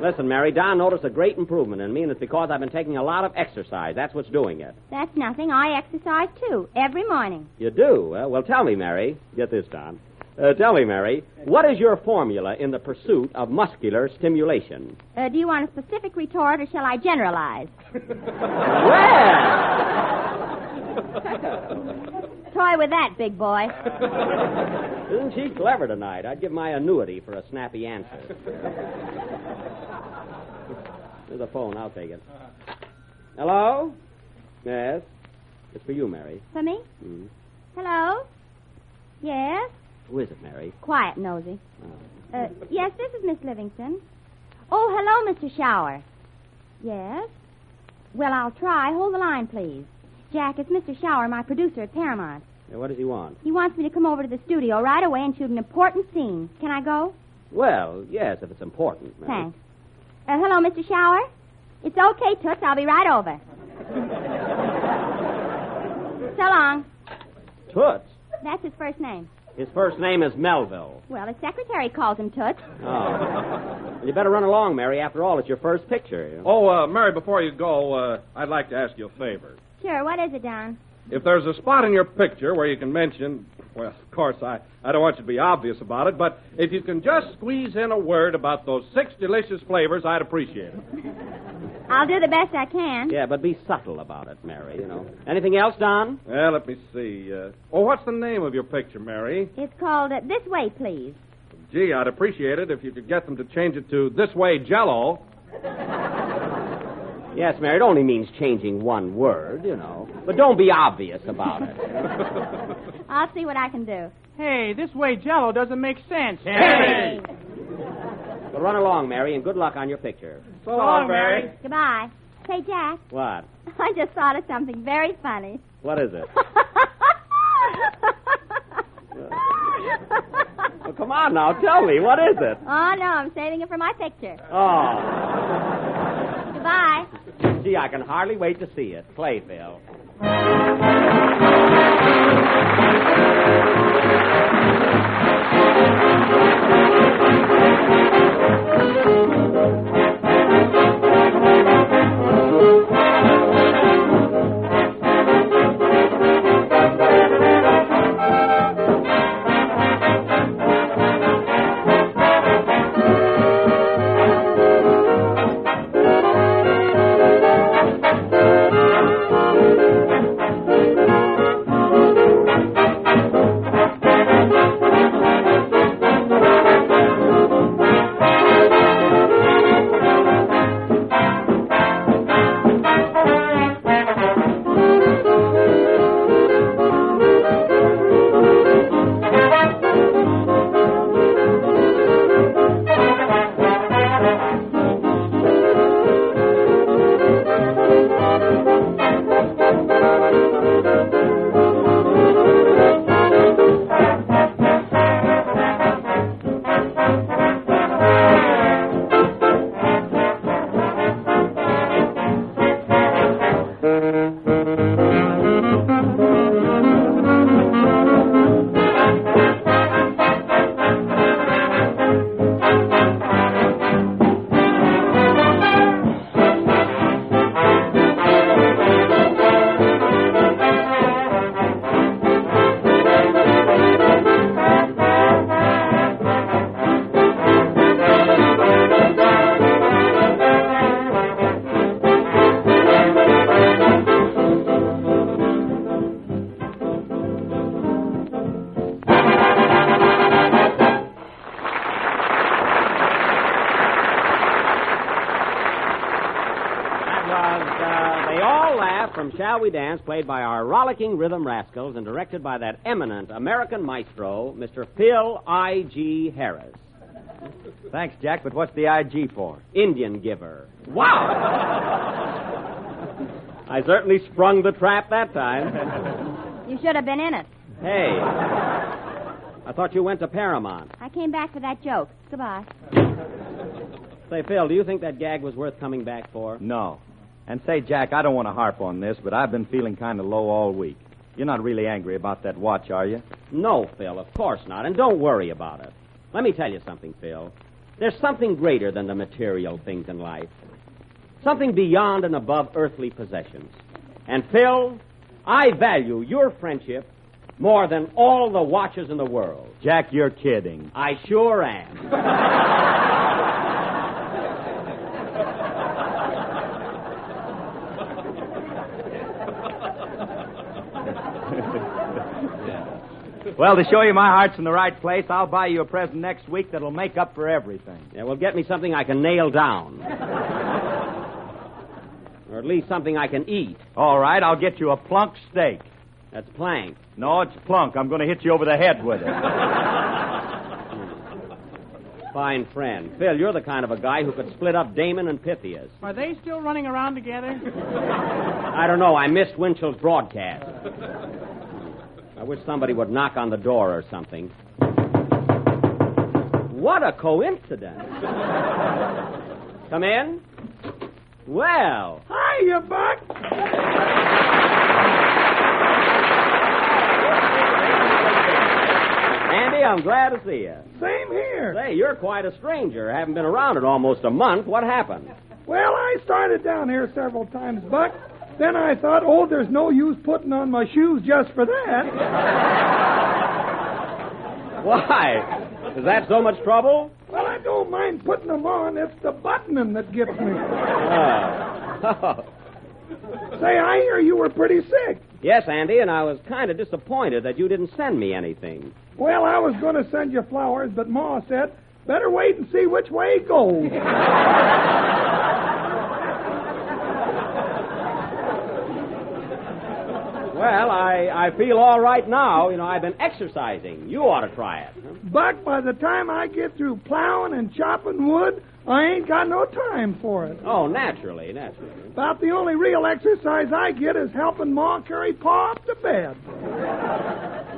Listen, Mary, Don noticed a great improvement in me, and it's because I've been taking a lot of exercise. That's what's doing it. That's nothing. I exercise, too, every morning. You do? Well, tell me, Mary. Get this, Don. Tell me, Mary, what is your formula in the pursuit of muscular stimulation? Do you want a specific retort, or shall I generalize? Toy with that, big boy. Isn't she clever tonight? I'd give my annuity for a snappy answer. There's a phone. I'll take it. Hello? Yes? It's for you, Mary. For me? Mm. Hello? Yes? Who is it, Mary? Quiet, Nosy. Oh. Yes, this is Miss Livingston. Oh, hello, Mr. Shower. Yes? Well, I'll try. Hold the line, please. Jack, it's Mr. Shower, my producer at Paramount. What does he want? He wants me to come over to the studio right away and shoot an important scene. Can I go? Well, yes, if it's important, Mary. Thanks. Hello, Mr. Shower. It's okay, Toots. I'll be right over. So long. Toots? That's his first name. His first name is Melville. Well, his secretary calls him Toots. Oh. You better run along, Mary. After all, it's your first picture. You know? Oh, Mary, before you go, I'd like to ask you a favor. Sure, what is it, Don? If there's a spot in your picture where you can mention, well, of course, I don't want you to be obvious about it, but if you can just squeeze in a word about those 6 delicious flavors, I'd appreciate it. I'll do the best I can. Yeah, but be subtle about it, Mary, you know. Anything else, Don? Well, let me see. What's the name of your picture, Mary? It's called This Way, Please. Gee, I'd appreciate it if you could get them to change it to This Way, Jell-O. Yes, Mary, it only means changing one word, you know. But don't be obvious about it. I'll see what I can do. Hey, this way Jell-O doesn't make sense. Hey! Well, run along, Mary, and good luck on your picture. So long, Mary. Goodbye. Say, Jack, What? I just thought of something very funny. What is it? Well, come on now, tell me. What is it? Oh, no, I'm saving it for my picture. Oh. Goodbye. Gee, I can hardly wait to see it. Play, Phil. from Shall We Dance, played by our rollicking rhythm rascals and directed by that eminent American maestro, Mr. Phil I.G. Harris. Thanks, Jack, but what's the IG for? Indian giver. Wow! I certainly sprung the trap that time. You should have been in it. Hey, I thought you went to Paramount. I came back for that joke. Goodbye. Say, Phil, do you think that gag was worth coming back for? No. And say, Jack, I don't want to harp on this, but I've been feeling kind of low all week. You're not really angry about that watch, are you? No, Phil, of course not. And don't worry about it. Let me tell you something, Phil. There's something greater than the material things in life. Something beyond and above earthly possessions. And, Phil, I value your friendship more than all the watches in the world. Jack, you're kidding. I sure am. Well, to show you my heart's in the right place, I'll buy you a present next week that'll make up for everything. Yeah, well, get me something I can nail down. Or at least something I can eat. All right, I'll get you a plunk steak. That's plank. No, it's plunk. I'm going to hit you over the head with it. Fine friend. Phil, you're the kind of a guy who could split up Damon and Pythias. Are they still running around together? I don't know. I missed Winchell's broadcast. I wish somebody would knock on the door or something. What a coincidence. Come in. Well. Hiya, Buck. Andy, I'm glad to see you. Same here. Say, you're quite a stranger. Haven't been around in almost a month. What happened? Well, I started down here several times, Buck. Then I thought, there's no use putting on my shoes just for that. Why? Is that so much trouble? Well, I don't mind putting them on. It's the buttoning that gets me. Oh. Say, I hear you were pretty sick. Yes, Andy, and I was kind of disappointed that you didn't send me anything. Well, I was going to send you flowers, but Ma said, better wait and see which way it goes. Well, I feel all right now. You know, I've been exercising. You ought to try it. Buck, by the time I get through plowing and chopping wood, I ain't got no time for it. Oh, naturally. About the only real exercise I get is helping Ma carry Pa up to bed.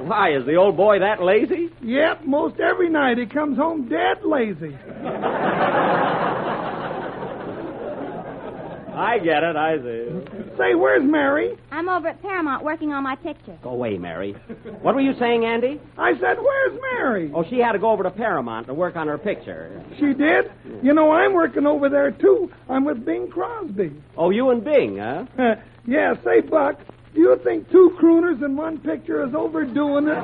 Why, is the old boy that lazy? Yep, most every night he comes home dead lazy. I get it, I see. Say, where's Mary? I'm over at Paramount working on my picture. Go away, Mary. What were you saying, Andy? I said, where's Mary? Oh, she had to go over to Paramount to work on her picture. She did? You know, I'm working over there, too. I'm with Bing Crosby. Oh, you and Bing, huh? Yeah, say, Buck, do you think 2 crooners in one picture is overdoing it?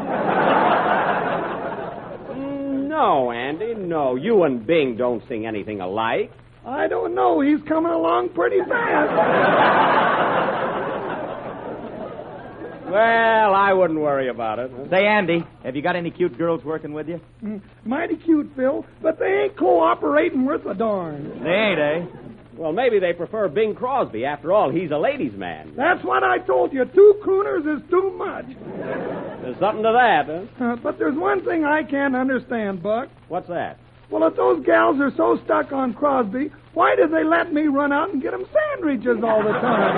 No, Andy, no. You and Bing don't sing anything alike. I don't know. He's coming along pretty fast. Well, I wouldn't worry about it. Say, Andy, have you got any cute girls working with you? Mighty cute, Phil, but they ain't cooperating worth a darn. They ain't, eh? Well, maybe they prefer Bing Crosby. After all, he's a ladies' man. That's what I told you. 2 crooners is too much. There's something to that, huh? But there's one thing I can't understand, Buck. What's that? Well, if those gals are so stuck on Crosby, why did they let me run out and get them sandwiches all the time?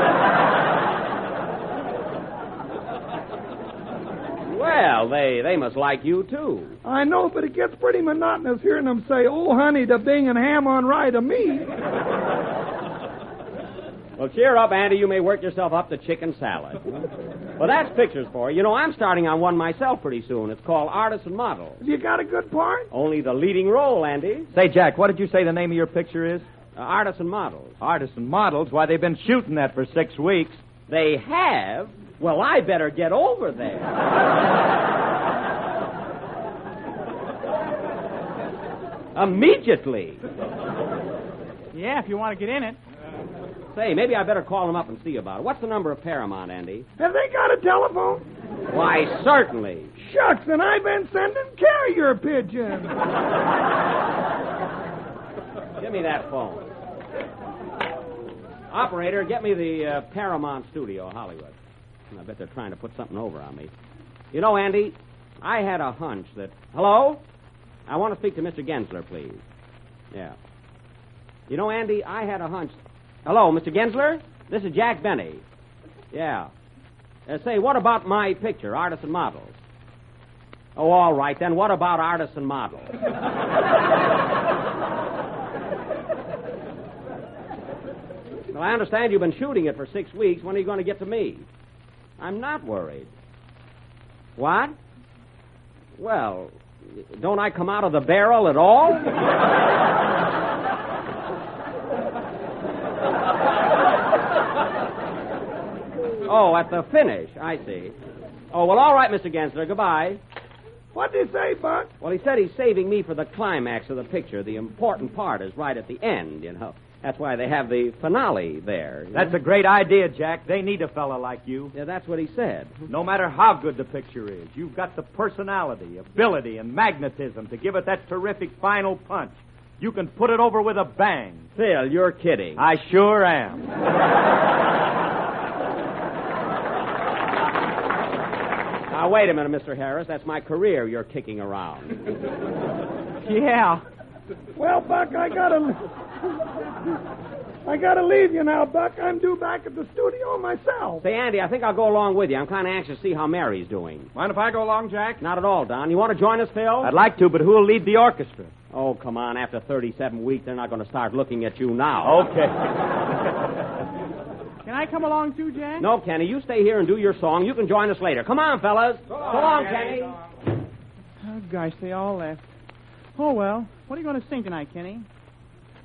Well, they must like you, too. I know, but it gets pretty monotonous hearing them say, oh, honey, to Bing and ham on rye to me. Well, cheer up, Andy. You may work yourself up to chicken salad. Well, that's pictures for you. You know, I'm starting on one myself pretty soon. It's called Artists and Models. Have you got a good part? Only the leading role, Andy. Say, Jack, what did you say the name of your picture is? Artists and Models. Artists and Models? Why, they've been shooting that for 6 weeks. They have? Well, I better get over there. Immediately. Yeah, if you want to get in it. Say, maybe I better call them up and see about it. What's the number of Paramount, Andy? Have they got a telephone? Why, certainly. Shucks, and I've been sending carrier pigeons. Give me that phone. Operator, get me the Paramount Studio, Hollywood. I bet they're trying to put something over on me. You know, Andy, I had a hunch that... Hello? I want to speak to Mr. Gensler, please. Yeah. You know, Andy, I had a hunch... Hello, Mr. Gensler? This is Jack Benny. Yeah. Say, what about my picture, Artists and Models? Oh, all right, then what about Artists and Models? Well, I understand you've been shooting it for 6 weeks. When are you going to get to me? I'm not worried. What? Well, don't I come out of the barrel at all? Oh, at the finish. I see. Oh, well, all right, Mr. Gensler. Goodbye. What did he say, Buck? Well, he said he's saving me for the climax of the picture. The important part is right at the end, you know. That's why they have the finale there. That's a great idea, Jack. They need a fella like you. Yeah, that's what he said. No matter how good the picture is, you've got the personality, ability, and magnetism to give it that terrific final punch. You can put it over with a bang. Phil, you're kidding. I sure am. Now, wait a minute, Mr. Harris. That's my career you're kicking around. Yeah. Well, Buck, I gotta leave you now, Buck. I'm due back at the studio myself. Say, Andy, I think I'll go along with you. I'm kind of anxious to see how Mary's doing. Mind if I go along, Jack? Not at all, Don. You want to join us, Phil? I'd like to, but who'll lead the orchestra? Oh, come on. After 37 weeks, they're not going to start looking at you now. Okay. Can I come along too, Jack? No, Kenny. You stay here and do your song. You can join us later. Come on, fellas. So long, Kenny. Oh, gosh, they all left. Oh, well. What are you going to sing tonight, Kenny?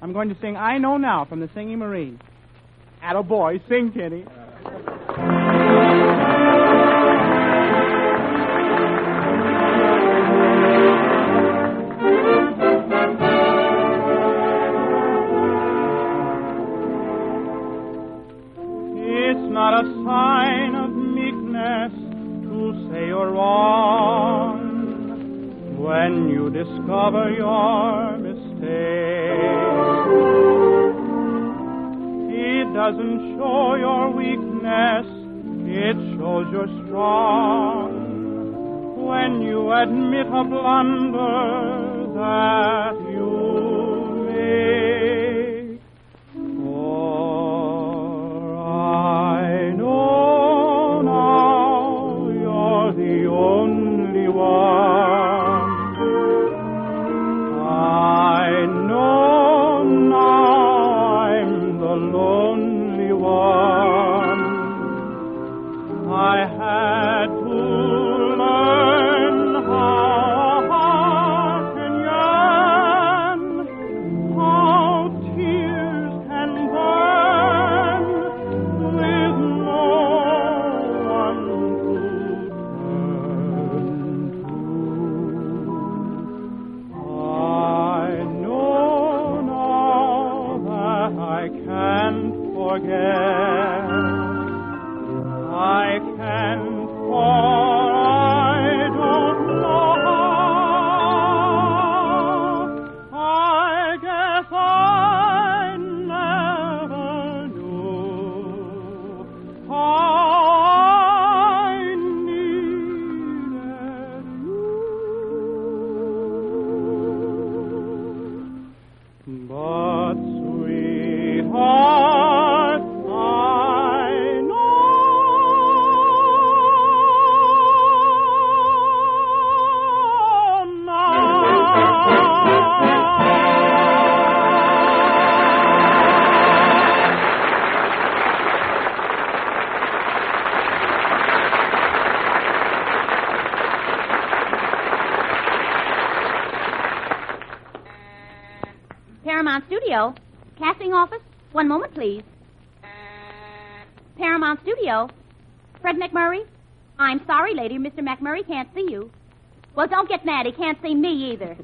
I'm going to sing I Know Now from the Singing Marine. Attaboy, sing, Kenny. It's not a sign of meekness to say you're wrong when you discover your mistake. It doesn't show your weakness, it shows you're strong when you admit a blunder that you make. For I know now you're the only one. I know now I'm the lonely one. I had to learn how a heart can yearn, how tears can burn with no one to turn to. I know now that I can't forget. I can't, for I don't know how. I guess I never knew how I needed you. But, sweetheart, I know Paramount Studio. Casting office. One moment, please. Paramount Studio. Fred McMurray? I'm sorry, lady. Mr. McMurray can't see you. Well, don't get mad. He can't see me either.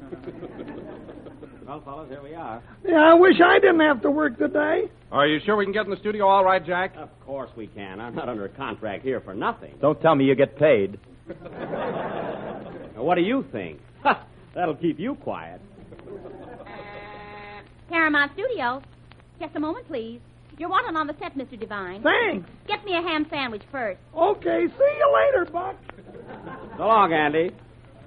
Well, fellas, here we are. Yeah, I wish I didn't have to work today. Are you sure we can get in the studio all right, Jack? Of course we can. I'm not under contract here for nothing. Don't tell me you get paid. Now, what do you think? That'll keep you quiet. Paramount Studio. Just a moment, please. You're wanted on the set, Mr. Devine. Thanks. Get me a ham sandwich first. Okay, see you later, Buck. So long, Andy.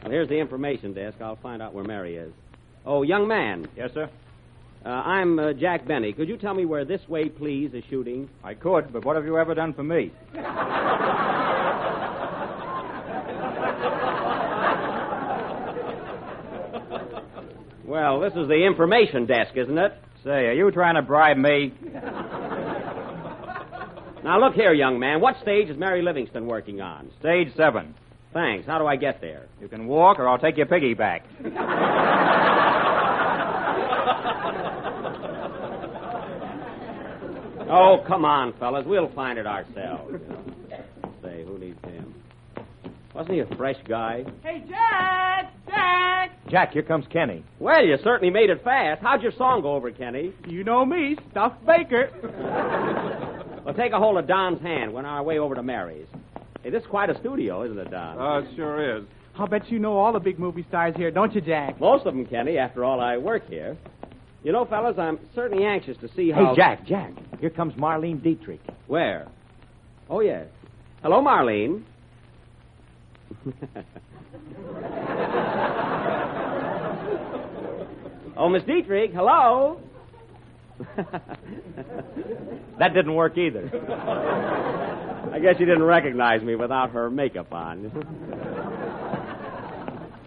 Well, here's the information desk. I'll find out where Mary is. Oh, young man. Yes, sir? I'm Jack Benny. Could you tell me where This Way, Please is shooting? I could, but what have you ever done for me? Well, this is the information desk, isn't it? Say, are you trying to bribe me? Now, look here, young man. What stage is Mary Livingston working on? Stage 7. Thanks. How do I get there? You can walk, or I'll take your piggyback. Oh, come on, fellas. We'll find it ourselves. Say, who needs him? Wasn't he a fresh guy? Hey, Jack! Jack! Jack, here comes Kenny. Well, you certainly made it fast. How'd your song go over, Kenny? You know me, Stuffed Baker. Well, take a hold of Don's hand. We're on our way over to Mary's. Hey, this is quite a studio, isn't it, Don? Oh, it sure is. I'll bet you know all the big movie stars here, don't you, Jack? Most of them, Kenny. After all, I work here. You know, fellas, I'm certainly anxious to see how... Hey, Jack. Here comes Marlene Dietrich. Where? Oh, yes. Hello, Marlene. Oh, Miss Dietrich, hello. That didn't work either. I guess she didn't recognize me without her makeup on.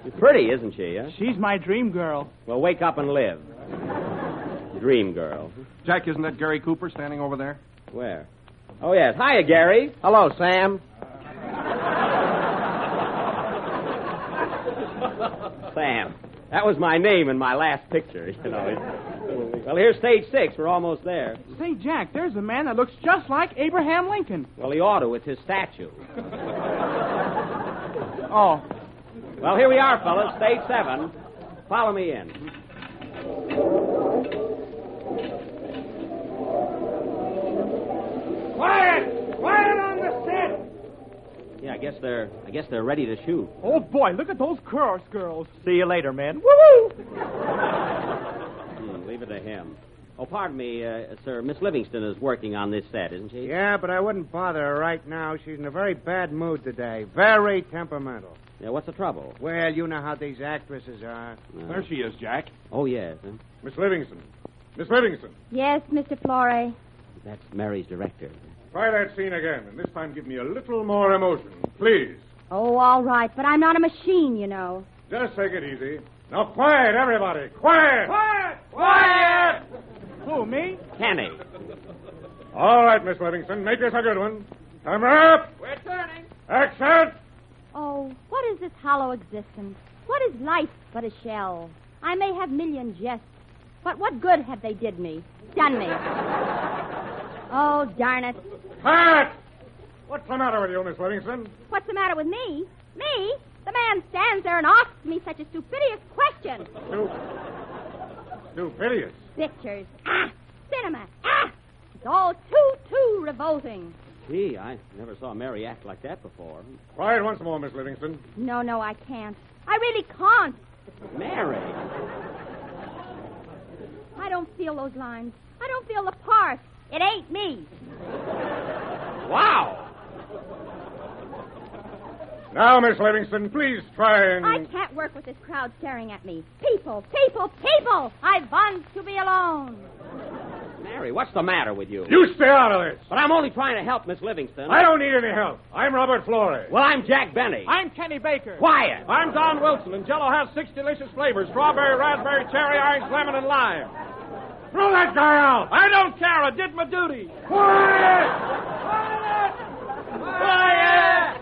She's pretty, isn't she? Huh? She's my dream girl. Well, wake up and live. Dream girl. Jack, isn't that Gary Cooper standing over there? Where? Oh, yes. Hiya, Gary. Hello, Sam. Sam. That was my name in my last picture, you know. Well, here's stage 6. We're almost there. Say, Jack, there's a man that looks just like Abraham Lincoln. Well, he ought to. It's his statue. Oh. Well, here we are, fellas. Stage 7. Follow me in. Quiet! Quiet on the set! Yeah, I guess they're ready to shoot. Oh, boy, look at those chorus girls. See you later, man. Woo-woo! Leave it to him. Oh, pardon me, sir. Miss Livingston is working on this set, isn't she? Yeah, but I wouldn't bother her right now. She's in a very bad mood today. Very temperamental. Yeah, what's the trouble? Well, you know how these actresses are. There she is, Jack. Oh, yes. Huh? Miss Livingston. Miss Livingston. Yes, Mr. Flore. That's Mary's director. Try that scene again, and this time give me a little more emotion, please. Oh, all right, but I'm not a machine, you know. Just take it easy. Now, quiet, everybody. Quiet! Quiet! Quiet! Who, me? Kenny. All right, Miss Livingston, make this a good one. Camera up. We're turning. Action! Oh, what is this hollow existence? What is life but a shell? I may have million jests, but what good have they did me? Done me. Oh, darn it. Cut! What's the matter with you, Miss Livingston? What's the matter with me? Me? The man stands there and asks me such a stupendous question. Stupendous. Pictures. Ah! Cinema. Ah! It's all too revolting. Gee, I never saw Mary act like that before. Quiet once more, Miss Livingston. No, I can't. I really can't. Mary. I don't feel those lines. I don't feel the part. It ain't me. Wow. Now, Miss Livingston, please try and... I can't work with this crowd staring at me. People! I want to be alone. Mary, what's the matter with you? You stay out of this. But I'm only trying to help Miss Livingston. I don't need any help. I'm Robert Flore. Well, I'm Jack Benny. I'm Kenny Baker. Quiet. I'm Don Wilson, and Jell-O has 6 delicious flavors: strawberry, raspberry, cherry, orange, lemon, and lime. Throw that guy out. I don't care. I did my duty. Quiet! Quiet!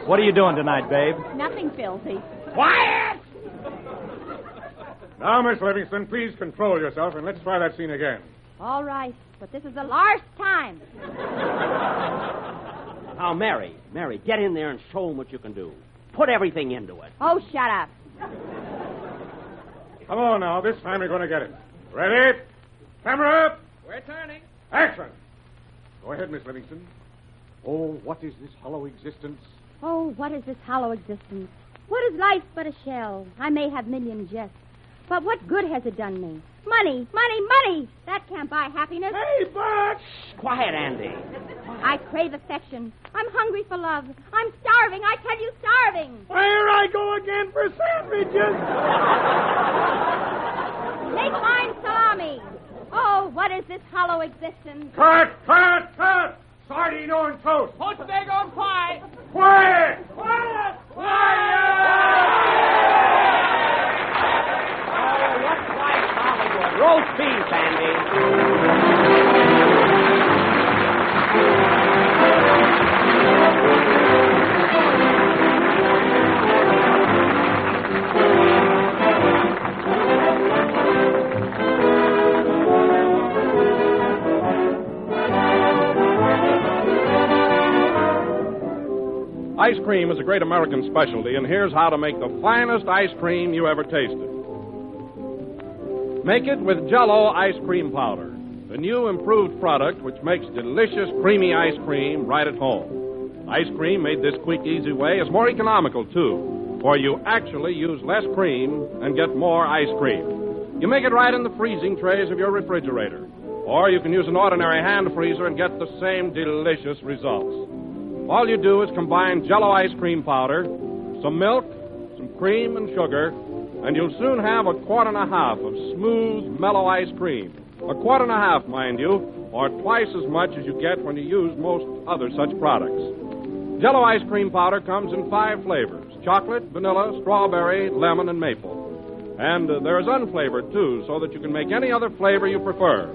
What are you doing tonight, babe? Nothing filthy. Quiet! Now, Miss Livingston, please control yourself, and let's try that scene again. All right, but this is the last time. Now, Mary, get in there and show them what you can do. Put everything into it. Oh, shut up. Come on now. This time we're going to get it. Ready? Camera up. We're turning. Action. Go ahead, Miss Livingston. Oh, what is this hollow existence? Oh, what is this hollow existence? What is life but a shell? I may have million jests, But what good has it done me? Money, money, money! That can't buy happiness. Hey, Buck! Quiet, Andy. I crave affection. I'm hungry for love. I'm starving. I tell you, starving. There I go again for sandwiches. Make mine salami. Oh, what is this hollow existence? Cut! Sardine on toast. Poached egg on pie. Quiet! Roast beef, Andy. Ice cream is a great American specialty, and here's how to make the finest ice cream you ever tasted. Make it with Jell-O ice cream powder, the new improved product which makes delicious, creamy ice cream right at home. Ice cream made this quick, easy way is more economical, too, for you actually use less cream and get more ice cream. You make it right in the freezing trays of your refrigerator, or you can use an ordinary hand freezer and get the same delicious results. All you do is combine Jell-O ice cream powder, some milk, some cream, and sugar, and you'll soon have a quart and a half of smooth, mellow ice cream. A quart and a half, mind you, or twice as much as you get when you use most other such products. Jell-O ice cream powder comes in 5 flavors: chocolate, vanilla, strawberry, lemon, and maple. And there's unflavored, too, so that you can make any other flavor you prefer.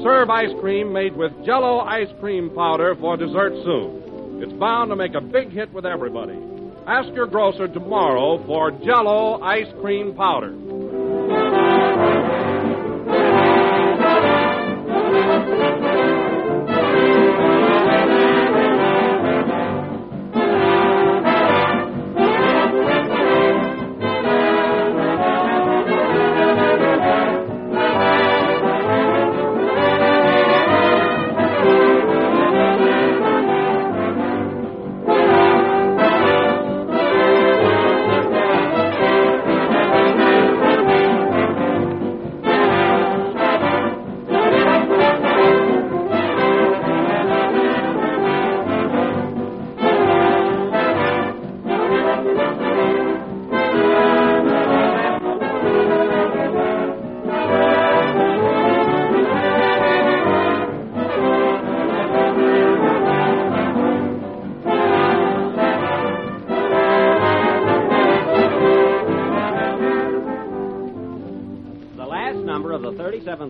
Serve ice cream made with Jell-O ice cream powder for dessert soon. It's bound to make a big hit with everybody. Ask your grocer tomorrow for Jell-O ice cream powder.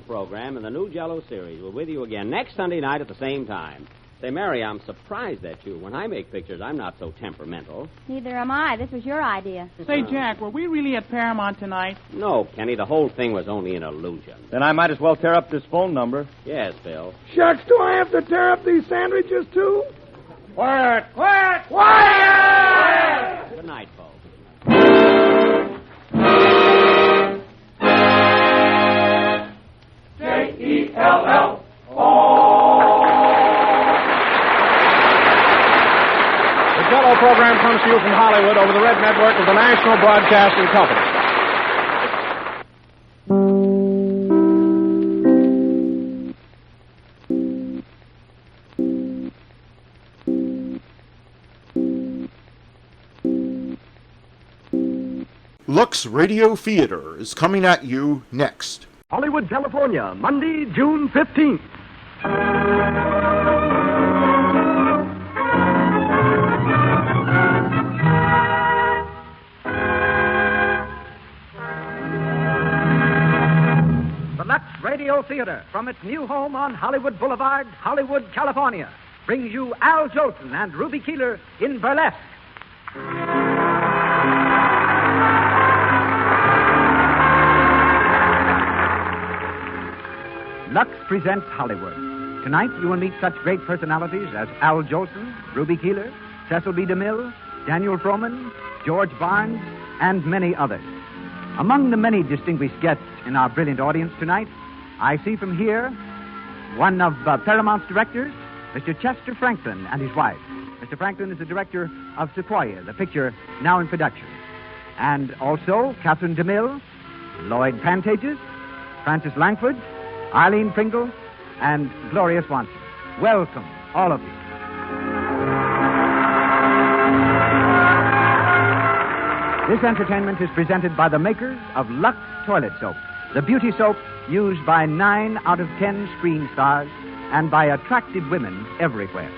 Program in the new Jell-O series. We're with you again next Sunday night at the same time. Say, Mary, I'm surprised at you. When I make pictures, I'm not so temperamental. Neither am I. This was your idea. Say, Jack, were we really at Paramount tonight? No, Kenny, the whole thing was only an illusion. Then I might as well tear up this phone number. Yes, Bill. Shucks, do I have to tear up these sandwiches, too? Quiet! Quiet! Good night, folks. J-E-L-L-O. The Jell-O program comes to you from Hollywood over the Red Network of the National Broadcasting Company. Lux Radio Theater is coming at you next. Hollywood, California, Monday, June 15th. The Lux Radio Theater, from its new home on Hollywood Boulevard, Hollywood, California, brings you Al Jolson and Ruby Keeler in Burlesque. Lux presents Hollywood. Tonight you will meet such great personalities as Al Jolson, Ruby Keeler, Cecil B. DeMille, Daniel Frohman, George Barnes, and many others. Among the many distinguished guests in our brilliant audience tonight, I see from here one of Paramount's directors, Mr. Chester Franklin, and his wife. Mr. Franklin is the director of Sequoia, the picture now in production. And also Catherine DeMille, Lloyd Pantages, Francis Langford, Eileen Pringle, and Gloria Swanson. Welcome, all of you. This entertainment is presented by the makers of Lux Toilet Soap, the beauty soap used by 9 out of 10 screen stars and by attractive women everywhere.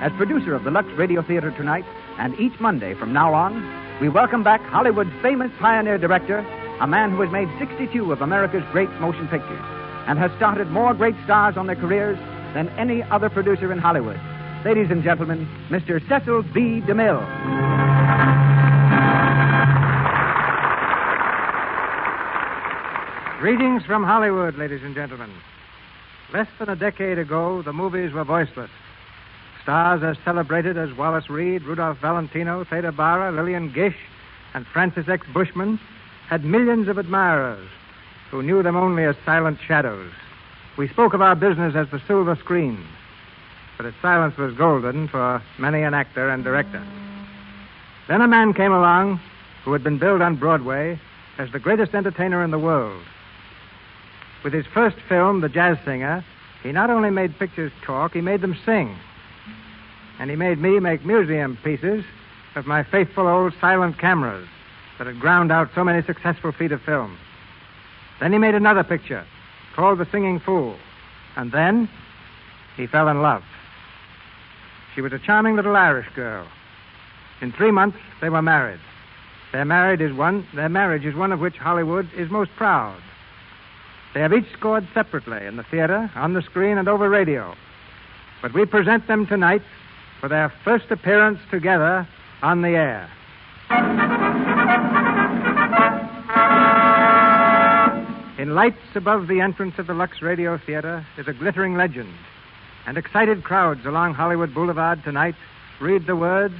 As producer of the Lux Radio Theater tonight, and each Monday from now on, we welcome back Hollywood's famous pioneer director, a man who has made 62 of America's great motion pictures and has started more great stars on their careers than any other producer in Hollywood. Ladies and gentlemen, Mr. Cecil B. DeMille. Greetings from Hollywood, ladies and gentlemen. Less than a decade ago, the movies were voiceless. Stars as celebrated as Wallace Reed, Rudolph Valentino, Theda Bara, Lillian Gish, and Francis X. Bushman had millions of admirers who knew them only as silent shadows. We spoke of our business as the silver screen, but its silence was golden for many an actor and director. Then a man came along who had been billed on Broadway as the greatest entertainer in the world. With his first film, The Jazz Singer, he not only made pictures talk, he made them sing. And he made me make museum pieces of my faithful old silent cameras that had ground out so many successful feet of film. Then he made another picture called The Singing Fool. And then he fell in love. She was a charming little Irish girl. In 3 months, they were married. Their marriage is one of which Hollywood is most proud. They have each scored separately in the theater, on the screen, and over radio. But we present them tonight for their first appearance together on the air. In lights above the entrance of the Lux Radio Theater is a glittering legend, and excited crowds along Hollywood Boulevard tonight read the words,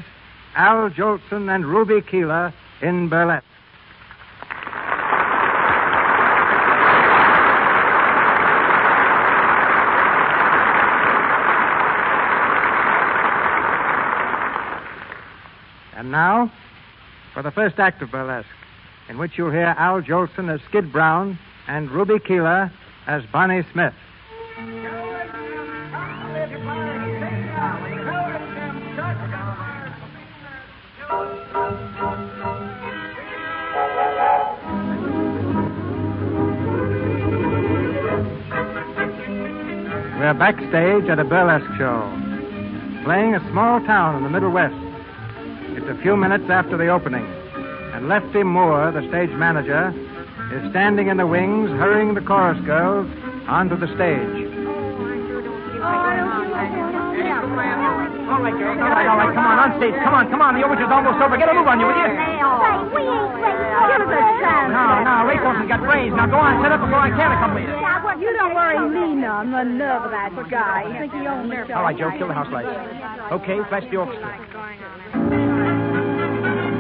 Al Jolson and Ruby Keeler in burlesque. And now, for the first act of burlesque, in which you'll hear Al Jolson as Skid Brown and Ruby Keeler as Bonnie Smith. We're backstage at a burlesque show, playing a small town in the Middle West. It's a few minutes after the opening, and Lefty Moore, the stage manager, is standing in the wings, hurrying the chorus girls onto the stage. All right, come on stage. Come on. The overture's almost over. Get a move on you, will you? We ain't waiting. Give us a chance. No, Ray Wilson's got brains. Now go on, set up before I can accompany you. You don't worry me none. The nerve of that guy. You think he owns the show. All right, Joe, kill the house lights. Okay, flash the orchestra.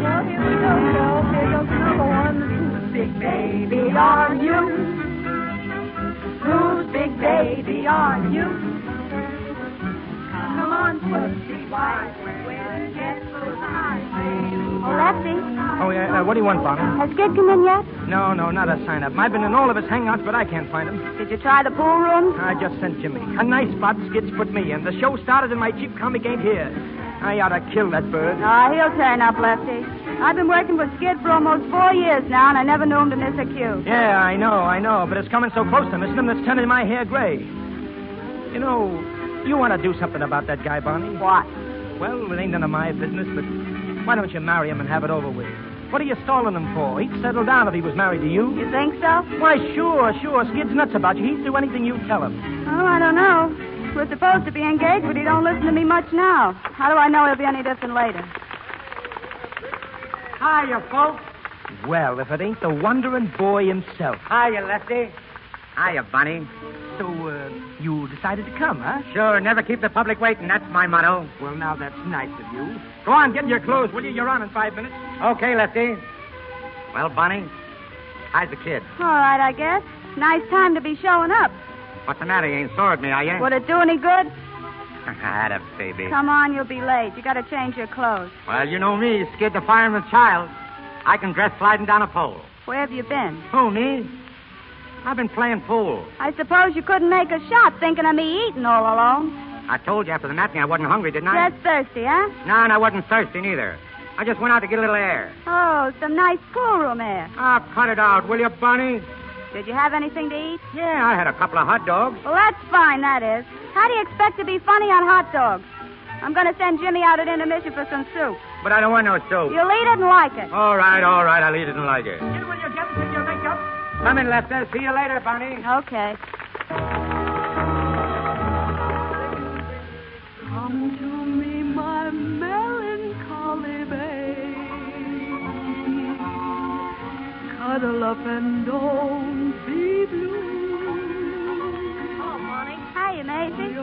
Well, here we go, Joe. Here goes number one. Whose big baby are you? Whose big baby are you? Come on, pussy, why? Where get so high? Oh, Lefty. Oh, yeah, what do you want, Bonnie? Has Skid come in yet? No, not a sign-up. I've been in all of his hangouts, but I can't find him. Did you try the pool room? I just sent Jimmy. A nice spot Skid's put me in. The show started and my cheap comic ain't here. I ought to kill that bird. He'll turn up, Lefty. I've been working with Skid for almost 4 years now, and I never knew him to miss a cue. Yeah, I know, but it's coming so close to missing him that's turning my hair gray. You know, you want to do something about that guy, Bonnie? What? Well, it ain't none of my business, but why don't you marry him and have it over with? What are you stalling him for? He'd settle down if he was married to you. You think so? Why, sure. Skid's nuts about you. He'd do anything you tell him. Oh, I don't know. We're supposed to be engaged, but he don't listen to me much now. How do I know he'll be any different later? Hiya, folks. Well, if it ain't the wandering boy himself. Hiya, Lefty. Hiya, Bunny. So, you decided to come, huh? Sure, never keep the public waiting. That's my motto. Well, now, that's nice of you. Go on, get in your clothes, will you? You're on in 5 minutes. Okay, Lefty. Well, Bunny, how's the kid? All right, I guess. Nice time to be showing up. What's the matter? You ain't sore at me, are you? Would it do any good? Atta baby. Come on, you'll be late. You got to change your clothes. Well, you know me, Skid the fireman's child. I can dress sliding down a pole. Where have you been? Who, me? I've been playing pool. I suppose you couldn't make a shot thinking of me eating all alone. I told you after the matinee I wasn't hungry, didn't I? Just thirsty, huh? No, and I wasn't thirsty neither. I just went out to get a little air. Oh, some nice pool room air. Ah, cut it out, will you, Bunny? Did you have anything to eat? Yeah, I had a couple of hot dogs. Well, that's fine, that is. How do you expect to be funny on hot dogs? I'm going to send Jimmy out at intermission for some soup. But I don't want no soup. You'll eat it and like it. All right, I'll eat it and like it. Will you get in your makeup? Come in, Lester. See you later, Bunny. Okay. Come to me, my melancholy babe. Cuddle up and don't be blue. Oh, Bonnie. Hiya, Maisie.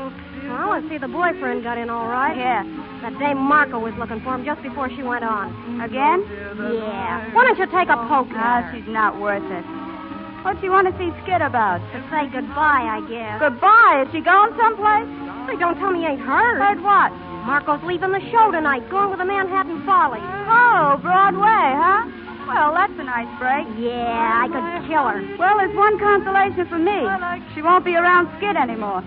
Well, I see the boyfriend got in all right. Yeah. That dame Marco was looking for him just before she went on. Again? Yeah. Why don't you take a poke at Ah, her? she's not worth it. What do you want to see Skid about? To say goodbye, I guess. Goodbye. Is she going someplace? Hey, don't tell me you ain't heard. Heard what? Marco's leaving the show tonight, going with the Manhattan Follies. Oh, Broadway, huh? Well, that's a nice break. Yeah, I could kill her. Well, there's one consolation for me. She won't be around Skid anymore.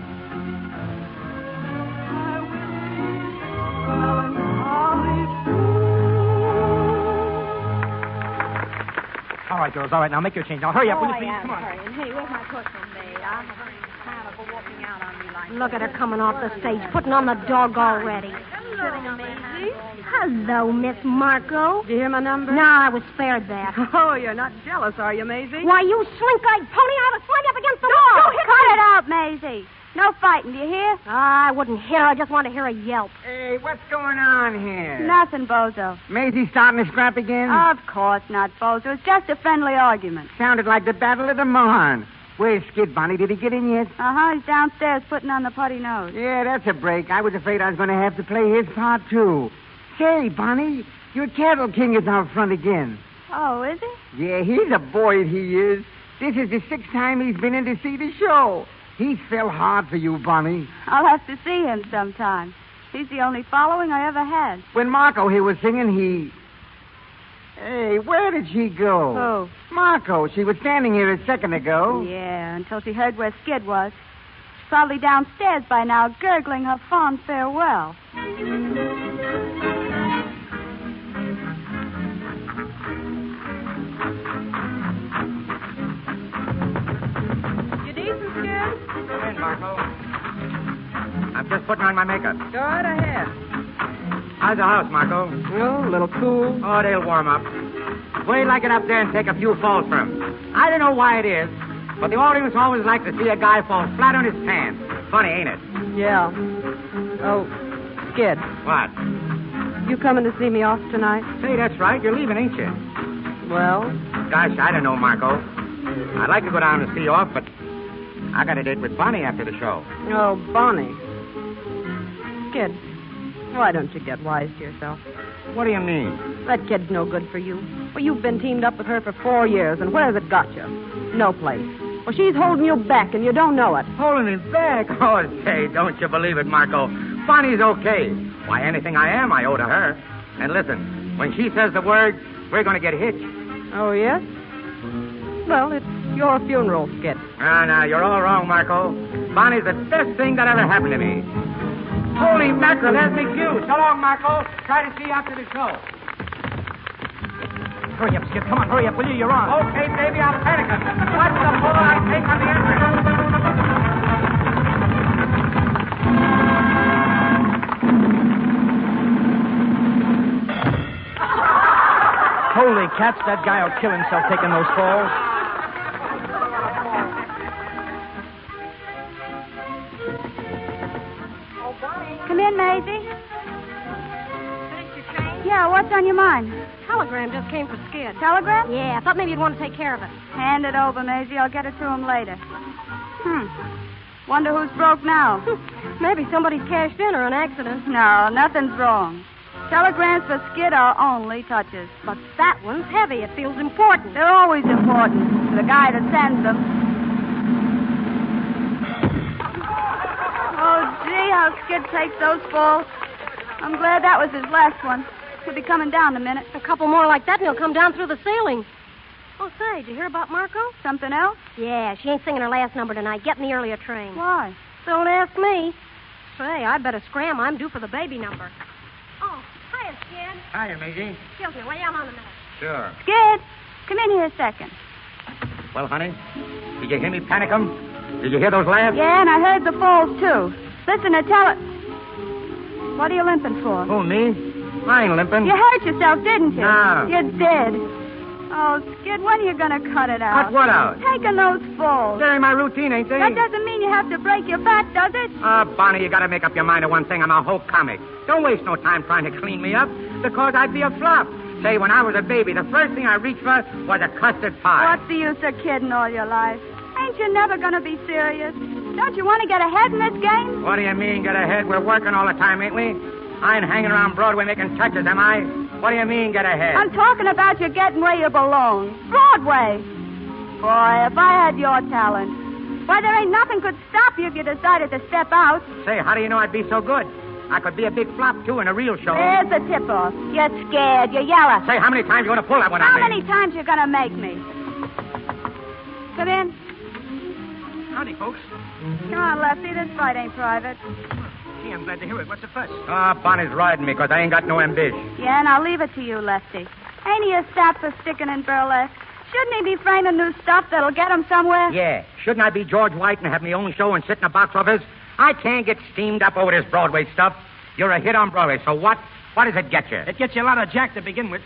All right, girls, all right. Now make your change. Now hurry up, will you, Oh, please? yeah, Come on. hurrying. Hey, where's my cushion, babe? I'm kind of walking out on me like Look at her coming off the stage, putting on the dog already. Hello, Maisie. Hello, Miss Marco. Did you hear my number? No, I was spared that. Oh, you're not jealous, are you, Maisie? Why, you slink-eyed pony, I would slam you up against the wall. Don't cut it out, Maisie. No fighting, do you hear? I wouldn't hit her. I just want to hear a yelp. Hey, what's going on here? Nothing, Bozo. Maisie starting to scrap again? Of course not, Bozo. It's just a friendly argument. Sounded like the Battle of the Marne. Where's Skid, Bonnie? Did he get in yet? Uh-huh. He's downstairs putting on the putty nose. Yeah, that's a break. I was afraid I was going to have to play his part, too. Say, Bonnie, your Cattle King is out front again. Oh, is he? Yeah, he's a boy, he is. This is the 6th time he's been in to see the show. He fell hard for you, Bonnie. I'll have to see him sometime. He's the only following I ever had. When Marco here was singing, he... Hey, where did she go? Who? Marco. She was standing here a second ago. Yeah, until she heard where Skid was. She's probably downstairs by now, gurgling her fond farewell. You decent, Skid? Come in, Marco. I'm just putting on my makeup. Go right ahead. How's the house, Marco? Oh, a little cool. Oh, they'll warm up. Wait till I get up there and take a few falls from him. I don't know why it is, but the audience always like to see a guy fall flat on his pants. Funny, ain't it? Yeah. Oh, Skid, What? you coming to see me off tonight? Say, that's right. You're leaving, ain't you? Well, Gosh, I don't know, Marco. I'd like to go down and see you off, but I got a date with Bonnie after the show. oh, Bonnie. Skid, why don't you get wise to yourself? What do you mean? That kid's no good for you. Well, you've been teamed up with her for 4 years, and where's it got you? No place. Well, she's holding you back, and you don't know it. Holding it back? Oh, say, don't you believe it, Marco. Bonnie's okay. Why, anything I am, I owe to her. And listen, when she says the word, we're going to get hitched. Oh, yes? Well, it's your funeral, Skid. No, you're all wrong, Marco. Bonnie's the best thing that ever happened to me. Holy mackerel, there's me cue. So long, Marco. Try to see you after the show. Hurry up, Skid. Come on, hurry up, will you? You're on. Okay, baby, I'll panic it. What's the pull I take on the entrance? Holy cats, that guy'll kill himself taking those falls. Come in, Maisie. Yeah, what's on your mind? Telegram just came for Skid. Telegram? Yeah, I thought maybe you'd want to take care of it. Hand it over, Maisie. I'll get it to him later. Wonder who's broke now. Maybe somebody's cashed in or an accident. No, nothing's wrong. Telegrams for Skid are only touches. But that one's heavy. It feels important. They're always important to the guy that sends them. Oh, gee, how Skid takes those falls. I'm glad that was his last one. He'll be coming down in a minute. A couple more like that and he'll come down through the ceiling. Oh, say, did you hear about Marco? Something else? Yeah, she ain't singing her last number tonight. Getting the earlier train. Why? Don't ask me. Say, I'd better scram. I'm due for the baby number. Oh, hiya, Skid. Hiya, Maisie. Excuse me, will you? I'm on a minute. Sure. Skid, come in here a second. Well, honey, did you hear me panic 'em? Did you hear those laughs? Yeah, and I heard the falls, too. Listen, tell it. What are you limping for? Who, me? I ain't limping. You hurt yourself, didn't you? No. You did. Oh, Skid, when are you going to cut it out? Cut what out? Taking those falls. They're in my routine, ain't they? That doesn't mean you have to break your back, does it? Bonnie, you gotta make up your mind to one thing. I'm a whole comic. Don't waste no time trying to clean me up, because I'd be a flop. Say, when I was a baby, the first thing I reached for was a custard pie. What's the use of kidding all your life? Ain't you never going to be serious? Don't you want to get ahead in this game? What do you mean, get ahead? We're working all the time, ain't we? I ain't hanging around Broadway making touches, am I? What do you mean, get ahead? I'm talking about you getting where you belong. Broadway. Boy, if I had your talent. Why, there ain't nothing could stop you if you decided to step out. Say, how do you know I'd be so good? I could be a big flop, too, in a real show. There's the tip-off. You're scared. You're yelling. Say, how many times you going to pull that one on How me? many times you going to make me? Come in. Howdy, folks. Come on, Lefty. This fight ain't private. Gee, I'm glad to hear it. What's the fuss? Bonnie's riding me because I ain't got no ambition. Yeah, and I'll leave it to you, Lefty. Ain't he a sap for sticking in burlesque? Shouldn't he be framing new stuff that'll get him somewhere? Yeah. Shouldn't I be George White and have my own show and sit in a box office? I can't get steamed up over this Broadway stuff. You're a hit on Broadway, so what? What does it get you? It gets you a lot of jack to begin with.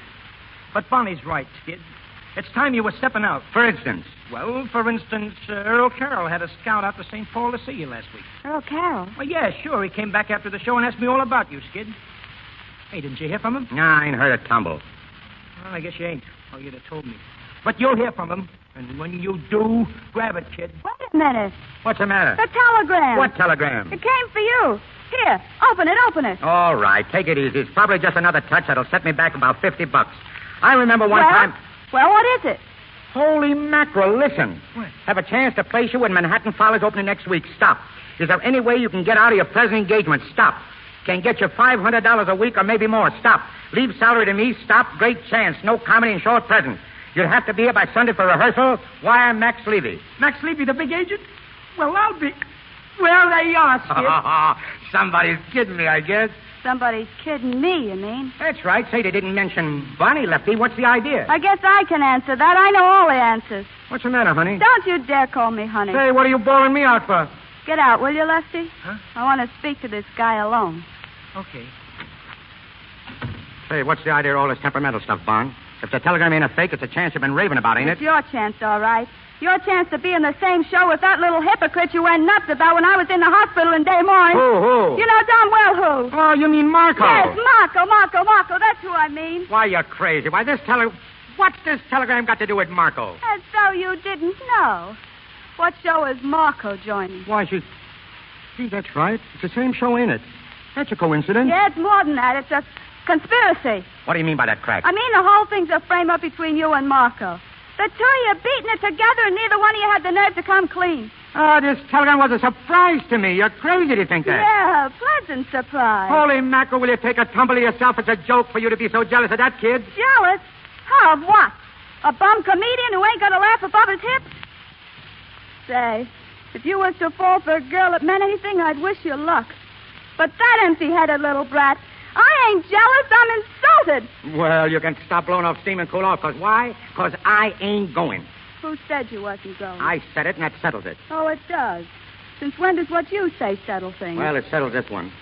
But Bonnie's right, Skid. It's time you were stepping out. For instance? Well, for instance, Earl Carroll had a scout out to St. Paul to see you last week. Earl Carroll? Well, yeah, sure. He came back after the show and asked me all about you, Skid. Hey, didn't you hear from him? No, I ain't heard a tumble. Well, I guess you ain't, or you'd have told me. But you'll hear from him. And when you do, grab it, kid. Wait a minute. What's the matter? The telegram. What telegram? It came for you. Here, open it. All right, take it easy. It's probably just another touch that'll set me back about $50. I remember one time... Well, what is it? Holy mackerel, listen. What? Have a chance to place you when Manhattan Flowers opening next week. Stop. Is there any way you can get out of your present engagement? Stop. Can get you $500 a week or maybe more. Stop. Leave salary to me. Stop. Great chance. No comedy and short present. You'll have to be here by Sunday for rehearsal. Wire Max Levy. Max Levy, the big agent? Well, I'll be... Well, there you are, Skid. Somebody's kidding me, I guess. Somebody's kidding me, you mean? That's right. Say, they didn't mention Bonnie, Lefty. What's the idea? I guess I can answer that. I know all the answers. What's the matter, honey? Don't you dare call me honey. Say, what are you bawling me out for? Get out, will you, Lefty? Huh? I want to speak to this guy alone. Okay. Say, what's the idea of all this temperamental stuff, Bond? If the telegram ain't a fake, it's a chance you've been raving about, ain't It's it? your chance, all right. Your chance to be in the same show with that little hypocrite you went nuts about when I was in the hospital in Des Moines. Who? You know darn well who. Oh, you mean Marco? Yes, Marco. That's who I mean. Why, you're crazy. Why, what's this telegram got to do with Marco? As though you didn't know. What show is Marco joining? Why, Gee, that's right. It's the same show, ain't it? That's a coincidence. Yeah, it's more than that. It's a conspiracy. What do you mean by that crack? I mean the whole thing's a frame-up between you and Marco. The two of you beating it together, and neither one of you had the nerve to come clean. Oh, this telegram was a surprise to me. You're crazy to think that. Yeah, pleasant surprise. Holy mackerel, will you take a tumble to yourself? It's a joke for you to be so jealous of that kid. Jealous? How, of what? A bum comedian who ain't got a laugh above his hips? Say, if you was to fall for a girl that meant anything, I'd wish you luck. But that empty-headed little brat, I ain't jealous, I'm insulted. Well, you can stop blowing off steam and cool off, because why? Because I ain't going. Who said you wasn't going? I said it, and that settles it. Oh, it does. Since when does what you say settle things? Well, it settles this one.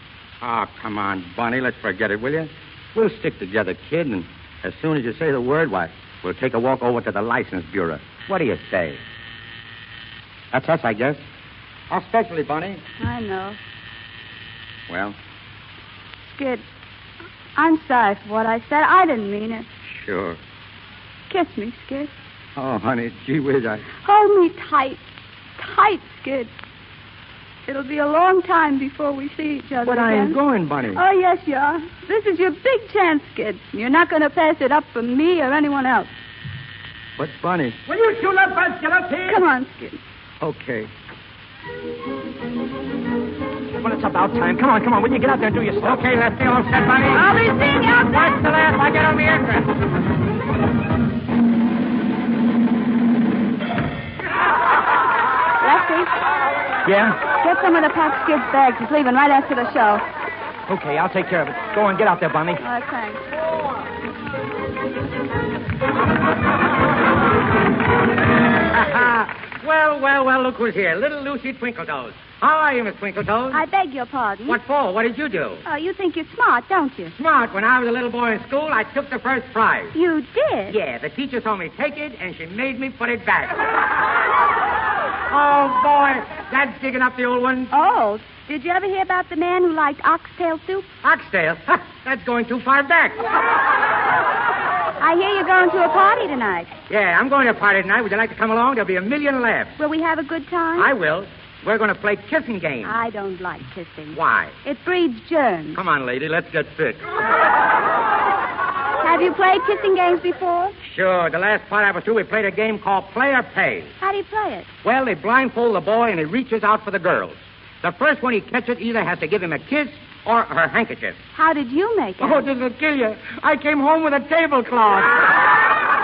Oh, come on, Bonnie, let's forget it, will you? We'll stick together, kid, and as soon as you say the word, why, we'll take a walk over to the License Bureau. What do you say? That's us, I guess. Especially, Bonnie. I know. Well? Skid, I'm sorry for what I said. I didn't mean it. Sure. Kiss me, Skid. Oh, honey, gee whiz, Hold me tight. Tight, Skid. It'll be a long time before we see each other But again. I ain't going, Bonnie. Oh, yes, you are. This is your big chance, Skid. You're not going to pass it up for me or anyone else. But, Bonnie... Will you two love buds get up here? Come on, Skid. Okay. Well, it's about time. Come on. Will you get out there and do your stuff? Okay, Lefty, all set, Bonnie. I'll be seeing you out there. Watch the last I get on the entrance. Yeah? Get some of the packed Skid's bags. He's leaving right after the show. Okay, I'll take care of it. Go on, get out there, Bunny. All right, thanks. Well, look who's here. Little Lucy Twinkletoes. How are you, Miss Twinkletoes? I beg your pardon. What for? What did you do? Oh, you think you're smart, don't you? Smart. When I was a little boy in school, I took the first prize. You did? Yeah, the teacher told me take it, and she made me put it back. Oh, boy, that's digging up the old one. Oh, did you ever hear about the man who liked oxtail soup? Oxtail? That's going too far back. I hear you're going to a party tonight. Yeah, I'm going to a party tonight. Would you like to come along? There'll be a million laughs. Will we have a good time? I will. We're going to play kissing games. I don't like kissing. Why? It breeds germs. Come on, lady, let's get fit. Have you played kissing games before? Sure. The last part I was through, we played a game called Play or Pay. How do you play it? Well, they blindfold the boy, and he reaches out for the girls. The first one he catches either has to give him a kiss or her handkerchief. How did you make it? Oh, this'll kill you. I came home with a tablecloth.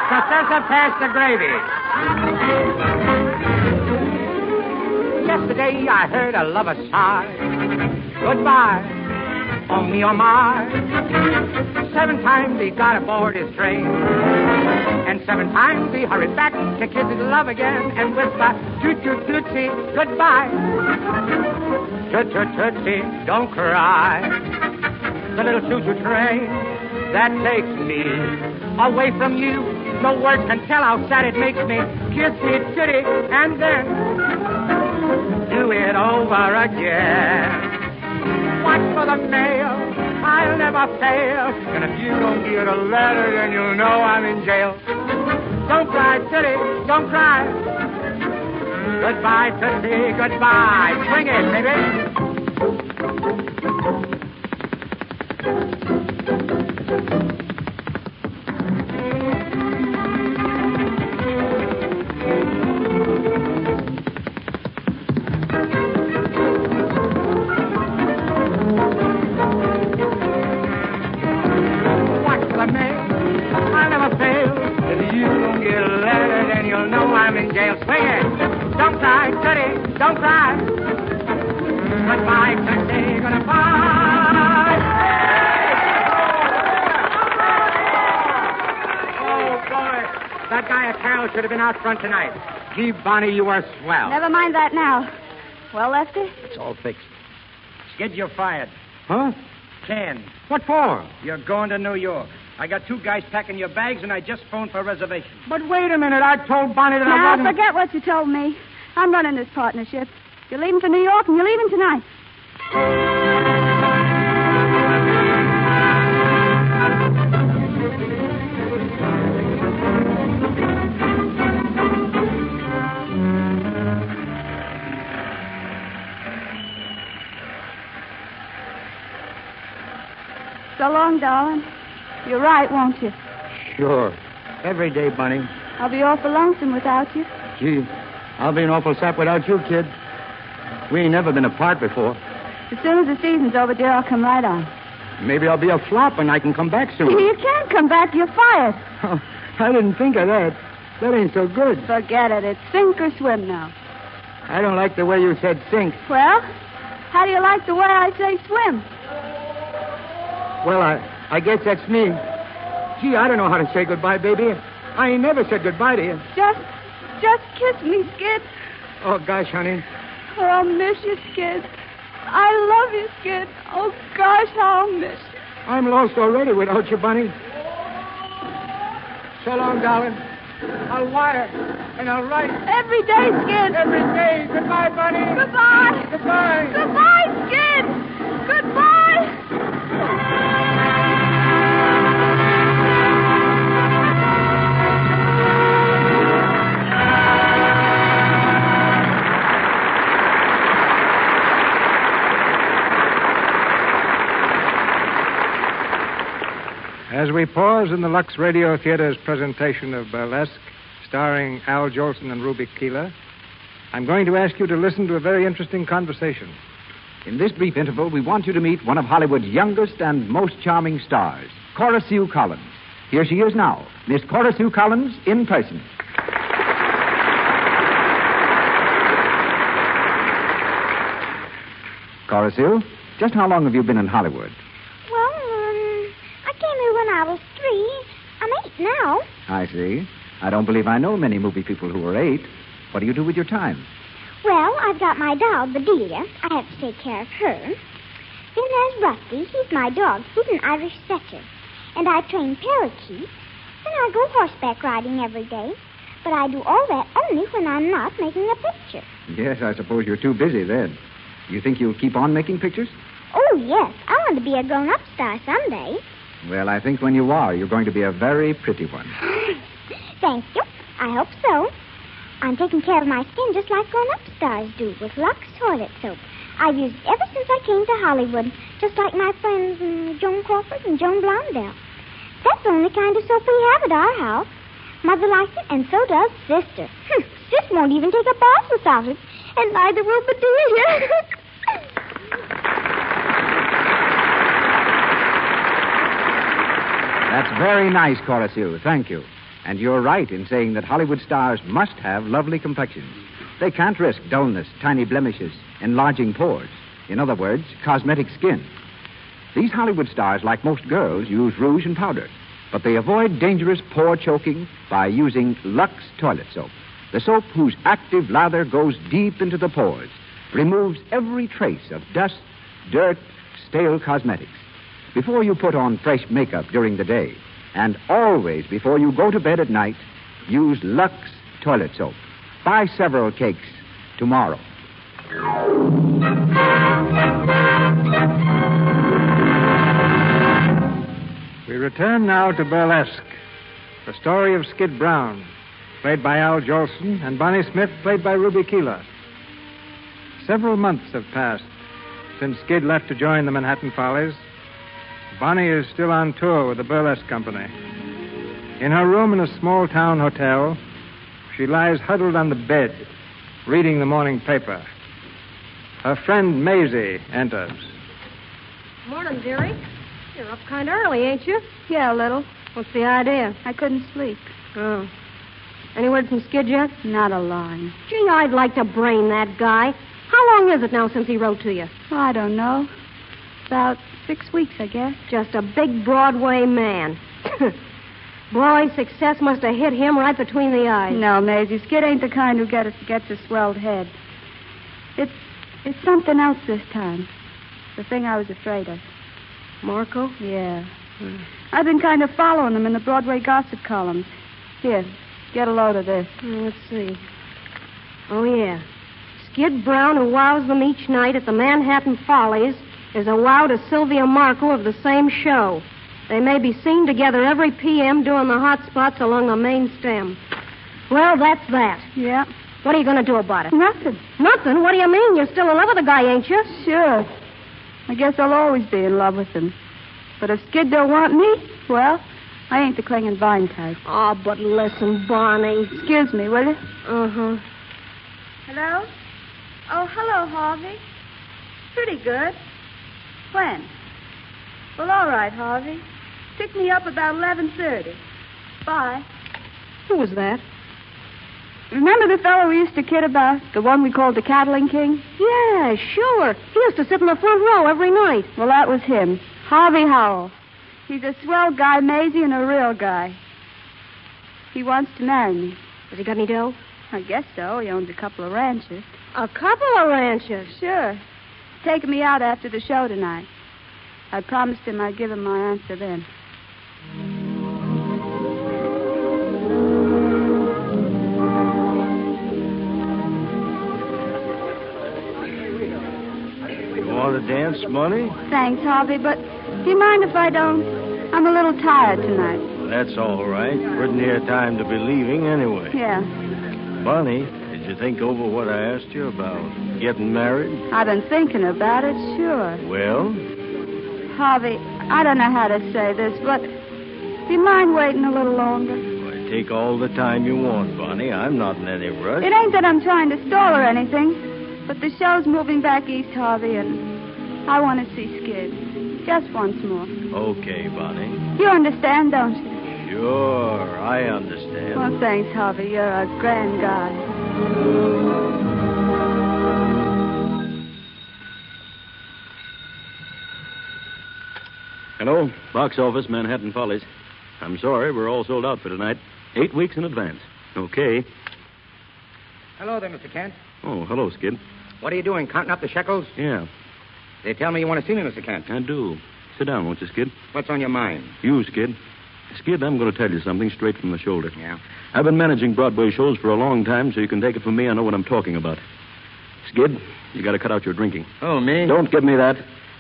Professor, pass the gravy. Yesterday I heard a lover sigh. Goodbye, oh me, oh my. 7 times he got aboard his train. And 7 times he hurried back to kiss his love again and whisper, toot-toot-tootsie, goodbye. Toot-toot-tootsie, don't cry. The little choo-choo train that takes me away from you. No words can tell how sad it makes me. Kiss me, titty, and then do it over again. Watch for the mail, I'll never fail. And if you don't get a letter, then you'll know I'm in jail. Don't cry, Titty, don't cry. Goodbye, Tootsie, goodbye. Swing it, baby. Don't cry. Goodbye, Tootsie, goodbye. Oh, boy. That guy at Carroll should have been out front tonight. Gee, Bonnie, you are swell. Never mind that now. Well, Lefty? It's all fixed. Skid, you're fired. Huh? 10. What for? You're going to New York. I got 2 guys packing your bags, and I just phoned for a reservation. But wait a minute. I told Bonnie that I Now, wasn't... forget what you told me. I'm running this partnership. You're leaving for New York, and you're leaving tonight. So long, darling. You're right, won't you? Sure. Every day, Bunny. I'll be awful lonesome without you. Gee, I'll be an awful sap without you, kid. We ain't never been apart before. As soon as the season's over, dear, I'll come right on. Maybe I'll be a flop and I can come back soon. You can't come back. You're fired. Oh, I didn't think of that. That ain't so good. Forget it. It's sink or swim now. I don't like the way you said sink. Well, how do you like the way I say swim? Well, I guess that's me. Gee, I don't know how to say goodbye, baby. I ain't never said goodbye to you. Just kiss me, Skid. Oh, gosh, honey. Oh, I'll miss you, Skid. I love you, Skid. Oh, gosh, how I'll miss you. I'm lost already without you, Bunny. So long, darling. I'll wire and I'll write. Every day, Skid. Every day. Goodbye, Bunny. Goodbye. Goodbye. Goodbye, Skid. Goodbye. As we pause in the Lux Radio Theater's presentation of Burlesque, starring Al Jolson and Ruby Keeler, I'm going to ask you to listen to a very interesting conversation. In this brief interval, we want you to meet one of Hollywood's youngest and most charming stars, Cora Sue Collins. Here she is now, Miss Cora Sue Collins in person. Corasil, just how long have you been in Hollywood? Well, I came here when I was 3. I'm 8 now. I see. I don't believe I know many movie people who are 8. What do you do with your time? Well, I've got my dog, Bedelia. I have to take care of her. Then there's Rusty. He's my dog. He's an Irish setter. And I train parakeets. Then I go horseback riding every day. But I do all that only when I'm not making a picture. Yes, I suppose you're too busy then. You think you'll keep on making pictures? Oh, yes. I want to be a grown-up star someday. Well, I think when you are, you're going to be a very pretty one. Thank you. I hope so. I'm taking care of my skin just like grown-up stars do with Lux toilet soap. I've used it ever since I came to Hollywood, just like my friends Joan Crawford and Joan Blondell. That's the only kind of soap we have at our house. Mother likes it, and so does Sister. Sis won't even take a bath without it, and neither will Bedelia. That's very nice, Corasil. Thank you. And you're right in saying that Hollywood stars must have lovely complexions. They can't risk dullness, tiny blemishes, enlarging pores. In other words, cosmetic skin. These Hollywood stars, like most girls, use rouge and powder. But they avoid dangerous pore choking by using Lux toilet soap. The soap whose active lather goes deep into the pores, removes every trace of dust, dirt, stale cosmetics. Before you put on fresh makeup during the day, and always before you go to bed at night, use Lux toilet soap. Buy several cakes tomorrow. We return now to Burlesque, the story of Skid Brown, played by Al Jolson, and Bonnie Smith, played by Ruby Keeler. Several months have passed since Skid left to join the Manhattan Follies. Bonnie is still on tour with the Burlesque Company. In her room in a small-town hotel, she lies huddled on the bed, reading the morning paper. Her friend Maisie enters. Morning, dearie. You're up kind of early, ain't you? Yeah, a little. What's the idea? I couldn't sleep. Oh. Any word from Skid yet? Not a line. Gee, I'd like to brain that guy. How long is it now since he wrote to you? Oh, I don't know. About 6 weeks, I guess. Just a big Broadway man. Boy, success must have hit him right between the eyes. No, Maisie, Skid ain't the kind who gets a swelled head. It's something else this time. The thing I was afraid of. Marco? Yeah. I've been kind of following them in the Broadway gossip columns. Here, get a load of this. Let's see. Oh, yeah. Skid Brown, who wows them each night at the Manhattan Follies, is a wow to Sylvia Marco of the same show. They may be seen together every p.m. doing the hot spots along the main stem. Well, that's that. Yeah. What are you going to do about it? Nothing. Nothing? What do you mean? You're still in love with the guy, ain't you? Sure. I guess I'll always be in love with him. But if Skid don't want me, well, I ain't the clinging vine type. Oh, but listen, Bonnie. Excuse me, will you? Uh-huh. Hello? Oh, hello, Harvey. Pretty good. When? Well, all right, Harvey. Pick me up about 11:30. Bye. Who was that? Remember the fellow we used to kid about? The one we called the Cattling King? Yeah, sure. He used to sit in the front row every night. Well, that was him. Harvey Howell. He's a swell guy, Maisie, and a real guy. He wants to marry me. Has he got any dough? I guess so. He owns a couple of ranches. A couple of ranches? Sure. He's taking me out after the show tonight. I promised him I'd give him my answer then. Want to dance, Money? Thanks, Harvey, but do you mind if I don't? I'm a little tired tonight. That's all right. Pretty near time to be leaving anyway. Yeah. Bonnie, did you think over what I asked you about getting married? I've been thinking about it, sure. Well? Harvey, I don't know how to say this, but do you mind waiting a little longer? Why, take all the time you want, Bonnie. I'm not in any rush. It ain't that I'm trying to stall or anything, but the show's moving back east, Harvey, and I want to see Skid. Just once more. Okay, Bonnie. You understand, don't you? Sure, I understand. Well, thanks, Harvey. You're a grand guy. Hello, box office, Manhattan Follies. I'm sorry, we're all sold out for tonight. 8 weeks in advance. Okay. Hello there, Mr. Kent. Oh, hello, Skid. What are you doing, counting up the shekels? Yeah, They tell me you want to see me, Mr. Kent. I do. Sit down, won't you, Skid? What's on your mind? You, Skid. Skid, I'm going to tell you something straight from the shoulder. Yeah? I've been managing Broadway shows for a long time, so you can take it from me. I know what I'm talking about. Skid, you got to cut out your drinking. Oh, me? Don't give me that.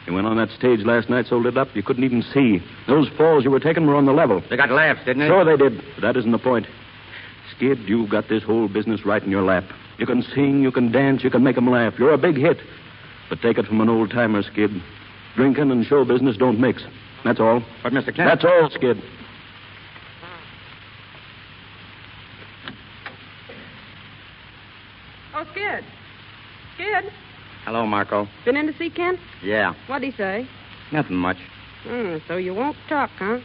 You went on that stage last night so lit up you couldn't even see. Those falls you were taking were on the level. They got laughs, didn't they? Sure they did, but that isn't the point. Skid, you've got this whole business right in your lap. You can sing, you can dance, you can make 'em laugh. You're a big hit. But take it from an old-timer, Skid. Drinking and show business don't mix. That's all. But, Mr. Kent... That's all, Skid. Oh, Skid. Skid, Hello, Marco. been in to see Kent? Yeah. What'd he say? Nothing much. So you won't talk, huh?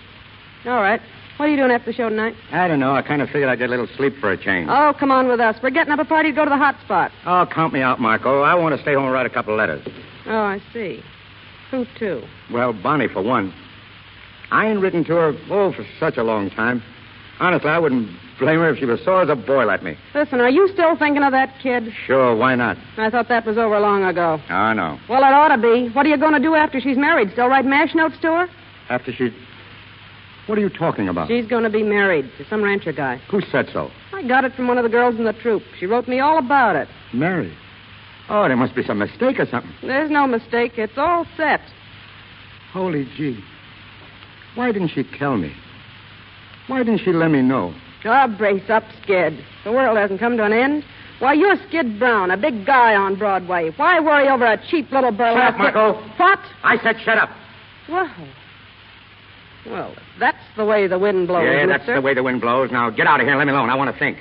All right. What are you doing after the show tonight? I don't know. I kind of figured I'd get a little sleep for a change. Oh, come on with us. We're getting up a party to go to the hot spot. Oh, count me out, Marco. I want to stay home and write a couple of letters. Oh, I see. Who to? Well, Bonnie, for one. I ain't written to her, for such a long time. Honestly, I wouldn't blame her if she was sore as a boil at me. Listen, are you still thinking of that kid? Sure, why not? I thought that was over long ago. I know. Well, it ought to be. What are you going to do after she's married? Still write mash notes to her? After she... What are you talking about? She's going to be married to some rancher guy. Who said so? I got it from one of the girls in the troupe. She wrote me all about it. Mary. Oh, there must be some mistake or something. There's no mistake. It's all set. Holy gee. Why didn't she tell me? Why didn't she let me know? Oh, brace up, Skid. The world hasn't come to an end. Why, you're Skid Brown, a big guy on Broadway. Why worry over a cheap little burlesque... Shut up, Marco. What? I said shut up. Well, if that's the way the wind blows, Yeah, that's mister. the way the wind blows. Now, get out of here and let me alone. I want to think.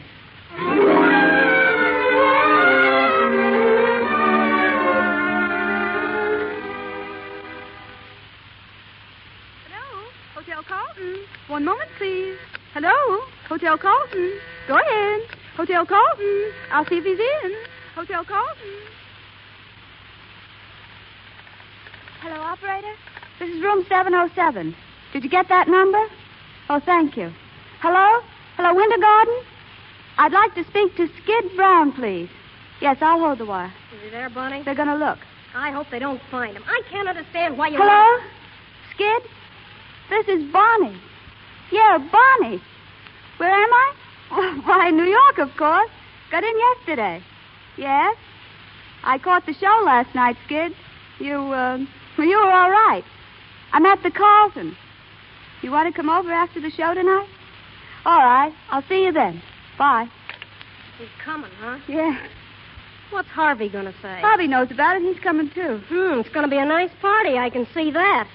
Hello, Hotel Carlton. One moment, please. Hello, Hotel Carlton. Go ahead. Hotel Carlton. I'll see if he's in. Hotel Carlton. Hello, operator. This is room 707. Did you get that number? Oh, thank you. Hello? Hello, Winter Garden? I'd like to speak to Skid Brown, please. Yes, I'll hold the wire. Is he there, Bonnie? They're going to look. I hope they don't find him. I can't understand why you... Hello? Skid? This is Bonnie. Yeah, Bonnie. Where am I? Oh, why, New York, of course. Got in yesterday. Yes? I caught the show last night, Skid. You were all right. I'm at the Carlton. You want to come over after the show tonight? All right. I'll see you then. Bye. He's coming, huh? Yeah. What's Harvey going to say? Bobby knows about it. He's coming, too. It's going to be a nice party. I can see that.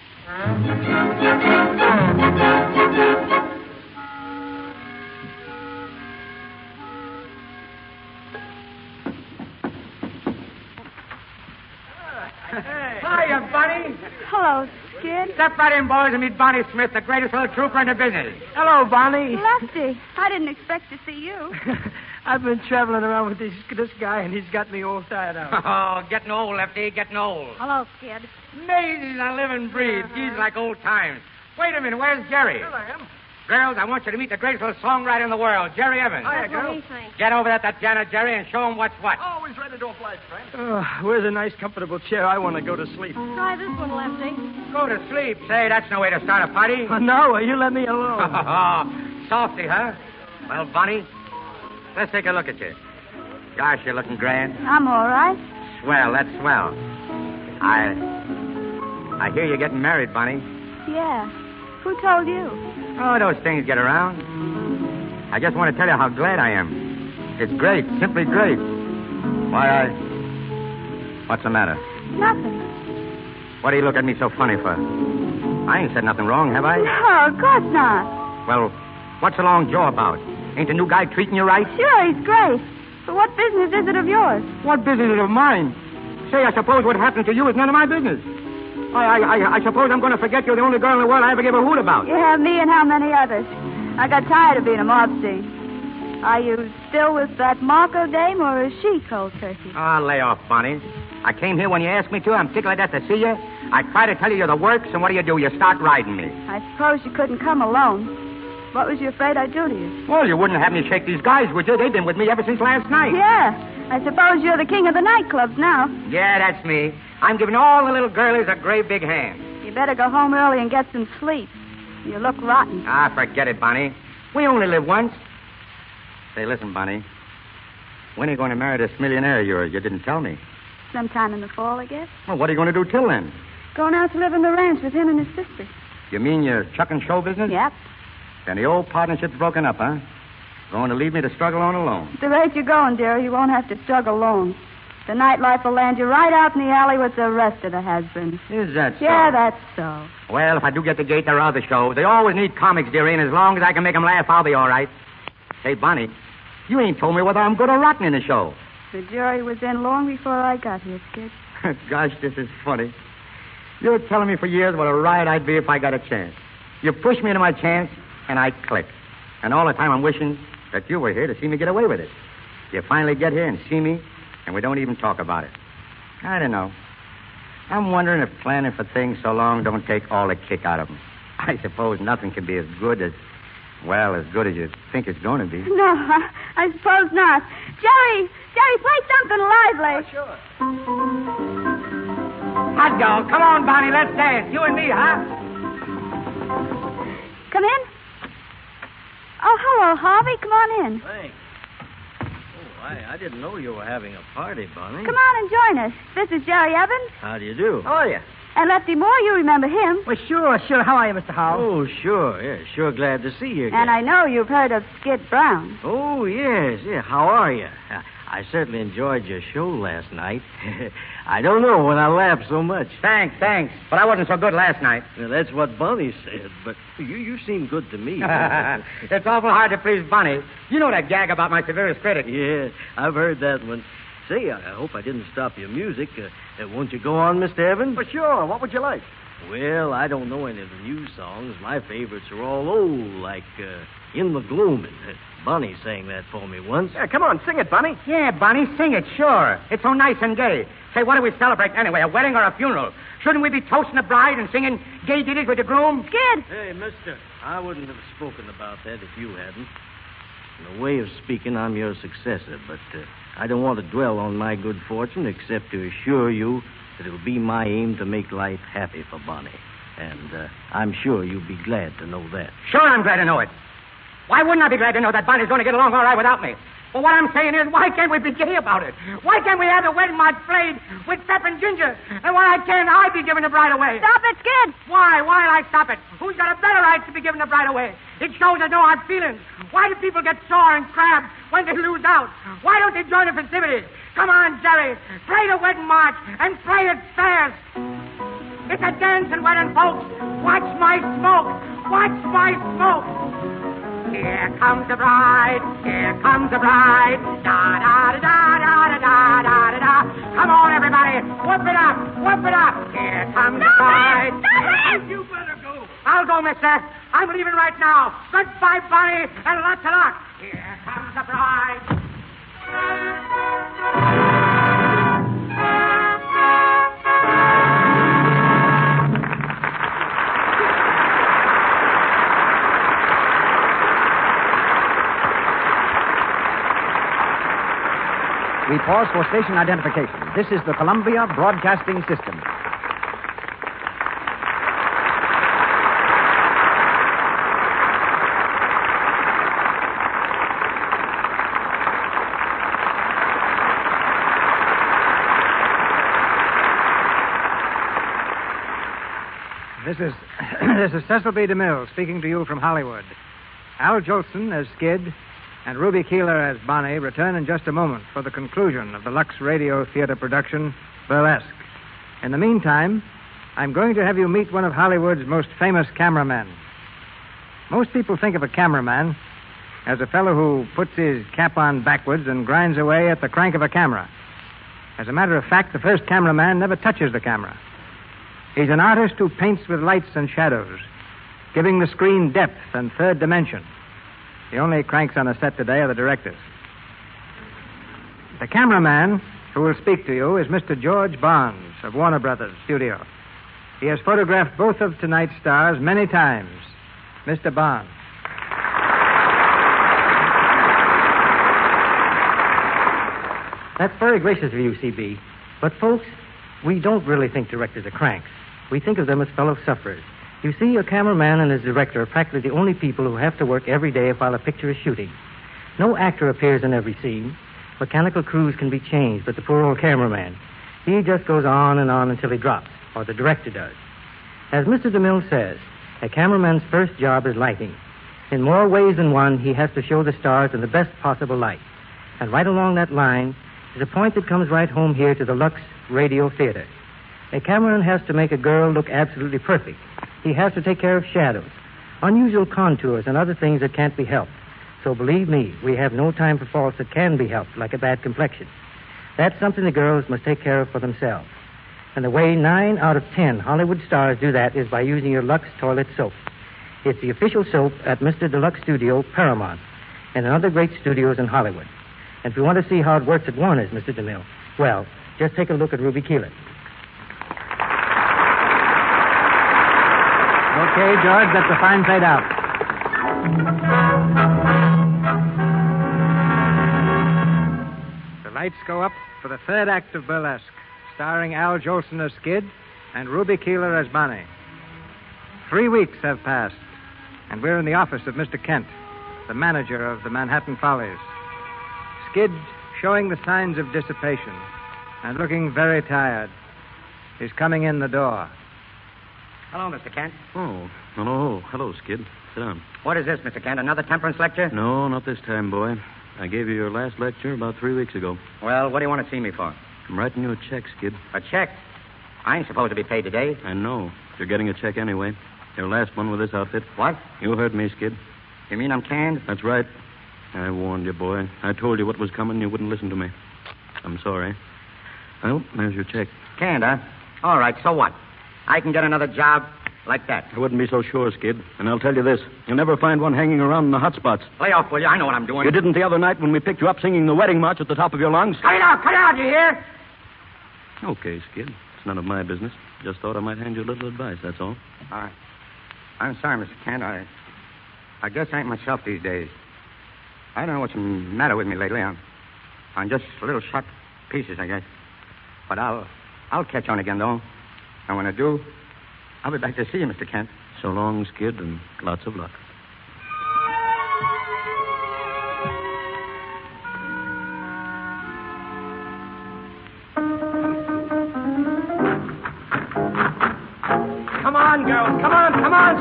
Hiya, Bonnie. Hello, Skid. Step right in, boys, and meet Bonnie Smith, the greatest little trooper in the business. Hello, Bonnie. Lefty, I didn't expect to see you. I've been traveling around with this guy, and he's got me all tired out. Oh, getting old, Lefty, getting old. Hello, Skid. Amazing, I live and breathe. He's like old times. Wait a minute, where's Jerry? Here I am. Girls, I want you to meet the greatest little songwriter in the world, Jerry Evans. Hiya, That's what girl. he thinks. Get over there at that piano, Jerry, and show him what's what. Always ready to oblige, friend. Where's a nice, comfortable chair? I want to go to sleep. Try this one, Lefty. Go to sleep. Say, that's no way to start a party. Oh, no, you let me alone. Softy, huh? Well, Bonnie, let's take a look at you. Gosh, you're looking grand. I'm all right. Swell, that's swell. I hear you're getting married, Bonnie. Yeah. Who told you? Oh, those things get around. I just want to tell you how glad I am. It's great, simply great. Why, What's the matter? Nothing. What do you look at me so funny for? I ain't said nothing wrong, have I? No, of course not. Well, what's the long jaw about? Ain't the new guy treating you right? Sure, he's great. But what business is it of yours? What business is it of mine? Say, I suppose what happened to you is none of my business. I suppose I'm going to forget you're the only girl in the world I ever gave a hoot about. You have me and how many others? I got tired of being a mob scene. Are you still with that Marco dame, or is she cold turkey? Ah, lay off, Bonnie. I came here when you asked me to. I'm tickled at to see you. I try to tell you you're the works, and what do? You start riding me. I suppose you couldn't come alone. What was you afraid I'd do to you? Well, you wouldn't have me shake these guys, would you? They've been with me ever since last night. Yeah. I suppose you're the king of the nightclubs now. Yeah, that's me. I'm giving all the little girlies a great big hand. You better go home early and get some sleep. You look rotten. Ah, forget it, Bonnie. We only live once. Say, listen, Bonnie. When are you going to marry this millionaire of yours? You didn't tell me. Sometime in the fall, I guess. Well, what are you going to do till then? Going out to live on the ranch with him and his sister. You mean you're chucking show business? Yep. Then the old partnership's broken up, huh? Going to leave me to struggle on alone. At the rate you're going, dearie, you won't have to struggle alone. The nightlife will land you right out in the alley with the rest of the has-beens. Is that so? Yeah, that's so. Well, if I do get the gate, there are other shows. They always need comics, dearie, and as long as I can make them laugh, I'll be all right. Hey, Bonnie, you ain't told me whether I'm good or rotten in the show. The jury was in long before I got here, Skid. Gosh, this is funny. You were telling me for years what a riot I'd be if I got a chance. You pushed me into my chance, and I clicked. And all the time I'm wishing that you were here to see me get away with it. You finally get here and see me, and we don't even talk about it. I don't know. I'm wondering if planning for things so long don't take all the kick out of them. I suppose nothing can be as good as you think it's going to be. No, I suppose not. Jerry, play something lively. Oh, sure. Hot dog, come on, Bonnie, let's dance. You and me, huh? Come in. Oh, hello, Harvey. Come on in. Thanks. I didn't know you were having a party, Bonnie. Come on and join us. This is Jerry Evans. How do you do? How are you? And Lefty Moore, you remember him. Well, sure. How are you, Mr. Howell? Oh, sure. Yeah, sure glad to see you again. And I know you've heard of Skid Brown. Oh, yes. Yeah, how are you? I certainly enjoyed your show last night. I don't know when I laughed so much. Thanks. But I wasn't so good last night. Well, that's what Bonnie said, but you seem good to me. It's awful hard to please Bonnie. You know that gag about my severest critic. Yeah, I've heard that one. Say, I hope I didn't stop your music. Won't you go on, Mr. Evans? Well, sure. What would you like? Well, I don't know any of the new songs. My favorites are all old, like In the Gloom. Bonnie sang that for me once. Yeah, come on, sing it, Bonnie. Yeah, Bonnie, sing it, sure. It's so nice and gay. Say, what do we celebrate anyway, a wedding or a funeral? Shouldn't we be toasting the bride and singing gay ditties with the groom? Skid! Hey, mister, I wouldn't have spoken about that if you hadn't. In a way of speaking, I'm your successor, but I don't want to dwell on my good fortune except to assure you that it'll be my aim to make life happy for Bonnie. And I'm sure you'll be glad to know that. Sure, I'm glad to know it. Why wouldn't I be glad to know that Bonnie's going to get along all right without me? Well, what I'm saying is, why can't we be gay about it? Why can't we have the wedding march played with Pep and Ginger? And why can't I be giving the bride away? Stop it, Skid! Why? Why'll I stop it? Who's got a better right to be giving the bride away? It shows there's no hard feelings. Why do people get sore and crabbed when they lose out? Why don't they join the festivities? Come on, Jerry. Play the wedding march and play it fast. It's a dancing wedding, folks. Watch my smoke. Watch my smoke. Here comes the bride. Here comes the bride. Da da da da da da da da da. Come on, everybody. Whoop it up. Whoop it up. Here comes the bride. You better go. I'll go, mister. I'm leaving right now. Goodbye, Bonnie, and lots of luck. Here comes the bride. We pause for station identification. This is the Columbia Broadcasting System. This is Cecil B. DeMille speaking to you from Hollywood. Al Jolson as Skid and Ruby Keeler as Bonnie return in just a moment for the conclusion of the Lux Radio Theater production, Burlesque. In the meantime, I'm going to have you meet one of Hollywood's most famous cameramen. Most people think of a cameraman as a fellow who puts his cap on backwards and grinds away at the crank of a camera. As a matter of fact, the first cameraman never touches the camera. He's an artist who paints with lights and shadows, giving the screen depth and third dimension. The only cranks on the set today are the directors. The cameraman who will speak to you is Mr. George Barnes of Warner Brothers Studio. He has photographed both of tonight's stars many times. Mr. Barnes. That's very gracious of you, C.B. But, folks, we don't really think directors are cranks. We think of them as fellow sufferers. You see, a cameraman and his director are practically the only people who have to work every day while a picture is shooting. No actor appears in every scene. Mechanical crews can be changed, but the poor old cameraman, he just goes on and on until he drops, or the director does. As Mr. DeMille says, a cameraman's first job is lighting. In more ways than one, he has to show the stars in the best possible light. And right along that line is a point that comes right home here to the Lux Radio Theater. A cameraman has to make a girl look absolutely perfect. He has to take care of shadows, unusual contours, and other things that can't be helped. So believe me, we have no time for faults that can be helped, like a bad complexion. That's something the girls must take care of for themselves. And the way 9 out of 10 Hollywood stars do that is by using your Lux toilet soap. It's the official soap at Mr. Deluxe Studio, Paramount, and in other great studios in Hollywood. And if you want to see how it works at Warner's, Mr. DeMille, well, just take a look at Ruby Keeler. Okay, George, that's a fine fade out. The lights go up for the third act of Burlesque, starring Al Jolson as Skid and Ruby Keeler as Bonnie. 3 weeks have passed, and we're in the office of Mr. Kent, the manager of the Manhattan Follies. Skid, showing the signs of dissipation and looking very tired, is coming in the door. Hello, Mr. Kent. Oh, hello. Hello, Skid. Sit down. What is this, Mr. Kent? Another temperance lecture? No, not this time, boy. I gave you your last lecture about 3 weeks ago. Well, what do you want to see me for? I'm writing you a check, Skid. A check? I ain't supposed to be paid today. I know. You're getting a check anyway. Your last one with this outfit. What? You heard me, Skid. You mean I'm canned? That's right. I warned you, boy. I told you what was coming. You wouldn't listen to me. I'm sorry. Well, there's your check. Canned, huh? All right, so what? I can get another job like that. I wouldn't be so sure, Skid. And I'll tell you this. You'll never find one hanging around in the hot spots. Lay off, will you? I know what I'm doing. You didn't the other night when we picked you up singing the wedding march at the top of your lungs. Cut it out, you hear? Okay, Skid. It's none of my business. Just thought I might hand you a little advice, that's all. All right. I'm sorry, Mr. Kent. I guess I ain't myself these days. I don't know what's the matter with me lately. I'm just a little shot pieces, I guess. But I'll catch on again, though. And when I do, I'll be back to see you, Mr. Kent. So long, Skid, and lots of luck. Come on, girls. Come on.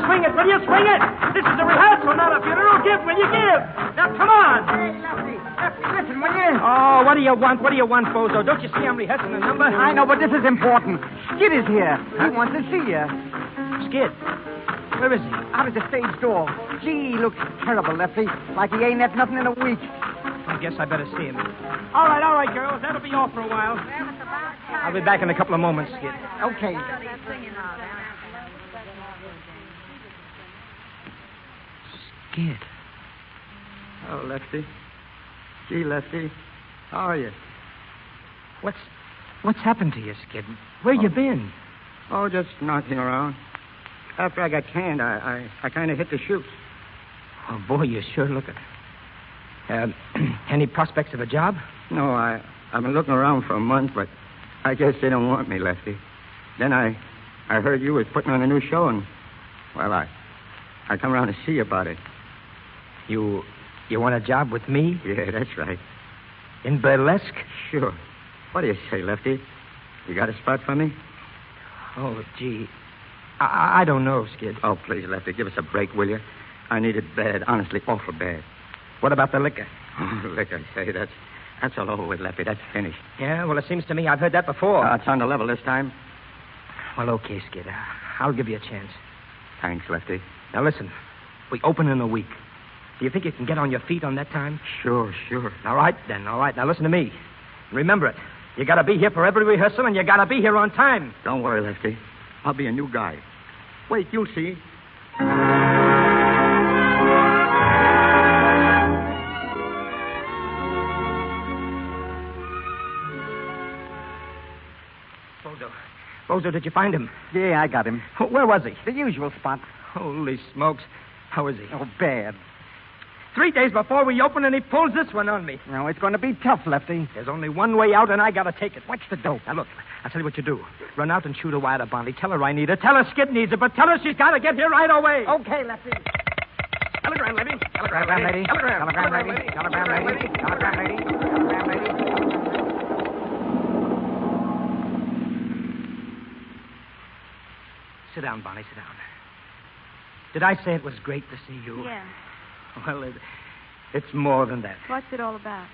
Swing it. Will you swing it? This is a rehearsal, not a funeral. Give, will you give? Now, come on. Hey, Lefty, listen, will you? Oh, what do you want? What do you want, Bozo? Don't you see I'm rehearsing the number? I know, but this is important. Skid is here. He wants to see you. Skid? Where is he? Out of the stage door. Gee, he looks terrible, Lefty. Like he ain't had nothing in a week. I guess I better see him. All right, girls. That'll be all for a while. I'll be back in a couple of moments, Skid. Okay. Skid. Oh, Lefty. Gee, Lefty. How are you? What's happened to you, Skid? Where you been? Oh, just knocking around. After I got canned, I kind of hit the chutes. Oh, boy, you sure looking. Any prospects of a job? No, I've been looking around for a month, but I guess they don't want me, Lefty. Then I heard you was putting on a new show, and, well, I come around to see you about it. You want a job with me? Yeah, that's right. In burlesque? Sure. What do you say, Lefty? You got a spot for me? Oh, gee. I don't know, Skid. Oh, please, Lefty, give us a break, will you? I need it bad, honestly, awful bad. What about the liquor? Oh, liquor, say, that's all over with, Lefty. That's finished. Yeah, well, it seems to me I've heard that before. It's on the level this time. Well, okay, Skid. I'll give you a chance. Thanks, Lefty. Now, listen. We open in a week. Do you think you can get on your feet on that time? Sure. All right, then. All right. Now, listen to me. Remember it. You got to be here for every rehearsal, and you got to be here on time. Don't worry, Lefty. I'll be a new guy. Wait, you'll see. Bozo, did you find him? Yeah, I got him. Where was he? The usual spot. Holy smokes. How is he? Oh, bad. 3 days before we open, and he pulls this one on me. No, it's going to be tough, Lefty. There's only one way out, and I got to take it. What's the dope? Now, look, I'll tell you what you do. Run out and shoot a wire to Bonnie. Tell her I need her. Tell her Skid needs her, but tell her she's got to get here right away. Okay, Lefty. Telegram, lady. Telegram, lady. Telegram, lady. Telegram, lady. Telegram, lady. Telegram, lady. Sit down, Bonnie, sit down. Did I say it was great to see you? Yeah. Well, it's more than that. What's it all about?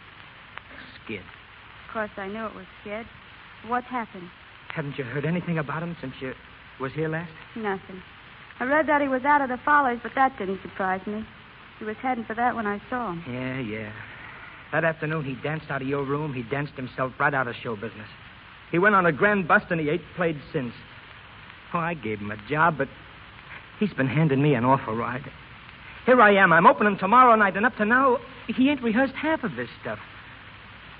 Skid. Of course, I knew it was Skid. What happened? Haven't you heard anything about him since you was here last? Nothing. I read that he was out of the Follies, but that didn't surprise me. He was heading for that when I saw him. Yeah. That afternoon, he danced out of your room. He danced himself right out of show business. He went on a grand bust, and he ain't played since. Oh, I gave him a job, but he's been handing me an awful ride. Here I am. I'm opening tomorrow night, and up to now, he ain't rehearsed half of this stuff.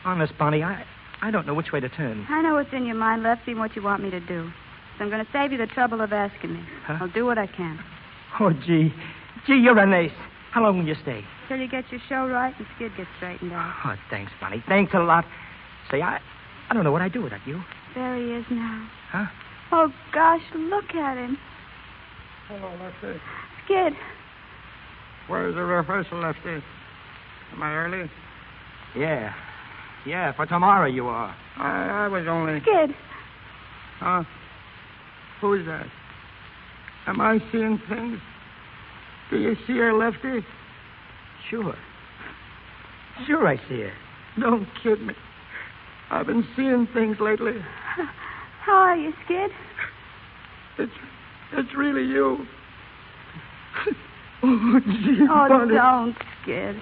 Honest, Bonnie, I don't know which way to turn. I know what's in your mind, Lefty, and what you want me to do. So I'm going to save you the trouble of asking me. Huh? I'll do what I can. Oh, gee, you're an ace. How long will you stay? Till you get your show right and Skid gets straightened out. Oh, thanks, Bonnie. Thanks a lot. Say, I don't know what I'd do without you. There he is now. Huh? Oh, gosh, look at him. Hello, Lefty. Skid. Where's the rehearsal, Lefty? Am I early? Yeah, for tomorrow you are. I was only... Skid. Huh? Who's that? Am I seeing things? Do you see her, Lefty? Sure I see her. Don't kid me. I've been seeing things lately. How are you, Skid? It's really you. Oh, gee, Oh, Bonnie. don't, Skid.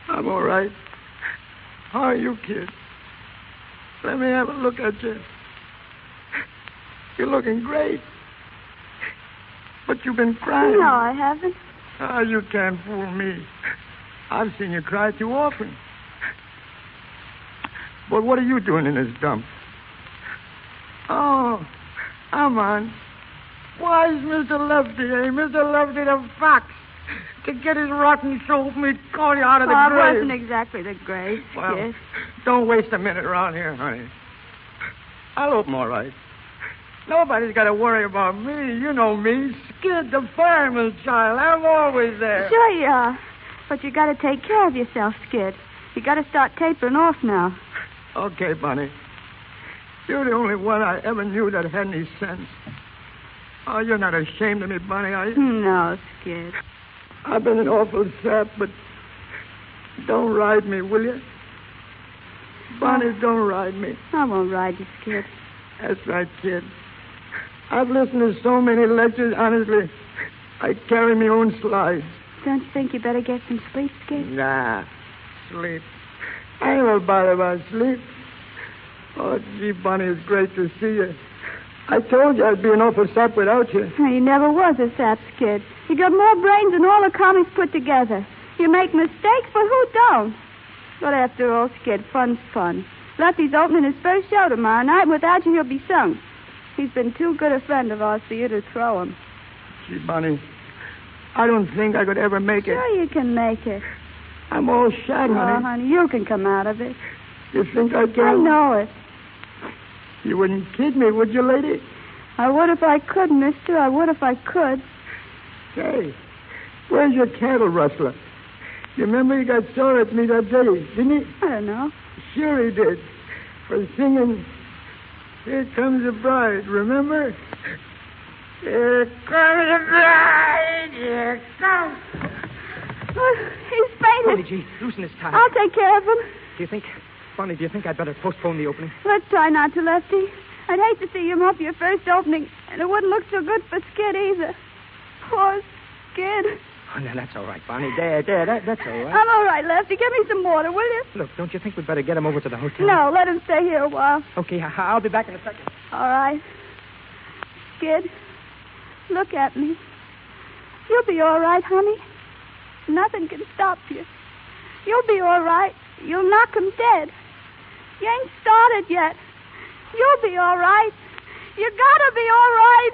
I'm all right. How are you, kid? Let me have a look at you. You're looking great. But you've been crying. No, I haven't. Oh, you can't fool me. I've seen you cry too often. But what are you doing in this dump? Oh, I'm on. Why is Mr. Lefty, Mr. Lefty the fox? To get his rotten soul from me, call you out of the It grave. wasn't exactly the grave, Well, Skid. don't waste a minute around here, honey. I'll open all right. Nobody's got to worry about me. You know me. Skid, the fireman's child. I'm always there. Sure you are. But you got to take care of yourself, Skid. You got to start tapering off now. Okay, Bunny. You're the only one I ever knew that had any sense. Oh, you're not ashamed of me, Bunny, are you? No, Skid. I've been an awful sap, but don't ride me, will you? Bunny, don't ride me. I won't ride you, Skid. That's right, kid. I've listened to so many lectures, honestly, I carry my own slides. Don't you think you better get some sleep, Skid? Nah, sleep. I ain't no bother about sleep. Oh, gee, Bunny, it's great to see you. I told you I'd be an awful sap without you. You never was a sap, Skid. You got more brains than all the comics put together. You make mistakes, but who don't? But after all, Skid, fun's fun. Lefty's opening his first show tomorrow night, and without you, he'll be sunk. He's been too good a friend of ours for you to throw him. Gee, Bunny, I don't think I could ever make it. Sure you can make it. I'm all shot, honey. Oh, honey, you can come out of it. You think I can? I know it. You wouldn't kid me, would you, lady? I would if I could, mister. I would if I could. Say, where's your cattle rustler? You remember he got sore at me that day, didn't he? I don't know. Sure he did. For singing, Here Comes the Bride, remember? Here comes the bride, here comes... Oh, he's fainted. Bonnie, gee, loosen his tie. I'll take care of him. Bonnie, do you think I'd better postpone the opening? Let's try not to, Lefty. I'd hate to see him off your first opening, and it wouldn't look so good for Skid either. Poor Skid. Oh, no, that's all right, Bonnie. There, that's all right. I'm all right, Lefty. Give me some water, will you? Look, don't you think we'd better get him over to the hotel? No, let him stay here a while. Okay, I'll be back in a second. All right. Skid, look at me. You'll be all right, honey. Nothing can stop you. You'll be all right. You'll knock him dead. You ain't started yet. You'll be all right. You gotta be all right.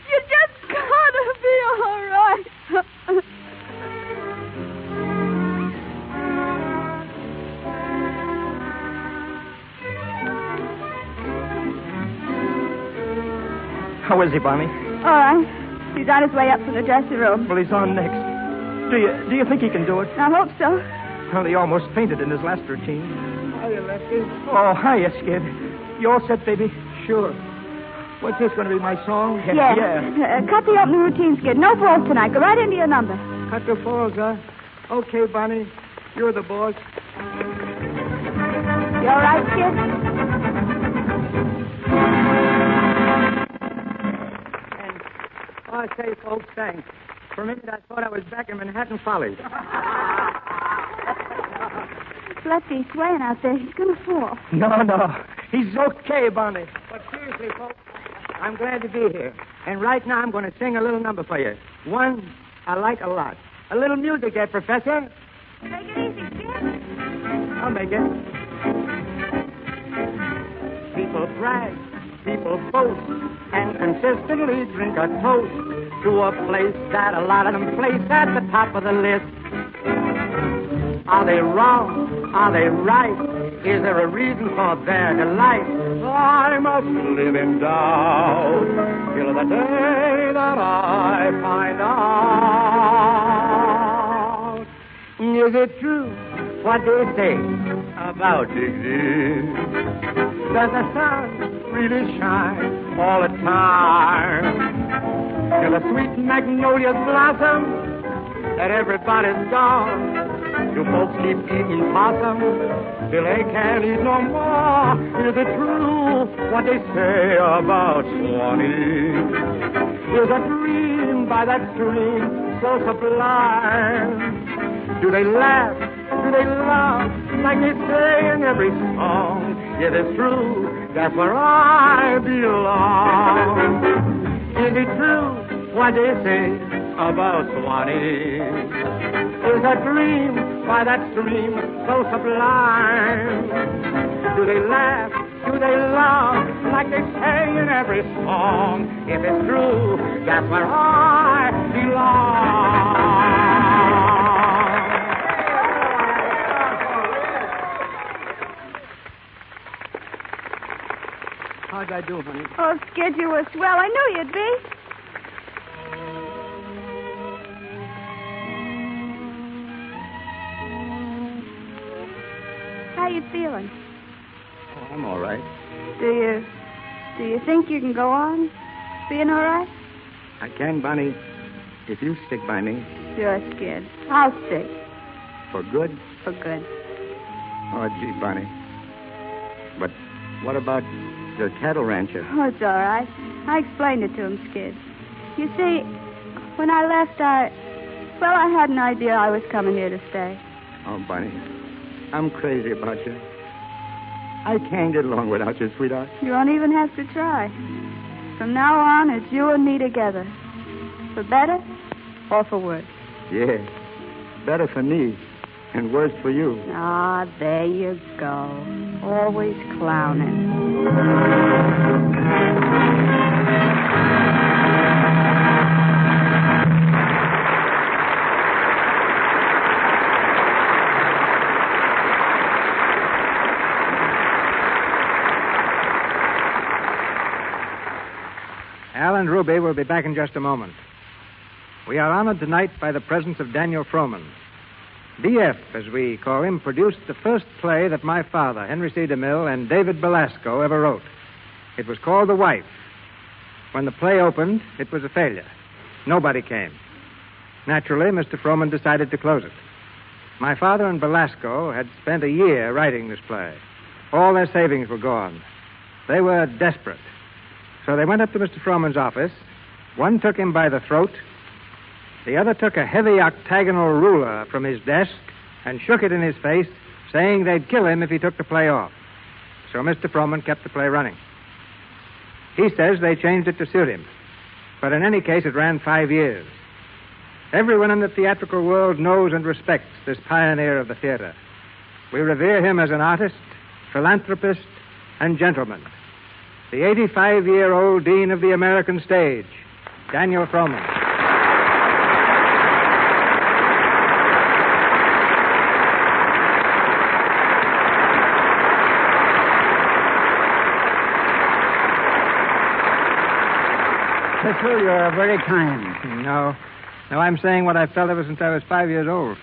You just gotta be all right. How is he, Bonnie? All right. He's on his way up from the dressing room. Well, he's on next. Do you think he can do it? I hope so. Well, he almost fainted in his last routine. Hiya, Lefty. Oh, hiya, Skid. You all set, baby? Sure. What's this going to be, my song? Yeah. Cut the opening routine, Skid. No balls tonight. Go right into your number. Cut the falls, huh? Okay, Bonnie. You're the boss. You all right, Skid? Oh, say, folks, thanks. For a minute, I thought I was back in Manhattan Follies. Lefty's swaying out there. He's going to fall. No. He's okay, Bonnie. But seriously, folks, I'm glad to be here. And right now, I'm going to sing a little number for you. One I like a lot. A little music there, Professor. Take it easy, Skid. I'll make it. People brag, people boast, and consistently drink a toast to a place that a lot of them place at the top of the list. Are they wrong? Are they right? Is there a reason for their delight? I must live in doubt till the day that I find out. Is it true what they say about disease? Does the sun really shine all the time? Do the sweet magnolias blossom that everybody's gone? Do folks keep eating possum till they can't eat no more? Is it true what they say about Swanee? Is a dream by that stream so sublime? Do they laugh? Do they laugh like they say in every song? It is true, that's where I belong. Is it true what they say about Swanee? Is a dream by that stream so sublime? Do they laugh? Do they laugh like they say in every song? If it's true, that's where I belong. How'd I do, honey? Oh, Skid, you were swell. I knew you'd be. How you feeling? Oh, I'm all right. Do you think you can go on being all right? I can, Bonnie, if you stick by me. Sure, Skid. I'll stick. For good? For good. Oh, gee, Bonnie. But what about your cattle rancher? Oh, it's all right. I explained it to him, Skid. You see, when I left, I had an idea I was coming here to stay. Oh, Bonnie, I'm crazy about you. I can't get along without you, sweetheart. You won't even have to try. From now on, it's you and me together. For better or for worse. Yeah, better for me and worse for you. Ah, there you go. Always clowning. Al and Ruby will be back in just a moment. We are honored tonight by the presence of Daniel Frohman. D.F., as we call him, produced the first play that my father, Henry C. DeMille, and David Belasco ever wrote. It was called The Wife. When the play opened, it was a failure. Nobody came. Naturally, Mr. Frohman decided to close it. My father and Belasco had spent a year writing this play. All their savings were gone. They were desperate. So they went up to Mr. Frohman's office. One took him by the throat. The other took a heavy octagonal ruler from his desk and shook it in his face, saying they'd kill him if he took the play off. So Mr. Frohman kept the play running. He says they changed it to suit him. But in any case, it ran 5 years. Everyone in the theatrical world knows and respects this pioneer of the theater. We revere him as an artist, philanthropist, and gentleman. the 85-year-old Dean of the American stage, Daniel Frohman. Cecil, you're very kind. No, I'm saying what I've felt ever since I was 5 years old.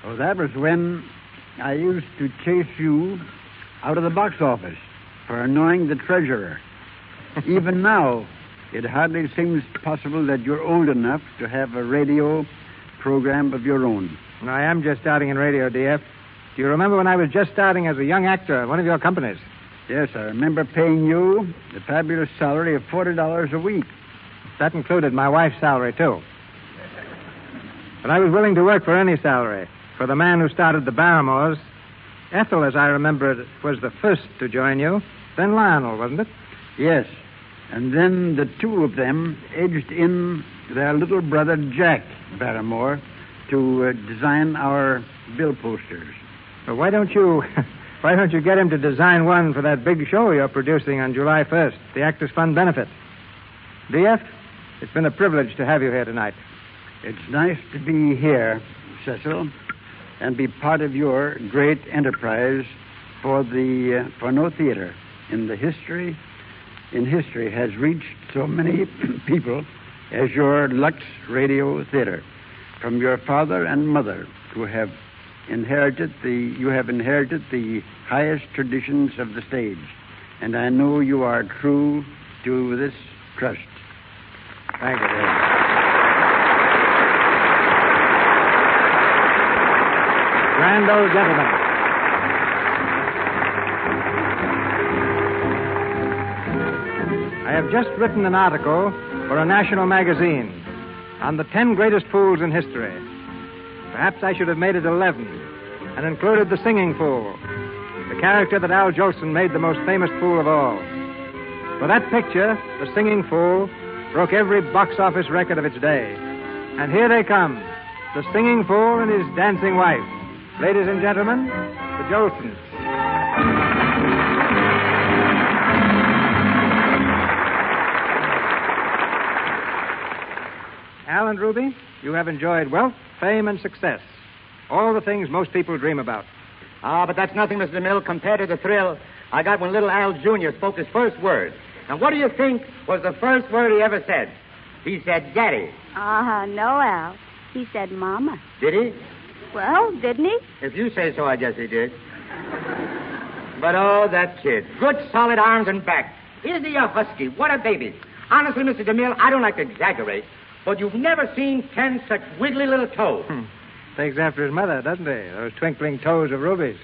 Oh, that was when I used to chase you out of the box office for annoying the treasurer. Even now, it hardly seems possible that you're old enough to have a radio program of your own. I am just starting in radio, DF. Do you remember when I was just starting as a young actor at one of your companies? Yes, I remember paying you the fabulous salary of $40 a week. That included my wife's salary, too. But I was willing to work for any salary. For the man who started the Barrymores, Ethel, as I remember it, was the first to join you. Then Lionel, wasn't it? Yes. And then the two of them edged in their little brother, Jack Barrymore, to design our bill posters. Well, why don't you get him to design one for that big show you're producing on July 1st, the Actors Fund benefit? DF, it's been a privilege to have you here tonight. It's nice to be here, Cecil, and be part of your great enterprise for no theater in history has reached so many people as your Lux Radio Theater. From your father and mother, who have inherited the highest traditions of the stage, and I know you are true to this trust. Thank you, Dave. Grand old gentleman. I have just written an article for a national magazine on the 10 greatest fools in history. Perhaps I should have made it 11 and included the singing fool, the character that Al Jolson made the most famous fool of all. For that picture, the singing fool, broke every box office record of its day. And here they come, the singing fool and his dancing wife. Ladies and gentlemen, the Jolsons. Al and Ruby, you have enjoyed wealth, fame, and success. All the things most people dream about. But that's nothing, Mr. DeMille, compared to the thrill I got when little Al Jr. spoke his first word. Now, what do you think was the first word he ever said? He said, Daddy. No, Al. He said Mama. Did he? Well, didn't he? If you say so, I guess he did. But, oh, that kid. Good, solid arms and back. Isn't he a husky? What a baby. Honestly, Mr. DeMille, I don't like to exaggerate, but you've never seen 10 such wiggly little toes. Takes after his mother, doesn't he? Those twinkling toes of Ruby's.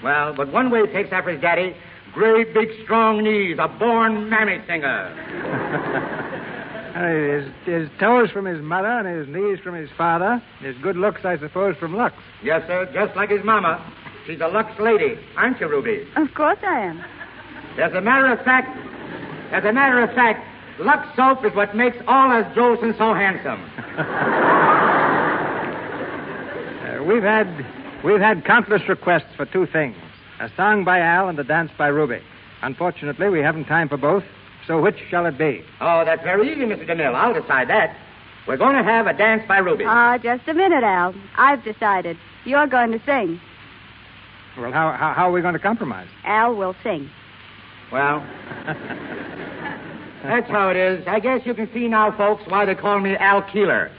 Well, but one way he takes after his daddy, great big strong knees, a born mammy singer. His toes from his mother and his knees from his father. His good looks, I suppose, from Lux. Yes, sir, just like his mama. She's a Lux lady, aren't you, Ruby? Of course I am. As a matter of fact, Lux soap is what makes all us Jolson so handsome. We've had countless requests for two things: a song by Al and a dance by Ruby. Unfortunately, we haven't time for both. So which shall it be? Oh, that's very easy, Mr. DeMille. I'll decide that. We're going to have a dance by Ruby. Just a minute, Al. I've decided. You're going to sing. Well, how are we going to compromise? Al will sing. Well, that's how it is. I guess you can see now, folks, why they call me Al Keeler.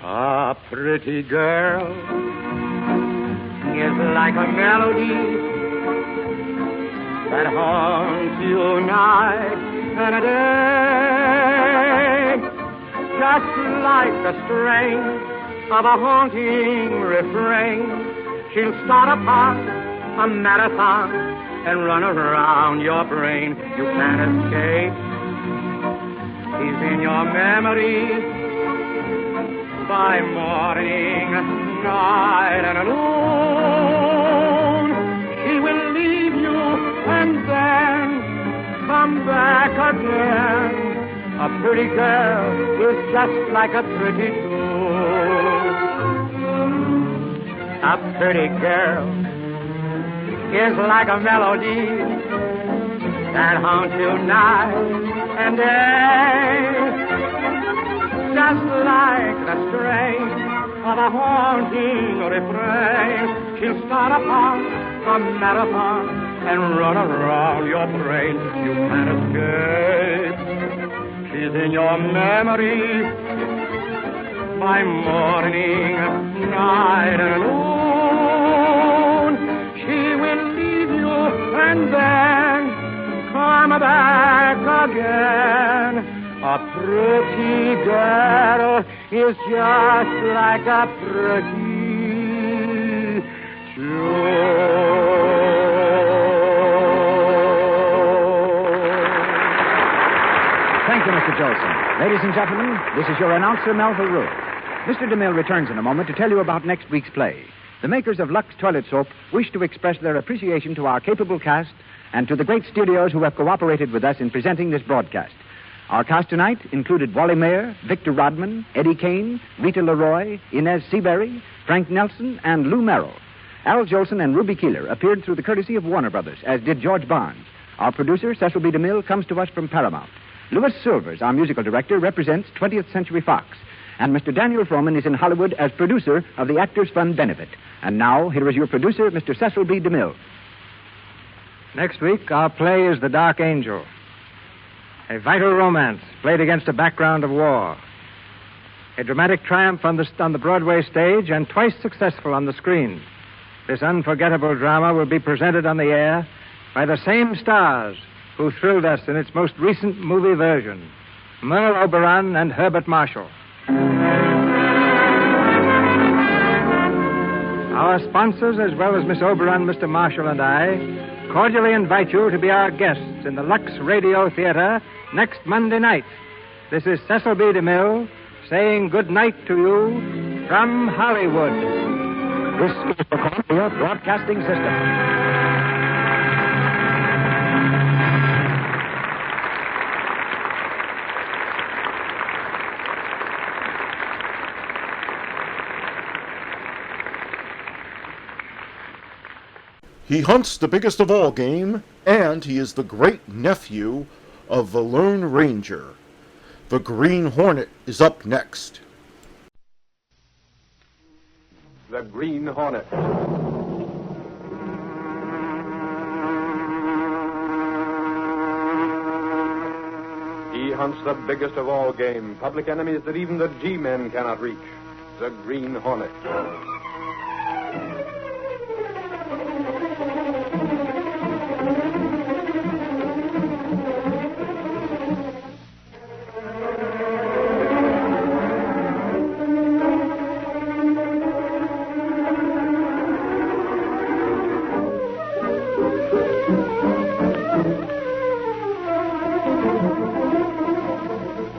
A pretty girl is like a melody that haunts you night and a day, just like the strain of a haunting refrain. She'll start a marathon and run around your brain. You can't escape. He's in your memory by morning, night, and noon. She will leave you and then come back again. A pretty girl is just like a pretty tune. A pretty girl is like a melody that haunts you night and day, just like the strain of a haunting refrain. She'll start upon a marathon and run around your brain. You can't escape. She's in your memory by morning, night, and noon. She will leave you and then come back again. A pretty girl is just like a pretty tune. Thank you, Mr. Jolson. Ladies and gentlemen, this is your announcer, Melville Rule. Mr. DeMille returns in a moment to tell you about next week's play. The makers of Lux Toilet Soap wish to express their appreciation to our capable cast and to the great studios who have cooperated with us in presenting this broadcast. Our cast tonight included Wally Mayer, Victor Rodman, Eddie Kane, Rita Leroy, Inez Seabury, Frank Nelson, and Lou Merrill. Al Jolson and Ruby Keeler appeared through the courtesy of Warner Brothers, as did George Barnes. Our producer, Cecil B. DeMille, comes to us from Paramount. Louis Silvers, our musical director, represents 20th Century Fox. And Mr. Daniel Frohman is in Hollywood as producer of the Actors Fund Benefit. And now, here is your producer, Mr. Cecil B. DeMille. Next week, our play is The Dark Angel. A vital romance played against a background of war. A dramatic triumph on the Broadway stage and twice successful on the screen. This unforgettable drama will be presented on the air by the same stars who thrilled us in its most recent movie version, Merle Oberon and Herbert Marshall. Our sponsors, as well as Miss Oberon, Mr. Marshall, and I, cordially invite you to be our guests in the Lux Radio Theater next Monday night. This is Cecil B. DeMille saying good night to you from Hollywood. This is the Columbia Broadcasting System. He hunts the biggest of all game, and he is the great-nephew of the Lone Ranger. The Green Hornet is up next. The Green Hornet. He hunts the biggest of all game, public enemies that even the G-men cannot reach. The Green Hornet.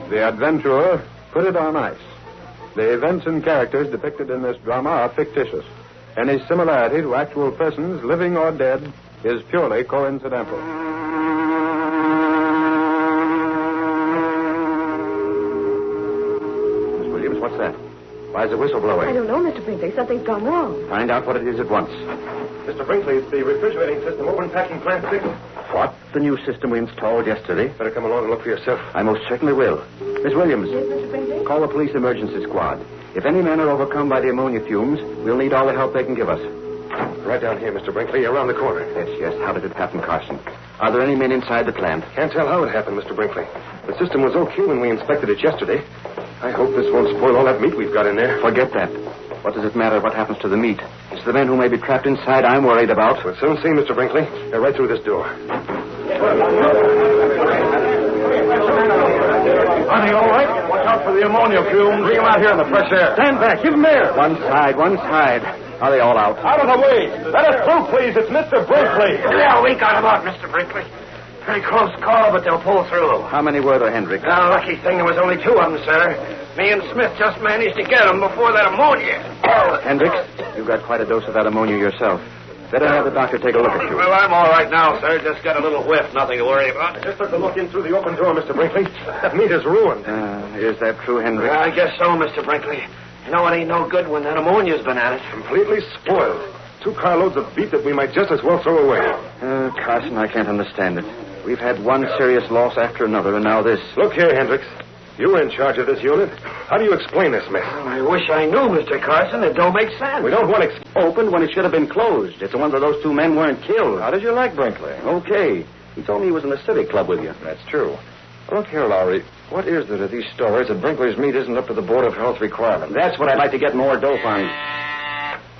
The adventurer put it on ice. The events and characters depicted in this drama are fictitious. Any similarity to actual persons, living or dead, is purely coincidental. Miss Williams, what's that? Why is the whistle blowing? I don't know, Mr. Brinkley. Something's gone wrong. Find out what it is at once. Mr. Brinkley, it's the refrigerating system over in Packing Plant 6. What? The new system we installed yesterday? Better come along and look for yourself. I most certainly will. Miss Williams. Yes, Mr. Brinkley? Call the police emergency squad. If any men are overcome by the ammonia fumes, we'll need all the help they can give us. Right down here, Mr. Brinkley, around the corner. Yes. How did it happen, Carson? Are there any men inside the plant? Can't tell how it happened, Mr. Brinkley. The system was okay when we inspected it yesterday. I hope this won't spoil all that meat we've got in there. Forget that. What does it matter what happens to the meat? It's the men who may be trapped inside I'm worried about. We'll soon see, Mr. Brinkley. They're right through this door. Are they all right? Watch out for the ammonia fumes. Bring them out here in the fresh air. Stand back. Give them air. One side. Are they all out? Out of the way. Let us through, please. It's Mr. Brinkley. Yeah, we got him out, Mr. Brinkley. Pretty close call, but they'll pull through. How many were there, Hendricks? Lucky thing there was only two of them, sir. Me and Smith just managed to get them before that ammonia. Hendricks, you've got quite a dose of that ammonia yourself. Better have the doctor take a look at you. Well, I'm all right now, sir. Just got a little whiff. Nothing to worry about. Just took a look in through the open door, Mr. Brinkley. That meat is ruined. Is that true, Hendricks? I guess so, Mr. Brinkley. You know it ain't no good when that ammonia's been at it. Completely spoiled. 2 carloads of beef that we might just as well throw away. Carson, I can't understand it. We've had one serious loss after another, and now this. Look here, Hendricks. You were in charge of this unit. How do you explain this mess? I wish I knew, Mr. Carson. It don't make sense. We don't want opened when it should have been closed. It's a wonder those 2 men weren't killed. How did you like Brinkley? Okay. He told me he was in the Civic Club with you. That's true. Look here, Lowry. What is there to these stories that Brinkley's meat isn't up to the Board of Health requirements? That's what I'd like to get more dope on.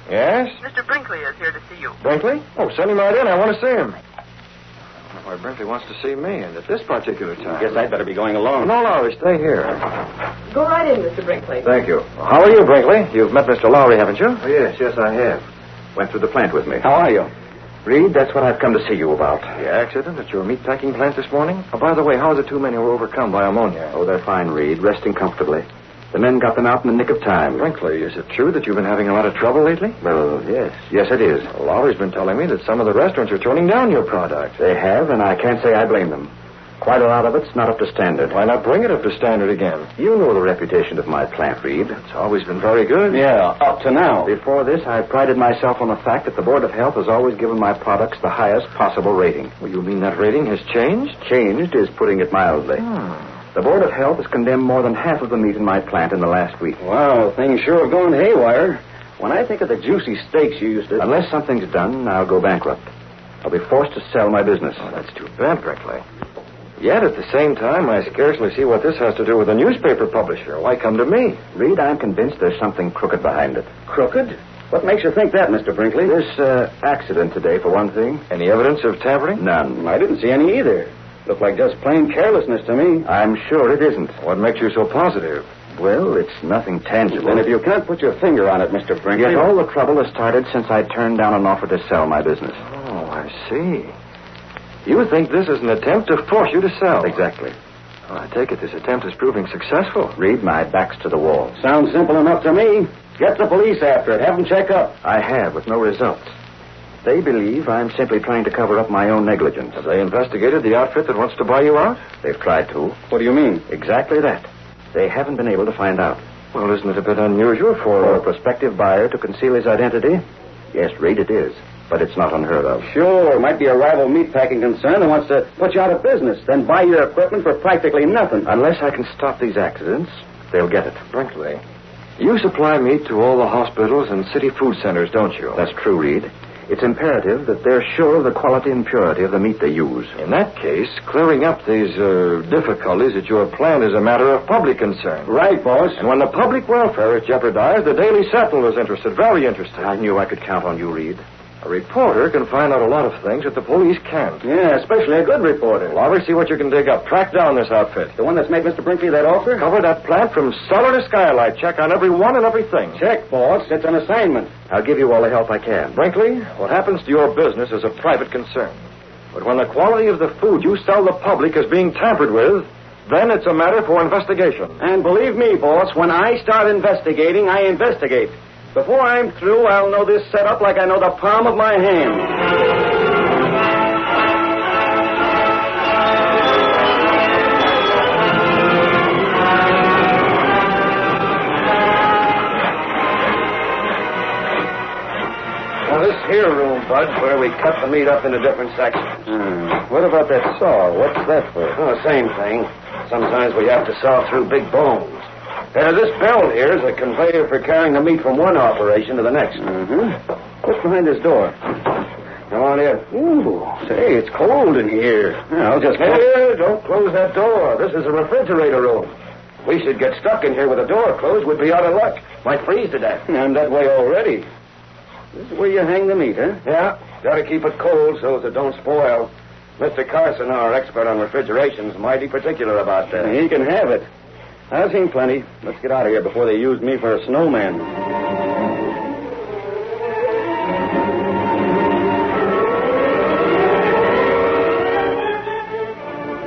Yes? Mr. Brinkley is here to see you. Brinkley? Oh, send him right in. I want to see him. Why, Brinkley wants to see me, and at this particular time. Guess I'd better be going alone. No, Lowry, stay here. Go right in, Mr. Brinkley. Thank you. How are you, Brinkley? You've met Mr. Lowry, haven't you? Oh, yes, I have. Went through the plant with me. How are you? Reed, that's what I've come to see you about. The accident at your meatpacking plant this morning? Oh, by the way, how are the 2 men who were overcome by ammonia? Oh, they're fine, Reed, resting comfortably. The men got them out in the nick of time. Brinkley, is it true that you've been having a lot of trouble lately? Well, yes. Yes, it is. Well, Lowry's been telling me that some of the restaurants are turning down your product. They have, and I can't say I blame them. Quite a lot of it's not up to standard. Why not bring it up to standard again? You know the reputation of my plant, Reed. It's always been very good. Yeah, up to now. Before this, I prided myself on the fact that the Board of Health has always given my products the highest possible rating. Well, you mean that rating has changed? Changed is putting it mildly. The Board of Health has condemned more than half of the meat in my plant in the last week. Wow, things sure have gone haywire. When I think of the juicy steaks you used to... Unless something's done, I'll go bankrupt. I'll be forced to sell my business. Oh, that's too bad, Brinkley. Yet, at the same time, I scarcely see what this has to do with a newspaper publisher. Why come to me? Reed, I'm convinced there's something crooked behind it. Crooked? What makes you think that, Mr. Brinkley? This accident today, for one thing. Any evidence of tampering? None. I didn't see any either. Looked like just plain carelessness to me. I'm sure it isn't. What makes you so positive? Well, it's nothing tangible. Then if you can't put your finger on it, Mr. Brinkley... Yet all the trouble has started since I turned down an offer to sell my business. Oh, I see. You think this is an attempt to force you to sell? Exactly. Well, I take it this attempt is proving successful. Reed, my back's to the wall. Sounds simple enough to me. Get the police after it. Have them check up. I have, with no results. They believe I'm simply trying to cover up my own negligence. Have they investigated the outfit that wants to buy you out? They've tried to. What do you mean? Exactly that. They haven't been able to find out. Well, isn't it a bit unusual for a prospective buyer to conceal his identity? Yes, Reed, it is. But it's not unheard of. Sure, might be a rival meatpacking concern that wants to put you out of business, then buy your equipment for practically nothing. Unless I can stop these accidents, they'll get it. Brinkley, you supply meat to all the hospitals and city food centers, don't you? That's true, Reed. It's imperative that they're sure of the quality and purity of the meat they use. In that case, clearing up these difficulties at your plant is a matter of public concern. Right, boss. And when the public welfare is jeopardized, the Daily Sentinel is interested, very interested. I knew I could count on you, Reed. A reporter can find out a lot of things that the police can't. Yeah, especially a good reporter. Well, I'll see what you can dig up. Track down this outfit. The one that's made Mr. Brinkley that offer? Cover that plant from cellar to skylight. Check on every one and everything. Check, boss. It's an assignment. I'll give you all the help I can. Brinkley, what happens to your business is a private concern. But when the quality of the food you sell the public is being tampered with, then it's a matter for investigation. And believe me, boss, when I start investigating, I investigate. Before I'm through, I'll know this setup like I know the palm of my hand. Now, this here room, Bud, where we cut the meat up into different sections. What about that saw? What's that for? Oh, same thing. Sometimes we have to saw through big bones. This belt here is a conveyor for carrying the meat from one operation to the next. What's behind this door? Come on in. Ooh, say, it's cold in here. Yeah, I'll just... Hey, don't close that door. This is a refrigerator room. We should get stuck in here with the door closed. We'd be out of luck. Might freeze to death. I'm that way already. This is where you hang the meat, huh? Yeah. Got to keep it cold so that it don't spoil. Mr. Carson, our expert on refrigeration, is mighty particular about that. He can have it. I've seen plenty. Let's get out of here before they use me for a snowman.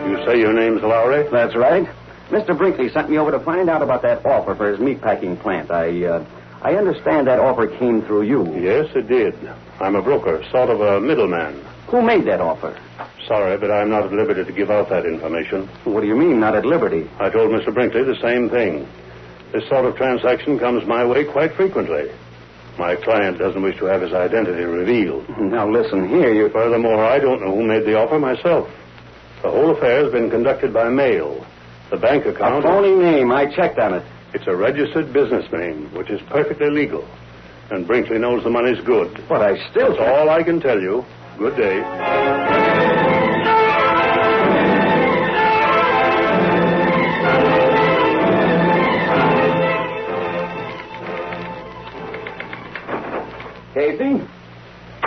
You say your name's Lowry? That's right. Mr. Brinkley sent me over to find out about that offer for his meatpacking plant. I understand that offer came through you. Yes, it did. I'm a broker, sort of a middleman. Who made that offer? Sorry, but I'm not at liberty to give out that information. What do you mean, not at liberty? I told Mr. Brinkley the same thing. This sort of transaction comes my way quite frequently. My client doesn't wish to have his identity revealed. Now, listen here, you... Furthermore, I don't know who made the offer myself. The whole affair has been conducted by mail. The bank account... A phony name. I checked on it. It's a registered business name, which is perfectly legal. And Brinkley knows the money's good. But I still... That's all I can tell you. Good day. Casey,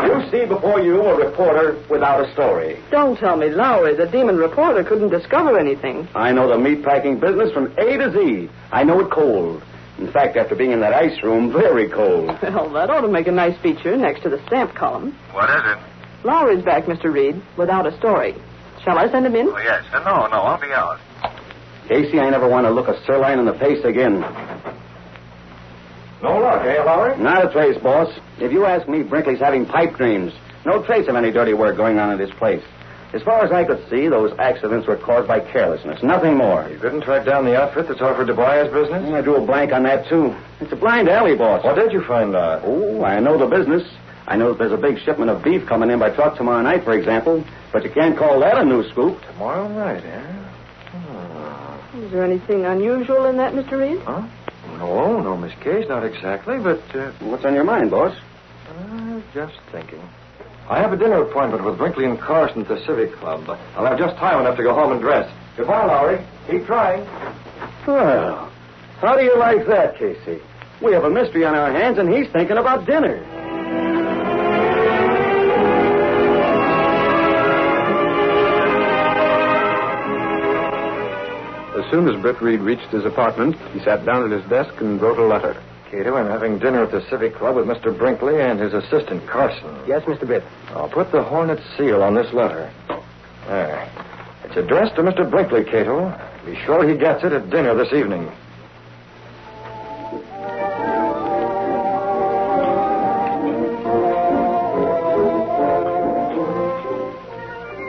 you see before you a reporter without a story. Don't tell me, Lowry, the demon reporter couldn't discover anything. I know the meatpacking business from A to Z. I know it cold. In fact, after being in that ice room, very cold. Well, that ought to make a nice feature next to the stamp column. What is it? Lowry's back, Mr. Reed, without a story. Shall I send him in? Oh, yes. No, I'll be out. Casey, I never want to look a sirloin in the face again. No luck, eh, Lowry? Not a trace, boss. If you ask me, Brinkley's having pipe dreams. No trace of any dirty work going on in this place. As far as I could see, those accidents were caused by carelessness. Nothing more. You couldn't track down the outfit that's offered to buy his business? I drew a blank on that, too. It's a blind alley, boss. What did you find out? Oh, I know the business. I know that there's a big shipment of beef coming in by truck tomorrow night, for example. But you can't call that a news scoop. Tomorrow night, eh? Is there anything unusual in that, Mr. Reed? Huh? No, Miss Case, not exactly, but... What's on your mind, boss? Just thinking. I have a dinner appointment with Brinkley and Carson at the Civic Club. I'll have just time enough to go home and dress. Goodbye, Lowry. Keep trying. Well, how do you like that, Casey? We have a mystery on our hands, and he's thinking about dinner. As soon as Britt Reed reached his apartment, he sat down at his desk and wrote a letter. Cato, I'm having dinner at the Civic Club with Mr. Brinkley and his assistant, Carson. Yes, Mr. Britt. I'll put the Hornet seal on this letter. There. It's addressed to Mr. Brinkley, Cato. Be sure he gets it at dinner this evening.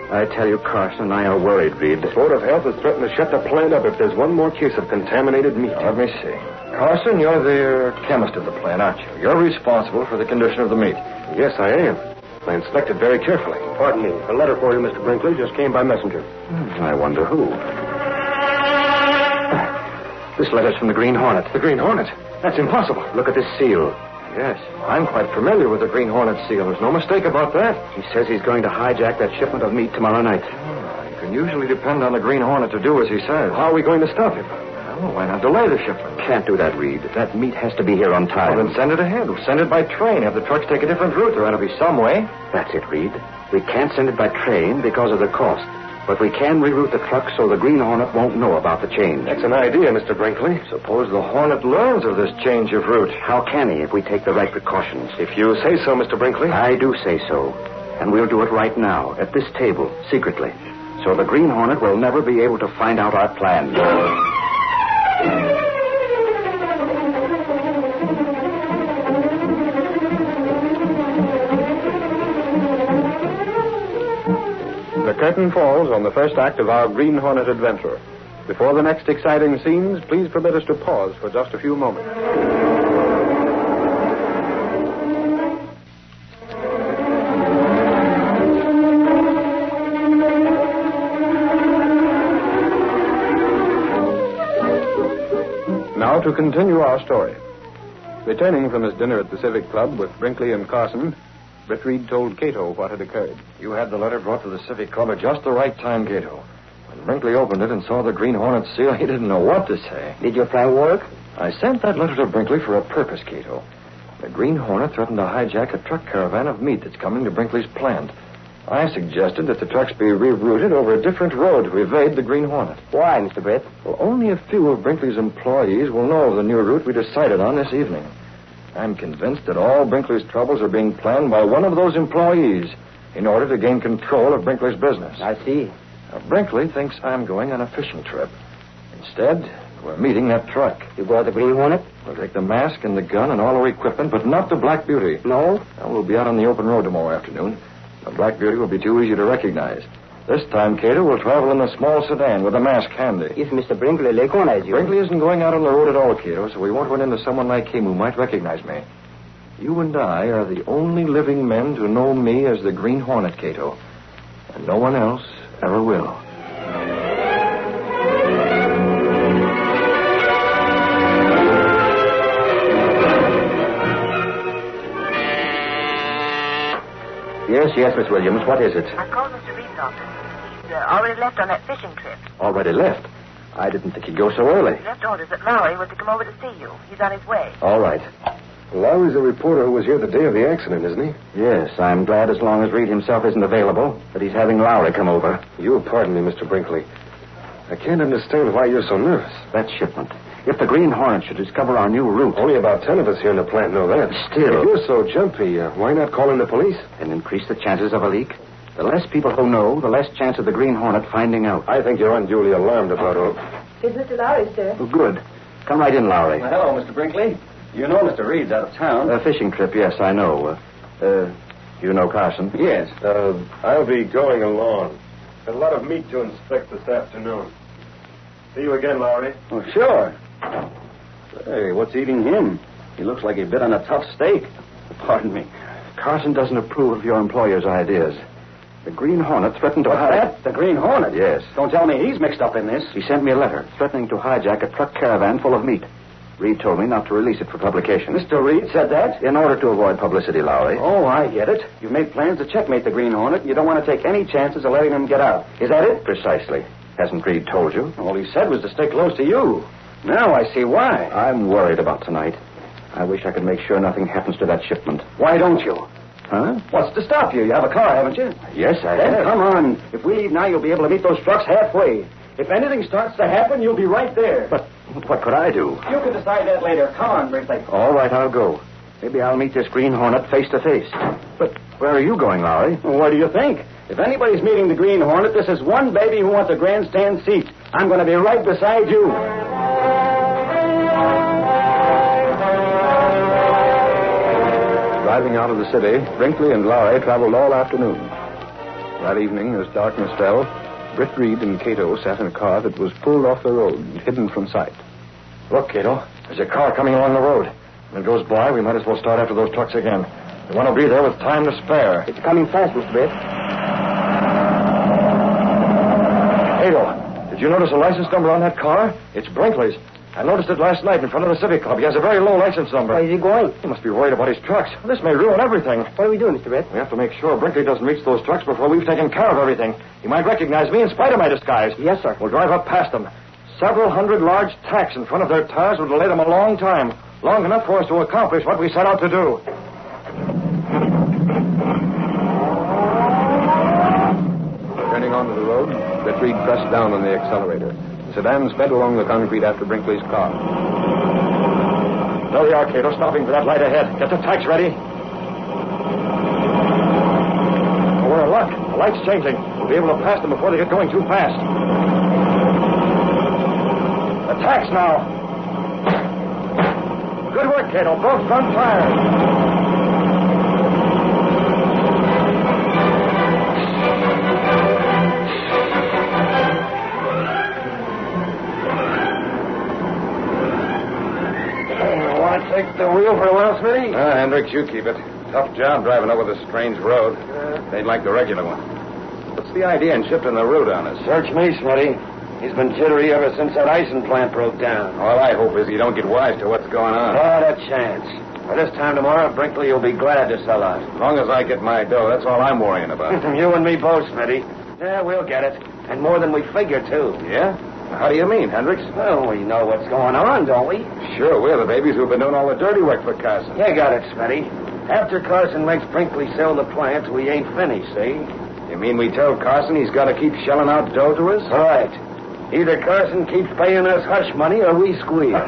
I tell you, Carson and I are worried, Reed. The Board of Health has threatened to shut the plant up if there's one more case of contaminated meat. Let me see. Carson, you're the chemist of the plant, aren't you? You're responsible for the condition of the meat. Yes, I am. I inspected very carefully. Pardon me. A letter for you, Mr. Brinkley, just came by messenger. I wonder who. This letter's from the Green Hornet. The Green Hornet? That's impossible. Look at this seal. Yes, I'm quite familiar with the Green Hornet seal. There's no mistake about that. He says he's going to hijack that shipment of meat tomorrow night. You can usually depend on the Green Hornet to do as he says. How are we going to stop him? Well, why not delay the shipment? Can't do that, Reed. That meat has to be here on time. Well, then send it ahead. We'll send it by train. Have the trucks take a different route. There ought to be some way. That's it, Reed. We can't send it by train because of the cost. But we can reroute the truck so the Green Hornet won't know about the change. That's an idea, Mr. Brinkley. Suppose the Hornet learns of this change of route. How can he if we take the right precautions? If you say so, Mr. Brinkley. I do say so. And we'll do it right now, at this table, secretly. So the Green Hornet will never be able to find out our plan. The curtain falls on the first act of our Green Hornet adventure. Before the next exciting scenes, please permit us to pause for just a few moments. Now to continue our story. Returning from his dinner at the Civic Club with Brinkley and Carson, Britt Reed told Cato what had occurred. You had the letter brought to the Civic Club at just the right time, Cato. When Brinkley opened it and saw the Green Hornet seal, he didn't know what to say. Did your plan work? I sent that letter to Brinkley for a purpose, Cato. The Green Hornet threatened to hijack a truck caravan of meat that's coming to Brinkley's plant. I suggested that the trucks be rerouted over a different road to evade the Green Hornet. Why, Mr. Britt? Well, only a few of Brinkley's employees will know of the new route we decided on this evening. I'm convinced that all Brinkley's troubles are being planned by one of those employees in order to gain control of Brinkley's business. I see. Now, Brinkley thinks I'm going on a fishing trip. Instead, we're meeting that truck. You go to the Green Hornet? We'll take the mask and the gun and all our equipment, but not the Black Beauty. No? Now, we'll be out on the open road tomorrow afternoon. The Black Beauty will be too easy to recognize. This time, Cato, we'll travel in a small sedan with a mask handy. If Mr. Brinkley recognize you. Brinkley isn't going out on the road at all, Cato, so we won't run into someone like him who might recognize me. You and I are the only living men to know me as the Green Hornet, Cato. And no one else ever will. Yes, Miss Williams. What is it? I called Mr. Reed's office. He's already left on that fishing trip. Already left. I didn't think he'd go so early. He left orders that Lowry was to come over to see you. He's on his way. All right. Lowry's the reporter who was here the day of the accident, isn't he? Yes, I'm glad as long as Reed himself isn't available that he's having Lowry come over. You'll pardon me, Mr. Brinkley. I can't understand why you're so nervous. That shipment. If the Green Hornet should discover our new route... Only about 10 of us here in the plant know that. Still... If you're so jumpy, why not call in the police? And increase the chances of a leak? The less people who know, the less chance of the Green Hornet finding out. I think you're unduly alarmed about all... Is Mr. Lowry, sir? Oh, good. Come right in, Lowry. Well, hello, Mr. Brinkley. You know Mr. Reed's out of town. A fishing trip, yes, I know. You know Carson? Yes. I'll be going along. Got a lot of meat to inspect this afternoon. See you again, Lowry. Oh, sure. Hey, what's eating him? He looks like he bit on a tough steak. Pardon me. Carson doesn't approve of your employer's ideas. The Green Hornet threatened to That? The Green Hornet? Yes. Don't tell me he's mixed up in this. He sent me a letter threatening to hijack a truck caravan full of meat. Reed told me not to release it for publication. Mr. Reed said that? In order to avoid publicity, Lowry. Oh, I get it. You've made plans to checkmate the Green Hornet. You don't want to take any chances of letting him get out. Is that it? Precisely. Hasn't Reed told you? All he said was to stay close to you. Now I see why. I'm worried about tonight. I wish I could make sure nothing happens to that shipment. Why don't you? Huh? What's to stop you? You have a car, haven't you? Yes, I Then have. come on. If we leave now, you'll be able to meet those trucks halfway. If anything starts to happen, you'll be right there. But what could I do? You can decide that later. Come on, Brinkley. All right, I'll go. Maybe I'll meet this Green Hornet face to face. But where are you going, Lowry? Well, what do you think? If anybody's meeting the Green Hornet, this is one baby who wants a grandstand seat. I'm going to be right beside you. Driving out of the city, Brinkley and Lowry traveled all afternoon. That evening, as darkness fell, Britt Reed and Cato sat in a car that was pulled off the road and hidden from sight. Look, Cato, there's a car coming along the road. When it goes by, we might as well start after those trucks again. We want to be there with time to spare. It's coming fast, Mr. Britt. Cato, did you notice a license number on that car? It's Brinkley's. I noticed it last night in front of the Civic Club. He has a very low license number. Where is he going? He must be worried about his trucks. This may ruin everything. What are we doing, Mr. Britt? We have to make sure Brinkley doesn't reach those trucks before we've taken care of everything. He might recognize me in spite of my disguise. Yes, sir. We'll drive up past them. Several hundred large tacks in front of their tires would delay them a long time. Long enough for us to accomplish what we set out to do. Turning onto the road, Britt Reed pressed down on the accelerator. The sedan sped along the concrete after Brinkley's car. There we are, Cato, stopping for that light ahead. Get the tacks ready. Oh, we're in luck. The light's changing. We'll be able to pass them before they get going too fast. The tacks now. Good work, Cato. Both front tires. Take the wheel for a while, Smitty? Hendricks, you keep it. Tough job driving over this strange road. Ain't like the regular one. What's the idea in shifting the route on us? Search me, Smitty. He's been jittery ever since that icing plant broke down. All I hope is you don't get wise to what's going on. Not a chance. By this time tomorrow, Brinkley will be glad to sell out. As long as I get my dough, that's all I'm worrying about. You and me both, Smitty. Yeah, we'll get it. And more than we figure, too. Yeah? How do you mean, Hendricks? Well, we know what's going on, don't we? Sure, we're the babies who've been doing all the dirty work for Carson. You got it, Smitty. After Carson makes Brinkley sell the plant, we ain't finished, see? You mean we tell Carson he's got to keep shelling out dough to us? Right. Either Carson keeps paying us hush money or we squeal.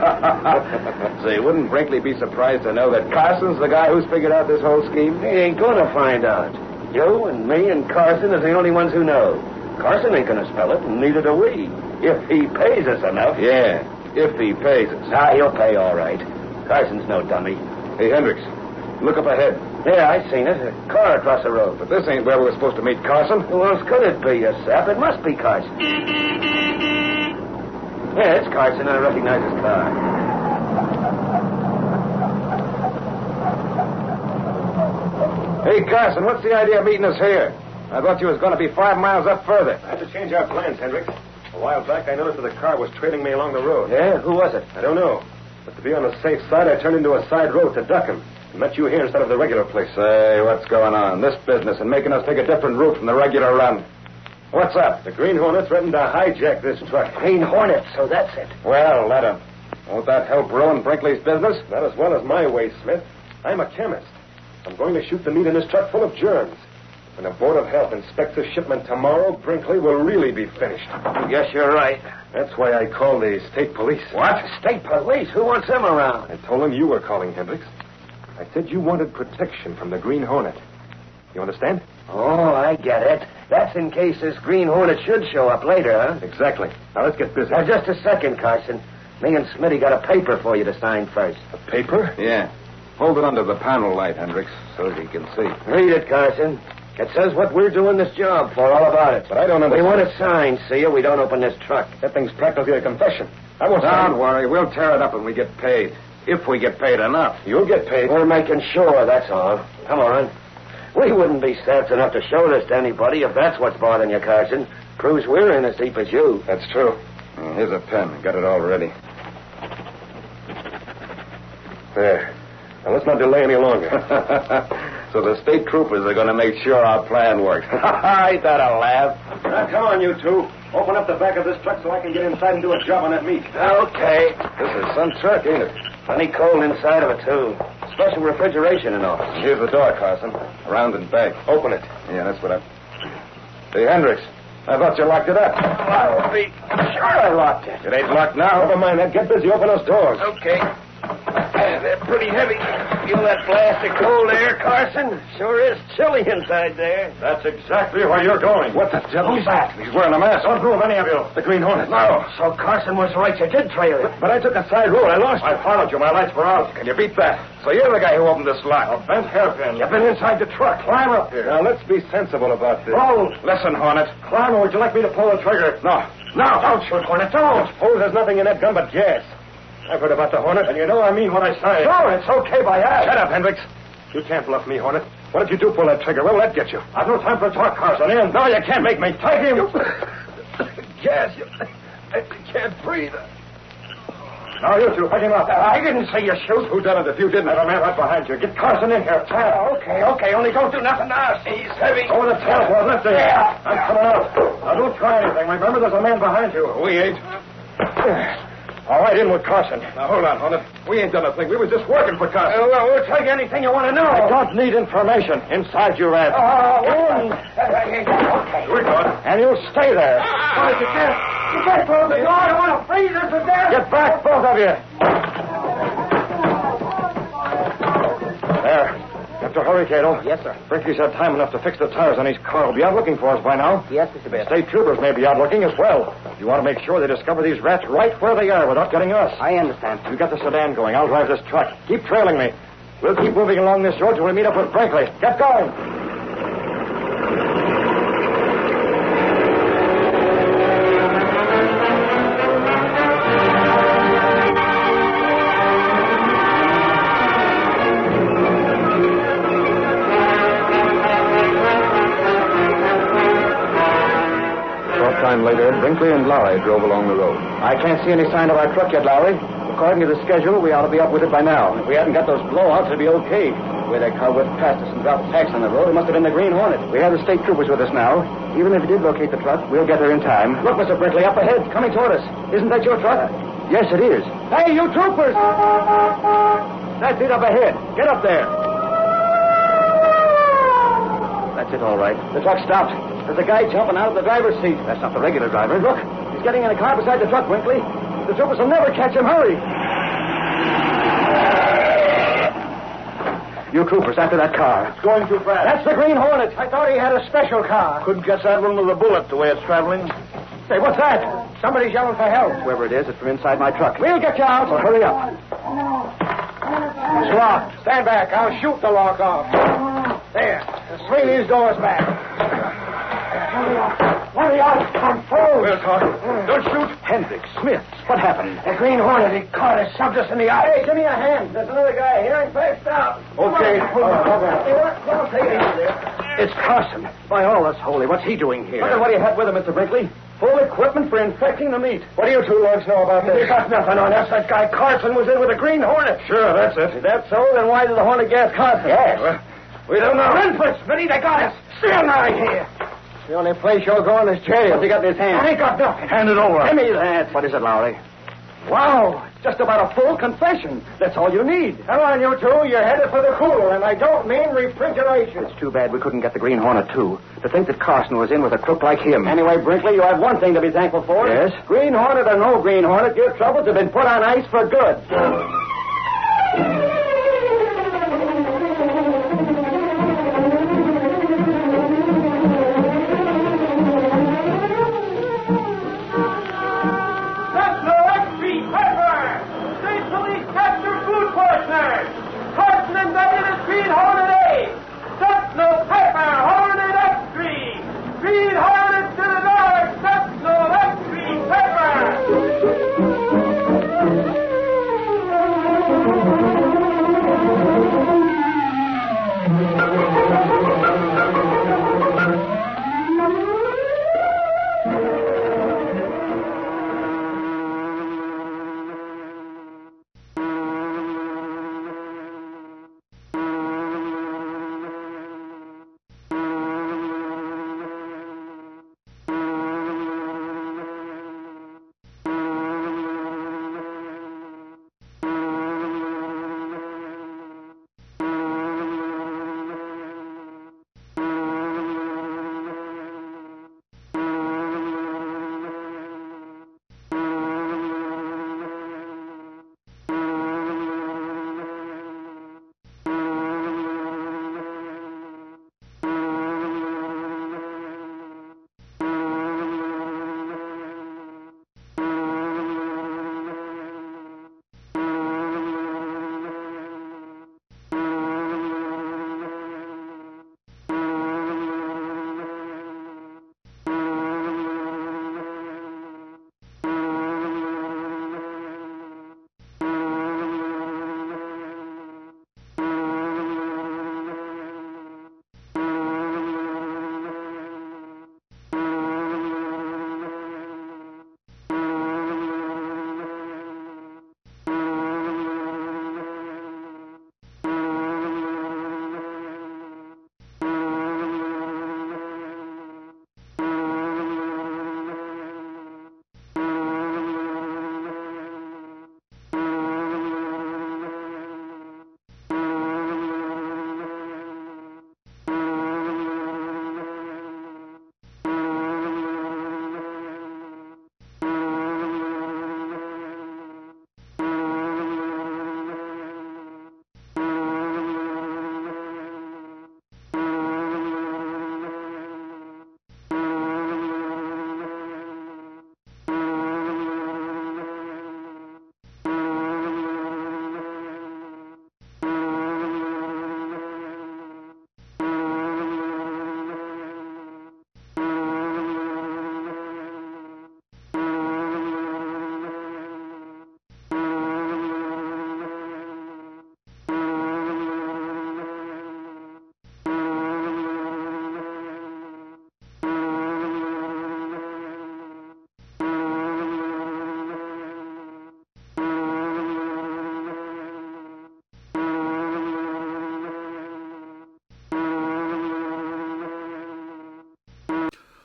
Say, wouldn't Brinkley be surprised to know that Carson's the guy who's figured out this whole scheme? He ain't gonna find out. You and me and Carson is the only ones who know. Carson ain't gonna spell it, and neither do we. If he pays us enough. Yeah, if he pays us. He'll pay all right. Carson's no dummy. Hey, Hendricks, look up ahead. Yeah, I seen it. A car across the road. But this ain't where we were supposed to meet Carson. Who else could it be, you sap? It must be Carson. Yeah, it's Carson. I recognize his car. Hey, Carson, what's the idea of meeting us here? I thought you was going to be 5 miles up further. I had to change our plans, Hendricks. A while back, I noticed that a car was trailing me along the road. Yeah? Who was it? I don't know. But to be on the safe side, I turned into a side road to duck him. And met you here instead of the regular place. Say, what's going on? This business and making us take a different route from the regular run. What's up? The Green Hornet threatened to hijack this truck. Green Hornet, so that's it. Well, let him. Won't that help ruin Brinkley's business? Not as well as my way, Smith. I'm a chemist. I'm going to shoot the meat in this truck full of germs. When the Board of Health inspects the shipment tomorrow, Brinkley will really be finished. I guess you're right. That's why I called the state police. What? State police? Who wants them around? I told them you were calling, Hendricks. I said you wanted protection from the Green Hornet. You understand? Oh, I get it. That's in case this Green Hornet should show up later, huh? Exactly. Now, let's get busy. Now, just a second, Carson. Me and Smitty got a paper for you to sign first. A paper? Yeah. Hold it under the panel light, Hendricks, so he can see. Read it, Carson. It says what we're doing this job for, all about it. But I don't understand. We want it signed, see you? We don't open this truck. That thing's practically a confession. I won't sign. Don't worry. We'll tear it up when we get paid. If we get paid enough. You'll get paid. We're making sure, that's all. Come on. We wouldn't be sense enough to show this to anybody if that's what's bothering you, Carson. Proves we're in as deep as you. That's true. Here's a pen. Got it all ready. There. Now, let's not delay any longer. So the state troopers are going to make sure our plan works. Ain't that a laugh? Now, come on, you two. Open up the back of this truck so I can get inside and do a job on that meat. Okay. This is some truck, ain't it? Plenty cold inside of it, too. Special refrigeration and all. Here's the door, Carson. Around and back. Open it. Yeah, that's what I... Hey, Hendricks, I thought you locked it up. I'll be sure I locked it. It ain't locked now. Never mind that. Get busy. Open those doors. Okay. They're pretty heavy. Feel that blast of cold air, Carson? Sure is chilly inside there. That's exactly where you're going. What the devil? Who's that? He's wearing a mask. Don't move, any of you. The Green Hornet. No. So Carson was right. You did trail it. But I took a side road. I lost you. I followed you. My lights were out. Can you beat that? So you're the guy who opened this lock. A bent hairpin. You've been inside the truck. Climb up here. Now, let's be sensible about this. Oh, listen, Hornet. Climb, or would you like me to pull the trigger? No. No, don't shoot, Hornet. Don't. Suppose there's nothing in that gun but gas. I've heard about the Hornet, and you know I mean what I say. Sure, it's okay by us. Shut up, Hendricks. You can't bluff me, Hornet. What if you do pull that trigger? Where'll that get you? I've no time for talk, Carson. In. No, you can't make me. Take him. Gas. I can't breathe. Now, you two, pick him up. I didn't see you shoot. Who done it if you didn't? I have a man right behind you. Get Carson in here. Okay. Only don't do nothing to us. He's heavy. Over the tail, boy. Lift him. Yeah. I'm coming out. Now, don't try anything. Remember, there's a man behind you. We ain't. All right, in with Carson. Now, hold on, Hornet. We ain't done a thing. We was just working for Carson. We'll tell you anything you want to know. I don't need information. Inside you, Red. In. Okay. We're going. And you stay there. You can't close the door. I don't want to freeze us to death. Get back, both of you. There. Have to hurry, Cato. Yes, sir. Brinkley's had time enough to fix the tires on his car. Will be out looking for us by now. Yes, Mr. Best. State troopers may be out looking as well. You want to make sure they discover these rats right where they are without getting us. I understand. You get the sedan going. I'll drive this truck. Keep trailing me. We'll keep moving along this road till we meet up with Brinkley. Get going. Later, Brinkley and Lowry drove along the road. I can't see any sign of our truck yet, Lowry. According to the schedule, we ought to be up with it by now. If we hadn't got those blowouts, it'd be okay. The way that car whipped past us and dropped tacks on the road, it must have been the Green Hornet. We have the state troopers with us now. Even if we did locate the truck, we'll get there in time. Look, Mr. Brinkley, up ahead, coming toward us. Isn't that your truck? Yes, it is. Hey, you troopers! That's it up ahead. Get up there. That's it, all right. The truck stopped. There's a guy jumping out of the driver's seat. That's not the regular driver. Look, he's getting in a car beside the truck, Brinkley. The troopers will never catch him. Hurry. You troopers, after that car. It's going too fast. That's the Green Hornet. I thought he had a special car. Couldn't catch that one with a bullet the way it's traveling. Say, what's that? Somebody's yelling for help. Whoever it is, it's from inside my truck. We'll get you out. Well, hurry up. It's locked. Stand back. I'll shoot the lock off. There. Swing these doors back. What are the odds? Come forward. We'll talk. Don't shoot. Hendricks, Smith, what happened? The Green Hornet, he caught us, shoved us in the eye. Hey, give me a hand. There's another guy here. He passed out. Okay. Don't take it easy there. It's Carson. By all that's holy, what's he doing here? Look at what he had with him, Mr. Brinkley. Full equipment for infecting the meat. What do you two lugs know about this? We got nothing on us. That guy Carson was in with the Green Hornet. Sure, that's it. If that's so, then why did the Hornet gas Carson? Yes. Well, we don't know. Run for it, Smitty. They got us. Still right here. The only place you'll go in is jail. What's he got in his hand? I ain't got nothing. Hand it over. Give me that. What is it, Lowry? Wow, it's just about a full confession. That's all you need. Come on, you two. You're headed for the cooler, and I don't mean refrigeration. It's too bad we couldn't get the Green Hornet, too. To think that Carson was in with a crook like him. Anyway, Brinkley, you have one thing to be thankful for. Yes? Green Hornet or no Green Hornet, your troubles have been put on ice for good.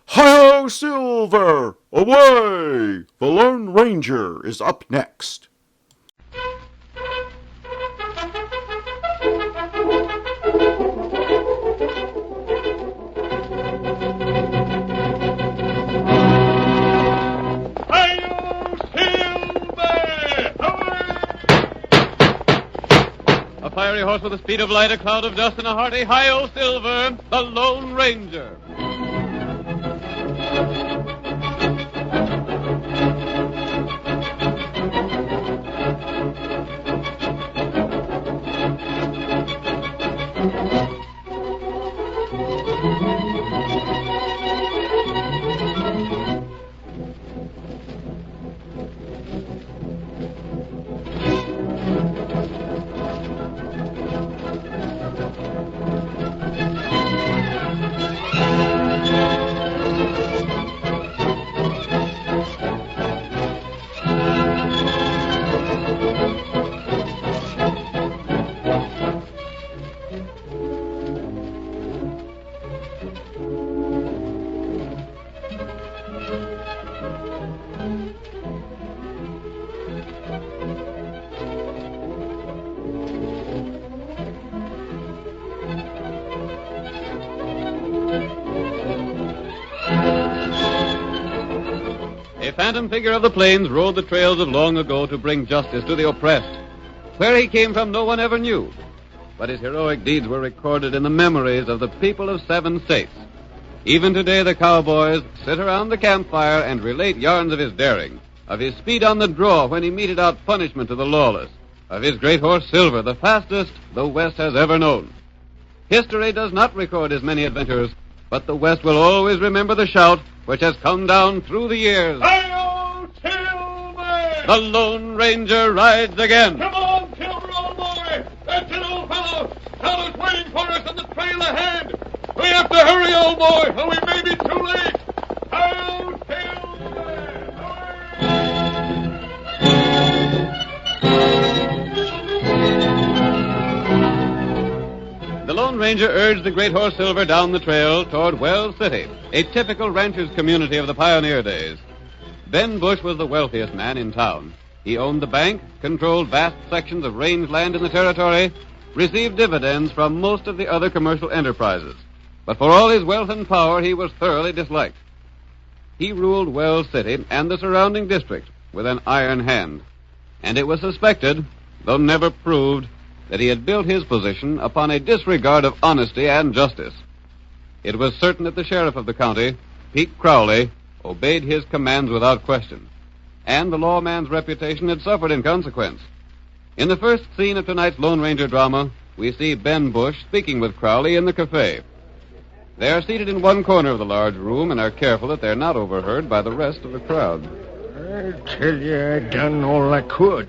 Hi-ho, Silver! Away! The Lone Ranger is up next. A fiery horse with the speed of light, a cloud of dust, and a hearty hi-yo Silver, the Lone Ranger. phantom figure of the plains rode the trails of long ago to bring justice to the oppressed. Where he came from, no one ever knew. But his heroic deeds were recorded in the memories of the people of 7 states. Even today, the cowboys sit around the campfire and relate yarns of his daring, of his speed on the draw when he meted out punishment to the lawless, of his great horse Silver, the fastest the West has ever known. History does not record his many adventures, but the West will always remember the shout which has come down through the years. Hi-yo, Silver! The Lone Ranger rides again. Come on, Silver, old boy! That's it, old fellow! Fellow's waiting for us on the trail ahead! We have to hurry, old boy, or we may be too late! Hi-yo, The Lone Ranger urged the great horse Silver down the trail toward Wells City, a typical rancher's community of the pioneer days. Ben Bush was the wealthiest man in town. He owned the bank, controlled vast sections of rangeland in the territory, received dividends from most of the other commercial enterprises. But for all his wealth and power, he was thoroughly disliked. He ruled Wells City and the surrounding district with an iron hand, and it was suspected, though never proved, that he had built his position upon a disregard of honesty and justice. It was certain that the sheriff of the county, Pete Crowley, obeyed his commands without question, and the lawman's reputation had suffered in consequence. In the first scene of tonight's Lone Ranger drama, we see Ben Bush speaking with Crowley in the cafe. They are seated in one corner of the large room and are careful that they're not overheard by the rest of the crowd. I tell you, I done all I could.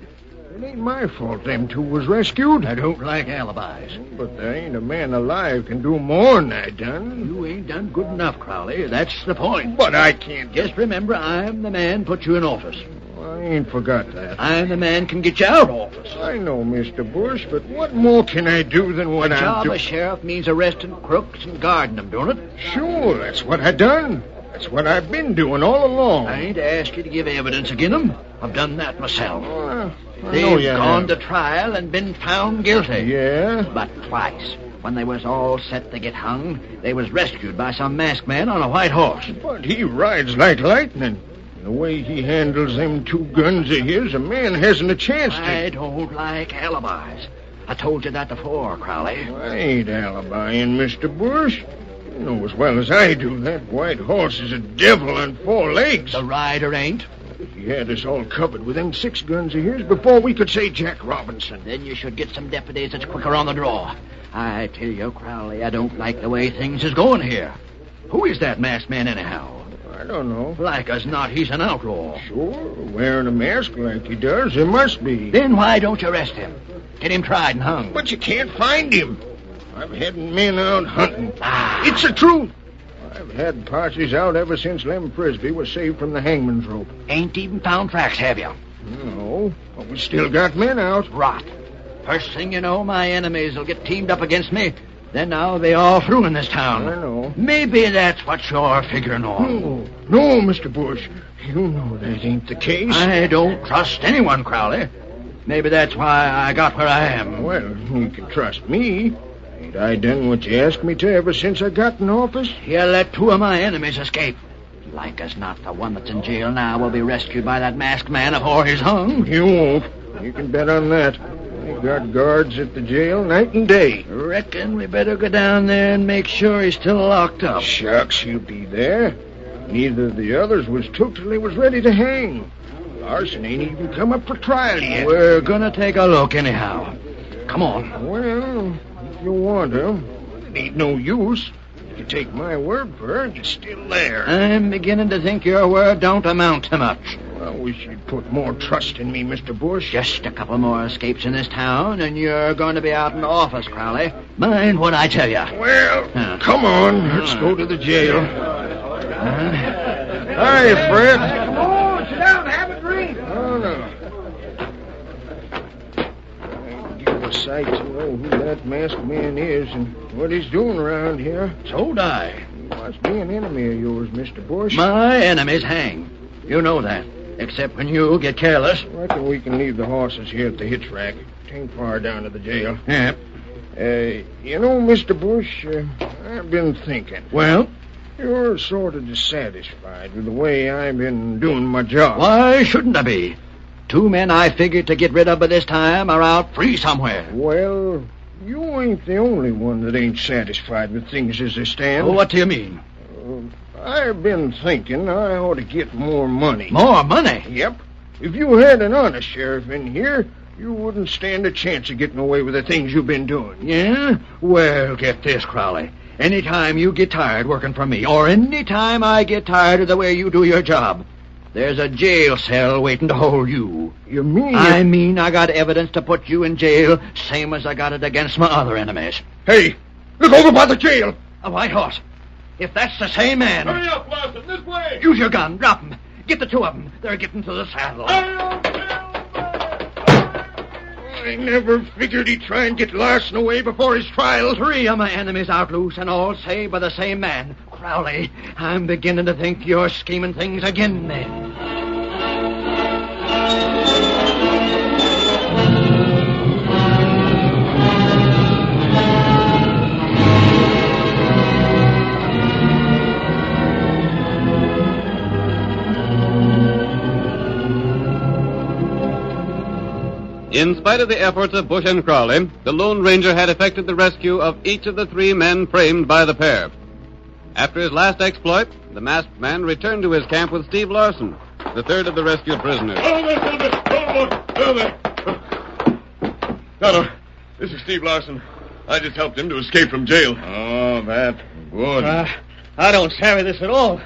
It ain't my fault them two was rescued. I don't like alibis. But there ain't a man alive can do more than I done. You ain't done good enough, Crowley. That's the point. But I can't. Just remember, I'm the man put you in office. I ain't forgot that. I'm the man can get you out of office. I know, Mr. Bush, but what more can I do than what I'm doing? The job of sheriff means arresting crooks and guarding them, don't it? Sure, that's what I done. That's what I've been doing all along. I ain't asked you to give evidence against them. I've done that myself. They've gone to trial and been found guilty. Yeah? But twice. When they was all set to get hung, they was rescued by some masked man on a white horse. But he rides like lightning. The way he handles them 2 guns of his, a man hasn't a chance to... I don't like alibis. I told you that before, Crowley. I ain't alibiing, Mr. Bush. You know as well as I do that white horse is a devil on 4 legs. The rider ain't. He had us all covered with them 6 guns of his before we could say Jack Robinson. Then you should get some deputies that's quicker on the draw. I tell you, Crowley, I don't like the way things is going here. Who is that masked man, anyhow? I don't know. Like as not, he's an outlaw. Sure, wearing a mask like he does, he must be. Then why don't you arrest him? Get him tried and hung. But you can't find him. I've had men out hunting. It's the truth. I've had parties out ever since Lem Frisbee was saved from the hangman's rope. Ain't even found tracks, have you? No, but we still got men out. Rot. First thing you know, my enemies will get teamed up against me. Then now they all through in this town. I know. Maybe that's what you're figuring on. No, Mr. Bush. You know that ain't the case. I don't trust anyone, Crowley. Maybe that's why I got where I am. Well, you can trust me. Ain't I done what you asked me to ever since I got in office? You let 2 of my enemies escape. Like as not, the one that's in jail now will be rescued by that masked man afore he's hung. You won't. You can bet on that. They got guards at the jail night and day. Reckon we better go down there and make sure he's still locked up. Shucks, he'll be there. Neither of the others was took till they was ready to hang. Larson ain't even come up for trial yet. We're gonna take a look anyhow. Come on. Well, if you want to. It ain't no use. If you take my word for it, it's still there. I'm beginning to think your word don't amount to much. I wish you'd put more trust in me, Mr. Bush. Just a couple more escapes in this town, and you're going to be out in the office, Crowley. Mind what I tell you. Well, come on. Let's go to the jail. Hi, Fred. Come on, sit down and have a drink. Oh, no. I'd give a sight to know who that masked man is and what he's doing around here. So'd I. He must be an enemy of yours, Mr. Bush. My enemies hang. You know that. Except when you get careless. I reckon we can leave the horses here at the hitch rack. It ain't far down to the jail. Yeah. You know, Mr. Bush, I've been thinking. Well? You're sort of dissatisfied with the way I've been doing my job. Why shouldn't I be? 2 men I figured to get rid of by this time are out free somewhere. Well, you ain't the only one that ain't satisfied with things as they stand. What do you mean? I've been thinking I ought to get more money. More money? Yep. If you had an honest sheriff in here, you wouldn't stand a chance of getting away with the things you've been doing. Yeah? Well, get this, Crowley. Anytime you get tired working for me, or anytime I get tired of the way you do your job, there's a jail cell waiting to hold you. You mean... I mean I got evidence to put you in jail, same as I got it against my other enemies. Hey, look over by the jail. A white horse. If that's the same man... Hurry up, Larson, this way! Use your gun, drop him. Get the 2 of them. They're getting to the saddle. Hurry up, I never figured he'd try and get Larson away before his trial. 3 of my enemies out loose, and all saved by the same man. Crowley, I'm beginning to think you're scheming things again, then. In spite of the efforts of Bush and Crowley, the Lone Ranger had effected the rescue of each of the 3 men framed by the pair. After his last exploit, the masked man returned to his camp with Steve Larson, the 3rd of the rescued prisoners. Tonto, this is Steve Larson. I just helped him to escape from jail. Oh, that's good. I don't savvy this at all.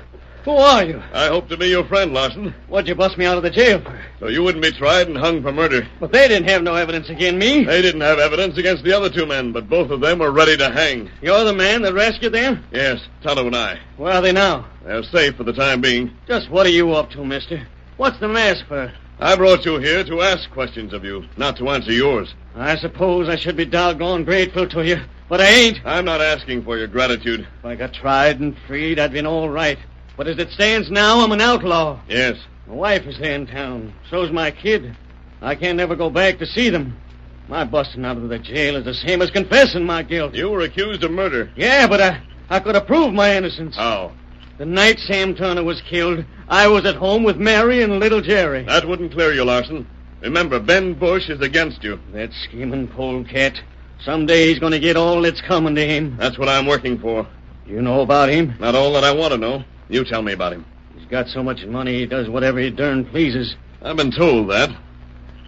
Who are you? I hope to be your friend, Larson. What'd you bust me out of the jail for? So you wouldn't be tried and hung for murder. But they didn't have no evidence against me. They didn't have evidence against the other 2 men, but both of them were ready to hang. You're the man that rescued them? Yes, Tonto and I. Where are they now? They're safe for the time being. Just what are you up to, mister? What's the mask for? I brought you here to ask questions of you, not to answer yours. I suppose I should be doggone grateful to you, but I ain't. I'm not asking for your gratitude. If I got tried and freed, I'd been all right. But as it stands now, I'm an outlaw. Yes. My wife is here in town. So's my kid. I can't never go back to see them. My busting out of the jail is the same as confessing my guilt. You were accused of murder. Yeah, but I could have proved my innocence. How? The night Sam Turner was killed, I was at home with Mary and little Jerry. That wouldn't clear you, Larson. Remember, Ben Bush is against you. That scheming polecat. Someday he's going to get all that's coming to him. That's what I'm working for. You know about him? Not all that I want to know. You tell me about him. He's got so much money, he does whatever he darn pleases. I've been told that.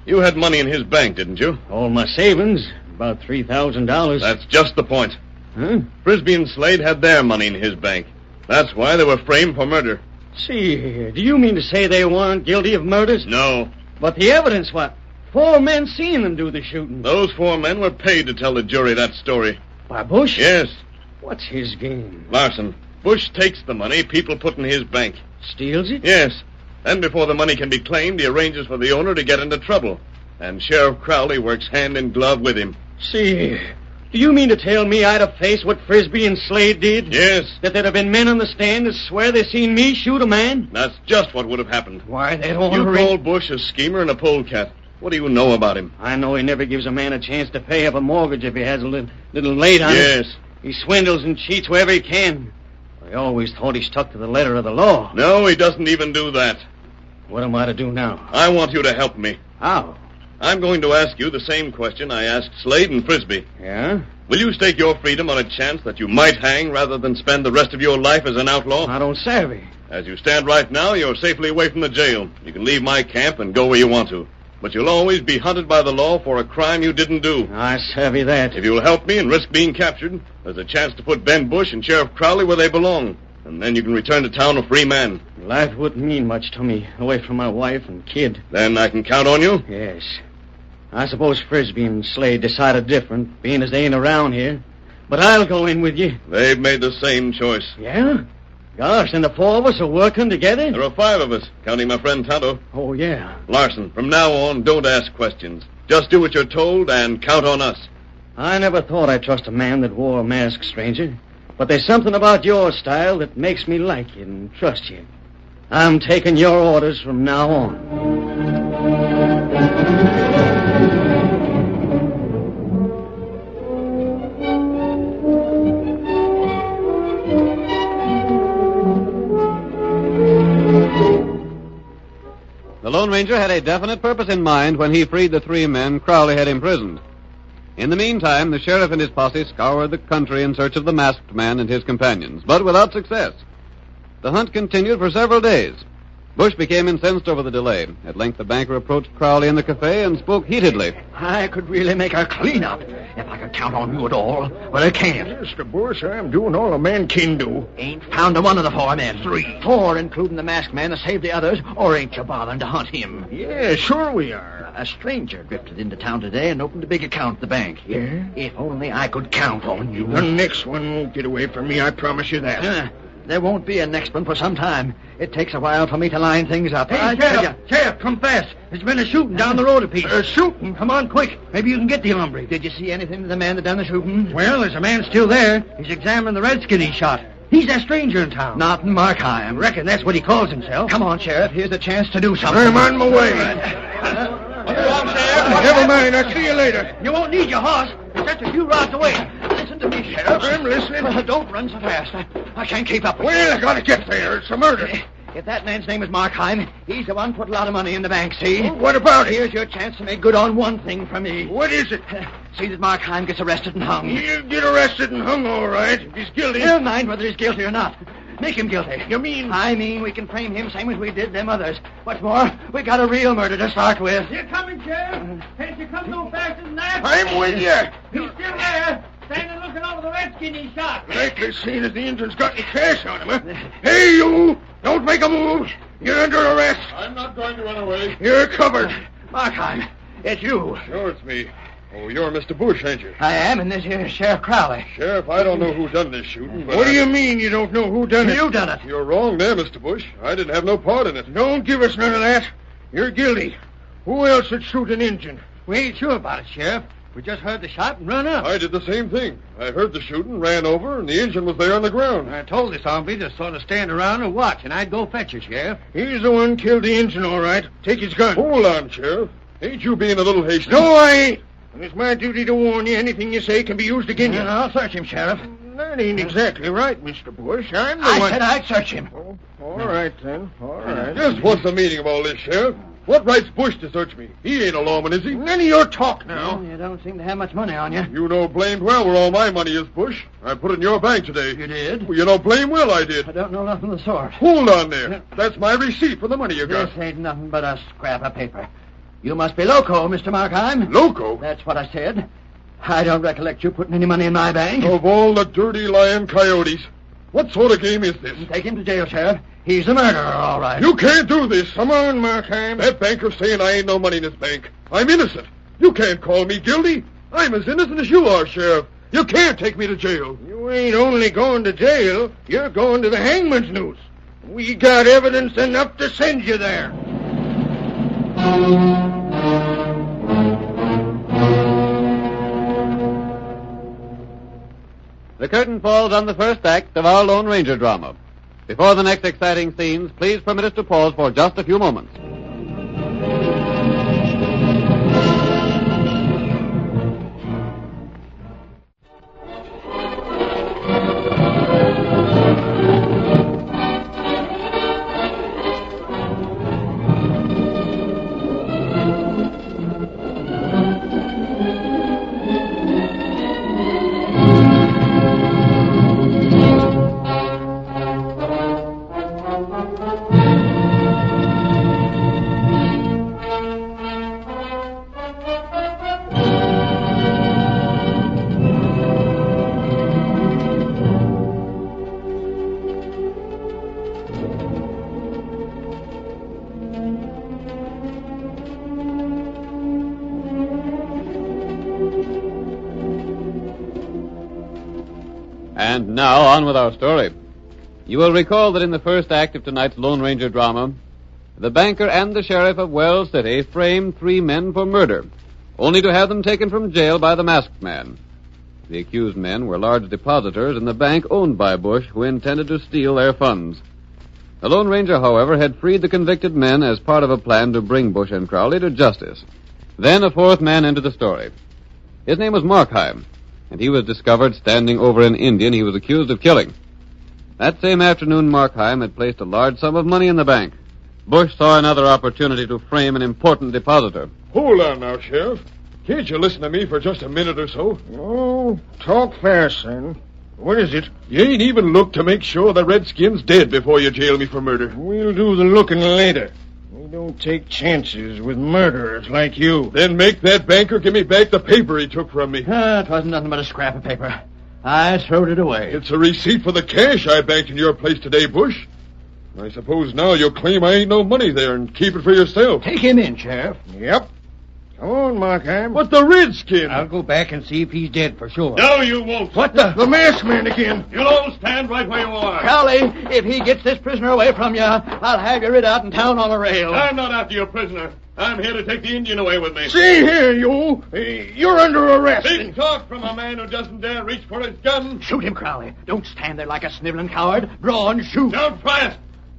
You had money in his bank, didn't you? All my savings. About $3,000. That's just the point. Huh? Frisbee and Slade had their money in his bank. That's why they were framed for murder. See here, do you mean to say they weren't guilty of murders? No. But the evidence, what? 4 men seen them do the shooting. Those 4 men were paid to tell the jury that story. By Bush? Yes. What's his game? Larson, Bush takes the money people put in his bank. Steals it? Yes. Then before the money can be claimed, he arranges for the owner to get into trouble. And Sheriff Crowley works hand in glove with him. See here. Do you mean to tell me I'd have faced what Frisbee and Slade did? Yes. That there'd have been men on the stand that swear they seen me shoot a man? That's just what would have happened. Why, they don't You called Bush a schemer and a polecat. What do you know about him? I know he never gives a man a chance to pay up a mortgage if he has a little late on it. Yes. He swindles and cheats wherever he can. I always thought he stuck to the letter of the law. No, he doesn't even do that. What am I to do now? I want you to help me. How? I'm going to ask you the same question I asked Slade and Frisbee. Yeah? Will you stake your freedom on a chance that you might hang rather than spend the rest of your life as an outlaw? I don't savvy. As you stand right now, you're safely away from the jail. You can leave my camp and go where you want to. But you'll always be hunted by the law for a crime you didn't do. I savvy that. If you'll help me and risk being captured, there's a chance to put Ben Bush and Sheriff Crowley where they belong. And then you can return to town a free man. Life wouldn't mean much to me, away from my wife and kid. Then I can count on you? Yes. I suppose Frisbee and Slade decided different, being as they ain't around here. But I'll go in with you. They've made the same choice. Yeah? Gosh, and the 4 of us are working together? There are 5 of us, counting my friend Tonto. Oh, yeah. Larson, from now on, don't ask questions. Just do what you're told and count on us. I never thought I'd trust a man that wore a mask, stranger. But there's something about your style that makes me like you and trust you. I'm taking your orders from now on. Lone Ranger had a definite purpose in mind when he freed the 3 men Crowley had imprisoned. In the meantime, the sheriff and his posse scoured the country in search of the masked man and his companions, but without success. The hunt continued for several days. Bush became incensed over the delay. At length, the banker approached Crowley in the cafe and spoke heatedly. I could really make a clean-up if I could count on you at all, but I can't. Mr. Bush, I'm doing all a man can do. Ain't found a one of the 4 men. 3. 4, including the masked man, to save the others, or ain't you bothering to hunt him? Yeah, sure we are. A stranger drifted into town today and opened a big account at the bank. Yeah? If only I could count on you. The next one won't get away from me, I promise you that. There won't be a next one for some time. It takes a while for me to line things up. Hey, Sheriff, come fast. There's been a shooting down the road a piece. Shooting? Come on, quick. Maybe you can get the hombre. Did you see anything of the man that done the shooting? Well, there's a man still there. He's examining the redskin he shot. He's that stranger in town. Not Markheim. Reckon that's what he calls himself. Come on, Sheriff. Here's a chance to do something. I'm on my way. Never mind. I'll see you later. You won't need your horse. It's just a few rods away. Listen to me, Sheriff. I'm listening. Don't run so fast. I can't keep up with you. Well, I gotta get there. It's a murder. If that man's name is Markheim, he's the one put a lot of money in the bank, see? Well, what about it? Here's your chance to make good on one thing for me. What is it? See that Markheim gets arrested and hung. He'll get arrested and hung, all right. If he's guilty. Never mind whether he's guilty or not. Make him guilty. You mean? I mean we can frame him same as we did them others. What's more, we got a real murder to start with. You're coming, Sheriff. Can't you come no faster than that? I'm with you. He's still there, standing looking over the redskin he shot. Likely seen as the Indian's got any cash on him, huh? Hey, you! Don't make a move. You're under arrest. I'm not going to run away. You're covered. Markheim, it's you. Sure, it's me. Oh, you're Mr. Bush, ain't you? I am, and this here is Sheriff Crowley. Sheriff, I don't know who done this shooting, but... What do you mean you don't know who done it? You done it. You're wrong there, Mr. Bush. I didn't have no part in it. Don't give us none of that. You're guilty. Who else would shoot an Injun? We ain't sure about it, Sheriff. We just heard the shot and run up. I did the same thing. I heard the shooting, ran over, and the engine was there on the ground. I told this hombre to sort of stand around and watch, and I'd go fetch her, Sheriff. He's the one killed the Injun, all right. Take his gun. Hold on, Sheriff. Ain't you being a little hasty? No, I ain't. And it's my duty to warn you. Anything you say can be used against you. I'll search him, Sheriff. That ain't exactly right, Mr. Bush. I'm the one... I said I'd search him. Oh, all right, then. All right. Just what's the meaning of all this, Sheriff? What right's Bush to search me? He ain't a lawman, is he? None of your talk now. Well, you don't seem to have much money on you. You know blamed well where all my money is, Bush. I put it in your bank today. You did? Well, you know blame well I did. I don't know nothing of the sort. Hold on there. That's my receipt for the money you got. This ain't nothing but a scrap of paper. You must be loco, Mr. Markheim. Loco? That's what I said. I don't recollect you putting any money in my bank. Of all the dirty, lying coyotes. What sort of game is this? Take him to jail, Sheriff. He's a murderer, all right. You can't do this. Come on, Markheim. That banker's saying I ain't no money in his bank. I'm innocent. You can't call me guilty. I'm as innocent as you are, Sheriff. You can't take me to jail. You ain't only going to jail. You're going to the hangman's noose. We got evidence enough to send you there. The curtain falls on the first act of our Lone Ranger drama. Before the next exciting scenes, please permit us to pause for just a few moments. And now, on with our story. You will recall that in the first act of tonight's Lone Ranger drama, the banker and the sheriff of Wells City framed 3 men for murder, only to have them taken from jail by the masked man. The accused men were large depositors in the bank owned by Bush, who intended to steal their funds. The Lone Ranger, however, had freed the convicted men as part of a plan to bring Bush and Crowley to justice. Then a 4th man entered the story. His name was Markheim, and he was discovered standing over an Indian he was accused of killing. That same afternoon, Markheim had placed a large sum of money in the bank, Bush saw another opportunity to frame an important depositor. Hold on now, Sheriff. Can't you listen to me for just a minute or so? Oh, talk fast, son. What is it? You ain't even looked to make sure the Redskin's dead before you jail me for murder. We'll do the looking later. We don't take chances with murderers like you. Then make that banker give me back the paper he took from me. It wasn't nothing but a scrap of paper. I throwed it away. It's a receipt for the cash I banked in your place today, Bush. I suppose now you'll claim I ain't no money there and keep it for yourself. Take him in, Sheriff. Yep. Come on, Markheim. But the Redskin! I'll go back and see if he's dead for sure. No, you won't. What the? The masked man again. You'll all stand right where you are. Crowley, if he gets this prisoner away from you, I'll have you rid out in town on a rail. I'm not after your prisoner. I'm here to take the Indian away with me. See here, you. You're under arrest. Big talk from a man who doesn't dare reach for his gun. Shoot him, Crowley. Don't stand there like a sniveling coward. Draw and shoot. Don't try it.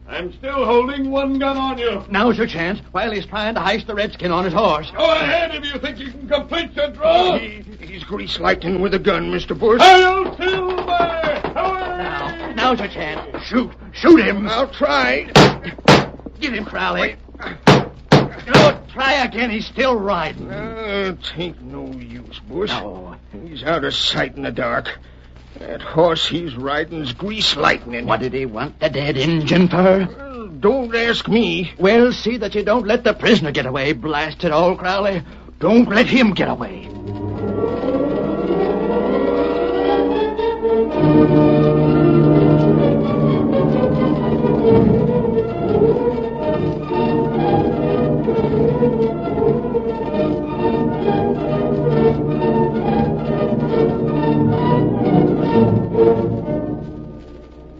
I'm still holding one gun on you. Now's your chance while he's trying to heist the Redskin on his horse. Go ahead if you think you can complete your draw. He's grease lightning with a gun, Mr. Bush. Hail Silver! Now's your chance. Shoot. Shoot him. I'll try. Get him, Crowley. Don't try again. He's still riding. Tain't no use, Bush. No. He's out of sight in the dark. That horse he's riding's grease lightning. What did he want the dead Injun for? Don't ask me. Well, see that you don't let the prisoner get away. Blast it all, Crowley. Don't let him get away.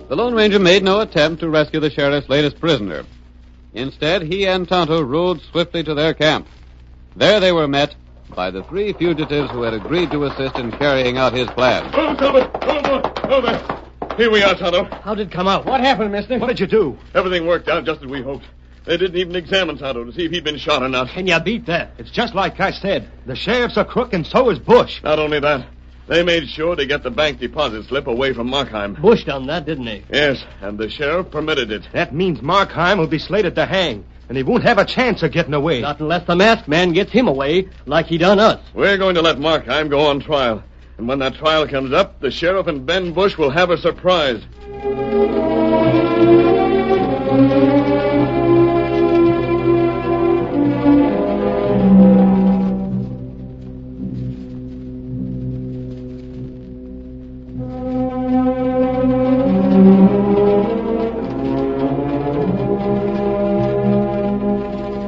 The Lone Ranger made no attempt to rescue the sheriff's latest prisoner. Instead, he and Tonto rode swiftly to their camp. There they were met by the three fugitives who had agreed to assist in carrying out his plan. Oh, Silver! Over! Here we are, Tonto. How did it come out? What happened, mister? What did you do? Everything worked out just as we hoped. They didn't even examine Tonto to see if he'd been shot or not. Can you beat that? It's just like I said. The sheriff's a crook, and so is Bush. Not only that, they made sure to get the bank deposit slip away from Markheim. Bush done that, didn't he? Yes, and the sheriff permitted it. That means Markheim will be slated to hang, and he won't have a chance of getting away. Not unless the masked man gets him away, like he done us. We're going to let Markheim go on trial. And when that trial comes up, the sheriff and Ben Bush will have a surprise.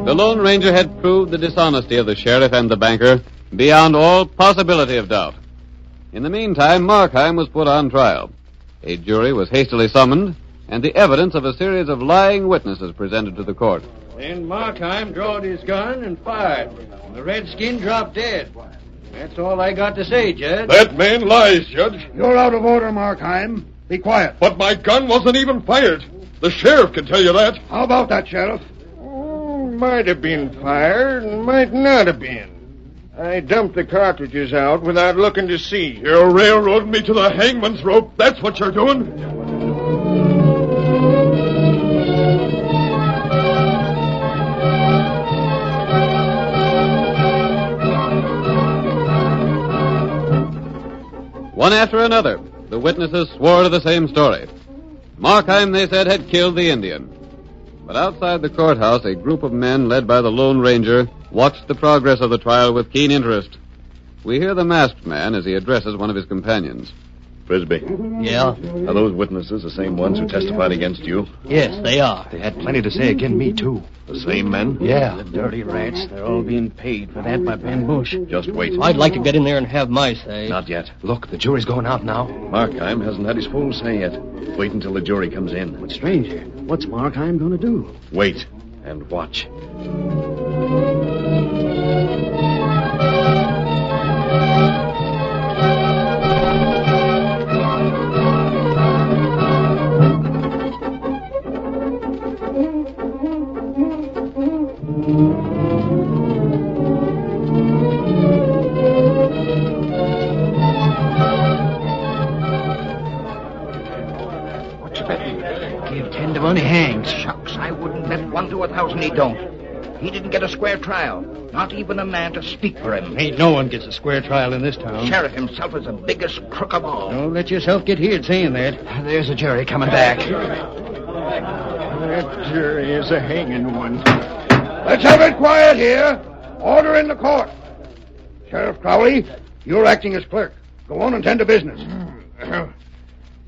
The Lone Ranger had proved the dishonesty of the sheriff and the banker beyond all possibility of doubt. In the meantime, Markheim was put on trial. A jury was hastily summoned, and the evidence of a series of lying witnesses presented to the court. Then Markheim drawed his gun and fired. The Redskin dropped dead. That's all I got to say, Judge. That man lies, Judge. You're out of order, Markheim. Be quiet. But my gun wasn't even fired. The sheriff can tell you that. How about that, Sheriff? Might have been fired, and might not have been. I dumped the cartridges out without looking to see. You're railroading me to the hangman's rope. That's what you're doing. One after another, the witnesses swore to the same story. Markheim, they said, had killed the Indian. But outside the courthouse, a group of men led by the Lone Ranger watched the progress of the trial with keen interest. We hear the masked man as he addresses one of his companions. Frisbee. Yeah? Are those witnesses the same ones who testified against you? Yes, they are. They had plenty to say against me, too. The same men? Yeah. The dirty rats. They're all being paid for that by Ben Bush. Just wait. I'd like to get in there and have my say. Not yet. Look, the jury's going out now. Markheim hasn't had his full say yet. Wait until the jury comes in. But, stranger, what's Markheim going to do? Wait and watch. Give 10 to 1, he hangs. Shucks, I wouldn't bet 1 to 1,000 he don't. He didn't get a square trial. Not even a man to speak for him. Ain't no one gets a square trial in this town. Sheriff himself is the biggest crook of all. Don't let yourself get heard saying that. There's a jury coming back. That jury is a hanging one. Let's have it quiet here. Order in the court. Sheriff Crowley, you're acting as clerk. Go on and tend to business.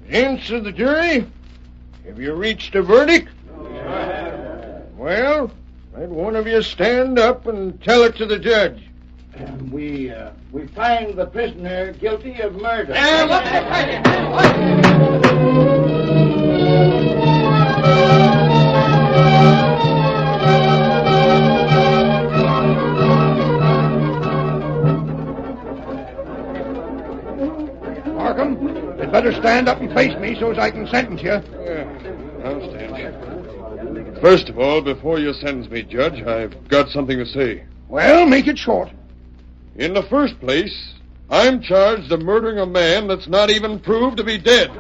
Answer the jury. Have you reached a verdict? Well, let one of you stand up and tell it to the judge. We find the prisoner guilty of murder. Markham, you'd better stand up and face me so as I can sentence you. I'll stand. First of all, before you sentence me, Judge, I've got something to say. Well, make it short. In the first place, I'm charged of murdering a man that's not even proved to be dead.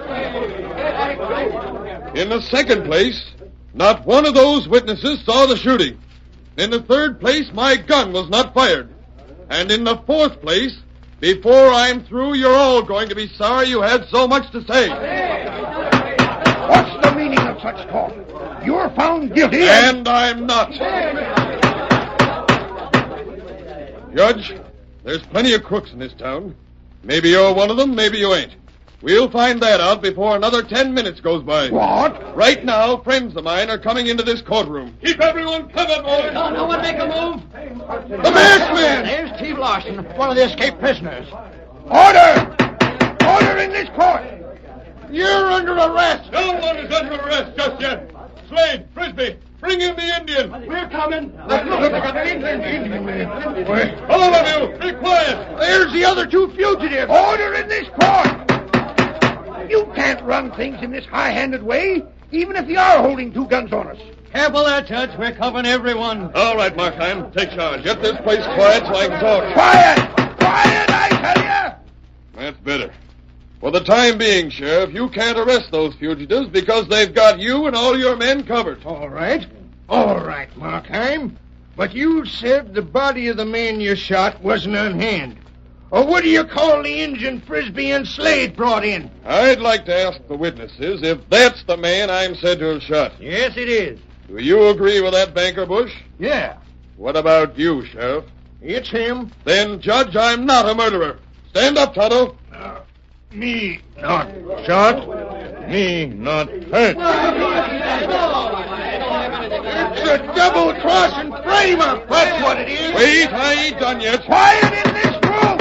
In the second place, not one of those witnesses saw the shooting. In the third place, my gun was not fired. And in the fourth place, before I'm through, you're all going to be sorry you had so much to say. What's the meaning of such talk? You're found guilty. And I'm not. Judge, there's plenty of crooks in this town. Maybe you're one of them, maybe you ain't. We'll find that out before another 10 minutes goes by. What? Right now, friends of mine are coming into this courtroom. Keep everyone covered, boys. No one make a move. The masked man! There's Steve Larson, one of the escaped prisoners. Order! Order in this court! You're under arrest! No one is under arrest just yet. Slade, Frisbee, bring in the Indian. We're coming. All of you, be quiet. There's the other 2 fugitives. Order in this court! You can't run things in this high-handed way, even if you are holding 2 guns on us. Careful there, Judge. We're covering everyone. All right, Markheim, take charge. Get this place quiet so I can talk. Quiet! Quiet, I tell you! That's better. For the time being, Sheriff, you can't arrest those fugitives because they've got you and all your men covered. All right, Markheim. But you said the body of the man you shot wasn't on hand. Or what do you call the Injun Frisbee and Slade brought in? I'd like to ask the witnesses if that's the man I'm said to have shot. Yes, it is. Do you agree with that, Banker Bush? Yeah. What about you, Sheriff? It's him. Then, Judge, I'm not a murderer. Stand up, Tonto. Me not shot. Me not hurt. It's a double-crossing frame-up. That's what it is. Wait, I ain't done yet. Quiet in this room.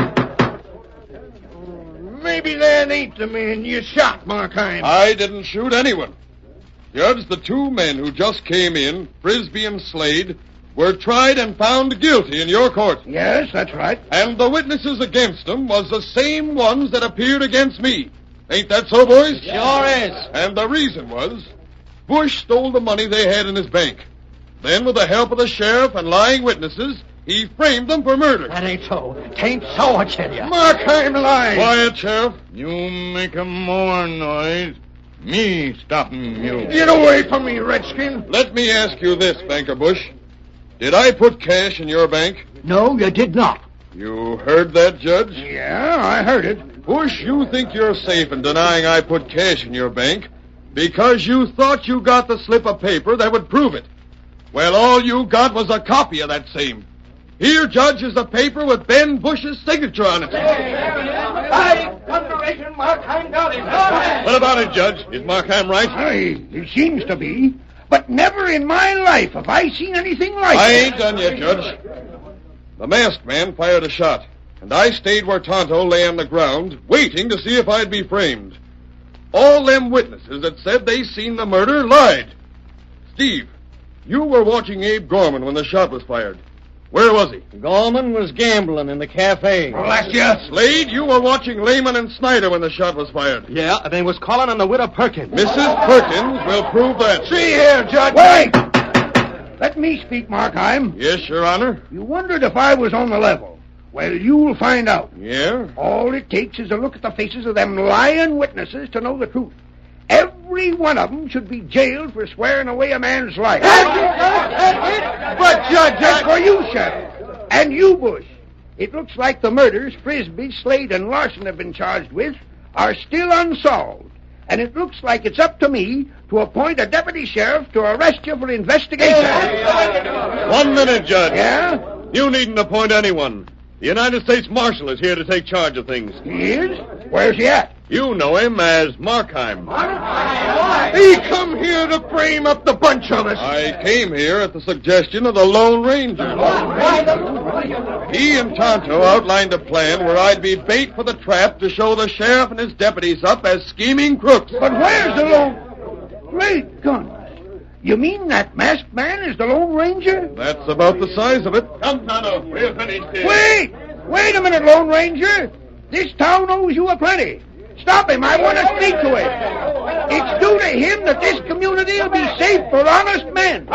Maybe that ain't the man you shot, Markheim. I didn't shoot anyone. Judge, the 2 men who just came in, Frisbee and Slade, were tried and found guilty in your court. Yes, that's right. And the witnesses against them was the same ones that appeared against me. Ain't that so, boys? Sure is. And the reason was, Bush stole the money they had in his bank. Then, with the help of the sheriff and lying witnesses, he framed them for murder. That ain't so. Tain't so, I tell you. Markheim lies. Quiet, Sheriff. You make a more noise. Me stopping you. Get away from me, Redskin. Let me ask you this, Banker Bush. Did I put cash in your bank? No, you did not. You heard that, Judge? Yeah, I heard it. Bush, you think you're safe in denying I put cash in your bank because you thought you got the slip of paper that would prove it. Well, all you got was a copy of that same. Here, Judge, is the paper with Ben Bush's signature on it. By thunderation, Markheim got him. What about it, Judge? Is Markheim right? Aye, it seems to be. But never in my life have I seen anything like it. I ain't done yet, Judge. The masked man fired a shot, and I stayed where Tonto lay on the ground, waiting to see if I'd be framed. All them witnesses that said they seen the murder lied. Steve, you were watching Abe Gorman when the shot was fired. Where was he? Gorman was gambling in the cafe. Blast you. Slade, you were watching Lehman and Snyder when the shot was fired. Yeah, and they was calling on the widow Perkins. Mrs. Perkins will prove that. See here, Judge. Wait! Let me speak, Markheim. Yes, Your Honor. You wondered if I was on the level. Well, you'll find out. Yeah? All it takes is a look at the faces of them lying witnesses to know the truth. Every one of them should be jailed for swearing away a man's life. But, Judge, That's for you, Sheriff. And you, Bush. It looks like the murders Frisbee, Slade, and Larson have been charged with are still unsolved. And it looks like it's up to me to appoint a deputy sheriff to arrest you for investigation. 1 minute, Judge. Yeah? You needn't appoint anyone. The United States Marshal is here to take charge of things. He is? Where's he at? You know him as Markheim. He come here to frame up the bunch of us. I came here at the suggestion of the Lone Ranger. He and Tonto outlined a plan where I'd be bait for the trap to show the sheriff and his deputies up as scheming crooks. But where's the Lone... Great guns. You mean that masked man is the Lone Ranger? That's about the size of it. Come, Tonto. We're finished here. Wait a minute, Lone Ranger. This town owes you a plenty. Stop him. I want to speak to him. It's due to him that this community will be safe for honest men.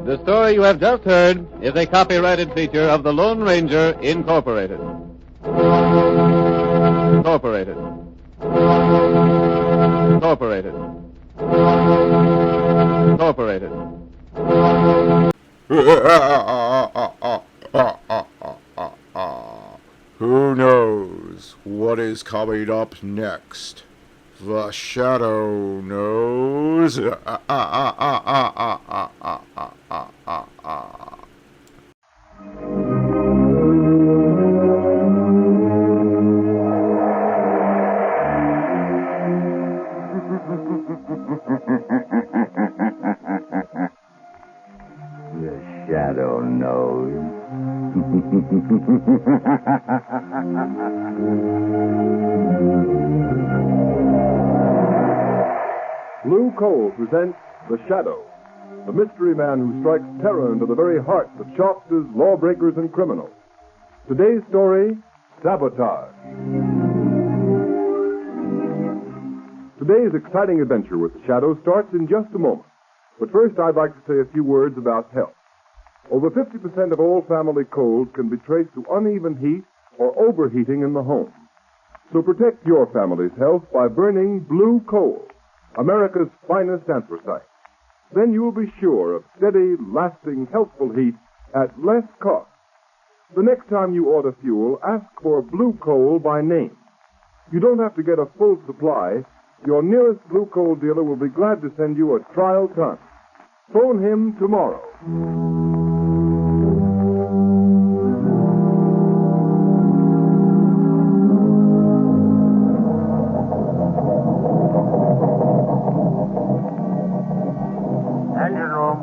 The story you have just heard is a copyrighted feature of the Lone Ranger, Incorporated. Incorporated. Incorporated. Incorporated. Who knows what is coming up next? The Shadow knows. The Shadow knows. Blue Coal presents The Shadow, the mystery man who strikes terror into the very hearts of shopsters, lawbreakers, and criminals. Today's story, Sabotage. Today's exciting adventure with The Shadow starts in just a moment. But first, I'd like to say a few words about health. Over 50% of all family colds can be traced to uneven heat or overheating in the home. So protect your family's health by burning Blue Coal, America's finest anthracite. Then you will be sure of steady, lasting, healthful heat at less cost. The next time you order fuel, ask for Blue Coal by name. You don't have to get a full supply. Your nearest Blue Coal dealer will be glad to send you a trial ton. Phone him tomorrow. Engine room.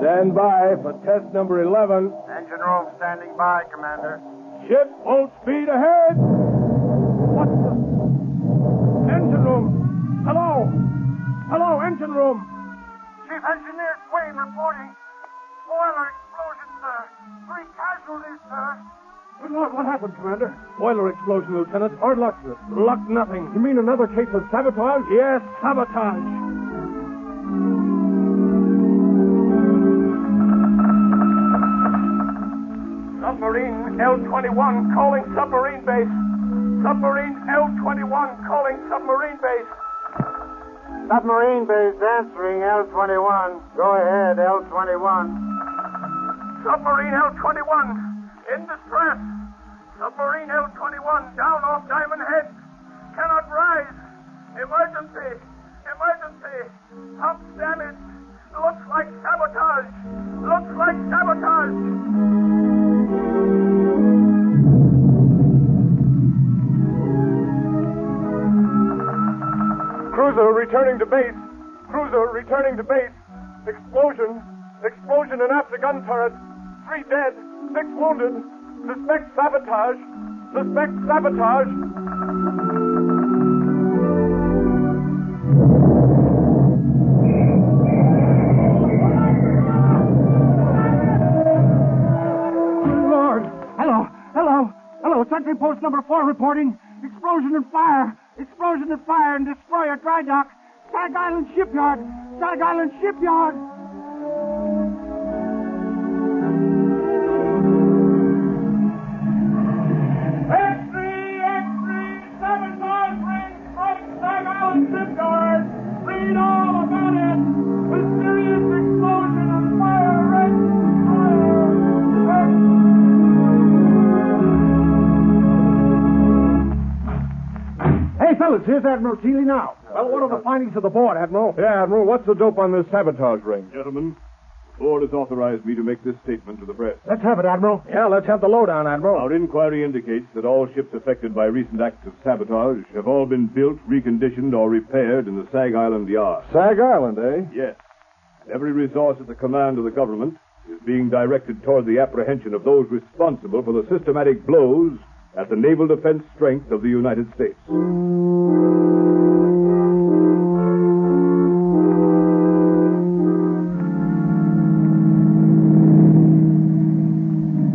Stand by for test number 11. Engine room standing by, Commander. Ship full speed ahead. What the? Engine room. Hello. Hello, engine room. Chief Engineer Swain reporting. Boiler explosion, sir. 3 casualties, sir. Good Lord, what happened, Commander? Boiler explosion, Lieutenant. Hard luck, sir. Luck nothing. You mean another case of sabotage? Yes, sabotage. Submarine L-21 calling submarine base. Submarine L-21 calling submarine base. Submarine base answering L-21. Go ahead, L-21. Submarine L-21 in distress. Submarine L-21 down off Diamond Head. Cannot rise. Emergency. Emergency. Pumps damaged. Looks like sabotage. Looks like sabotage. Cruiser returning to base. Cruiser returning to base. Explosion. Explosion in aft gun turret. 3 dead. 6 wounded. Suspect sabotage. Suspect sabotage. Lord. Hello. Sentry post number 4 reporting. Explosion and fire. Explosion and fire in destroyer dry dock. Stag Island Shipyard. Stag Island Shipyard. Sabotage ring strike Stag Island Shipyard. Read all about it. Mysterious explosion and fire wreck. Hey, fellas, here's Admiral Keeley now. Well, what are the findings of the board, Admiral? Yeah, Admiral, what's the dope on this sabotage ring? Gentlemen, the board has authorized me to make this statement to the press. Let's have it, Admiral. Yeah, let's have the lowdown, Admiral. Our inquiry indicates that all ships affected by recent acts of sabotage have all been built, reconditioned, or repaired in the Sag Island yard. Sag Island, eh? Yes. Every resource at the command of the government is being directed toward the apprehension of those responsible for the systematic blows at the naval defense strength of the United States.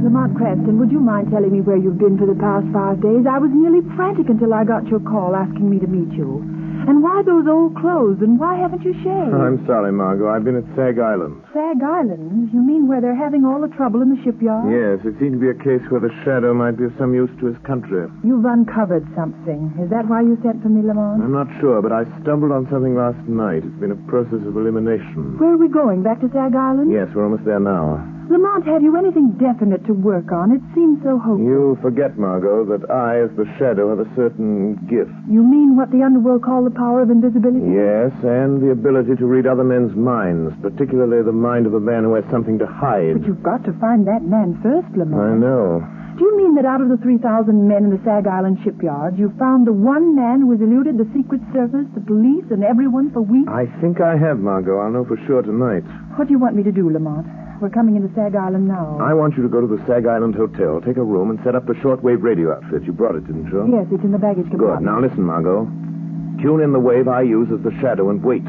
Lamont Cranston, would you mind telling me where you've been for the past 5 days? I was nearly frantic until I got your call asking me to meet you. And why those old clothes, and why haven't you shaved? I'm sorry, Margot. I've been at Sag Island. Sag Island? You mean where they're having all the trouble in the shipyard? Yes, it seemed to be a case where the Shadow might be of some use to his country. You've uncovered something. Is that why you sent for me, Lamont? I'm not sure, but I stumbled on something last night. It's been a process of elimination. Where are we going? Back to Sag Island? Yes, we're almost there now. Lamont, have you anything definite to work on? It seems so hopeless. You forget, Margot, that I, as the Shadow, have a certain gift. You mean what the underworld call the power of invisibility? Yes, and the ability to read other men's minds, particularly the mind of a man who has something to hide. But you've got to find that man first, Lamont. I know. Do you mean that out of the 3,000 men in the Sag Island shipyard, you found the one man who has eluded the Secret Service, the police, and everyone for weeks? I think I have, Margot. I'll know for sure tonight. What do you want me to do, Lamont? We're coming into Sag Island now. I want you to go to the Sag Island Hotel, take a room, and set up the shortwave radio outfit. You brought it, didn't you? Yes, it's in the baggage compartment. Good. Now listen, Margot. Tune in the wave I use as the Shadow and wait.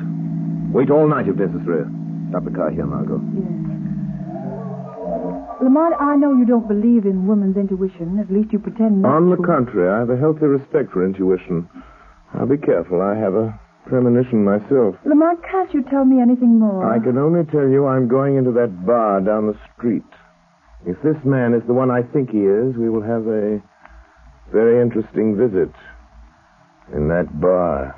Wait all night if necessary. Stop the car here, Margot. Yes. Lamont, I know you don't believe in woman's intuition. At least you pretend not to. On the contrary, I have a healthy respect for intuition. I'll be careful. I have a premonition myself. Lamont, can't you tell me anything more? I can only tell you I'm going into that bar down the street. If this man is the one I think he is, we will have a very interesting visit in that bar.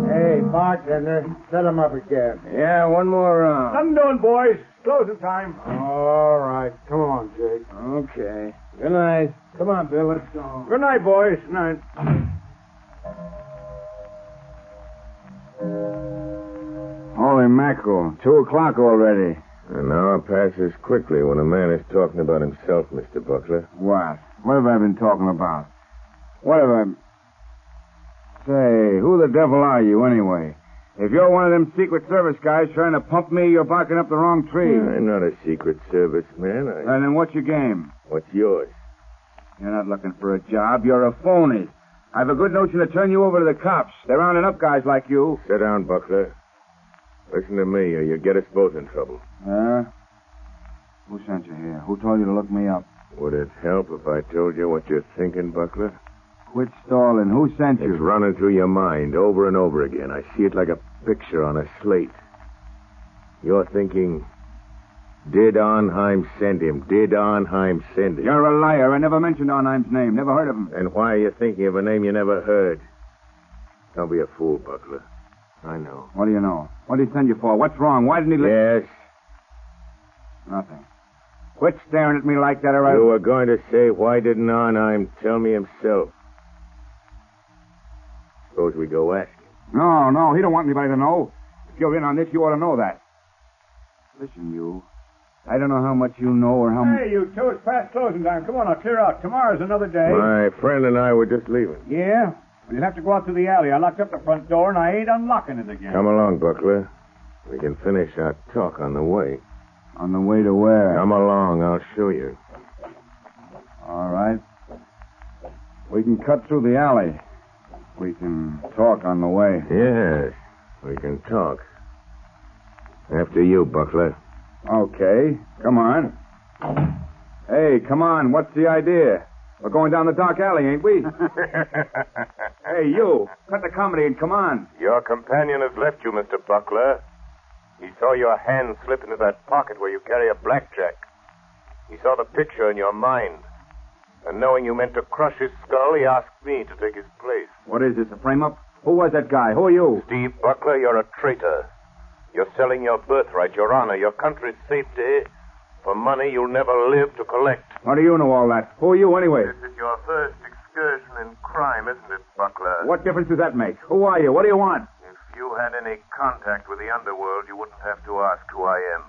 Hey, bartender, set him up again. Yeah, one more round. Nothing doing, boys. Closing time. All right. Come on, Jake. Okay. Good night. Come on, Bill. Let's go. Good night, boys. Good night. Holy mackerel. 2 o'clock already. An hour passes quickly when a man is talking about himself, Mr. Buckler. What? What have I been talking about? What have I... Say, who the devil are you, anyway? If you're one of them Secret Service guys trying to pump me, you're barking up the wrong tree. I'm not a Secret Service man. And then what's your game? What's yours? You're not looking for a job. You're a phony. I have a good notion to turn you over to the cops. They're rounding up guys like you. Sit down, Buckler. Listen to me, or you'll get us both in trouble. Huh? Who sent you here? Who told you to look me up? Would it help if I told you what you're thinking, Buckler? Quit stalling. Who sent you? It's running through your mind over and over again. I see it like a picture on a slate. You're thinking, did Arnheim send him? Did Arnheim send him? You're a liar. I never mentioned Arnheim's name. Never heard of him. And why are you thinking of a name you never heard? Don't be a fool, Buckler. I know. What do you know? What did he send you for? What's wrong? Why didn't he Yes. Nothing. Quit staring at me like that, or I... You were going to say, why didn't Arnheim tell me himself? Suppose we go ask him. No, he don't want anybody to know. If you're in on this, you ought to know that. Listen, you. I don't know how much you know or how much... Hey, you two, it's past closing time. Come on, I'll clear out. Tomorrow's another day. My friend and I were just leaving. Yeah? Well, you'll have to go out through the alley. I locked up the front door, and I ain't unlocking it again. Come along, Buckler. We can finish our talk on the way. On the way to where? Come along, I'll show you. All right. We can cut through the alley. We can talk on the way. Yes, we can talk. After you, Buckler. Okay, come on. Hey, come on, what's the idea? We're going down the dark alley, ain't we? Hey, you, cut the comedy and come on. Your companion has left you, Mr. Buckler. He saw your hand slip into that pocket where you carry a blackjack. He saw the picture in your mind. And knowing you meant to crush his skull, he asked me to take his place. What is this, a frame-up? Who was that guy? Who are you? Steve Buckler, you're a traitor. You're selling your birthright, your honor, your country's safety for money you'll never live to collect. How do you know all that? Who are you, anyway? This is your first excursion in crime, isn't it, Buckler? What difference does that make? Who are you? What do you want? If you had any contact with the underworld, you wouldn't have to ask who I am.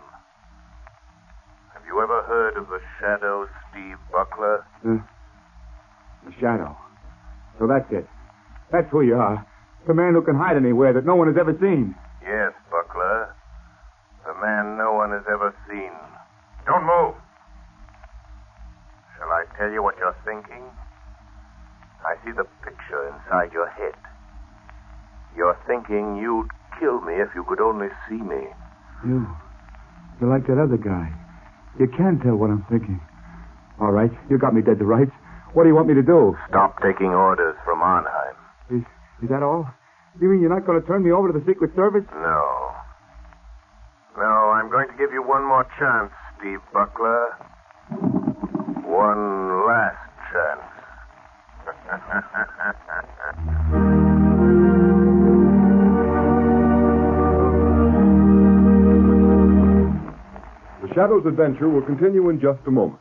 Have you ever heard of the Shadow, Steve Buckler? The Shadow. So that's it. That's who you are. The man who can hide anywhere that no one has ever seen. Yes, Buckler. The man no one has ever seen. Don't move. Shall I tell you what you're thinking? I see the picture inside your head. You're thinking you'd kill me if you could only see me. You're like that other guy. You can tell what I'm thinking. All right, you got me dead to rights. What do you want me to do? Stop taking orders from Arnheim. Is that all? You mean you're not going to turn me over to the Secret Service? No. No, I'm going to give you one more chance, Steve Buckler. One last chance. The Shadow's adventure will continue in just a moment.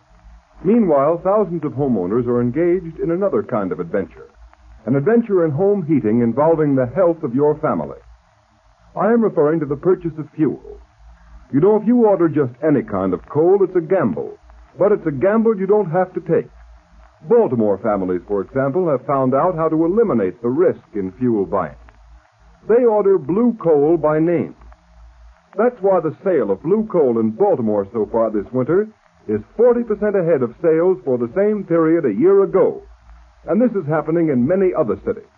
Meanwhile, thousands of homeowners are engaged in another kind of adventure. An adventure in home heating involving the health of your family. I am referring to the purchase of fuel. You know, if you order just any kind of coal, it's a gamble. But it's a gamble you don't have to take. Baltimore families, for example, have found out how to eliminate the risk in fuel buying. They order blue coal by name. That's why the sale of blue coal in Baltimore so far this winter is 40% ahead of sales for the same period a year ago. And this is happening in many other cities.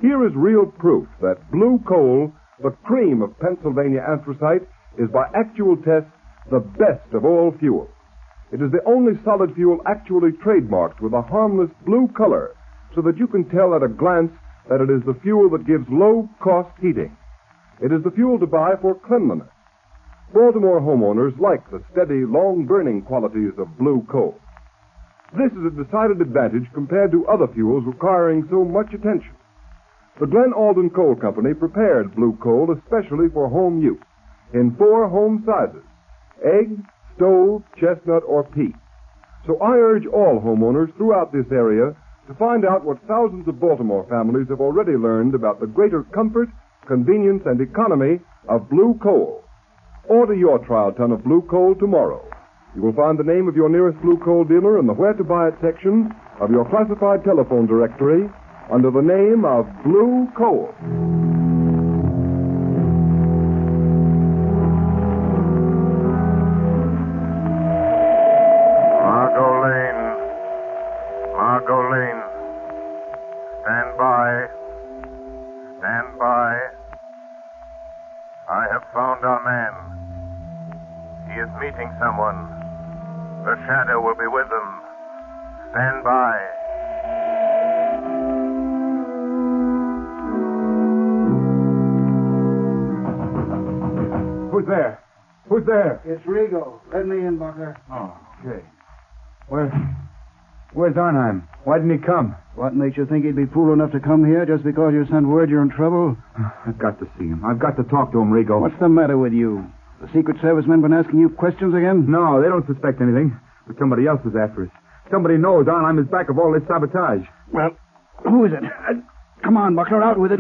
Here is real proof that blue coal, the cream of Pennsylvania anthracite, is by actual tests the best of all fuels. It is the only solid fuel actually trademarked with a harmless blue color so that you can tell at a glance that it is the fuel that gives low-cost heating. It is the fuel to buy for cleanliness. Baltimore homeowners like the steady, long-burning qualities of blue coal. This is a decided advantage compared to other fuels requiring so much attention. The Glen Alden Coal Company prepared blue coal especially for home use in 4 home sizes: egg, stove, chestnut, or peat. So I urge all homeowners throughout this area to find out what thousands of Baltimore families have already learned about the greater comfort, convenience, and economy of blue coal. Order your trial ton of blue coal tomorrow. You will find the name of your nearest blue coal dealer in the Where to Buy It section of your classified telephone directory under the name of Blue Coal. Margot Lane. Stand by. Stand by. I have found our man. He is meeting someone. The Shadow will be with them. Stand by. Who's there? Who's there? It's Rigo. Let me in, Buckler. Oh, okay. Where's Arnheim? Why didn't he come? What makes you think he'd be fool enough to come here just because you sent word you're in trouble? I've got to see him. I've got to talk to him, Rigo. What's the matter with you? The Secret Service men been asking you questions again? No, they don't suspect anything. But somebody else is after us. Somebody knows Arnheim is back of all this sabotage. Well, who is it? Come on, Buckler, out with it.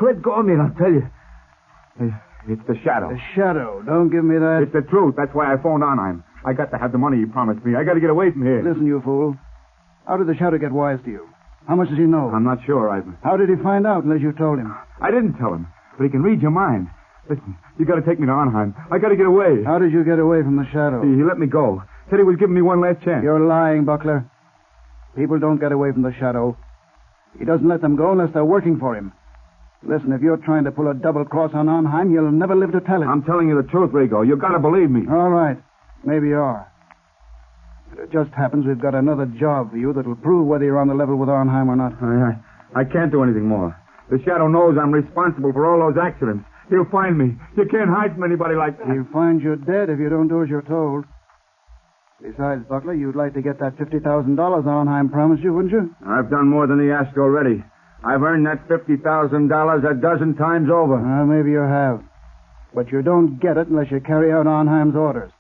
Let go of me and I'll tell you. It's the Shadow. The Shadow. Don't give me that. It's the truth. That's why I phoned Arnheim. I got to have the money he promised me. I got to get away from here. Listen, you fool. How did the Shadow get wise to you? How much does he know? I'm not sure, Ivan. How did he find out unless you told him? I didn't tell him, but he can read your mind. Listen, you got to take me to Arnheim. I got to get away. How did you get away from the Shadow? He let me go. Said he was giving me one last chance. You're lying, Buckler. People don't get away from the Shadow. He doesn't let them go unless they're working for him. Listen, if you're trying to pull a double cross on Arnheim, you'll never live to tell it. I'm telling you the truth, Rigo. You got to believe me. All right. Maybe you are. But it just happens we've got another job for you that'll prove whether you're on the level with Arnheim or not. I can't do anything more. The Shadow knows I'm responsible for all those accidents. He'll find me. You can't hide from anybody like that. He'll find you dead if you don't do as you're told. Besides, Buckler, you'd like to get that $50,000 Arnheim promised you, wouldn't you? I've done more than he asked already. I've earned that $50,000 a dozen times over. Maybe you have. But you don't get it unless you carry out Arnheim's orders.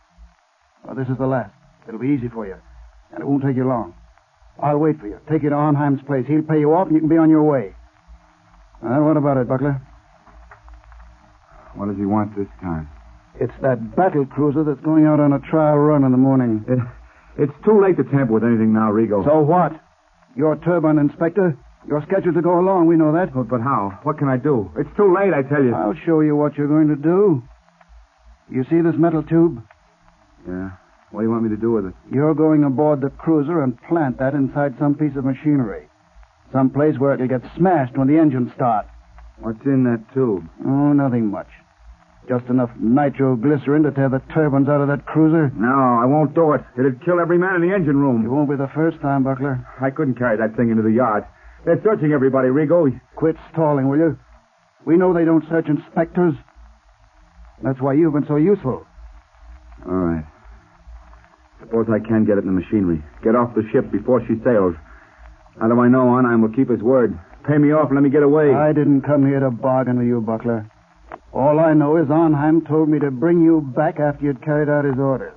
Well, this is the last. It'll be easy for you. And it won't take you long. I'll wait for you. Take you to Arnheim's place. He'll pay you off and you can be on your way. Now, what about it, Buckler? What does he want this time? It's that battle cruiser that's going out on a trial run in the morning. It's too late to tamper with anything now, Rigo. So what? You're turbine inspector. You're scheduled to go along. We know that. But how? What can I do? It's too late, I tell you. I'll show you what you're going to do. You see this metal tube? Yeah. What do you want me to do with it? You're going aboard the cruiser and plant that inside some piece of machinery. Some place where it'll get smashed when the engines start. What's in that tube? Oh, nothing much. Just enough nitroglycerin to tear the turbines out of that cruiser. No, I won't do it. It'd kill every man in the engine room. It won't be the first time, Buckler. I couldn't carry that thing into the yard. They're searching everybody, Rigo. Quit stalling, will you? We know they don't search inspectors. That's why you've been so useful. All right. Suppose I can get it in the machinery. Get off the ship before she sails. How do I know Arnheim will keep his word? Pay me off and let me get away. I didn't come here to bargain with you, Buckler. All I know is Arnheim told me to bring you back after you'd carried out his orders.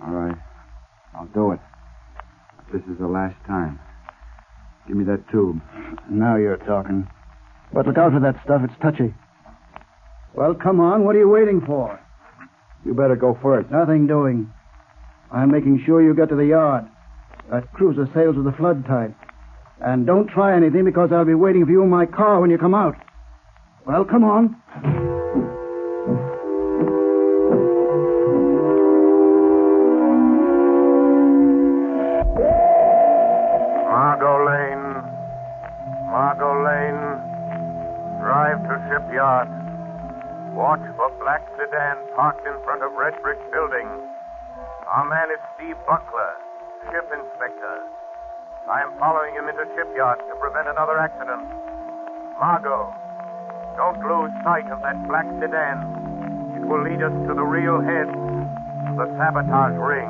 All right. I'll do it. This is the last time. Give me that tube. Now you're talking. But look out for that stuff. It's touchy. Well, come on. What are you waiting for? You better go first. Nothing doing. I'm making sure you get to the yard. That cruiser sails with the flood tide. And don't try anything because I'll be waiting for you in my car when you come out. Well, come on. Margot Lane. Drive to shipyard. Watch for black sedan parked in front of red brick building. Our man is Steve Buckler, ship inspector. I am following him into shipyard to prevent another accident. Margot, don't lose sight of that black sedan. It will lead us to the real head of the sabotage ring.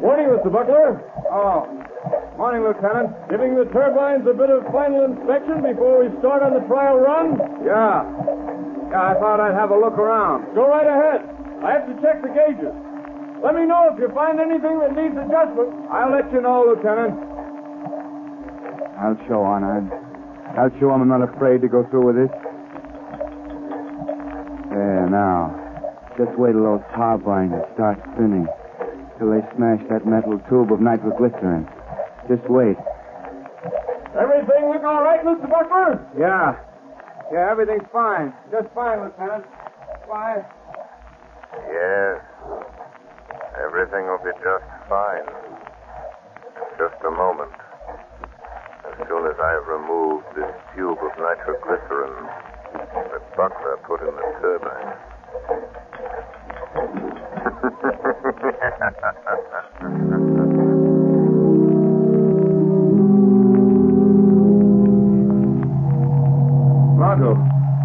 Morning, Mr. Buckler. Oh. Morning, Lieutenant. Giving the turbines a bit of final inspection before we start on the trial run? Yeah, I thought I'd have a look around. Go right ahead. I have to check the gauges. Let me know if you find anything that needs adjustment. I'll let you know, Lieutenant. I'll show Arnheim. I'll show him I'm not afraid to go through with this. There, now. Just wait till those turbines start spinning. Till they smash that metal tube of nitroglycerin. Just wait. Everything look all right, Mr. Buckler? Yeah, everything's fine. Just fine, Lieutenant. Fine. Yes. Everything will be just fine. Just a moment. As soon as I have removed this tube of nitroglycerin that Buckler put in the turbine.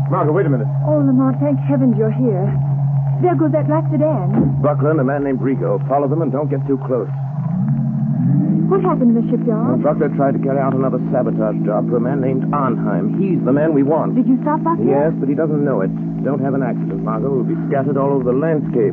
Margot, wait a minute. thank heavens you're here. There goes that black sedan. Buckler and a man named Rigo. Follow them and don't get too close. What happened in the shipyard? Buckler tried to carry out another sabotage job for a man named Arnheim. He's the man we want. Did you stop Buckler? Yes, but he doesn't know it. Don't have an accident, Margot. We'll be scattered all over the landscape.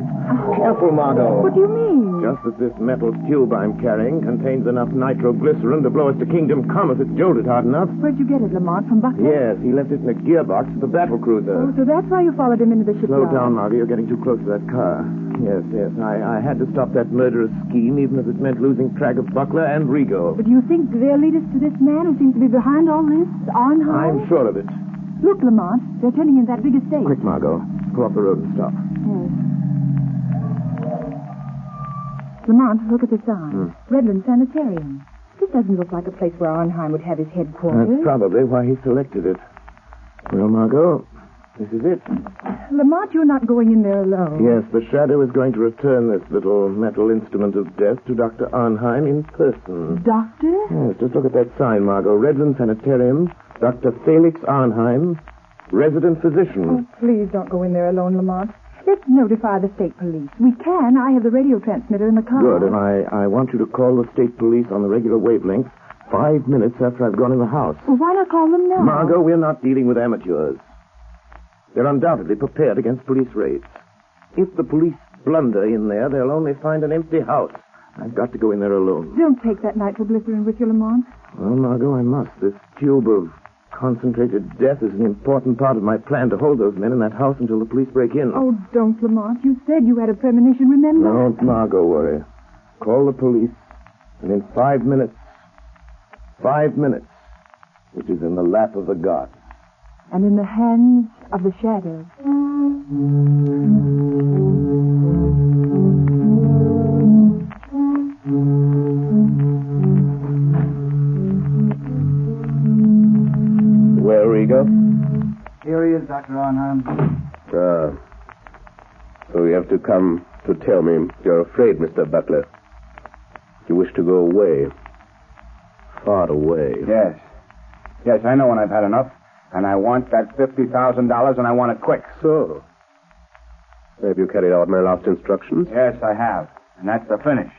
Careful, Margot. What do you mean? Just as this metal tube I'm carrying contains enough nitroglycerin to blow us to Kingdom Come if it's jolted hard enough. Where'd you get it, Lamont? From Buckler? Yes, he left it in a gearbox of the battle cruiser. Oh, so that's why you followed him into the Slow shipyard. down, Margot. You're getting too close to that car. Yes. I had to stop that murderous scheme, even if it meant losing track of Buckler and Rigo. But do you think they'll lead us to this man who seems to be behind all this, Arnheim? I'm sure of it. Look, Lamont, they're turning in that big estate. Quick, Margot. Pull off the road and stop. Yes. Lamont, look at the sign. Redland Sanitarium. This doesn't look like a place where Arnheim would have his headquarters. That's probably why he selected it. Well, Margot, this is it. Lamont, you're not going in there alone. Yes, the Shadow is going to return this little metal instrument of death to Dr. Arnheim in person. Doctor? Yes, just look at that sign, Margot. Redland Sanitarium, Dr. Felix Arnheim, resident physician. Oh, please don't go in there alone, Lamont. Let's notify the state police. We can. I have the radio transmitter in the car. Good, and I want you to call the state police on the regular wavelength 5 minutes after I've gone in the house. Well, why not call them now? Margot, we're not dealing with amateurs. They're undoubtedly prepared against police raids. If the police blunder in there, they'll only find an empty house. I've got to go in there alone. Don't take that nitroglycerin with you, Lamont. Well, Margot, I must. This tube of concentrated death is an important part of my plan to hold those men in that house until the police break in. Oh, don't, Lamont. You said you had a premonition, remember? Don't, Margot, worry. Call the police, and in 5 minutes, which is in the lap of the gods. And in the hands of the shadows. Well, Rigo? Here he is, Dr. Arnheim. So you have to come to tell me you're afraid, Mr. Butler. You wish to go away. Far away. Yes. Yes, I know when I've had enough. And I want that $50,000, and I want it quick. So? Have you carried out my last instructions? Yes, I have. And that's the finish.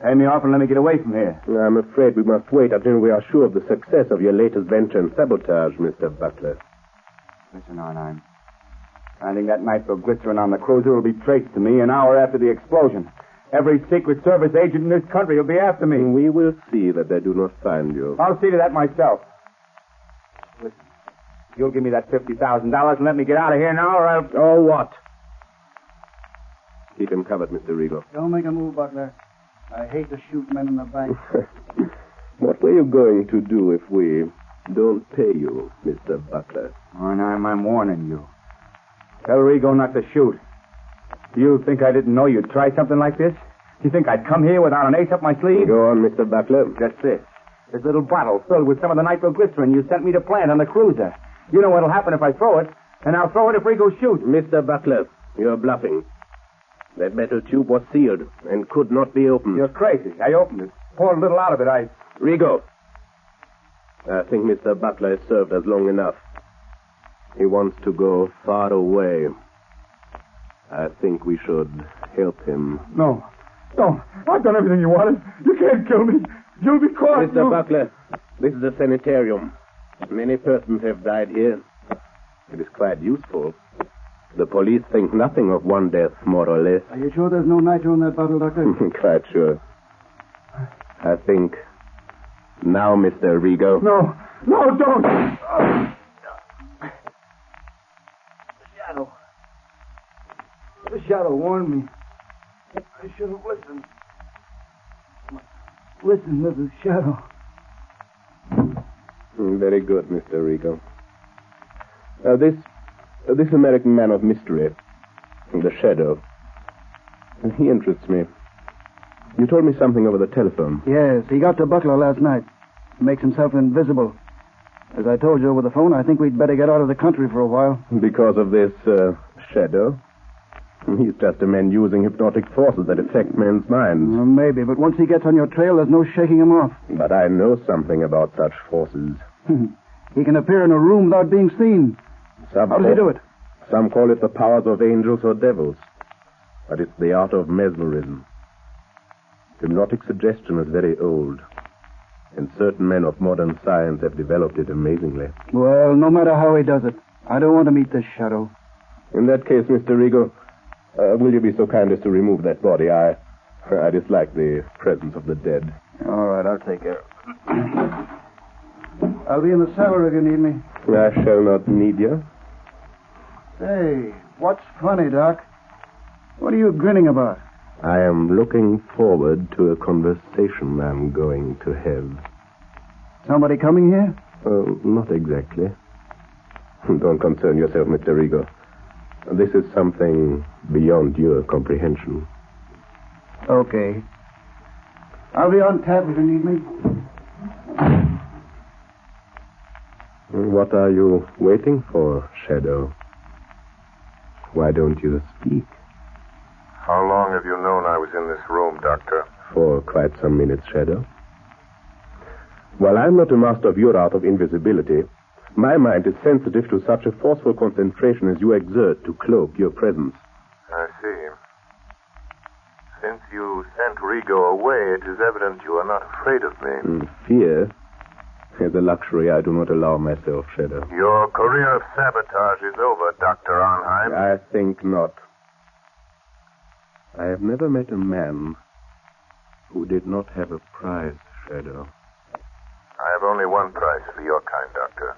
Pay me off and let me get away from here. I'm afraid we must wait until we are sure of the success of your latest venture in sabotage, Mr. Butler. Listen, Arnheim. I think that nitroglycerin on the cruiser will be traced to me an hour after the explosion. Every Secret Service agent in this country will be after me. We will see that they do not find you. I'll see to that myself. Listen, you'll give me that $50,000 and let me get out of here now, or I'll... Oh, what? Keep him covered, Mr. Rigo. Don't make a move, Butler. I hate to shoot men in the bank. What were you going to do if we don't pay you, Mr. Butler? Arnheim, I'm warning you. Tell Rigo not to shoot. Do you think I didn't know you'd try something like this? Do you think I'd come here without an ace up my sleeve? Go on, Mr. Butler. Just this. This little bottle filled with some of the nitroglycerin you sent me to plant on the cruiser. You know what'll happen if I throw it, and I'll throw it if Rigo shoots. Mr. Butler, you're bluffing. That metal tube was sealed and could not be opened. You're crazy. I opened it. Poured a little out of it. Rigo. I think Mr. Butler has served us long enough. He wants to go far away. I think we should help him. No. No. I've done everything you wanted. You can't kill me. You'll be caught. Mr. Butler, this is a sanitarium. Many persons have died here. It is quite useful. The police think nothing of one death, more or less. Are you sure there's no nitro in that bottle, Doctor? Quite sure. I think now, Mr. Rigo. No. No, don't. The shadow warned me. I should have listened. Listen to the shadow. Very good, Mr. Rigo. This American man of mystery, the Shadow, he interests me. You told me something over the telephone. Yes, he got to Buckler last night. He makes himself invisible. As I told you over the phone, I think we'd better get out of the country for a while. Because of this Shadow? He's just a man using hypnotic forces that affect men's minds. Well, maybe, but once he gets on your trail, there's no shaking him off. But I know something about such forces. He can appear in a room without being seen. How does he do it? Some call it the powers of angels or devils, but it's the art of mesmerism. Hypnotic suggestion is very old, and certain men of modern science have developed it amazingly. Well, no matter how he does it, I don't want to meet this shadow. In that case, Mr. Rigo, will you be so kind as to remove that body? I dislike the presence of the dead. All right, I'll take care. I'll be in the cellar if you need me. I shall not need you. Hey, what's funny, Doc? What are you grinning about? I am looking forward to a conversation I'm going to have. Somebody coming here? Not exactly. Don't concern yourself, Mr. Rigo. This is something beyond your comprehension. Okay. I'll be on tap if you need me. What are you waiting for, Shadow? Why don't you speak? How long have you known I was in this room, Doctor? For quite some minutes, Shadow. While I'm not a master of your art of invisibility, my mind is sensitive to such a forceful concentration as you exert to cloak your presence. I see. Since you sent Rigo away, it is evident you are not afraid of me. Fear is a luxury I do not allow myself, Shadow. Your career of sabotage is over, Dr. Arnheim. I think not. I have never met a man who did not have a prize, Shadow. I have only one price for your kind, Doctor.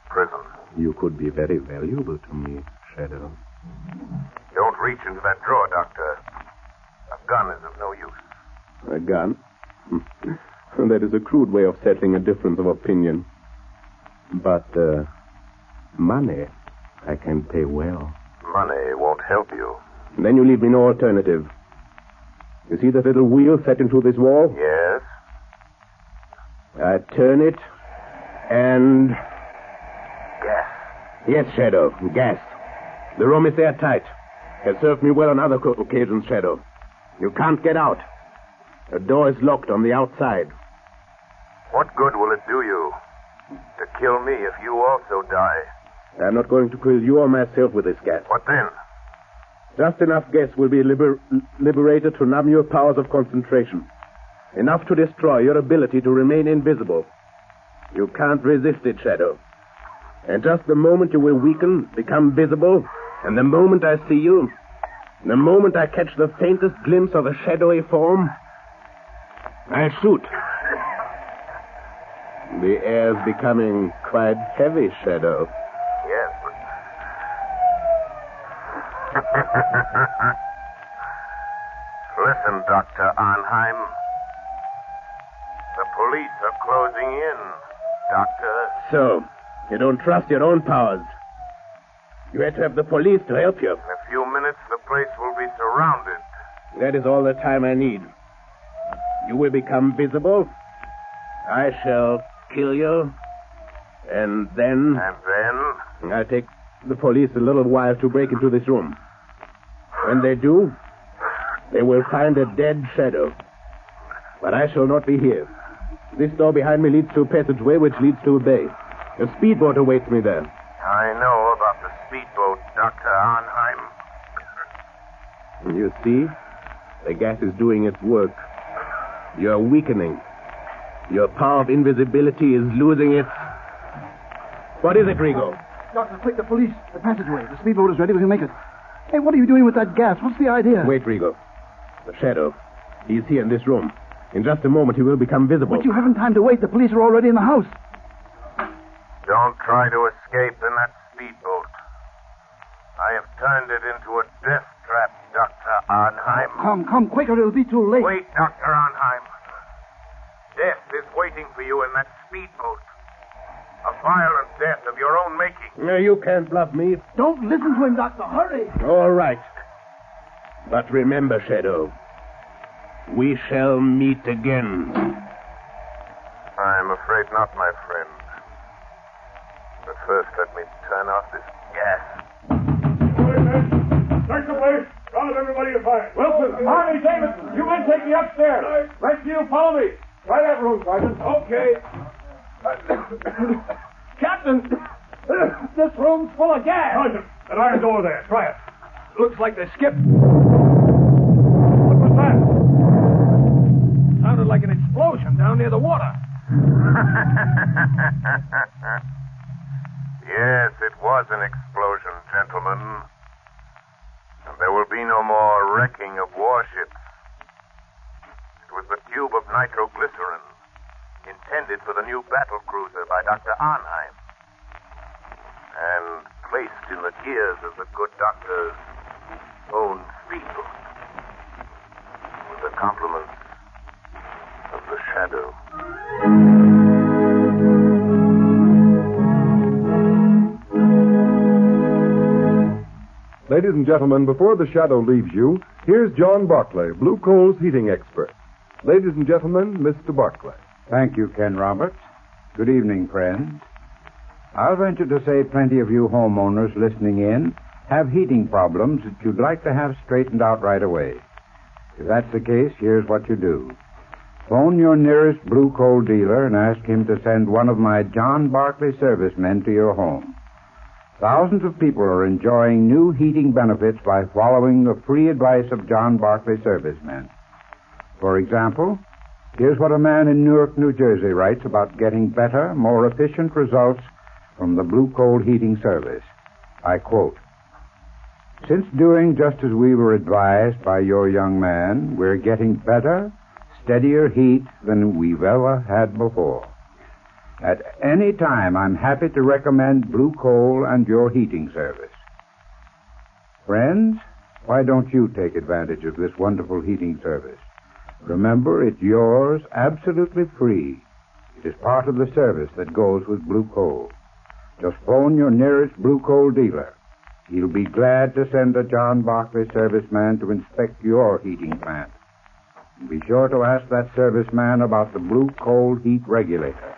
Prison. You could be very valuable to me, Shadow. Don't reach into that drawer, Doctor. A gun is of no use. A gun? That is a crude way of settling a difference of opinion. But, money, I can pay well. Money won't help you. Then you leave me no alternative. You see that little wheel set into this wall? Yes. I turn it, and... Gas. Yes, Shadow, gas. The room is airtight. Has served me well on other occasions, Shadow. You can't get out. The door is locked on the outside. What good will it do you to kill me if you also die? I'm not going to kill you or myself with this gas. What then? Just enough gas will be liberated to numb your powers of concentration. Enough to destroy your ability to remain invisible. You can't resist it, Shadow. And just the moment you will weaken, become visible, and the moment I see you, the moment I catch the faintest glimpse of a shadowy form, I shoot. The air's becoming quite heavy, Shadow. Yes, but... Listen, Dr. Arnheim. The police are closing in, Doctor. So, you don't trust your own powers. You had to have the police to help you. In a few minutes, the place will be surrounded. That is all the time I need. You will become visible. I shall kill you. And then... And then? I'll take the police a little while to break into this room. When they do, they will find a dead Shadow. But I shall not be here. This door behind me leads to a passageway which leads to a bay. A speedboat awaits me there. I know about the speedboat, Dr. Arnheim. You see? The gas is doing its work. You're weakening. Your power of invisibility is losing its... What is it, Rigo? Doctor, quick, the police. The passageway. The speedboat is ready. We can make it. Hey, what are you doing with that gas? What's the idea? Wait, Rigo. The Shadow. He's here in this room. In just a moment, he will become visible. But you haven't time to wait. The police are already in the house. Don't try to escape in that speedboat. I have turned it into a death trap, Dr. Arnheim. Come, quicker. It'll be too late. Wait, Dr. Arnheim. Death is waiting for you in that speedboat. A violent death of your own making. No, you can't bluff me. Don't listen to him, Doctor. Hurry. All right. But remember, Shadow, we shall meet again. I'm afraid not, my friend. But first, let me turn off this gas. Search the place. Round everybody to find. Wilson, Harvey, Davidson, you men take me upstairs. Rest of you follow me. Try that room, Sergeant. Okay. Captain, This room's full of gas. Sergeant, that iron door there. Try it. Looks like they skipped. What was that? Sounded like an explosion down near the water. Yes, it was an explosion, gentlemen. And there will be no more wrecking of warships. It was the tube of nitroglycerin intended for the new battle cruiser by Dr. Arnheim. And placed in the gears of the good doctor's own speedboat. With the compliments of the Shadow. Ladies and gentlemen, before the Shadow leaves you, here's John Barclay, Blue Coal's heating expert. Ladies and gentlemen, Mr. Barclay. Thank you, Ken Roberts. Good evening, friends. I'll venture to say plenty of you homeowners listening in have heating problems that you'd like to have straightened out right away. If that's the case, here's what you do. Phone your nearest Blue Coal dealer and ask him to send one of my John Barclay servicemen to your home. Thousands of people are enjoying new heating benefits by following the free advice of John Barclay servicemen. For example, here's what a man in Newark, New Jersey writes about getting better, more efficient results from the Blue Coal heating service. I quote, "Since doing just as we were advised by your young man, we're getting better, steadier heat than we've ever had before. At any time, I'm happy to recommend Blue Coal and your heating service." Friends, why don't you take advantage of this wonderful heating service? Remember, it's yours absolutely free. It is part of the service that goes with Blue Coal. Just phone your nearest Blue Coal dealer. He'll be glad to send a John Barclay serviceman to inspect your heating plant. And be sure to ask that serviceman about the Blue Coal heat regulator.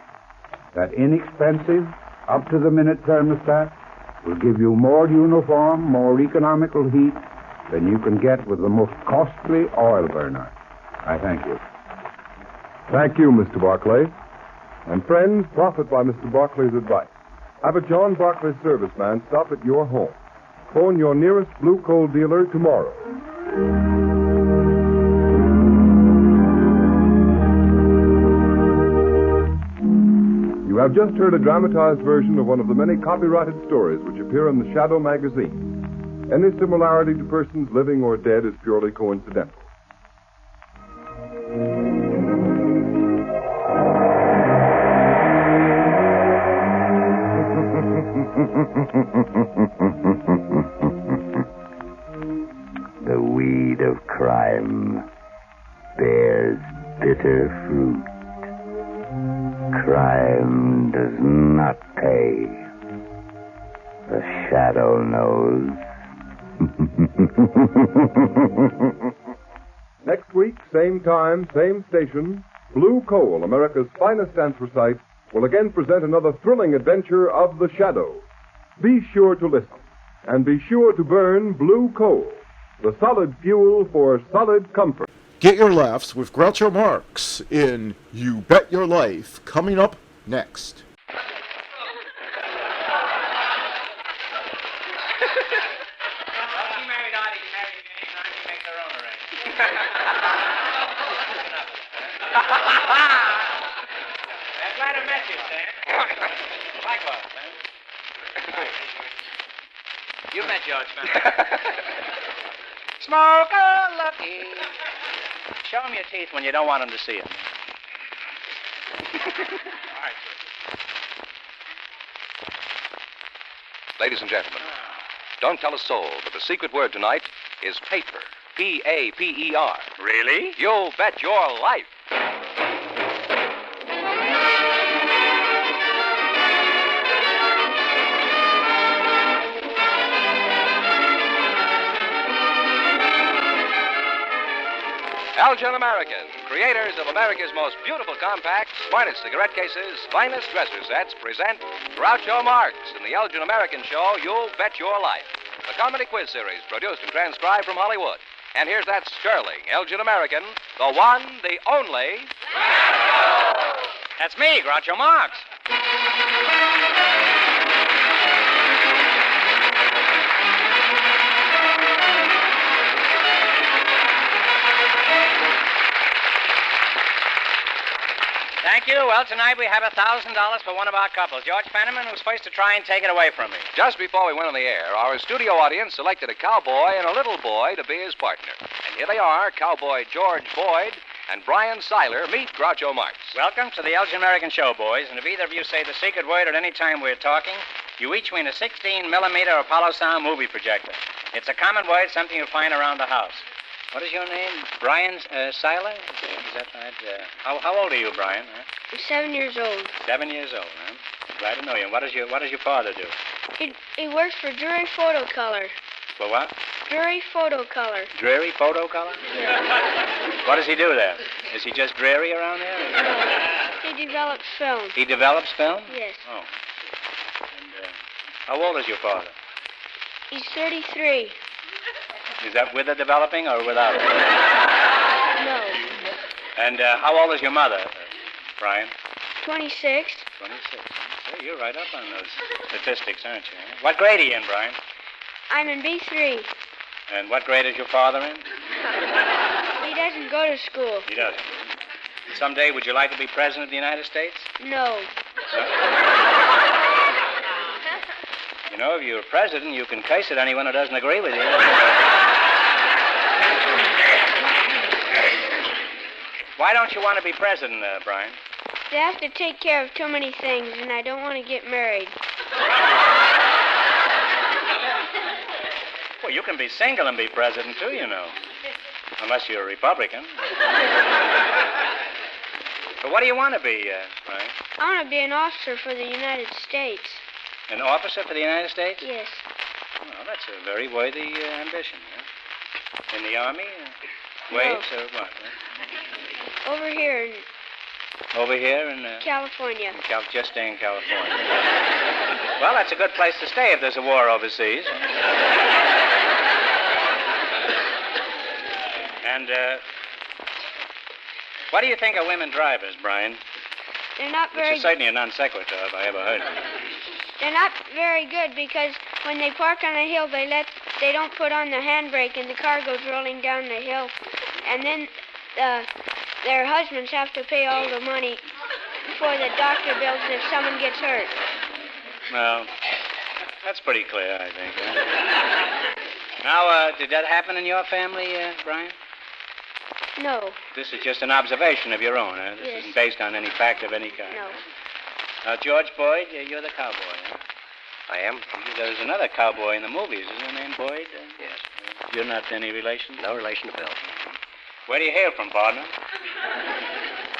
That inexpensive, up-to-the-minute thermostat will give you more uniform, more economical heat than you can get with the most costly oil burner. I thank you. Thank you, Mr. Barclay. And friends, profit by Mr. Barclay's advice. Have a John Barclay serviceman stop at your home. Phone your nearest Blue Coal dealer tomorrow. You have just heard a dramatized version of one of the many copyrighted stories which appear in the Shadow magazine. Any similarity to persons living or dead is purely coincidental. The weed of crime bears bitter fruit. Crime does not pay. The Shadow knows. Next week, same time, same station, Blue Coal, America's finest anthracite, will again present another thrilling adventure of the Shadow. Be sure to listen, and be sure to burn Blue Coal, the solid fuel for solid comfort. Get your laughs with Groucho Marx in You Bet Your Life, coming up next. I'm glad I met you, Stan. Likewise, man. You met George, man. Smoker Lucky. Show him your teeth when you don't want him to see them. All right, sir. Ladies and gentlemen, don't tell a soul, but the secret word tonight is paper. P-A-P-E-R. Really? You bet your life. Elgin American, creators of America's most beautiful compacts, finest cigarette cases, finest dresser sets, present Groucho Marx in the Elgin American show, You Bet Your Life, the comedy quiz series produced and transcribed from Hollywood. And here's that sterling Elgin American, the one, the only... That's me, Groucho Marx. Thank you. Well, tonight we have $1,000 for one of our couples. George Fenneman was first to try and take it away from me. Just before we went on the air, our studio audience selected a cowboy and a little boy to be his partner. And here they are, cowboy George Boyd and Brian Seiler meet Groucho Marx. Welcome to the Elgin American Show, boys. And if either of you say the secret word at any time we're talking, you each win a 16-millimeter Apollo sound movie projector. It's a common word, something you'll find around the house. What is your name? Brian Seiler? Is that right? How old are you, Brian? Huh? I'm 7 years old. 7 years old, huh? Glad to know you. What does your father do? He works for Drury Photo Color. For what? Drury Photo Color. Dreary Photo Color? Yeah. What does he do there? Is he just dreary around there? He develops film. He develops film? Yes. Oh. And how old is your father? He's 33. Is that with the developing or without it? No. And how old is your mother, Brian? 26. 26. Hey, you're right up on those statistics, aren't you? What grade are you in, Brian? I'm in B3. And what grade is your father in? He doesn't go to school. He doesn't. Someday, would you like to be president of the United States? No. You know, if you're president, you can curse at anyone who doesn't agree with you. Why don't you want to be president, Brian? They have to take care of too many things, and I don't want to get married. Well, you can be single and be president, too, you know. Unless you're a Republican. But what do you want to be, Brian? I want to be an officer for the United States. An officer for the United States? Yes. Well, that's a very worthy ambition, huh? In the Army? Waves or what? Huh? Over here in Over here in... California. Just stay in California. Well, that's a good place to stay if there's a war overseas. And, what do you think of women drivers, Brian? They're not very... Which is certainly a non sequitur if I ever heard of it. They're not very good because when they park on a hill, they don't put on the handbrake and the car goes rolling down the hill. And then their husbands have to pay all the money for the doctor bills if someone gets hurt. Well, that's pretty clear, I think. Now, did that happen in your family, Brian? No. This is just an observation of your own, huh? This Yes. isn't based on any fact of any kind. No. Now, George Boyd, you're the cowboy, huh? I am. There's another cowboy in the movies. Is his name Boyd? Yes. You're not any relation? No relation to Bill. Where do you hail from, partner?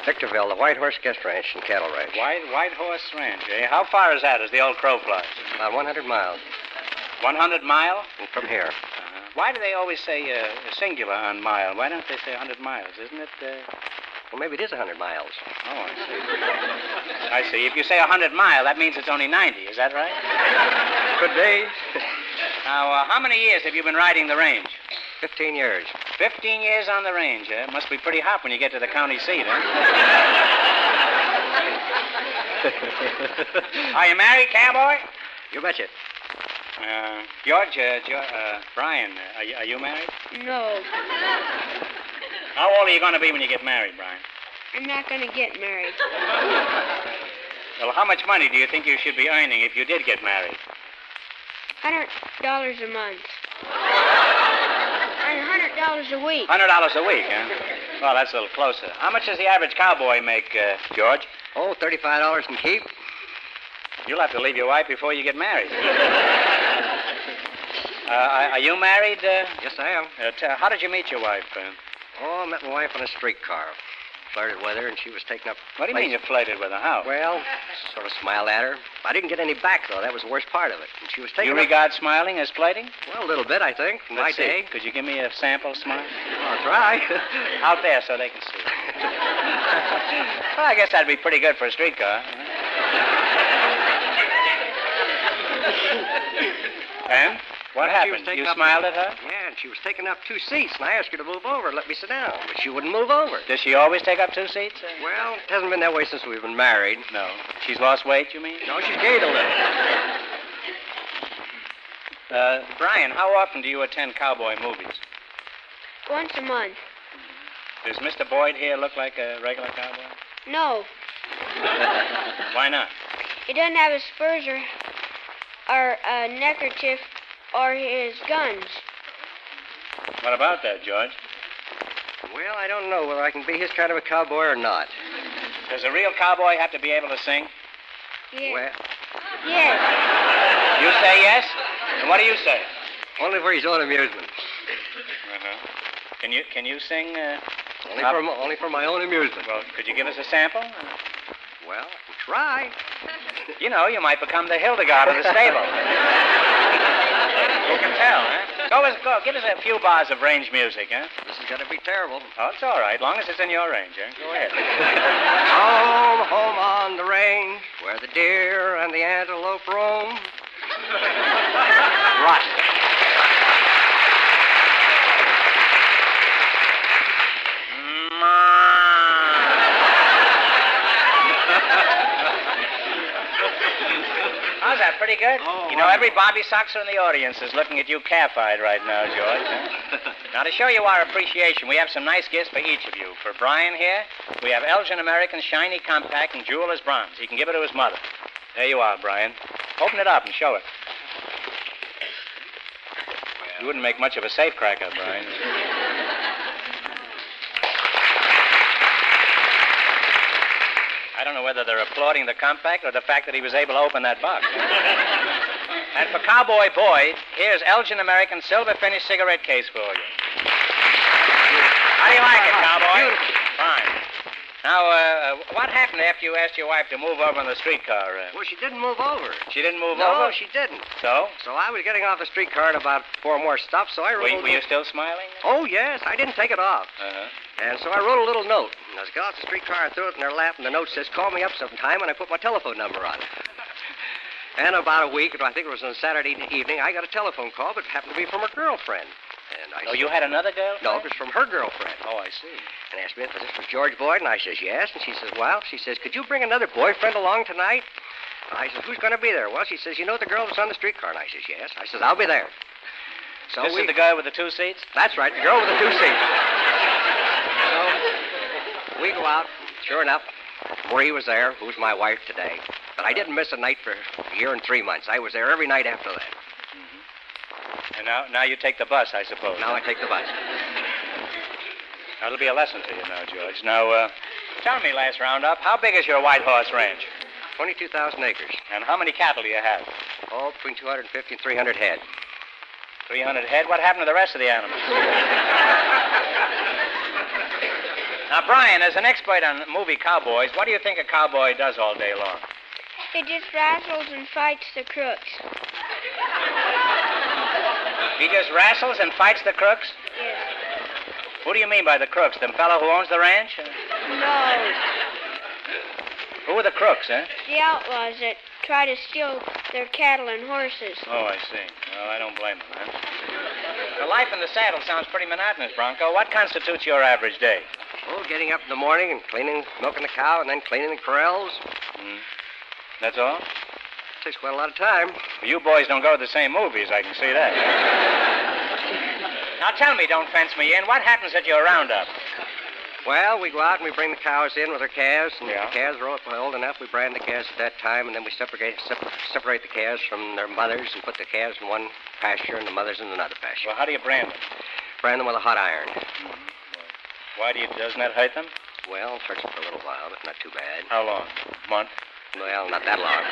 Victorville, the White Horse Guest Ranch and Cattle Ranch. White Horse Ranch, eh? How far is that as the old crow flies? About 100 miles. 100 mile? From here. Why do they always say singular on mile? Why don't they say 100 miles? Isn't it... Well, maybe it is 100 miles. Oh, I see. I see. If you say 100 mile, that means it's only 90. Is that right? Could be. Now, how many years have you been riding the range? 15 years. 15 years on the range, eh? Must be pretty hot when you get to the county seat, huh? Are you married, cowboy? You betcha. George, Brian, are you married? No. How old are you going to be when you get married, Brian? I'm not going to get married. Well, how much money do you think you should be earning if you did get married? $100 a month. And $100 a week. $100 a week, huh? Well, that's a little closer. How much does the average cowboy make, George? Oh, $35 in keep. You'll have to leave your wife before you get married. Are you married? Yes, I am. How did you meet your wife? Oh, I met my wife on a streetcar. Flirted with her, and she was taking up... What do you mean you flirted with her? How? Well, sort of smiled at her. I didn't get any back, though. That was the worst part of it. And she was taking You regard smiling as flirting? Well, a little bit, I think. In my day. Could you give me a sample smile? I'll try. Out there so they can see. Well, I guess that'd be pretty good for a streetcar. And? What happened? You smiled at her? Yeah, and she was taking up 2 seats, and I asked her to move over and let me sit down, but she wouldn't move over. Does she always take up 2 seats? Well, it hasn't been that way since we've been married. No. She's lost weight, you mean? No, she's gained a little. Brian, how often do you attend cowboy movies? Once a month. Does Mr. Boyd here look like a regular cowboy? No. Why not? He doesn't have his spurs or a neckerchief or his guns. What about that, George? Well, I don't know whether I can be his kind of a cowboy or not. Does a real cowboy have to be able to sing? Yes. Well, Yes. You say yes? And what do you say? only for his own amusement. Uh-huh. Can you sing? Only for my own amusement. Well, could you give us a sample? Well, I can try. You know, you might become the Hildegard of the stable. Who can tell, huh? Go, give us a few bars of range music, huh? This is going to be terrible. Oh, it's all right, long as it's in your range, huh? Go ahead. Home, home on the range, where the deer and the antelope roam. Rot. How's that? Pretty good? You know, every Bobby Soxer in the audience is looking at you calf-eyed right now, George. Now, to show you our appreciation, we have some nice gifts for each of you. For Brian here, we have Elgin American Shiny Compact and Jeweler's Bronze. He can give it to his mother. There you are, Brian. Open it up and show it. You wouldn't make much of a safecracker, Brian. I don't know whether they're applauding the compact or the fact that he was able to open that box. And for Cowboy Boyd, here's Elgin American silver finished cigarette case for you. How do you like it, Cowboy? Fine. Now, what happened after you asked your wife to move over on the streetcar? Well, she didn't move over. She didn't move over? No, she didn't. So? So I was getting off the streetcar at about 4 more stops, so I wrote Were you still smiling? Oh, yes. I didn't take it off. Uh-huh. And so I wrote a little note. And as I got off the streetcar, I threw it in her lap, and the note says, call me up sometime, and I put my telephone number on it. And about a week, I think it was on Saturday evening, I got a telephone call, but it happened to be from her girlfriend. And I you had another girlfriend? No, it was from her girlfriend. Oh, I see. And asked me if this was George Boyd, and I says, yes. And she says, well, she says, could you bring another boyfriend along tonight? And I says, who's going to be there? Well, she says, you know the girl that's on the streetcar? And I says, yes. I says, I'll be there. So This is the guy with the 2 seats? That's right, the girl with the 2 seats. So we go out. Sure enough, Marie was there, who's my wife today. But I didn't miss a night for a year and 3 months. I was there every night after that. And now you take the bus, I suppose. Now I take the bus. That'll be a lesson to you now, George. Now, tell me, last roundup, how big is your White Horse Ranch? 22,000 acres. And how many cattle do you have? Oh, between 250 and 300 head. 300 head? What happened to the rest of the animals? Now, Brian, as an expert on movie cowboys, what do you think a cowboy does all day long? He just wrestles and fights the crooks. He just wrestles and fights the crooks? Yes. Who do you mean by the crooks? Them fellow who owns the ranch? No. Who are the crooks, eh? The outlaws that try to steal their cattle and horses. Oh, I see. Well, I don't blame them, huh? The life in the saddle sounds pretty monotonous, Bronco. What constitutes your average day? Oh, getting up in the morning and milking the cow, and then cleaning the corrals. That's all? Takes quite a lot of time. Well, you boys don't go to the same movies, I can see that. Now tell me, don't fence me in, what happens at your roundup? Well, we go out and we bring the cows in with their calves, and Yeah. if the calves are old enough, we brand the calves at that time, and then we separate the calves from their mothers and put the calves in one pasture and the mothers in another pasture. Well, how do you brand them? Brand them with a hot iron. Why doesn't that hurt them? Well, it hurts them for a little while, but not too bad. How long? A month? Well, not that long.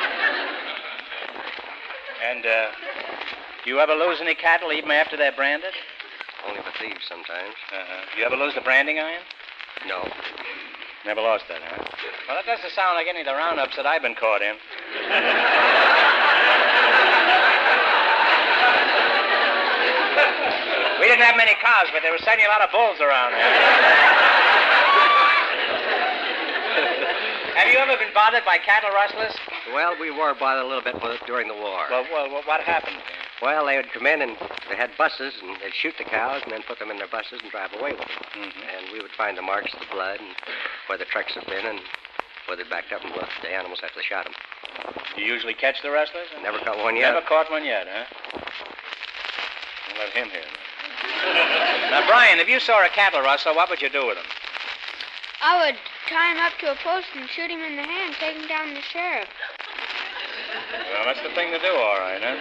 And, do you ever lose any cattle even after they're branded? Only for thieves sometimes. Do you ever lose the branding iron? No. Never lost that, huh? Well, that doesn't sound like any of the roundups that I've been caught in. We didn't have many cows, but there were certainly a lot of bulls around there. Have you ever been bothered by cattle rustlers? Well, we were bothered a little bit during the war. Well, what happened? Well, they would come in and they had buses, and they'd shoot the cows and then put them in their buses and drive away with them. And we would find the marks of the blood and where the trucks have been and where they backed up and left the animals after they shot them. You usually catch the rustlers? Never caught one yet. Never caught one yet, huh? Don't let him hear it. Now, Brian, if you saw a cattle rustler, what would you do with him? I would tie him up to a post and shoot him in the hand, take him down to the sheriff. Well, that's the thing to do, all right, huh?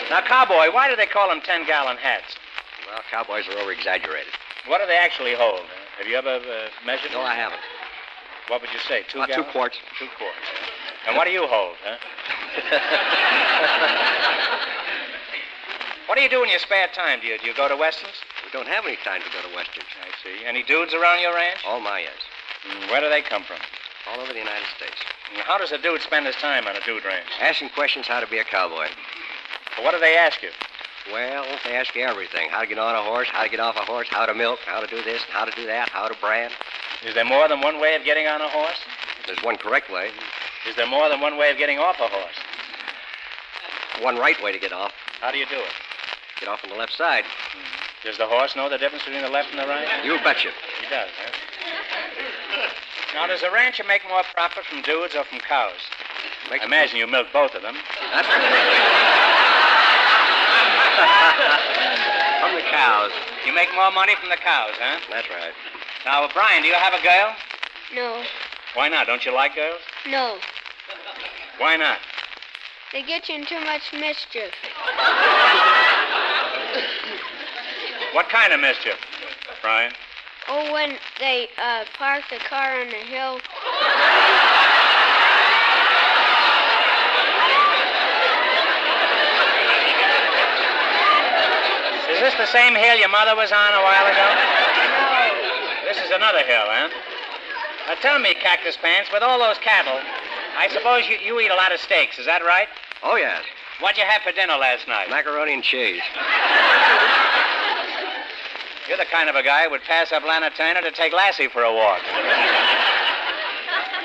Now, cowboy, why do they call them 10-gallon hats? Well, cowboys are over-exaggerated. What do they actually hold? Huh? Have you ever measured? No, I haven't. What would you say, 2 About gallons? 2 quarts. 2 quarts. And what do you hold, huh? What do you do in your spare time? Do you go to Westerns? We don't have any time to go to Westerns. I see. Any dudes around your ranch? Oh, my, yes. Where do they come from? All over the United States. And how does a dude spend his time on a dude ranch? Asking questions how to be a cowboy. Well, what do they ask you? Well, they ask you everything. How to get on a horse, how to get off a horse, how to milk, how to do this, how to do that, how to brand. Is there more than one way of getting on a horse? There's one correct way. Is there more than one way of getting off a horse? One right way to get off. How do you do it? Get off on the left side. Does the horse know the difference between the left and the right? You betcha. He does, huh? Now, does a rancher make more profit from dudes or from cows? I imagine you milk both of them. That's from the cows. You make more money from the cows, huh? That's right. Now, Brian, do you have a girl? No. Why not? Don't you like girls? No. Why not? They get you in too much mischief. What kind of mischief, Brian? Oh, when they park the car on the hill. Is this the same hill your mother was on a while ago? No. This is another hill, huh? Now tell me, Cactus Pants, with all those cattle, I suppose you eat a lot of steaks, is that right? Oh, yes. What'd you have for dinner last night? Macaroni and cheese. You're the kind of a guy who would pass up Lana Turner to take Lassie for a walk.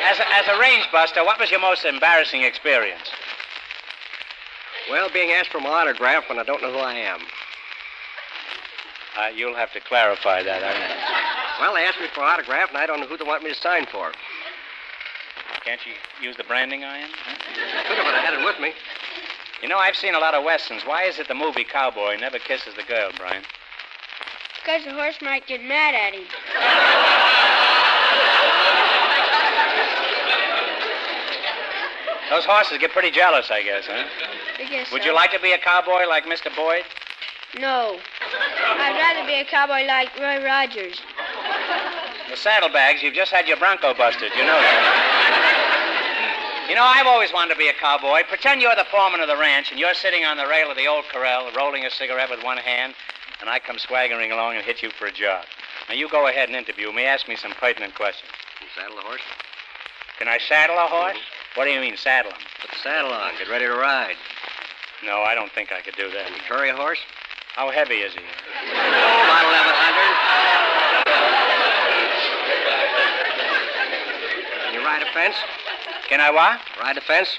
As a range buster, what was your most embarrassing experience? Well, being asked for my autograph when I don't know who I am. You'll have to clarify that. Well, they asked me for an autograph, and I don't know who they want me to sign for. Can't you use the branding iron? Huh? Could have, but I had it with me. You know, I've seen a lot of Westerns. Why is it the movie Cowboy never kisses the girl, Brian? Because the horse might get mad at him. Those horses get pretty jealous, I guess, huh? I guess Would so. you like to be a cowboy like Mr. Boyd? No. I'd rather be a cowboy like Roy Rogers. The saddlebags, you've just had your bronco busted, you know that. You know, I've always wanted to be a cowboy. Pretend you're the foreman of the ranch, and you're sitting on the rail of the old corral, rolling a cigarette with one hand, and I come swaggering along and hit you for a job. Now, you go ahead and interview me. Ask me some pertinent questions. Can you saddle a horse? Can I saddle a horse? What do you mean, saddle him? Put the saddle on. Get ready to ride. No, I don't think I could do that. Can you curry a horse? How heavy is he? Oh, about 1,100. Can you ride a fence? Can I what? Ride a fence?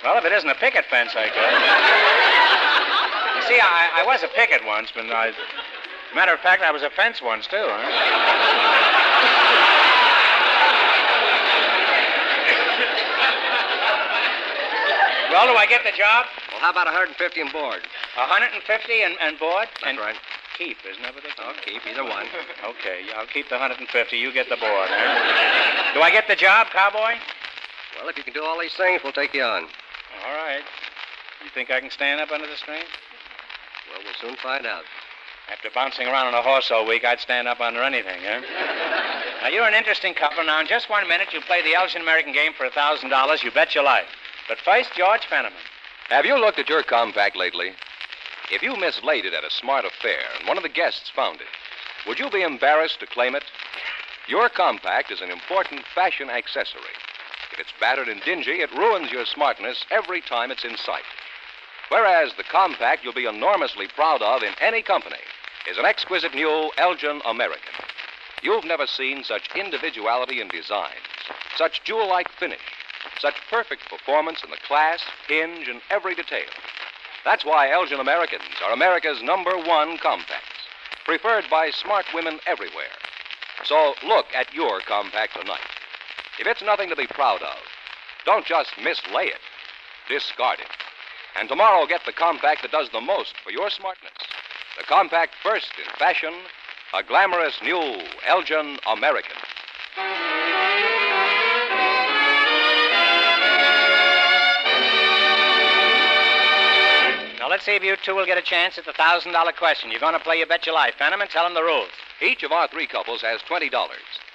Well, if it isn't a picket fence, I could. You see, I was a picket once, but matter of fact, I was a fence once, too, huh? Well, do I get the job? Well, how about 150 and board? 150 and board? That's right. Keep, isn't that what they call it? Keep, either one. Okay, I'll keep the 150. You get the board, huh? Do I get the job, cowboy? Well, if you can do all these things, we'll take you on. All right. You think I can stand up under the strain? Well, we'll soon find out. After bouncing around on a horse all week, I'd stand up under anything, huh? Now, you're an interesting couple. Now, in just 1 minute, you play the Elgin American game for $1,000. You bet your life. But first, George Fenneman. Have you looked at your compact lately? If you mislaid it at a smart affair and one of the guests found it, would you be embarrassed to claim it? Your compact is an important fashion accessory. If it's battered and dingy, it ruins your smartness every time it's in sight. Whereas the compact you'll be enormously proud of in any company is an exquisite new Elgin American. You've never seen such individuality in designs, such jewel-like finish, such perfect performance in the clasp, hinge, and every detail. That's why Elgin Americans are America's #1 compacts, preferred by smart women everywhere. So look at your compact tonight. If it's nothing to be proud of, don't just mislay it. Discard it. And tomorrow, get the compact that does the most for your smartness. The compact first in fashion, a glamorous new Elgin American. Now, let's see if you two will get a chance at the $1,000 question. You're going to play You Bet Your Life. Fenneman, tell them the rules. Each of our three couples has $20.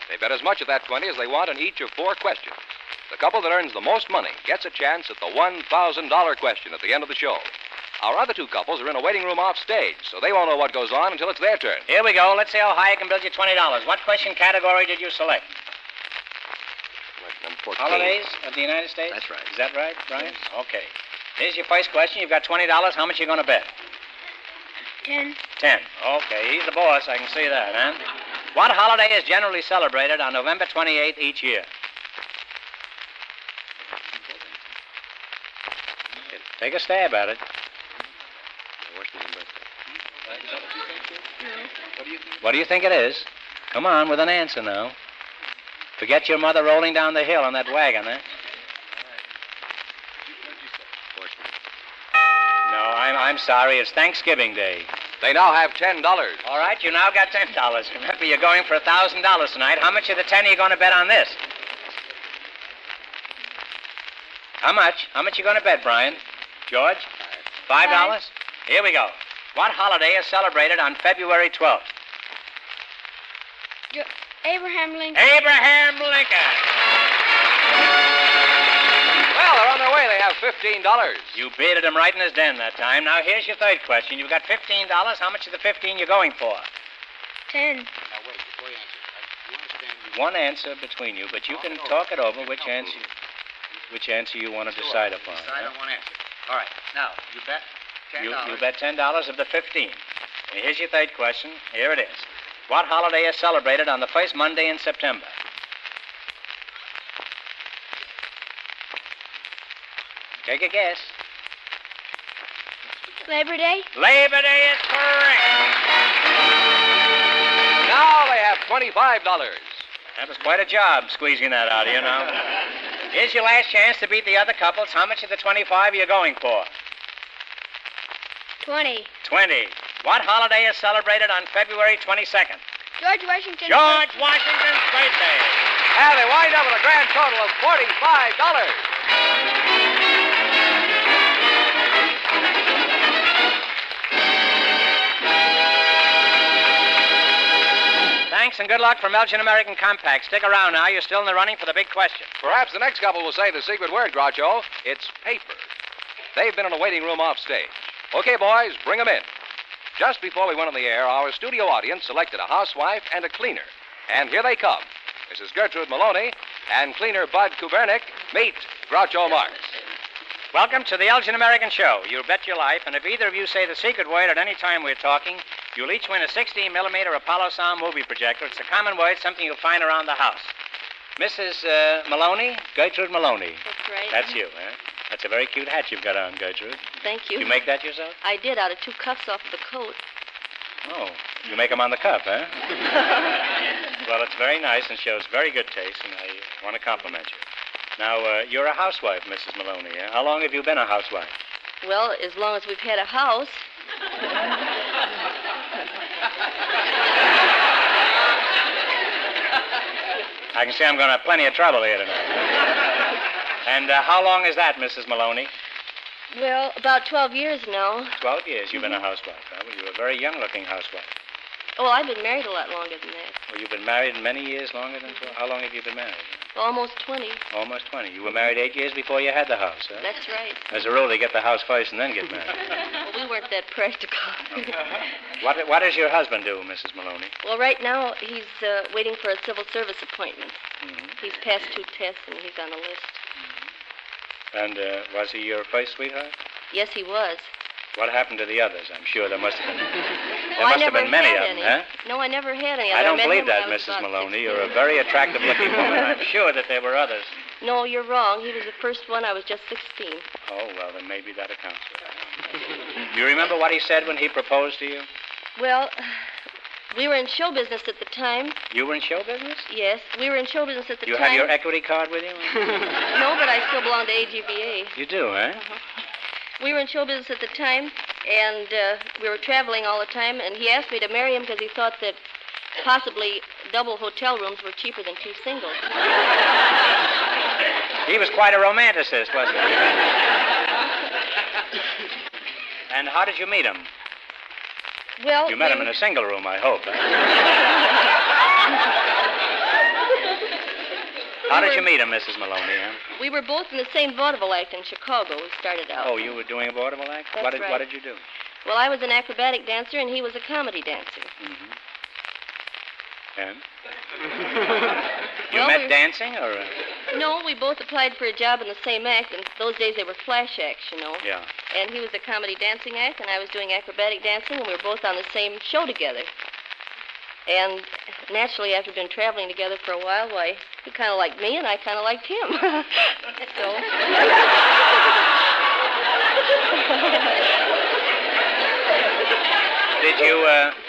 They bet as much of that 20 as they want in each of 4 questions. The couple that earns the most money gets a chance at the $1,000 question at the end of the show. Our other 2 couples are in a waiting room off stage, so they won't know what goes on until it's their turn. Here we go. Let's see how high I can build you $20. What question category did you select? Number 14. Holidays of the United States? That's right. Is that right, Brian? Okay. Here's your first question. You've got $20. How much are you going to bet? 10. 10. Okay, he's the boss. I can see that, huh? What holiday is generally celebrated on November 28th each year? Take a stab at it. What do you think it is? Come on, with an answer now. Forget your mother rolling down the hill on that wagon, eh? No, I'm sorry. It's Thanksgiving Day. They now have $10. All right, you now got $10. Remember, you're going for $1,000 tonight. How much of the 10 are you going to bet on this? How much? How much you going to bet, Brian? George? $5? Here we go. What holiday is celebrated on February 12th? Abraham Lincoln. Abraham Lincoln. Well, they're on their way. They have $15. You baited him right in his den that time. Now, here's your third question. You've got $15. How much of the 15 you going for? 10. Now, wait, before you answer. You understand? One answer between you, but you can talk it over which answer you want to decide upon. Decide on one answer. All right. Now, you bet $10. You bet $10 of the 15. Here's your third question. Here it is. What holiday is celebrated on the first Monday in September? Take a guess. Labor Day? Labor Day is correct. Now they have $25. That was quite a job squeezing that out of you now. Here's your last chance to beat the other couples. How much of the 25 are you going for? 20. 20. What holiday is celebrated on February 22nd? George Washington. George Washington's birthday. And they wind up with a grand total of $45. Thanks and good luck from Elgin American Compact. Stick around now. You're still in the running for the big question. Perhaps the next couple will say the secret word, Groucho. It's paper. They've been in a waiting room off stage. Okay, boys, bring them in. Just before we went on the air, our studio audience selected a housewife and a cleaner. And here they come. Mrs. Gertrude Maloney and cleaner Bud Kubernick. Meet Groucho Marx. Welcome to the Elgin American Show. You bet your life, and if either of you say the secret word at any time we're talking, you'll each win a 16-millimeter Apollo Sound movie projector. It's a common word, something you'll find around the house. Mrs. Maloney, Gertrude Maloney. That's right. That's you, huh? That's a very cute hat you've got on, Gertrude. Thank you. You make that yourself? I did, out of 2 cuffs off the coat. Oh, you make them on the cuff, huh? Well, it's very nice and shows very good taste, and I want to compliment you. Now, you're a housewife, Mrs. Maloney. Huh? How long have you been a housewife? Well, as long as we've had a house. I can see I'm going to have plenty of trouble here tonight. And how long is that, Mrs. Maloney? Well, about 12 years now. 12 years you've been a housewife, huh? Well, you're a very young-looking housewife. Oh, I've been married a lot longer than that. Well, you've been married many years longer than 12? How long have you been married? Almost 20. Almost 20. You were married 8 years before you had the house, huh? That's right. As a rule, they get the house first and then get married. Well, we weren't that practical. What does your husband do, Mrs. Maloney? Well, right now, he's waiting for a civil service appointment. Mm-hmm. He's passed 2 tests, and he's on the list. And was he your first sweetheart? Yes, he was. What happened to the others? I'm sure there must have been. Well, I never many had of them, any. huh? No, I never had any. I don't met believe him when that, I was Mrs. about Maloney. 16. You're a very attractive-looking woman. I'm sure that there were others. No, you're wrong. He was the first one. I was just 16. Oh, well, then maybe that accounts for that. You remember what he said when he proposed to you? Well, we were in show business at the time. You were in show business? Yes, we were in show business at the You time. have your equity card with you? No, but I still belong to AGVA. You do, eh? We were in show business at the time, and we were traveling all the time, and he asked me to marry him because he thought that possibly double hotel rooms were cheaper than 2 singles. He was quite a romanticist, wasn't he? And how did you meet him? Well, You met him in a single room, I hope. How did you meet him, Mrs. Maloney? Huh? We were both in the same vaudeville act in Chicago. We started out. Oh, you were doing a vaudeville act? That's What right. did you do? Well, I was an acrobatic dancer, and he was a comedy dancer. Mm-hmm. And? You Well, met dancing, or? No, we both applied for a job in the same act, and those days they were flash acts, you know. Yeah. And he was a comedy dancing act, and I was doing acrobatic dancing, and we were both on the same show together. And naturally, after been traveling together for a while, why, he kind of liked me, and I kind of liked him.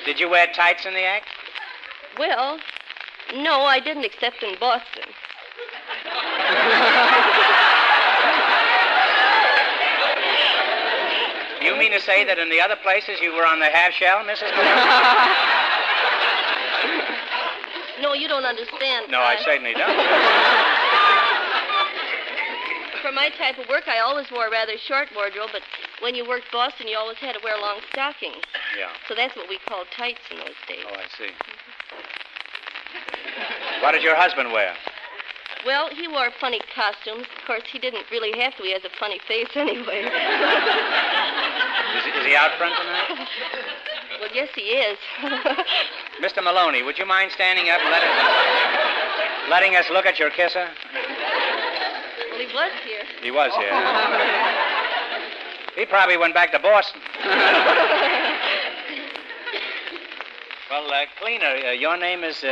Did you wear tights in the act? Well, no, I didn't, except in Boston. You mean to say that in the other places you were on the half shell, Mrs. Maloney? No, you don't understand. No, I certainly don't. For my type of work, I always wore a rather short wardrobe, but when you worked Boston, you always had to wear long stockings. Yeah. So that's what we called tights in those days. Oh, I see. What did your husband wear? Well, he wore funny costumes. Of course, he didn't really have to. He has a funny face anyway. Is he out front tonight? Well, yes, he is. Mr. Maloney, would you mind standing up and letting us look at your kisser? Well, he was here. He was here. He probably went back to Boston. Well, cleaner, your name is...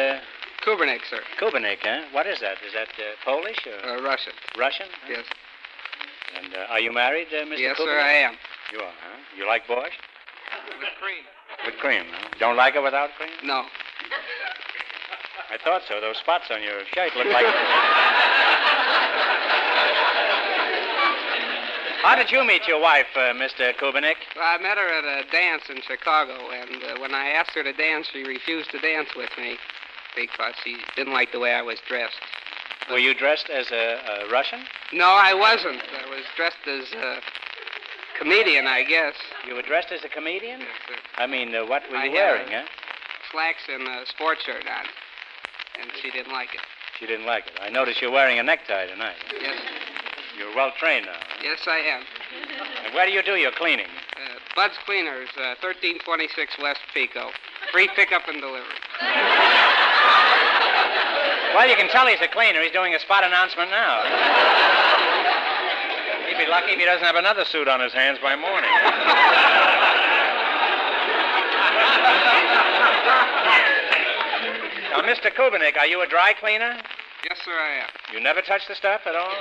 Kubernik, sir. Kubernik, huh? What is that? Is that Polish or... Russian. Russian? Yes. And are you married, Mr. Yes, Kubernik? sir, I am. You are, huh? You like borscht? With cream. With cream, huh? Don't like it without cream? No. I thought so. Those spots on your shirt look like... How did you meet your wife, Mr. Kubernik? Well, I met her at a dance in Chicago, and when I asked her to dance, she refused to dance with me because she didn't like the way I was dressed. Were you dressed as a Russian? No, I wasn't. I was dressed as a comedian, I guess. You were dressed as a comedian? Yes, sir. I mean, what were I you had wearing, huh? Slacks and a sports shirt on, and she didn't like it. She didn't like it. I noticed you're wearing a necktie tonight. Yes. You're well trained now. Huh? Yes, I am. And where do you do your cleaning? Bud's Cleaners, 1326 West Pico. Free pickup and delivery. Well, you can tell he's a cleaner. He's doing a spot announcement now. He'd be lucky if he doesn't have another suit on his hands by morning. Now, Mr. Kubernik, are you a dry cleaner? Yes, sir, I am. You never touch the stuff at all?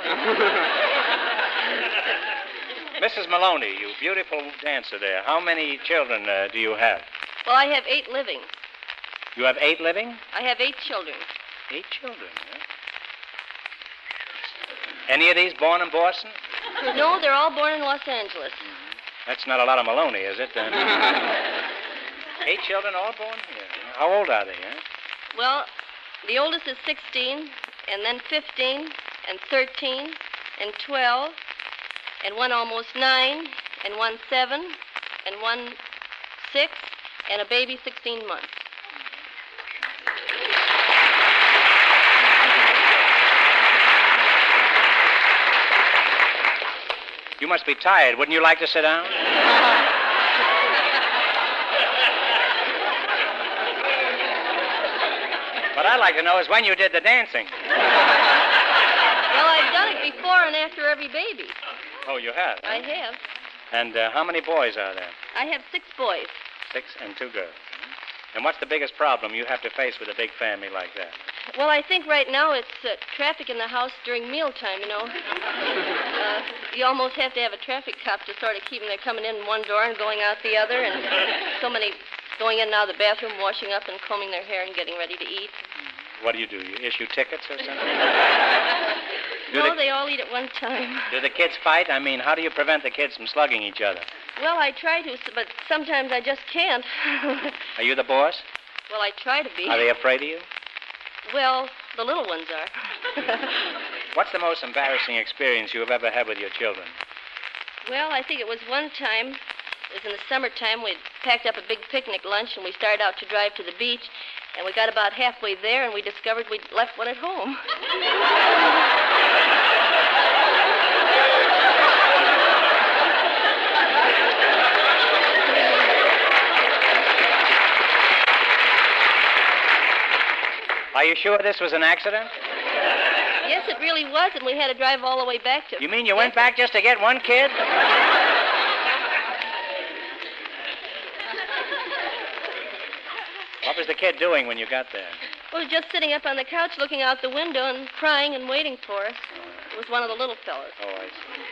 Mrs. Maloney, you beautiful dancer there. How many children do you have? Well, I have 8 living. You have 8 living? I have 8 children. 8 children, huh? Any of these born in Boston? No, they're all born in Los Angeles. That's not a lot of Maloney, is it? 8 children all born here. How old are they, huh? Well, the oldest is 16, and then 15, and 13, and 12, and one almost 9, and one 7, and one 6, and a baby 16 months. You must be tired. Wouldn't you like to sit down? What I'd like to know is when you did the dancing. Well, I've done it before and after every baby. Oh, you have? I have. And how many boys are there? I have 6 boys. 6 and 2 girls. And what's the biggest problem you have to face with a big family like that? Well, I think right now it's traffic in the house during mealtime, you know. You almost have to have a traffic cop to sort of keep them. They're coming in one door and going out the other, and so many going in and out of the bathroom, washing up and combing their hair and getting ready to eat. What do? You issue tickets or something? No, they all eat at one time. Do the kids fight? I mean, how do you prevent the kids from slugging each other? Well, I try to, but sometimes I just can't. Are you the boss? Well, I try to be. Are they afraid of you? Well, the little ones are. What's the most embarrassing experience you have ever had with your children? Well, I think it was one time, it was in the summertime, we'd packed up a big picnic lunch and we started out to drive to the beach, and we got about halfway there and we discovered we'd left one at home. Are you sure this was an accident? Yes, it really was, and we had to drive all the way back to... You mean you went back just to get one kid? What was the kid doing when you got there? Well, just sitting up on the couch looking out the window and crying and waiting for us. It was one of the little fellas. Oh, I see.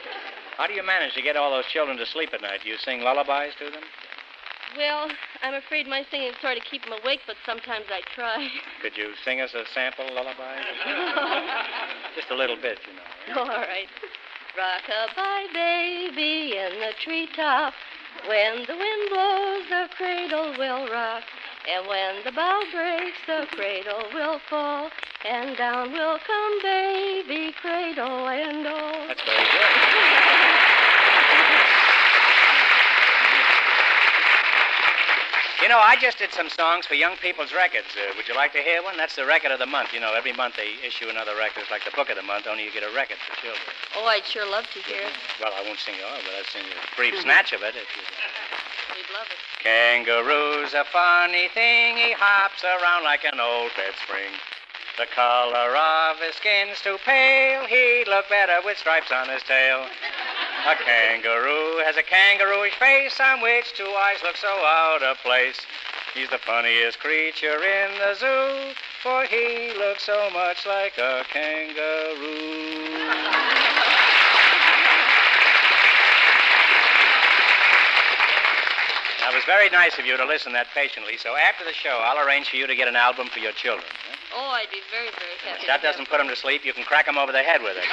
How do you manage to get all those children to sleep at night? Do you sing lullabies to them? Well, I'm afraid my singing sort of keep them awake, but sometimes I try. Could you sing us a sample lullaby? Just a little bit, you know. All right. Rock-a-bye, baby, in the treetop. When the wind blows, the cradle will rock. And when the bough breaks, the cradle will fall. And down will come baby, cradle and all. That's very good. You know, I just did some songs for Young People's Records. Would you like to hear one? That's the record of the month. You know, every month they issue another record. It's like the book of the month, only you get a record for children. Oh, I'd sure love to hear it. Well, I won't sing it all, but I'll sing a brief snatch of it if you... We'd love it. Kangaroo's a funny thing. He hops around like an old bed spring. The color of his skin's too pale. He'd look better with stripes on his tail. A kangaroo has a kangarooish face on which two eyes look so out of place. He's the funniest creature in the zoo, for he looks so much like a kangaroo. Now, it was very nice of you to listen that patiently, so after the show, I'll arrange for you to get an album for your children. Huh? Oh, I'd be very, very happy. If that doesn't put them to sleep, you can crack them over the head with it.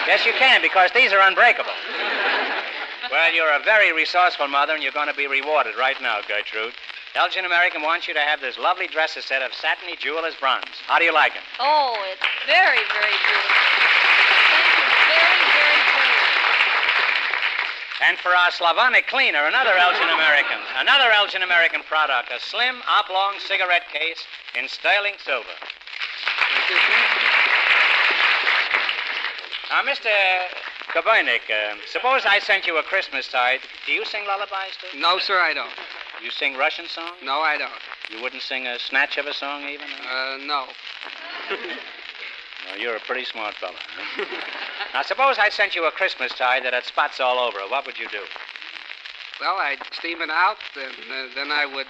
Yes, you can, because these are unbreakable. Well, you're a very resourceful mother, and you're going to be rewarded right now, Gertrude. Elgin American wants you to have this lovely dresser set of satiny jeweller's bronze. How do you like it? Oh, it's very, very beautiful. Thank you very, very generously. And for our Slavonic cleaner, another Elgin American product, a slim, oblong cigarette case in sterling silver. Now, Mr. Kobernik, suppose I sent you a Christmas tide. Do you sing lullabies, too? No, sir, I don't. You sing Russian songs? No, I don't. You wouldn't sing a snatch of a song, even? No. Well, you're a pretty smart fellow. Now, suppose I sent you a Christmas tide that had spots all over it. What would you do? Well, I'd steam it out, and then I would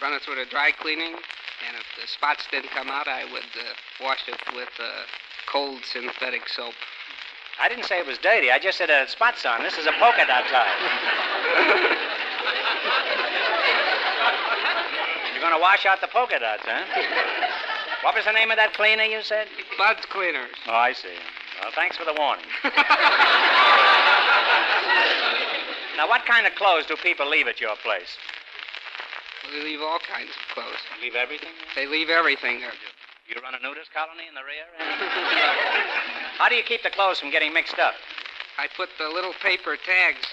run it through the dry cleaning, and if the spots didn't come out, I would wash it with cold synthetic soap. I didn't say it was dirty. I just said it had spots on. This is a polka dot tie. You're going to wash out the polka dots, huh? What was the name of that cleaner you said? Bud's Cleaners. Oh, I see. Well, thanks for the warning. Now, what kind of clothes do people leave at your place? They leave all kinds of clothes. Leave everything? They leave everything there. You run a nudist colony in the rear? How do you keep the clothes from getting mixed up? I put the little paper tags.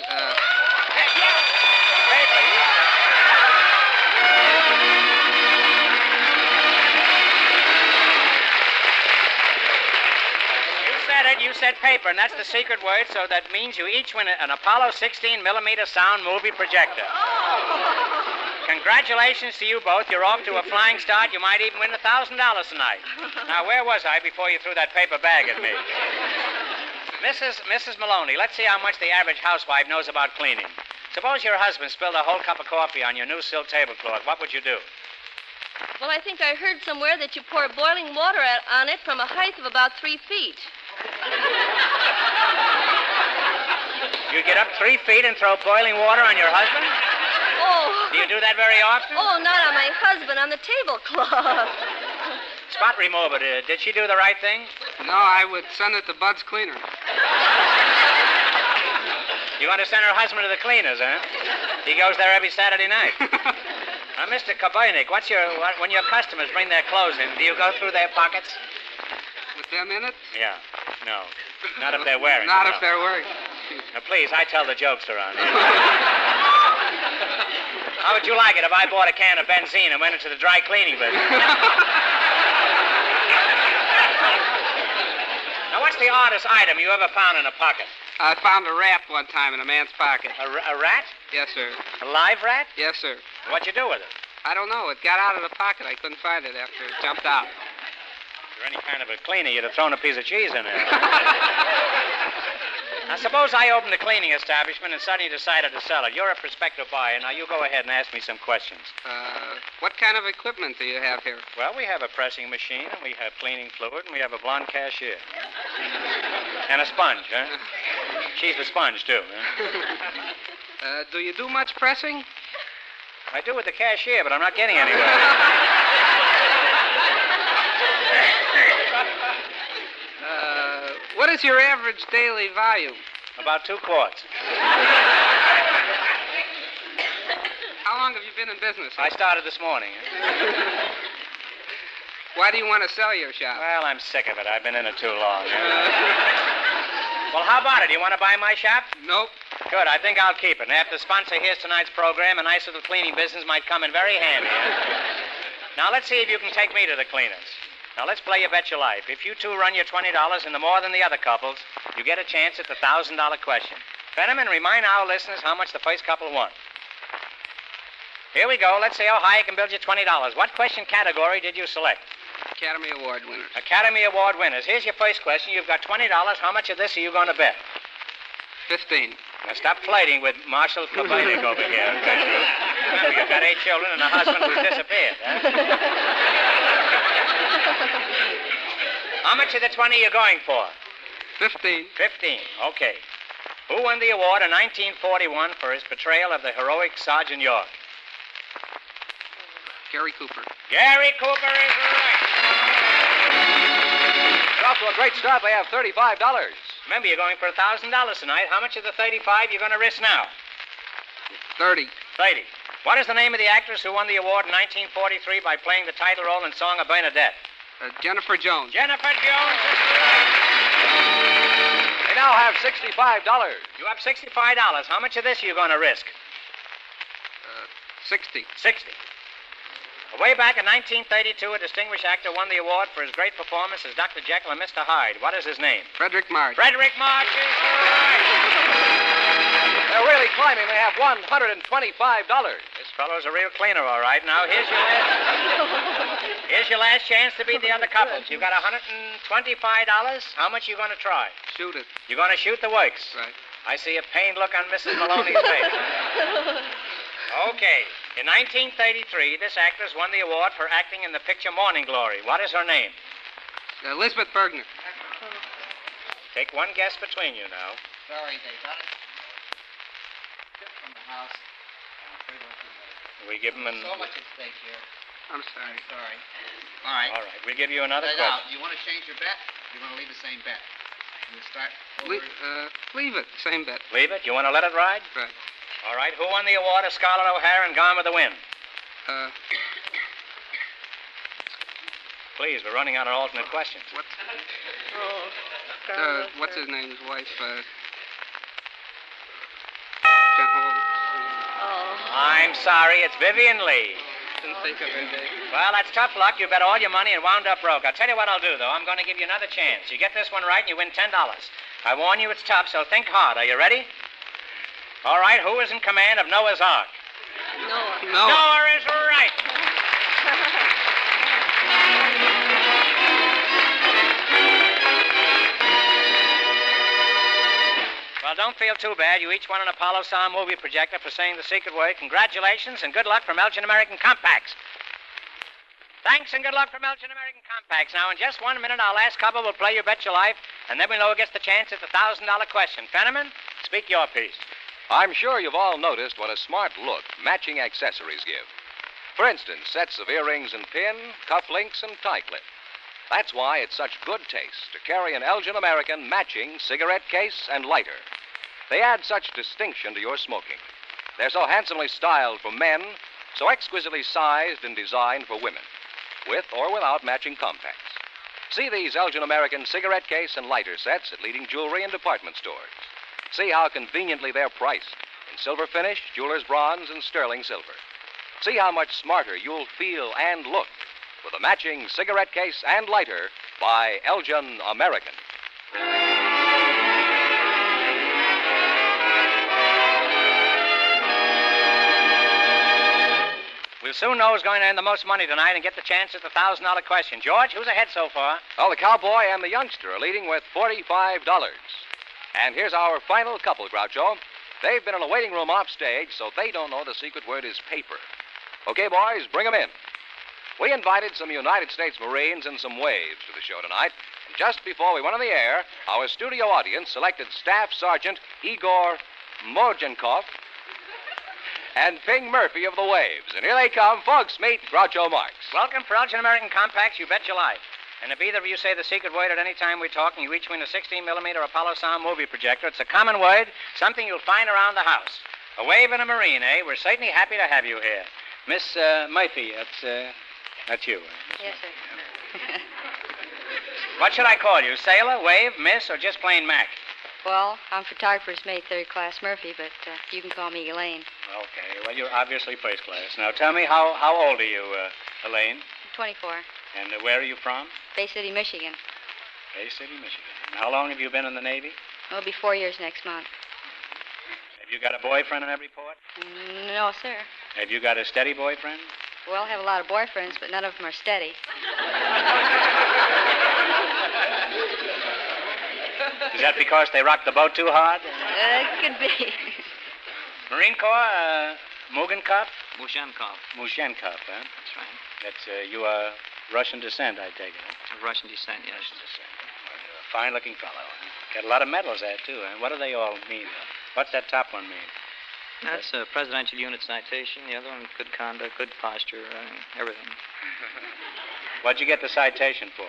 You said paper, and that's the secret word, so that means you each win an Apollo 16mm sound movie projector. Congratulations to you both. You're off to a flying start. You might even win $1,000 tonight. Now, where was I before you threw that paper bag at me? Mrs. Maloney, let's see how much the average housewife knows about cleaning. Suppose your husband spilled a whole cup of coffee on your new silk tablecloth. What would you do? Well, I think I heard somewhere that you pour boiling water on it from a height of about 3 feet. You get up 3 feet and throw boiling water on your husband? Oh. Do you do that very often? Oh, not on my husband, on the tablecloth. spot remover, did she do the right thing? No, I would send it to Bud's cleaner. You want to send her husband to the cleaners, huh? He goes there every Saturday night. Now, Mr. Kobernik, when your customers bring their clothes in, do you go through their pockets? With them in it? Yeah. No. Not if they're wearing Not them, if no. they're wearing. Now, please, I tell the jokes around here. How would you like it if I bought a can of benzene and went into the dry cleaning business? Now, what's the oddest item you ever found in a pocket? I found a rat one time in a man's pocket. A rat? Yes, sir. A live rat? Yes, sir. What'd you do with it? I don't know. It got out of the pocket. I couldn't find it after it jumped out. If you're any kind of a cleaner, you'd have thrown a piece of cheese in there. Now, suppose I opened a cleaning establishment and suddenly decided to sell it. You're a prospective buyer. Now, you go ahead and ask me some questions. What kind of equipment do you have here? Well, we have a pressing machine, and we have cleaning fluid, and we have a blonde cashier. And a sponge, huh? She's the sponge, too. Huh? Do you do much pressing? I do with the cashier, but I'm not getting anywhere. What is your average daily volume? About 2 quarts. How long have you been in business? I started this morning. Why do you want to sell your shop? Well, I'm sick of it. I've been in it too long. Well, how about it? Do you want to buy my shop? Nope. Good. I think I'll keep it. And after the sponsor hears tonight's program, a nice little cleaning business might come in very handy. Now, let's see if you can take me to the cleaners. Now, let's play You Bet Your Life. If you two run your $20 into more than the other couples, you get a chance at the $1,000 question. Fenneman, remind our listeners how much the first couple won. Here we go. Let's see how high I can build you $20. What question category did you select? Academy Award winners. Academy Award winners. Here's your first question. You've got $20. How much of this are you going to bet? 15. Now, stop flirting with Marshall Kobernik over here. Remember, you've got 8 children and a husband who's disappeared, huh? How much of the 20 are you going for? 15. 15. Okay. Who won the award in 1941 for his portrayal of the heroic Sergeant York? Gary Cooper. Gary Cooper is right. You're off to a great start. They have $35. Remember, you're going for $1,000 tonight. How much of the 35 you're going to risk now? 30. 30. What is the name of the actress who won the award in 1943 by playing the title role in Song of Bernadette? Jennifer Jones. Jennifer Jones is right. They now have $65. You have $65. How much of this are you going to risk? 60. 60. Way back in 1932, a distinguished actor won the award for his great performance as Dr. Jekyll and Mr. Hyde. What is his name? Frederick March. Frederick March is right. They're really climbing. They have $125. This fellow's a real cleaner, all right. Now, here's your last chance to beat the other couples. You've got $125. How much are you going to try? Shoot it. You're going to shoot the works. Right. I see a pained look on Mrs. Maloney's face. Okay. In 1933, this actress won the award for acting in the picture Morning Glory. What is her name? Elizabeth Bergner. Take one guess between you now. Sorry, they got it. Tip from the house. We give them So much at stake here. I'm sorry. Sorry. All right. All right, we'll give you another Now, question. you want to change your bet? You want to leave the same bet? You start over. Leave it. Same bet. Leave it? You want to let it ride? Right. All right, who won the award of Scarlett O'Hara and Gone with the Wind? Please, we're running out of alternate questions. What's his name? His wife. I'm sorry, it's Vivian Lee. Didn't think of it. Well, that's tough luck. You bet all your money and wound up broke. I'll tell you what I'll do, though. I'm going to give you another chance. You get this one right and you win $10. I warn you, it's tough, so think hard. Are you ready? All right, who is in command of Noah's Ark? Noah. Noah is right. Well, don't feel too bad. You each won an Apollo Sound movie projector for saying the secret word. Congratulations and good luck from Elgin American Compacts. Thanks and good luck from Elgin American Compacts. Now, in just 1 minute, our last couple will play You Bet Your Life, and then we'll know who gets the chance at the $1,000 question. Fenneman, speak your piece. I'm sure you've all noticed what a smart look matching accessories give. For instance, sets of earrings and pin, cufflinks, and tie clip. That's why it's such good taste to carry an Elgin American matching cigarette case and lighter. They add such distinction to your smoking. They're so handsomely styled for men, so exquisitely sized and designed for women, with or without matching compacts. See these Elgin American cigarette case and lighter sets at leading jewelry and department stores. See how conveniently they're priced in silver finish, jeweler's bronze, and sterling silver. See how much smarter you'll feel and look with a matching cigarette case and lighter by Elgin American. We'll soon know who's going to earn the most money tonight and get the chance at the $1,000 question. George, who's ahead so far? Well, the cowboy and the youngster are leading with $45. And here's our final couple, Groucho. They've been in a waiting room off stage, so they don't know the secret word is paper. Okay, boys, bring them in. We invited some United States Marines and some waves to the show tonight. And just before we went on the air, our studio audience selected Staff Sergeant Igor Mojenkov and Ping Murphy of the Waves. And here they come. Folks, meet Groucho Marx. Welcome for Elgin American Compacts, you bet your life. And if either of you say the secret word at any time we talk and you each win a 16mm Apollo sound movie projector, it's a common word, something you'll find around the house. A wave and a Marine, eh? We're certainly happy to have you here. Miss Murphy, that's you. Yes, sir. What should I call you? Sailor, Wave, Miss, or just plain Mac? Well, I'm photographer's mate, third class Murphy, but you can call me Elaine. Okay, well, you're obviously first class. Now, tell me, how old are you, Elaine? 24. And where are you from? Bay City, Michigan. Bay City, Michigan. And how long have you been in the Navy? It'll be 4 years next month. Have you got a boyfriend in every port? No, sir. Have you got a steady boyfriend? Well, I have a lot of boyfriends, but none of them are steady. Is that because they rock the boat too hard? It could be. Marine Corps, Mugenkov? Mushenkov, huh? That's right. That's, you are Russian descent, I take it, huh? Of Russian descent, yes. Russian descent. Well, you're a fine-looking fellow. Got a lot of medals there, too, huh? What do they all mean? What's that top one mean? That's a presidential unit citation. The other one, good conduct, good posture, everything. What'd you get the citation for?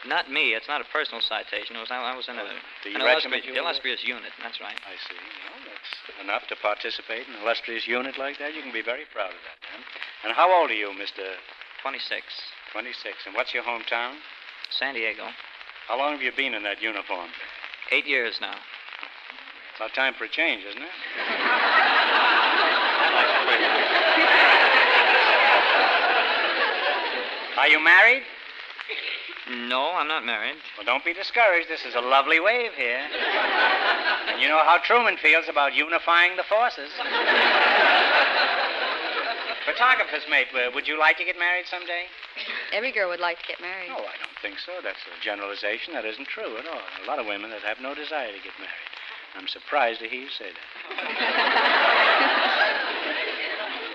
Not me. It's not a personal citation. I was in an illustrious unit. That's right. I see. Well, that's enough to participate in an illustrious unit like that. You can be very proud of that, man. And how old are you, Mr. 26. 26. And what's your hometown? San Diego. How long have you been in that uniform? 8 years now. It's about time for a change, isn't it? Are you married? No, I'm not married. Well, don't be discouraged. This is a lovely wave here. And you know how Truman feels about unifying the forces. Photographer's mate, would you like to get married someday? Every girl would like to get married. Oh, I don't think so. That's a generalization. That isn't true at all. A lot of women that have no desire to get married. I'm surprised to hear you say that.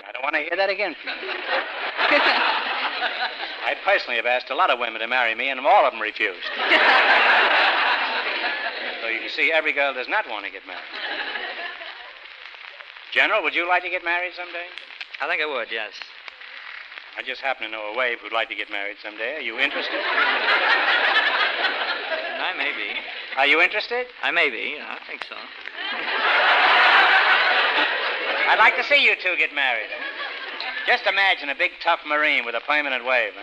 I don't want to hear that again from you. I personally have asked a lot of women to marry me, and all of them refused. So you can see every girl does not want to get married. General, would you like to get married someday? I think I would, yes. I just happen to know a wave who'd like to get married someday. Are you interested? I may be. Are you interested? I may be. I think so. I'd like to see you two get married. Just imagine a big, tough Marine with a permanent wave.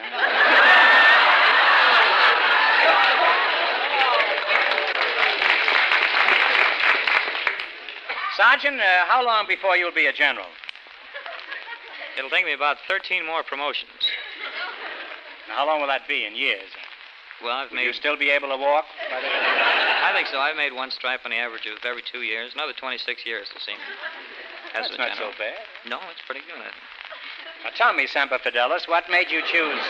Sergeant, how long before you'll be a general? It'll take me about 13 more promotions. Now, how long will that be in years? Well, Will you still be able to walk? I think so. I've made one stripe on the average of every 2 years. Another 26 years to see me. That's not so bad. No, it's pretty good. Now, tell me, Semper Fidelis, what made you choose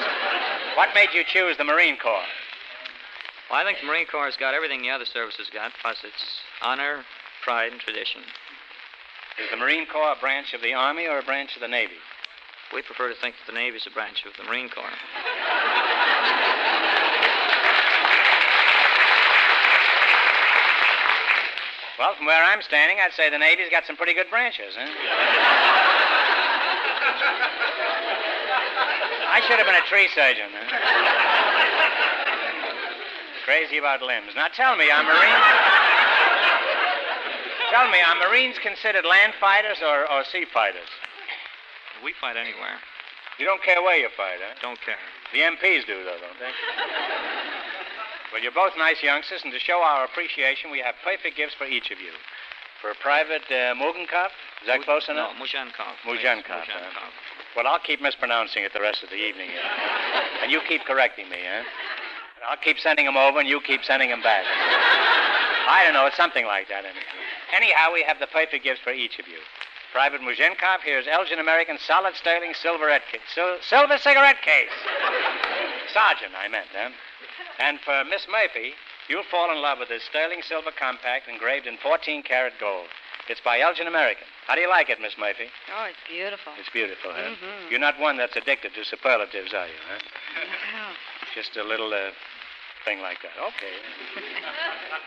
the Marine Corps? Well, I think the Marine Corps has got everything the other services got, plus its honor, pride, and tradition. Is the Marine Corps a branch of the Army or a branch of the Navy? We prefer to think that the Navy is a branch of the Marine Corps. Well, from where I'm standing, I'd say the Navy's got some pretty good branches, huh? I should have been a tree surgeon, huh? Crazy about limbs. Now tell me, are Marines considered land fighters or sea fighters? We fight anywhere. You don't care where you fight, huh? Don't care. The MPs do, though, don't they? Well, you're both nice youngsters, and to show our appreciation, we have perfect gifts for each of you. For Private Mugenkov? Is that close enough? No, Mujankov. Mujankov. Well, I'll keep mispronouncing it the rest of the evening. And you keep correcting me, huh? And I'll keep sending them over, and you keep sending them back. I don't know. It's something like that. Anyhow, we have the perfect gifts for each of you. Private Mujankov, here's Elgin American solid sterling silver cigarette case. Sergeant, I meant, huh? And for Miss Murphy, you'll fall in love with this sterling silver compact engraved in 14-karat gold. It's by Elgin American. How do you like it, Miss Murphy? Oh, it's beautiful. It's beautiful, huh? Mm-hmm. You're not one that's addicted to superlatives, are you, huh? No. Just a little thing like that. Okay.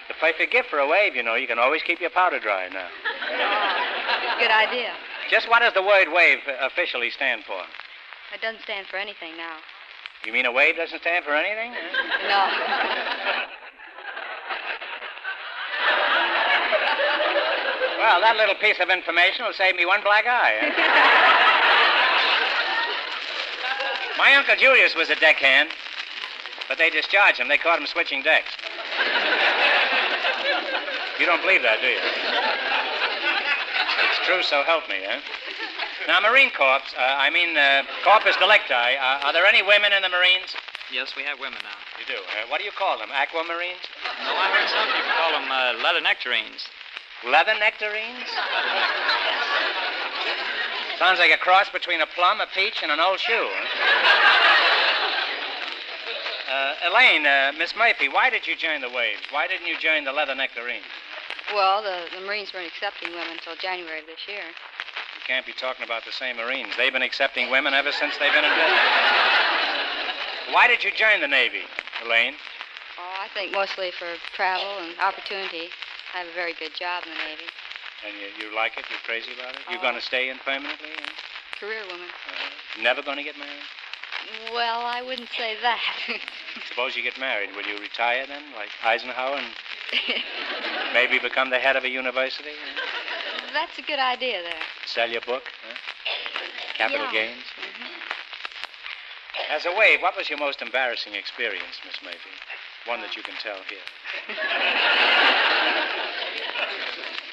The perfect gift for a wave, you know. You can always keep your powder dry now. Oh, good idea. Just what does the word wave officially stand for? It doesn't stand for anything now. You mean a wave doesn't stand for anything? No. Well, that little piece of information will save me one black eye. Eh? My Uncle Julius was a deckhand, but they discharged him. They caught him switching decks. You don't believe that, do you? It's true, so help me, eh? Now, Marine Corps, Corpus Delicti, are there any women in the Marines? Yes, we have women now. You do. What do you call them? Aquamarines? No, I heard some people call them leather nectarines. Leather nectarines? Sounds like a cross between a plum, a peach, and an old shoe. Elaine, Miss Murphy, why did you join the Waves? Why didn't you join the leather nectarines? Well, the Marines weren't accepting women until January of this year. You can't be talking about the same Marines. They've been accepting women ever since they've been in business. Why did you join the Navy, Elaine? Oh, I think mostly for travel and opportunity. I have a very good job in the Navy. And you like it? You're crazy about it? You're going to stay in permanently? Career woman. Never going to get married? Well, I wouldn't say that. Suppose you get married. Will you retire then, like Eisenhower, and maybe become the head of a university? That's a good idea there. Sell your book? Capital gains? Mm-hmm. As a Wave, what was your most embarrassing experience, Miss Murphy? One that you can tell here.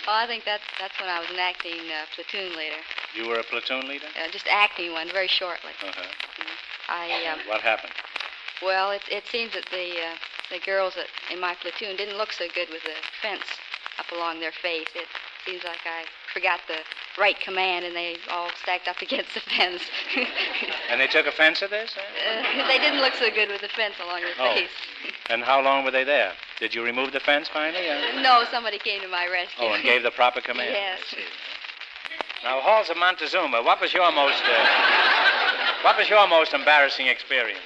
Oh, I think that's when I was an acting platoon leader. You were a platoon leader? Just acting one, very shortly. What happened? Well, it seems that the girls in my platoon didn't look so good with the fence up along their face. It seems like I forgot the right command, and they all stacked up against the fence. And they took offense at this? They didn't look so good with the fence along their face. And how long were they there? Did you remove the fence finally? No, somebody came to my rescue. Oh, and gave the proper command? Yes. Now, Halls of Montezuma, what was your most embarrassing experience?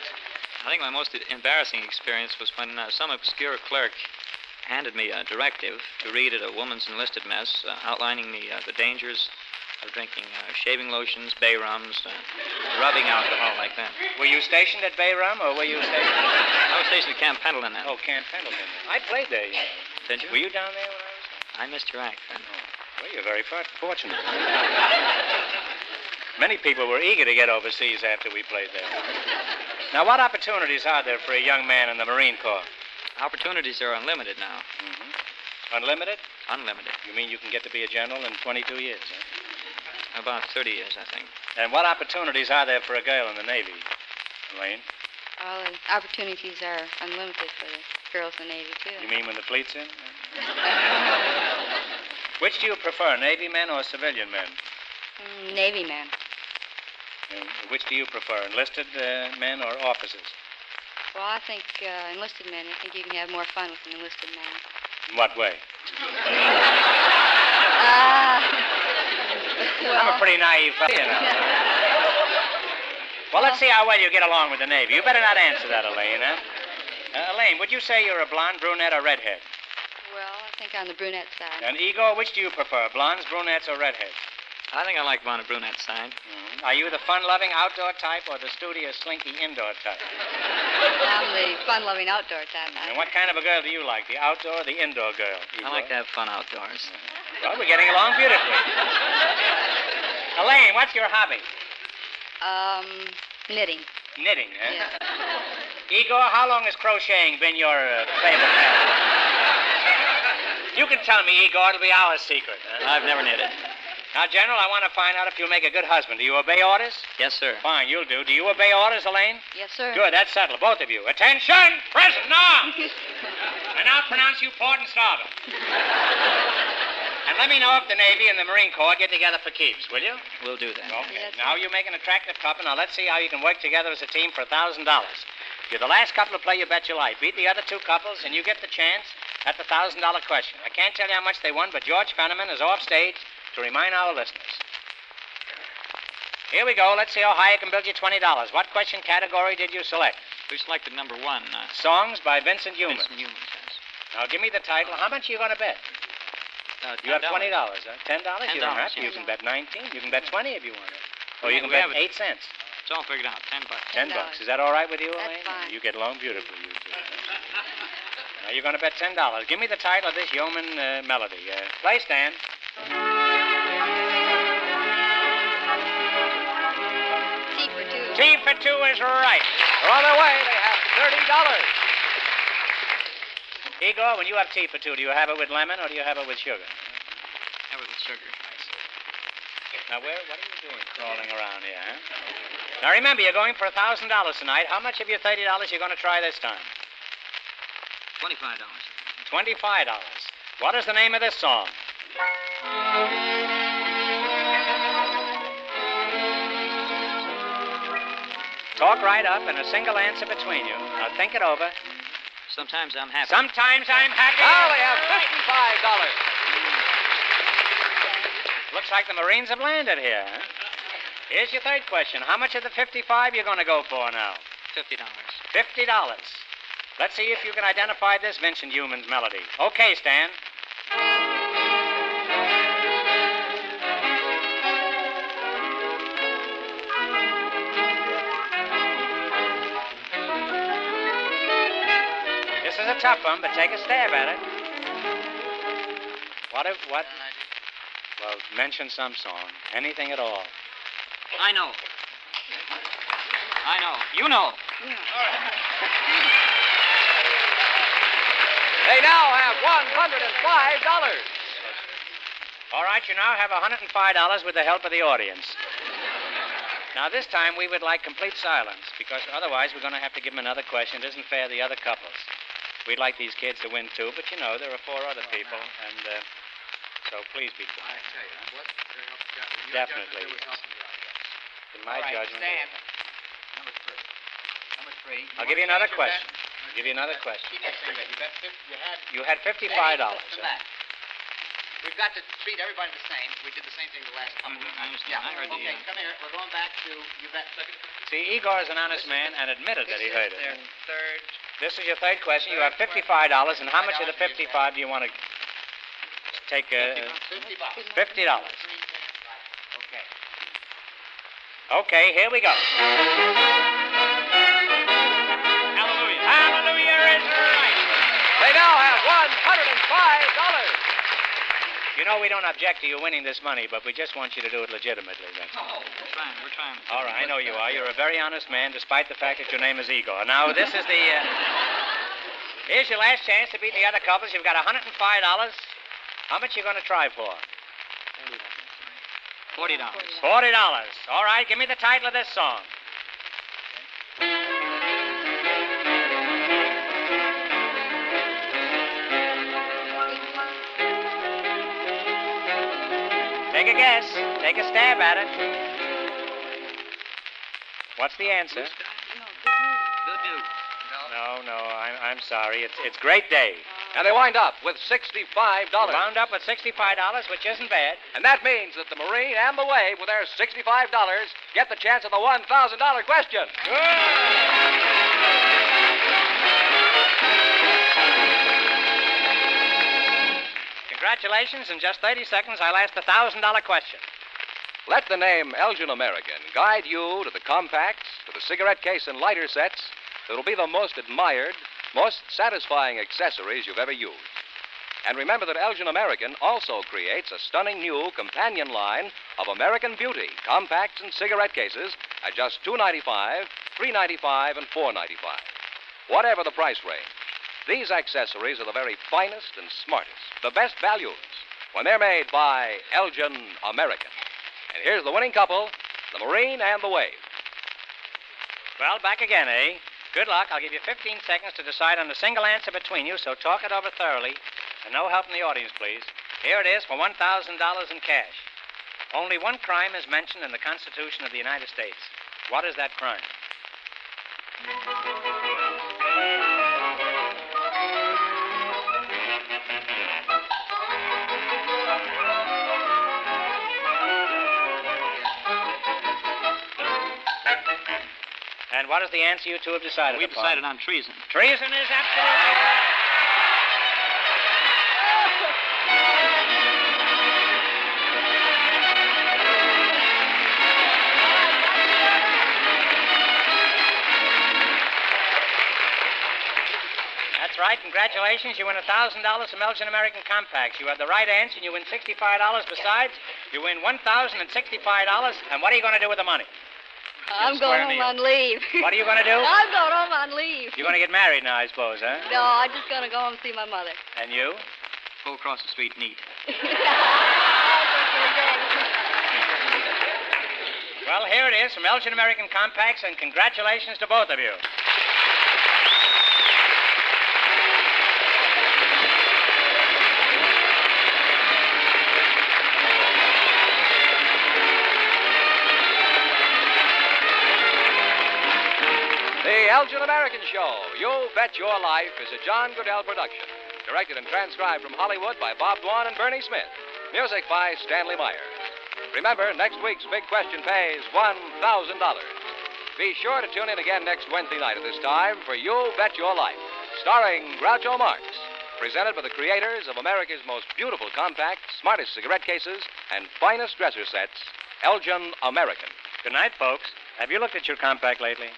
I think my most embarrassing experience was when some obscure clerk handed me a directive to read at a woman's enlisted mess outlining the dangers of drinking shaving lotions, bay rums, rubbing alcohol like that. Were you stationed at Bay Rum, or were you stationed? I was stationed at Camp Pendleton then. Oh, Camp Pendleton. I played there, you know. Did you? Were you down there when I was there? I missed your act then. Oh. Well, you're very fortunate. Many people were eager to get overseas after we played there. Now, what opportunities are there for a young man in the Marine Corps? Opportunities are unlimited now. Mm-hmm. Unlimited? Unlimited. You mean you can get to be a general in 22 years, huh? About 30 years, I think. And what opportunities are there for a girl in the Navy, Elaine? Well, the opportunities are unlimited for the girls in the Navy, too. You mean when the fleet's in? Which do you prefer, Navy men or civilian men? Navy men. And which do you prefer, enlisted men or officers? Well, I think enlisted men. I think you can have more fun with an enlisted man. In what way? Well, I'm a pretty naive fellow, you know. Well, let's see how well you get along with the Navy. You better not answer that, Elaine, huh? Elaine, would you say you're a blonde, brunette, or redhead? Well, I think on the brunette side. And Igor, which do you prefer, blondes, brunettes, or redheads? I think I like Von Brunette's side. Are you the fun-loving outdoor type or the studious, slinky indoor type? I'm the fun-loving outdoor type. And what kind of a girl do you like, the outdoor or the indoor girl? I like to have fun outdoors. Well, we're getting along beautifully. Elaine, what's your hobby? Knitting. Knitting, eh? Yeah. Igor, how long has crocheting been your favorite hobby? You can tell me, Igor. It'll be our secret. I've never knitted. Now, General, I want to find out if you'll make a good husband. Do you obey orders? Yes, sir. Fine, you'll do. Do you obey orders, Elaine? Yes, sir. Good, that's settled, both of you. Attention! Present now! I now pronounce you port and starboard. And let me know if the Navy and the Marine Corps get together for keeps, will you? We'll do that. Okay. Now you make an attractive couple. Now let's see how you can work together as a team for $1,000. You're the last couple to play You Bet Your Life. Beat the other two couples, and you get the chance at the $1,000 question. I can't tell you how much they won, but George Fenneman is off stage to remind our listeners. Here we go. Let's see how high I can build you $20. What question category did you select? We selected number 1. Songs by Vincent Youmans. Vincent Youmans, yes. Now give me the title. How much are you going to bet? You have $20, huh? $10? You don't have to. You can bet 19. You can bet 20 if you want to. Or you can bet 8 cents. It's all figured out. $10. $10. Is that all right with you, Elaine? That's fine. You get along beautifully, you two. Now you're going to bet $10. Give me the title of this yeoman melody. Play, Stan. Tea for two. Tea for two is right. They're on their way. They have $30. Igor, when you have tea for two, do you have it with lemon or do you have it with sugar? Have it with sugar. Now, what are you doing crawling around here, huh? Now, remember, you're going for $1,000 tonight. How much of your $30 you're going to try this time? $25. $25. What is the name of this song? Talk right up and a single answer between you. Now, think it over. Sometimes I'm happy. Sometimes I'm happy. Now they have $55. Looks like the Marines have landed here, huh? Here's your third question. How much of the 55 you're going to go for now? $50. $50. Let's see if you can identify this Vincent Youmans melody. Okay, Stan. This is a tough one, but take a stab at it. What? Well, mention some song. Anything at all. I know. You know. They now have $105. All right, you now have $105 with the help of the audience. Now, this time we would like complete silence, because otherwise we're going to have to give them another question. It isn't fair to the other couples. We'd like these kids to win, too, but you know, there are 4 other people, and so please be quiet. Definitely. In my judgment. Stan. Number three. I'll give you another question. Keep that same bet. You had $55. We've got to treat everybody the same. We did the same thing the last couple. I understand. I heard Okay, come here. We're going back to you bet. See, Igor is an honest man and admitted that he heard it. Third. This is your third question. You have $55, and how much of the 55 do you want to take? $50. Okay. Okay, here we go. Hallelujah. Hallelujah is right. They now have $105. You know, we don't object to you winning this money, but we just want you to do it legitimately. We're trying. All right, I know you are. You're a very honest man, despite the fact that your name is Igor. Now, this is the... Here's your last chance to beat the other couples. You've got $105. How much are you going to try for? $40. $40. All right, give me the title of this song. Take a guess. Take a stab at it. What's the answer? Good news. No, I'm sorry. It's Great Day. And they wind up with $65. Wound up with $65, which isn't bad. And that means that the Marine and the Wave, with their $65, get the chance of the $1,000 question. Congratulations. In just 30 seconds, I'll ask the $1,000 question. Let the name Elgin American guide you to the compacts, to the cigarette case and lighter sets that will be the most admired, most satisfying accessories you've ever used. And remember that Elgin American also creates a stunning new companion line of American Beauty compacts and cigarette cases at just $2.95, $3.95, and $4.95. Whatever the price range, these accessories are the very finest and smartest, the best values, when they're made by Elgin American. And here's the winning couple, the Marine and the Wave. Well, back again, eh? Good luck. I'll give you 15 seconds to decide on a single answer between you, so talk it over thoroughly. And no help from the audience, please. Here it is for $1,000 in cash. Only one crime is mentioned in the Constitution of the United States. What is that crime? And what is the answer you two have decided We've upon? decided on treason. Treason is absolutely right. That's right. Congratulations. You win $1,000 from Elgin American Compacts. You have the right answer, and you win $65 besides. You win $1,065. And what are you going to do with the money? I'm going home on leave. What are you going to do? I'm going home on leave. You're going to get married now, I suppose, huh? No, I'm just going to go home and see my mother. And you? Go across the street neat. Well, here it is from Elgin American Compacts, and congratulations to both of you. The Elgin American Show, You Bet Your Life, is a John Goodell production. Directed and transcribed from Hollywood by Bob Dwan and Bernie Smith. Music by Stanley Myers. Remember, next week's big question pays $1,000. Be sure to tune in again next Wednesday night at this time for You Bet Your Life, starring Groucho Marx. Presented by the creators of America's most beautiful compact, smartest cigarette cases, and finest dresser sets, Elgin American. Good night, folks. Have you looked at your compact lately?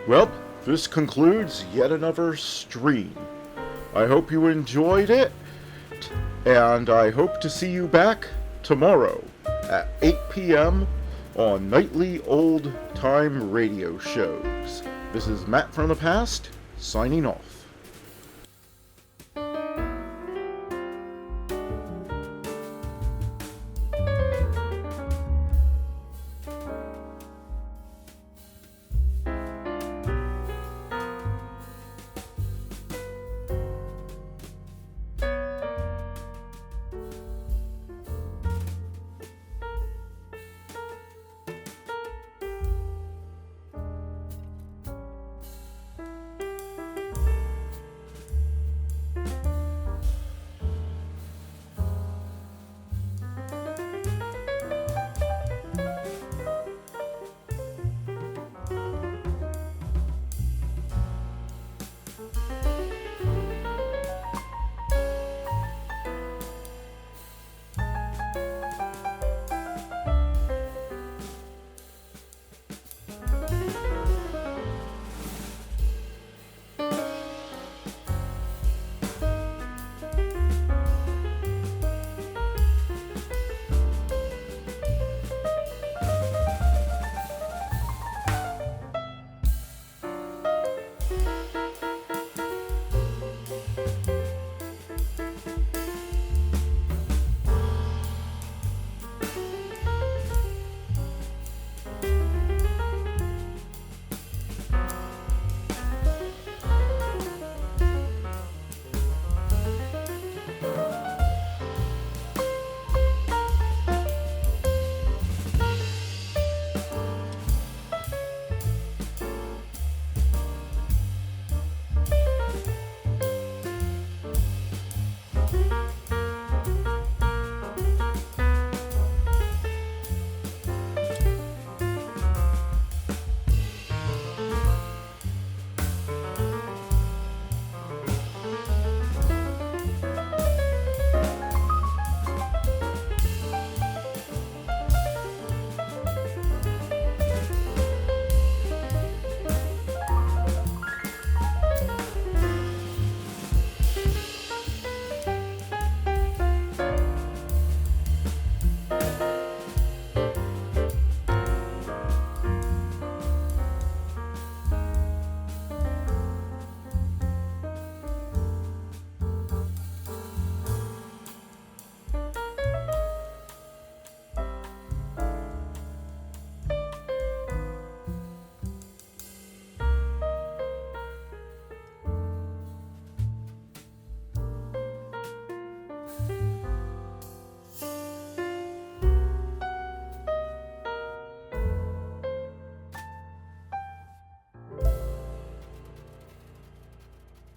Well, this concludes yet another stream. I hope you enjoyed it, and I hope to see you back tomorrow at 8 p.m. on nightly old time radio shows. This is Matt from the past, signing off.